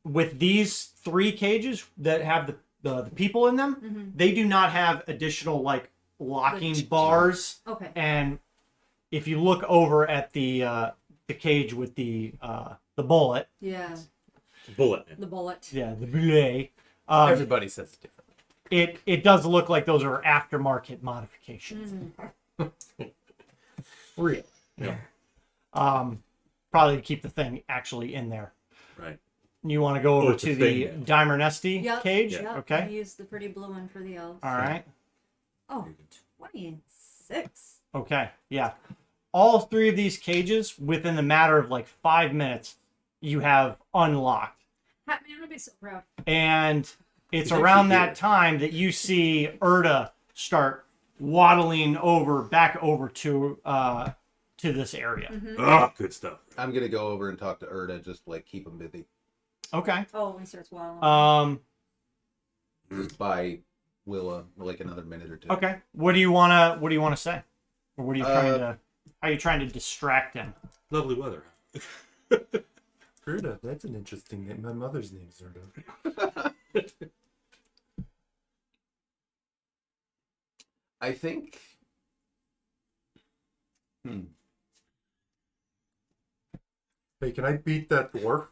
With these 3 cages that have the people in them, Mm-hmm. they do not have additional like locking Like- bars. Okay. And if you look over at the cage with the bullet, Yeah, Bullet. the bullet. yeah, the bullet, Everybody says it differently. it does look like those are aftermarket modifications. Mhm. Real. Probably to keep the thing actually in there. Right. You want to go over it's to a the thing Dimer Yep. cage? Yep. I Okay. used the pretty blue one for the elves. All right. Oh, 26. Okay. Yeah. All 3 of these cages, within the matter of like 5 minutes, you have unlocked. Hat man would be so proud. And it's He's around actually that here. time that you see Erda start waddling back over to this area. Mm-hmm. Ah, good stuff. I'm gonna go over and talk to Erda, just like keep him busy. Okay. Oh, he starts waddling. Just by Willa, like another minute or 2. Okay. What do you wanna say? Or what are you trying to? How are you trying to distract him? Lovely weather. Erda, that's an interesting name. My mother's name is Erda. I think. Hey, can I beat that dwarf?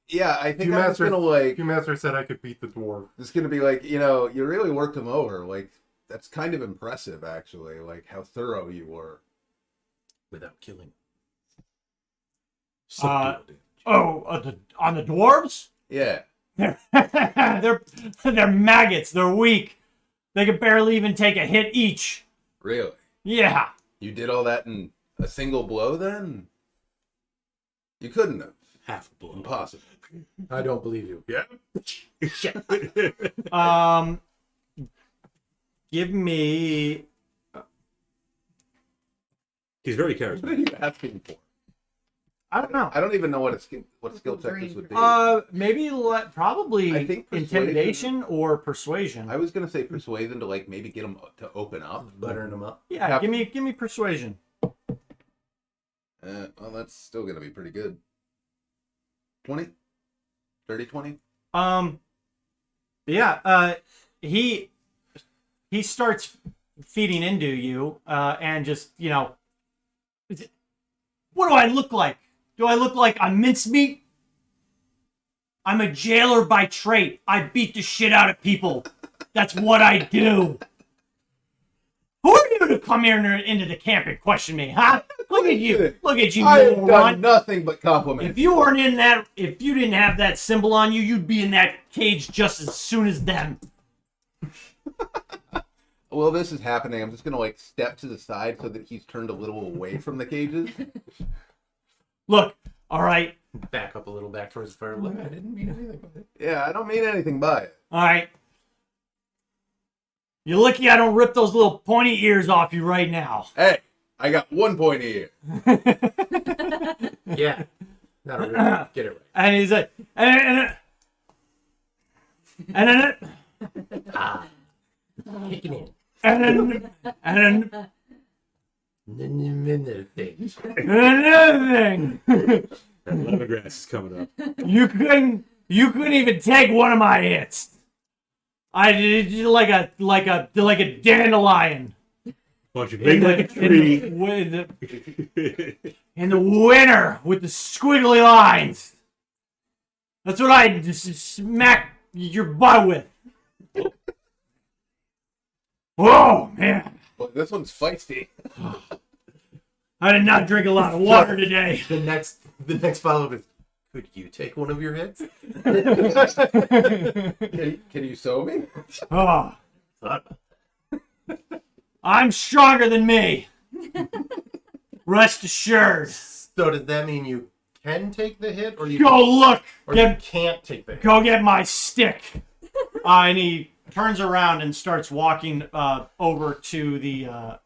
Yeah, I think I'm just Viewmaster- gonna like. Viewmaster said I could beat the dwarf. It's gonna be like, you really worked him over. Like, that's kind of impressive, actually. Like how thorough you were. Without killing. Subdued. On the dwarves? Yeah. They're maggots. They're weak. They can barely even take a hit each. Really? Yeah. You did all that in a single blow, then? You couldn't have. Half a blow. Impossible. I don't believe you. Yeah. Give me. He's very What are charismatic. you asking for? I don't know. I don't even know what skill check this would be. Maybe probably I think persuasion- intimidation or persuasion. I was gonna say persuasion to like maybe get him to open up. Buttering them up. Yeah, Yeah. give me persuasion. Well, that's still gonna be pretty good. 20? 30, 20? Yeah. He starts feeding into you, and just what do I look like? Do I look like I'm mincemeat? I'm a jailer by trade. I beat the shit out of people. That's what I do. Who are you to come here into the camp and question me, huh? Look at you. Look at you, I've moron. done nothing but compliment. If you weren't in that, if you didn't have that symbol on you, you'd be in that cage just as soon as them. While this is happening, I'm just gonna like step to the side so that he's turned a little away from the cages. Look, all right, Back up a little back towards the fire. Look, I didn't mean anything by it. Yeah, I don't mean anything by it. all right. You're lucky I don't rip those little pointy ears off you right now. Hey, I got 1 point here. Yeah. That'll really get it right. And he's like, and then, Kicking in. and then, Another thing. another thing. That lemongrass is coming up. You couldn't even take one of my hits. I did you like a dandelion Bunch of big like a tree. in the winter with the squiggly lines. That's what I just smack your butt with. Oh man, But this one's feisty. I did not drink a lot of water today. The next follow-up is, could you take one of your hits? Can you sew me? Oh, I'm stronger than me. Rest assured. So does that mean you can take the hit, or you Go look. or you Get, can't take the hit? go get my stick. And he turns around and starts walking over to the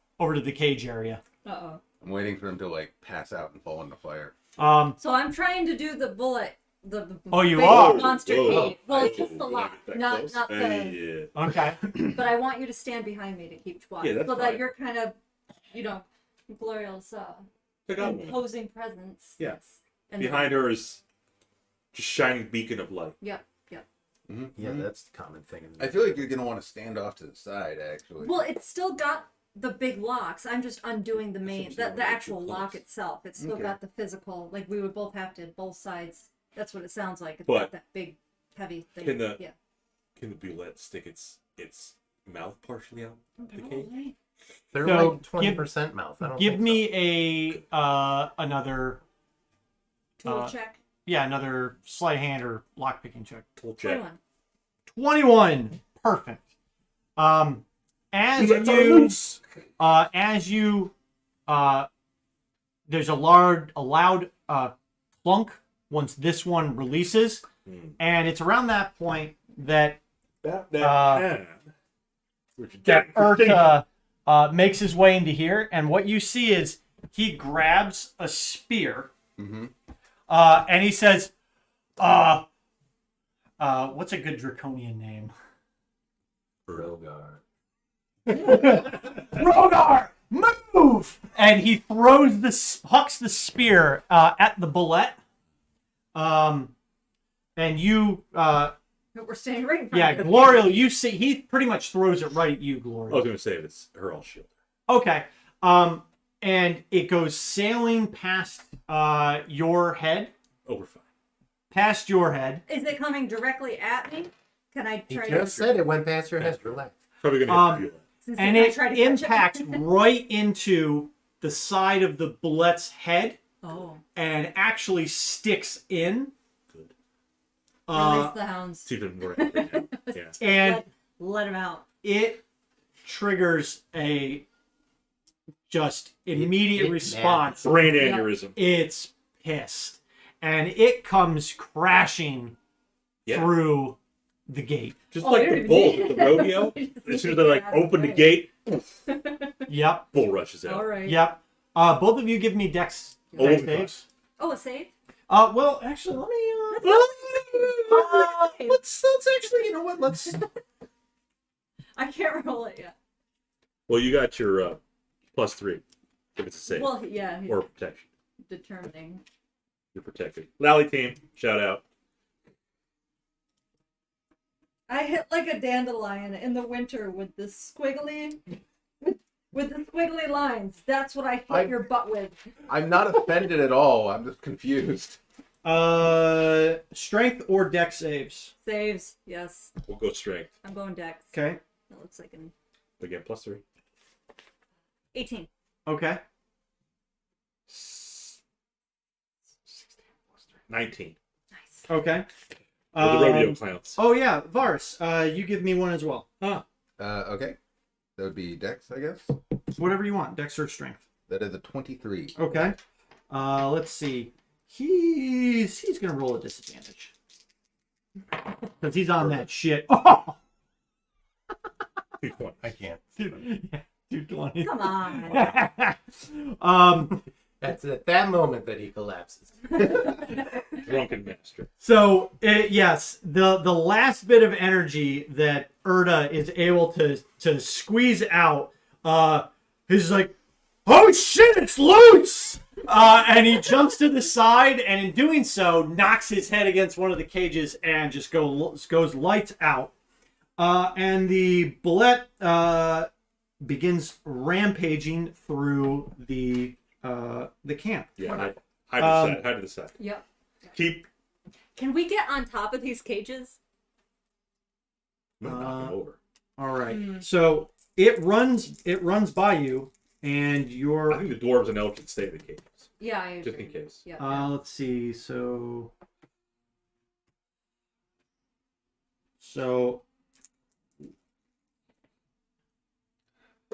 cage area. Uh-oh. I'm waiting for him to like pass out and fall in the fire. So I'm trying to do the bullet. The Oh, you big are? monster Whoa. cage. Well, it's just the lock, That not close? the. Hey, yeah. Okay. But I want you to stand behind me to keep watch, Yeah, that's so that fine. you're kind of, Glorial's Pick up one. imposing presence. Yeah. Yes. And Behind her is just shining beacon of light. Yep. Yeah, that's the common thing. I feel like you're gonna want to stand off to the side, actually. Well, it's still got the big locks. I'm just undoing the main, That's what I'm the saying, actual too lock close. itself. It's still Okay. got the physical. Like we would both have to both sides. That's what it sounds like. It's But- got that big, heavy thing. Can the- yeah. Can the bullet stick its mouth partially out the cage? Probably. They're So, like 20% mouth. I don't Give think me another Tool check. another sleight of hand or lockpicking check. Full check. 21. 21. Perfect. As you there's a loud clunk once this one releases, and it's around that point that Urta makes his way into here, and what you see is he grabs a spear, Mm-hmm. and he says, what's a good draconian name? Rogar. Rogar, move! And he throws hucks the spear at the bullet. And you, We're standing right in front yeah, of it. Glorial, you see, he pretty much throws it right at you, I was Glorial. going to say it's her all shield. Okay. And it goes sailing past your head. Over 5. Past your head. Is it coming directly at me? Can I He try just said it went past your head. Relax. Probably going to hit you. And I it try to catch impacts it? right into the side of the bullet's head Oh. and actually sticks in. Good. Release the hounds. It's even more angry now. Yeah. And Let him out. it triggers a just immediate it response. Brain aneurysm. It's pissed. And it comes crashing Yeah. through the gate. Just Oh, like you the didn't bull need at the it. rodeo. As soon as they like open the gate, Yep. bull rushes out. All right. Yep. Both of you give me dex Oh, saves. Oh, a save? Well, actually, let me. Let's actually, you know what? Let's. I can't roll it yet. Well, you got your +3 if it's a save Well, yeah, he's or protection. determining. You're protected. Lally team, shout out. I hit like a dandelion in the winter with the squiggly, with the squiggly lines. That's what I hit your butt with. I'm not offended at all. I'm just confused. Strength or dex saves. Saves, yes. We'll go strength. I'm going dex. Okay. That looks like an Again, +3. 18. Okay. 19. Nice. Okay. For the rodeo clowns. Oh yeah, Varis. You give me one as well. Okay. That would be Dex, I guess. Whatever you want. Dex or strength. That is a 23. Okay. Let's see. He's gonna roll a disadvantage because he's on that shit. Oh! 220. Come on. That's at that moment that he collapses. Drunken master. So yes, the last bit of energy that Erda is able to squeeze out, he's like, "Oh shit, it's loose!" And he jumps to the side, and in doing so, knocks his head against one of the cages and just goes lights out. And the bullet begins rampaging through the camp. Yeah, hide to the side. Yep. Keep Can we get on top of these cages? knocking over. All right. So it runs by you, and I you're. think the dwarves and elves should stay in the cages. Yeah, I agree. Just in case. Yep. Let's see. So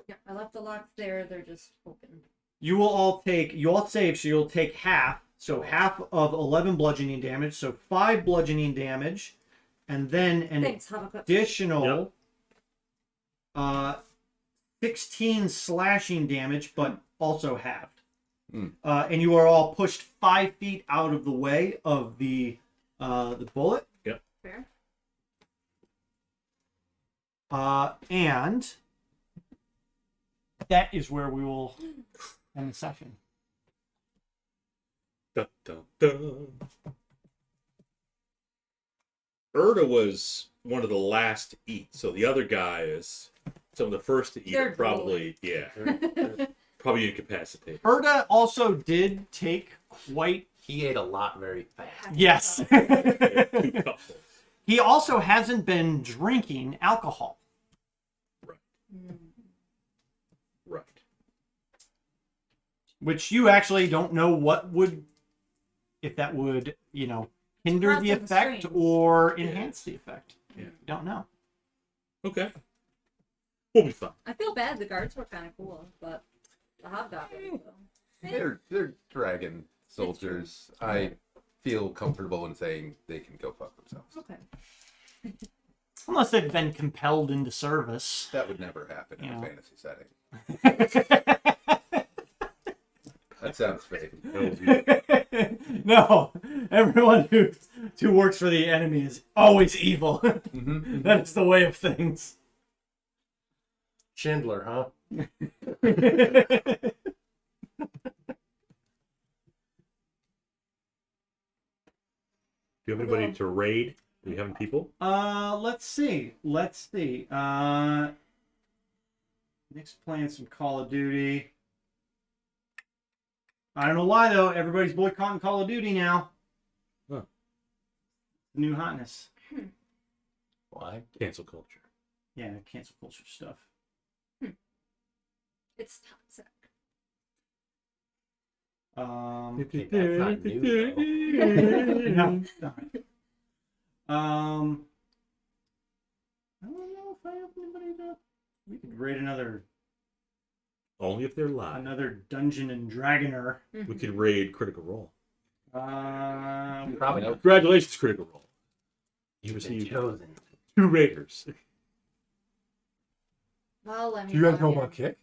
Yep, I left the locks there. They're just open. you all save, so you'll take half. So half of 11 bludgeoning damage, so 5 bludgeoning damage, and then an Thanks, Habakkuk. additional 16 slashing damage, but also halved. And you are all pushed 5 feet out of the way of the bullet. Fair. And that is where we will end the session. Dun, dun, dun. Erda was one of the last to eat, so the other guy is some of the first to eat. They're Are probably, probably incapacitated. Erda also did take quite. He ate a lot very fast. Yes. 2 cupfuls. He also hasn't been drinking alcohol. Right. Which you actually don't know if that would, hinder the Cause the effect strains. or enhance the effect. Yeah. You don't know. Okay. We'll be fine. I feel bad. The guards were kind of cool, but the hobgoblins, though. They're dragon soldiers. I feel comfortable in saying they can go fuck themselves. Okay. Unless they've been compelled into service. That would never happen in Yeah. a fantasy setting. That sounds fake. No, everyone who works for the enemy is always evil. That is the way of things. Schindler, huh? Do you have anybody to raid? Do you have any people? Let's see. Nick's playing some Call of Duty. I don't know why though. Everybody's boycotting Call of Duty now. Huh. New hotness. Why? Cancel culture. Yeah, cancel culture stuff. It's toxic. Okay, that's not new, No, it's not. I don't know if I have anybody to. We could raid another Only if they're live. Dungeon and Dragoner. We could raid Critical Role. Probably not. Congratulations, Critical Role. You Been received chosen. 2 raiders. Well, I mean, Do you guys know about Kick?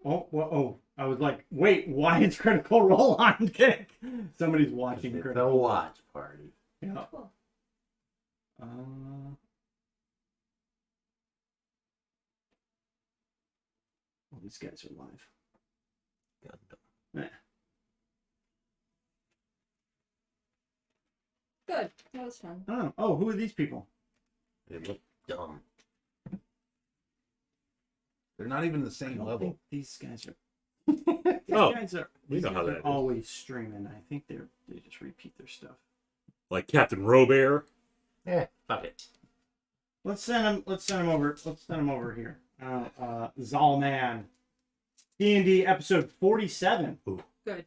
Oh, I was like, wait, why is Critical Role on Kick? Somebody's watching It's Critical a Role. watch party. Yeah. Cool. Oh, these guys are live. Good. That was fun. Oh, who are these people? They look dumb. They're not even the I same don't level. think these guys are. Oh, These guys are. we These know how guys that are is. always streaming. I think they just repeat their stuff. Like Captain Robert. Fuck it. Let's send him over. Let's send him over here. Zalman. D&D episode 47. Good.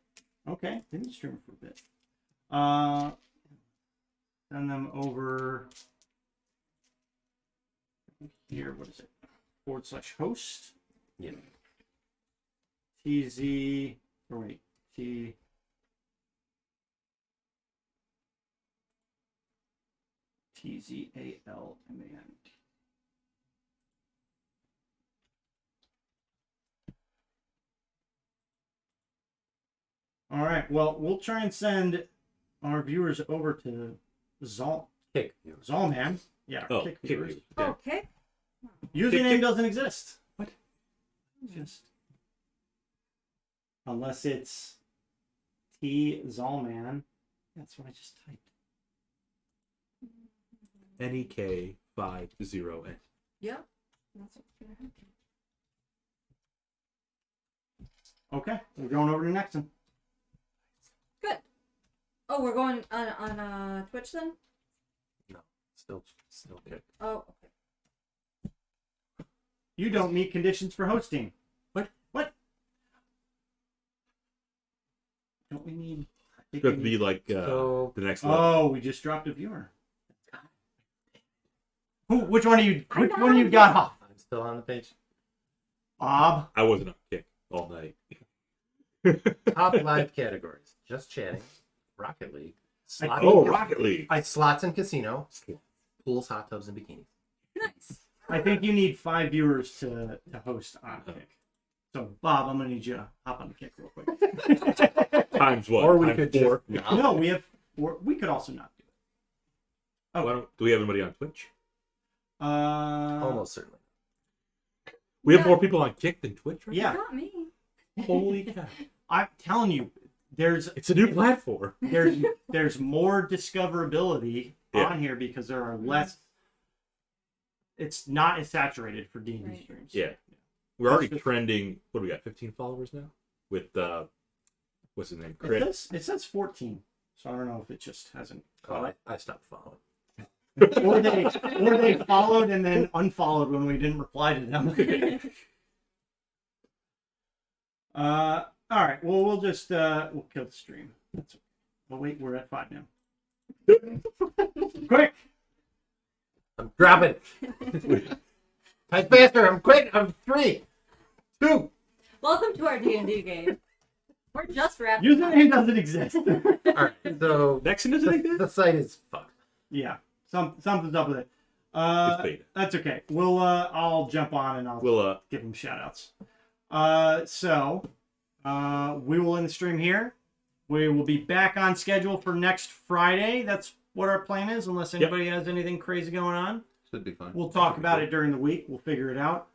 Okay, didn't stream for a bit. Send them over here. What is it? /host. Yeah. TZ. Or wait. T. Tzalman. All right. Well, we'll try and send our viewers over to Kick. Zalman. Yeah. Oh, kick kick viewers. you. Yeah. Okay. Username doesn't exist. What? Just unless it's T Zalman. That's what I just typed. NEK50N. Yep. That's what's gonna happen. Okay, we're going over to the next one. Good. Oh, we're going on Twitch then? Still kick. Oh, okay. You don't meet conditions for hosting. What? Don't we need? I think It could we be need- like So- the next level. Oh, we just dropped a viewer. Which one of you? I'm Which not one of you on got off? I'm still on the page. Bob. I wasn't on kick all night. Top live categories: just chatting, Rocket League, slot, Oh, Rocket League. slots and casino, pools, hot tubs, and bikinis. Nice. I think you need 5 viewers to host on Kick. So, Bob, I'm gonna need you to hop on the Kick real quick. Times what? Or we Times could 4? just No, we have. We could also not do it. Do we have anybody on Twitch? Almost certainly. We have Yeah. more people on Kick than Twitch right Yeah. Not me. now? Holy cow. I'm telling you, It's a new platform. there's more discoverability Yeah. on here because there are less. It's not as saturated for D&D Right. streams. Yeah. We're already That's good. trending. What do we got? 15 followers now? With, what's his name? It Crypt. says 14, so I don't know if it just hasn't. I stopped following. or they followed and then unfollowed when we didn't reply to them. All right. Well, we'll just we'll kill the stream. That's okay. Oh wait, we're at 5 now. Quick! I'm dropping. Type faster. I'm quick. I'm 3, 2. Welcome to our D&D game. We're just wrapping Username doesn't exist. All right. So Nexon doesn't exist? the site is fucked. Yeah, something's up with it. It's beta. That's okay. We'll I'll jump on and I'll We'll, give them shout outs. So we will end the stream here. We will be back on schedule for next Friday. That's what our plan is, unless anybody has anything crazy going on. Should be fun. We'll talk about it during the week. We'll figure it out.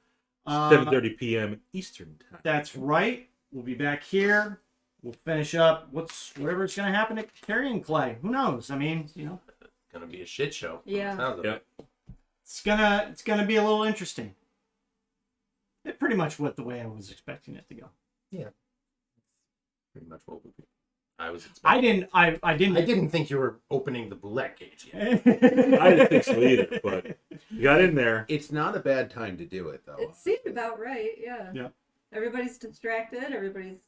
7:30 p.m. Eastern time. That's right. We'll be back here. We'll finish up whatever's going to happen at Carrionclay. Who knows? I mean, It's gonna be a shit show. Yeah. Sounds of Yeah. it. it's gonna be a little interesting. It pretty much went the way I was expecting it to go. Pretty much what would be. I was. I Expecting. didn't. I didn't think you were opening the boulette gauge yet. I didn't think so either, but you got in there. It's not a bad time to do it, though. It seemed about right, yeah. Yeah. Everybody's distracted. Everybody's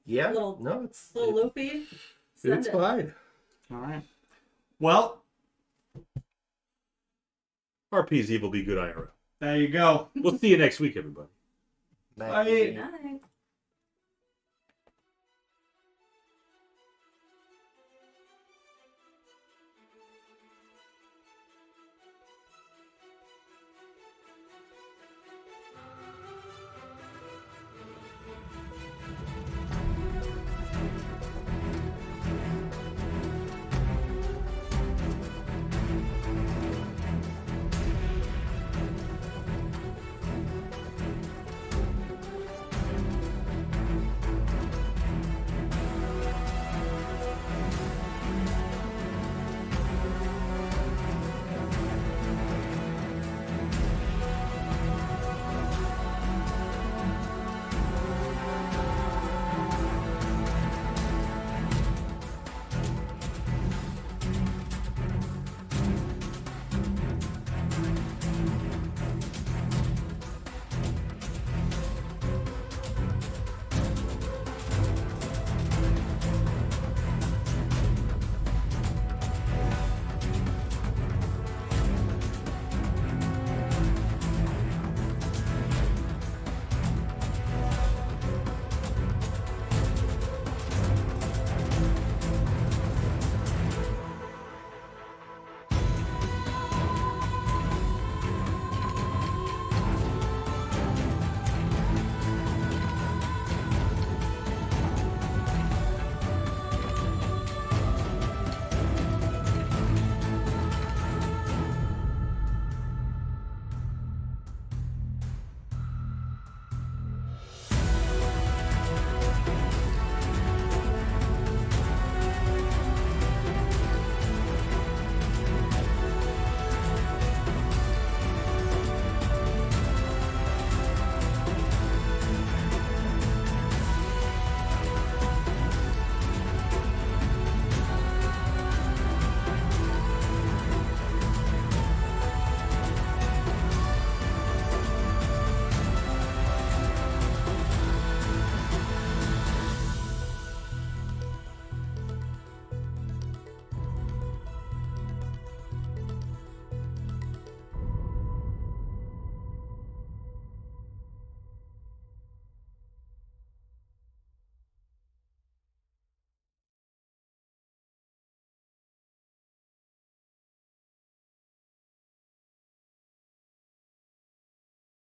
Yeah. Little- No, it's a little loopy. Send It's it. fine. All right. Well, RP's evil be good IRL. there you go. We'll see you next week, everybody. Bye. Night.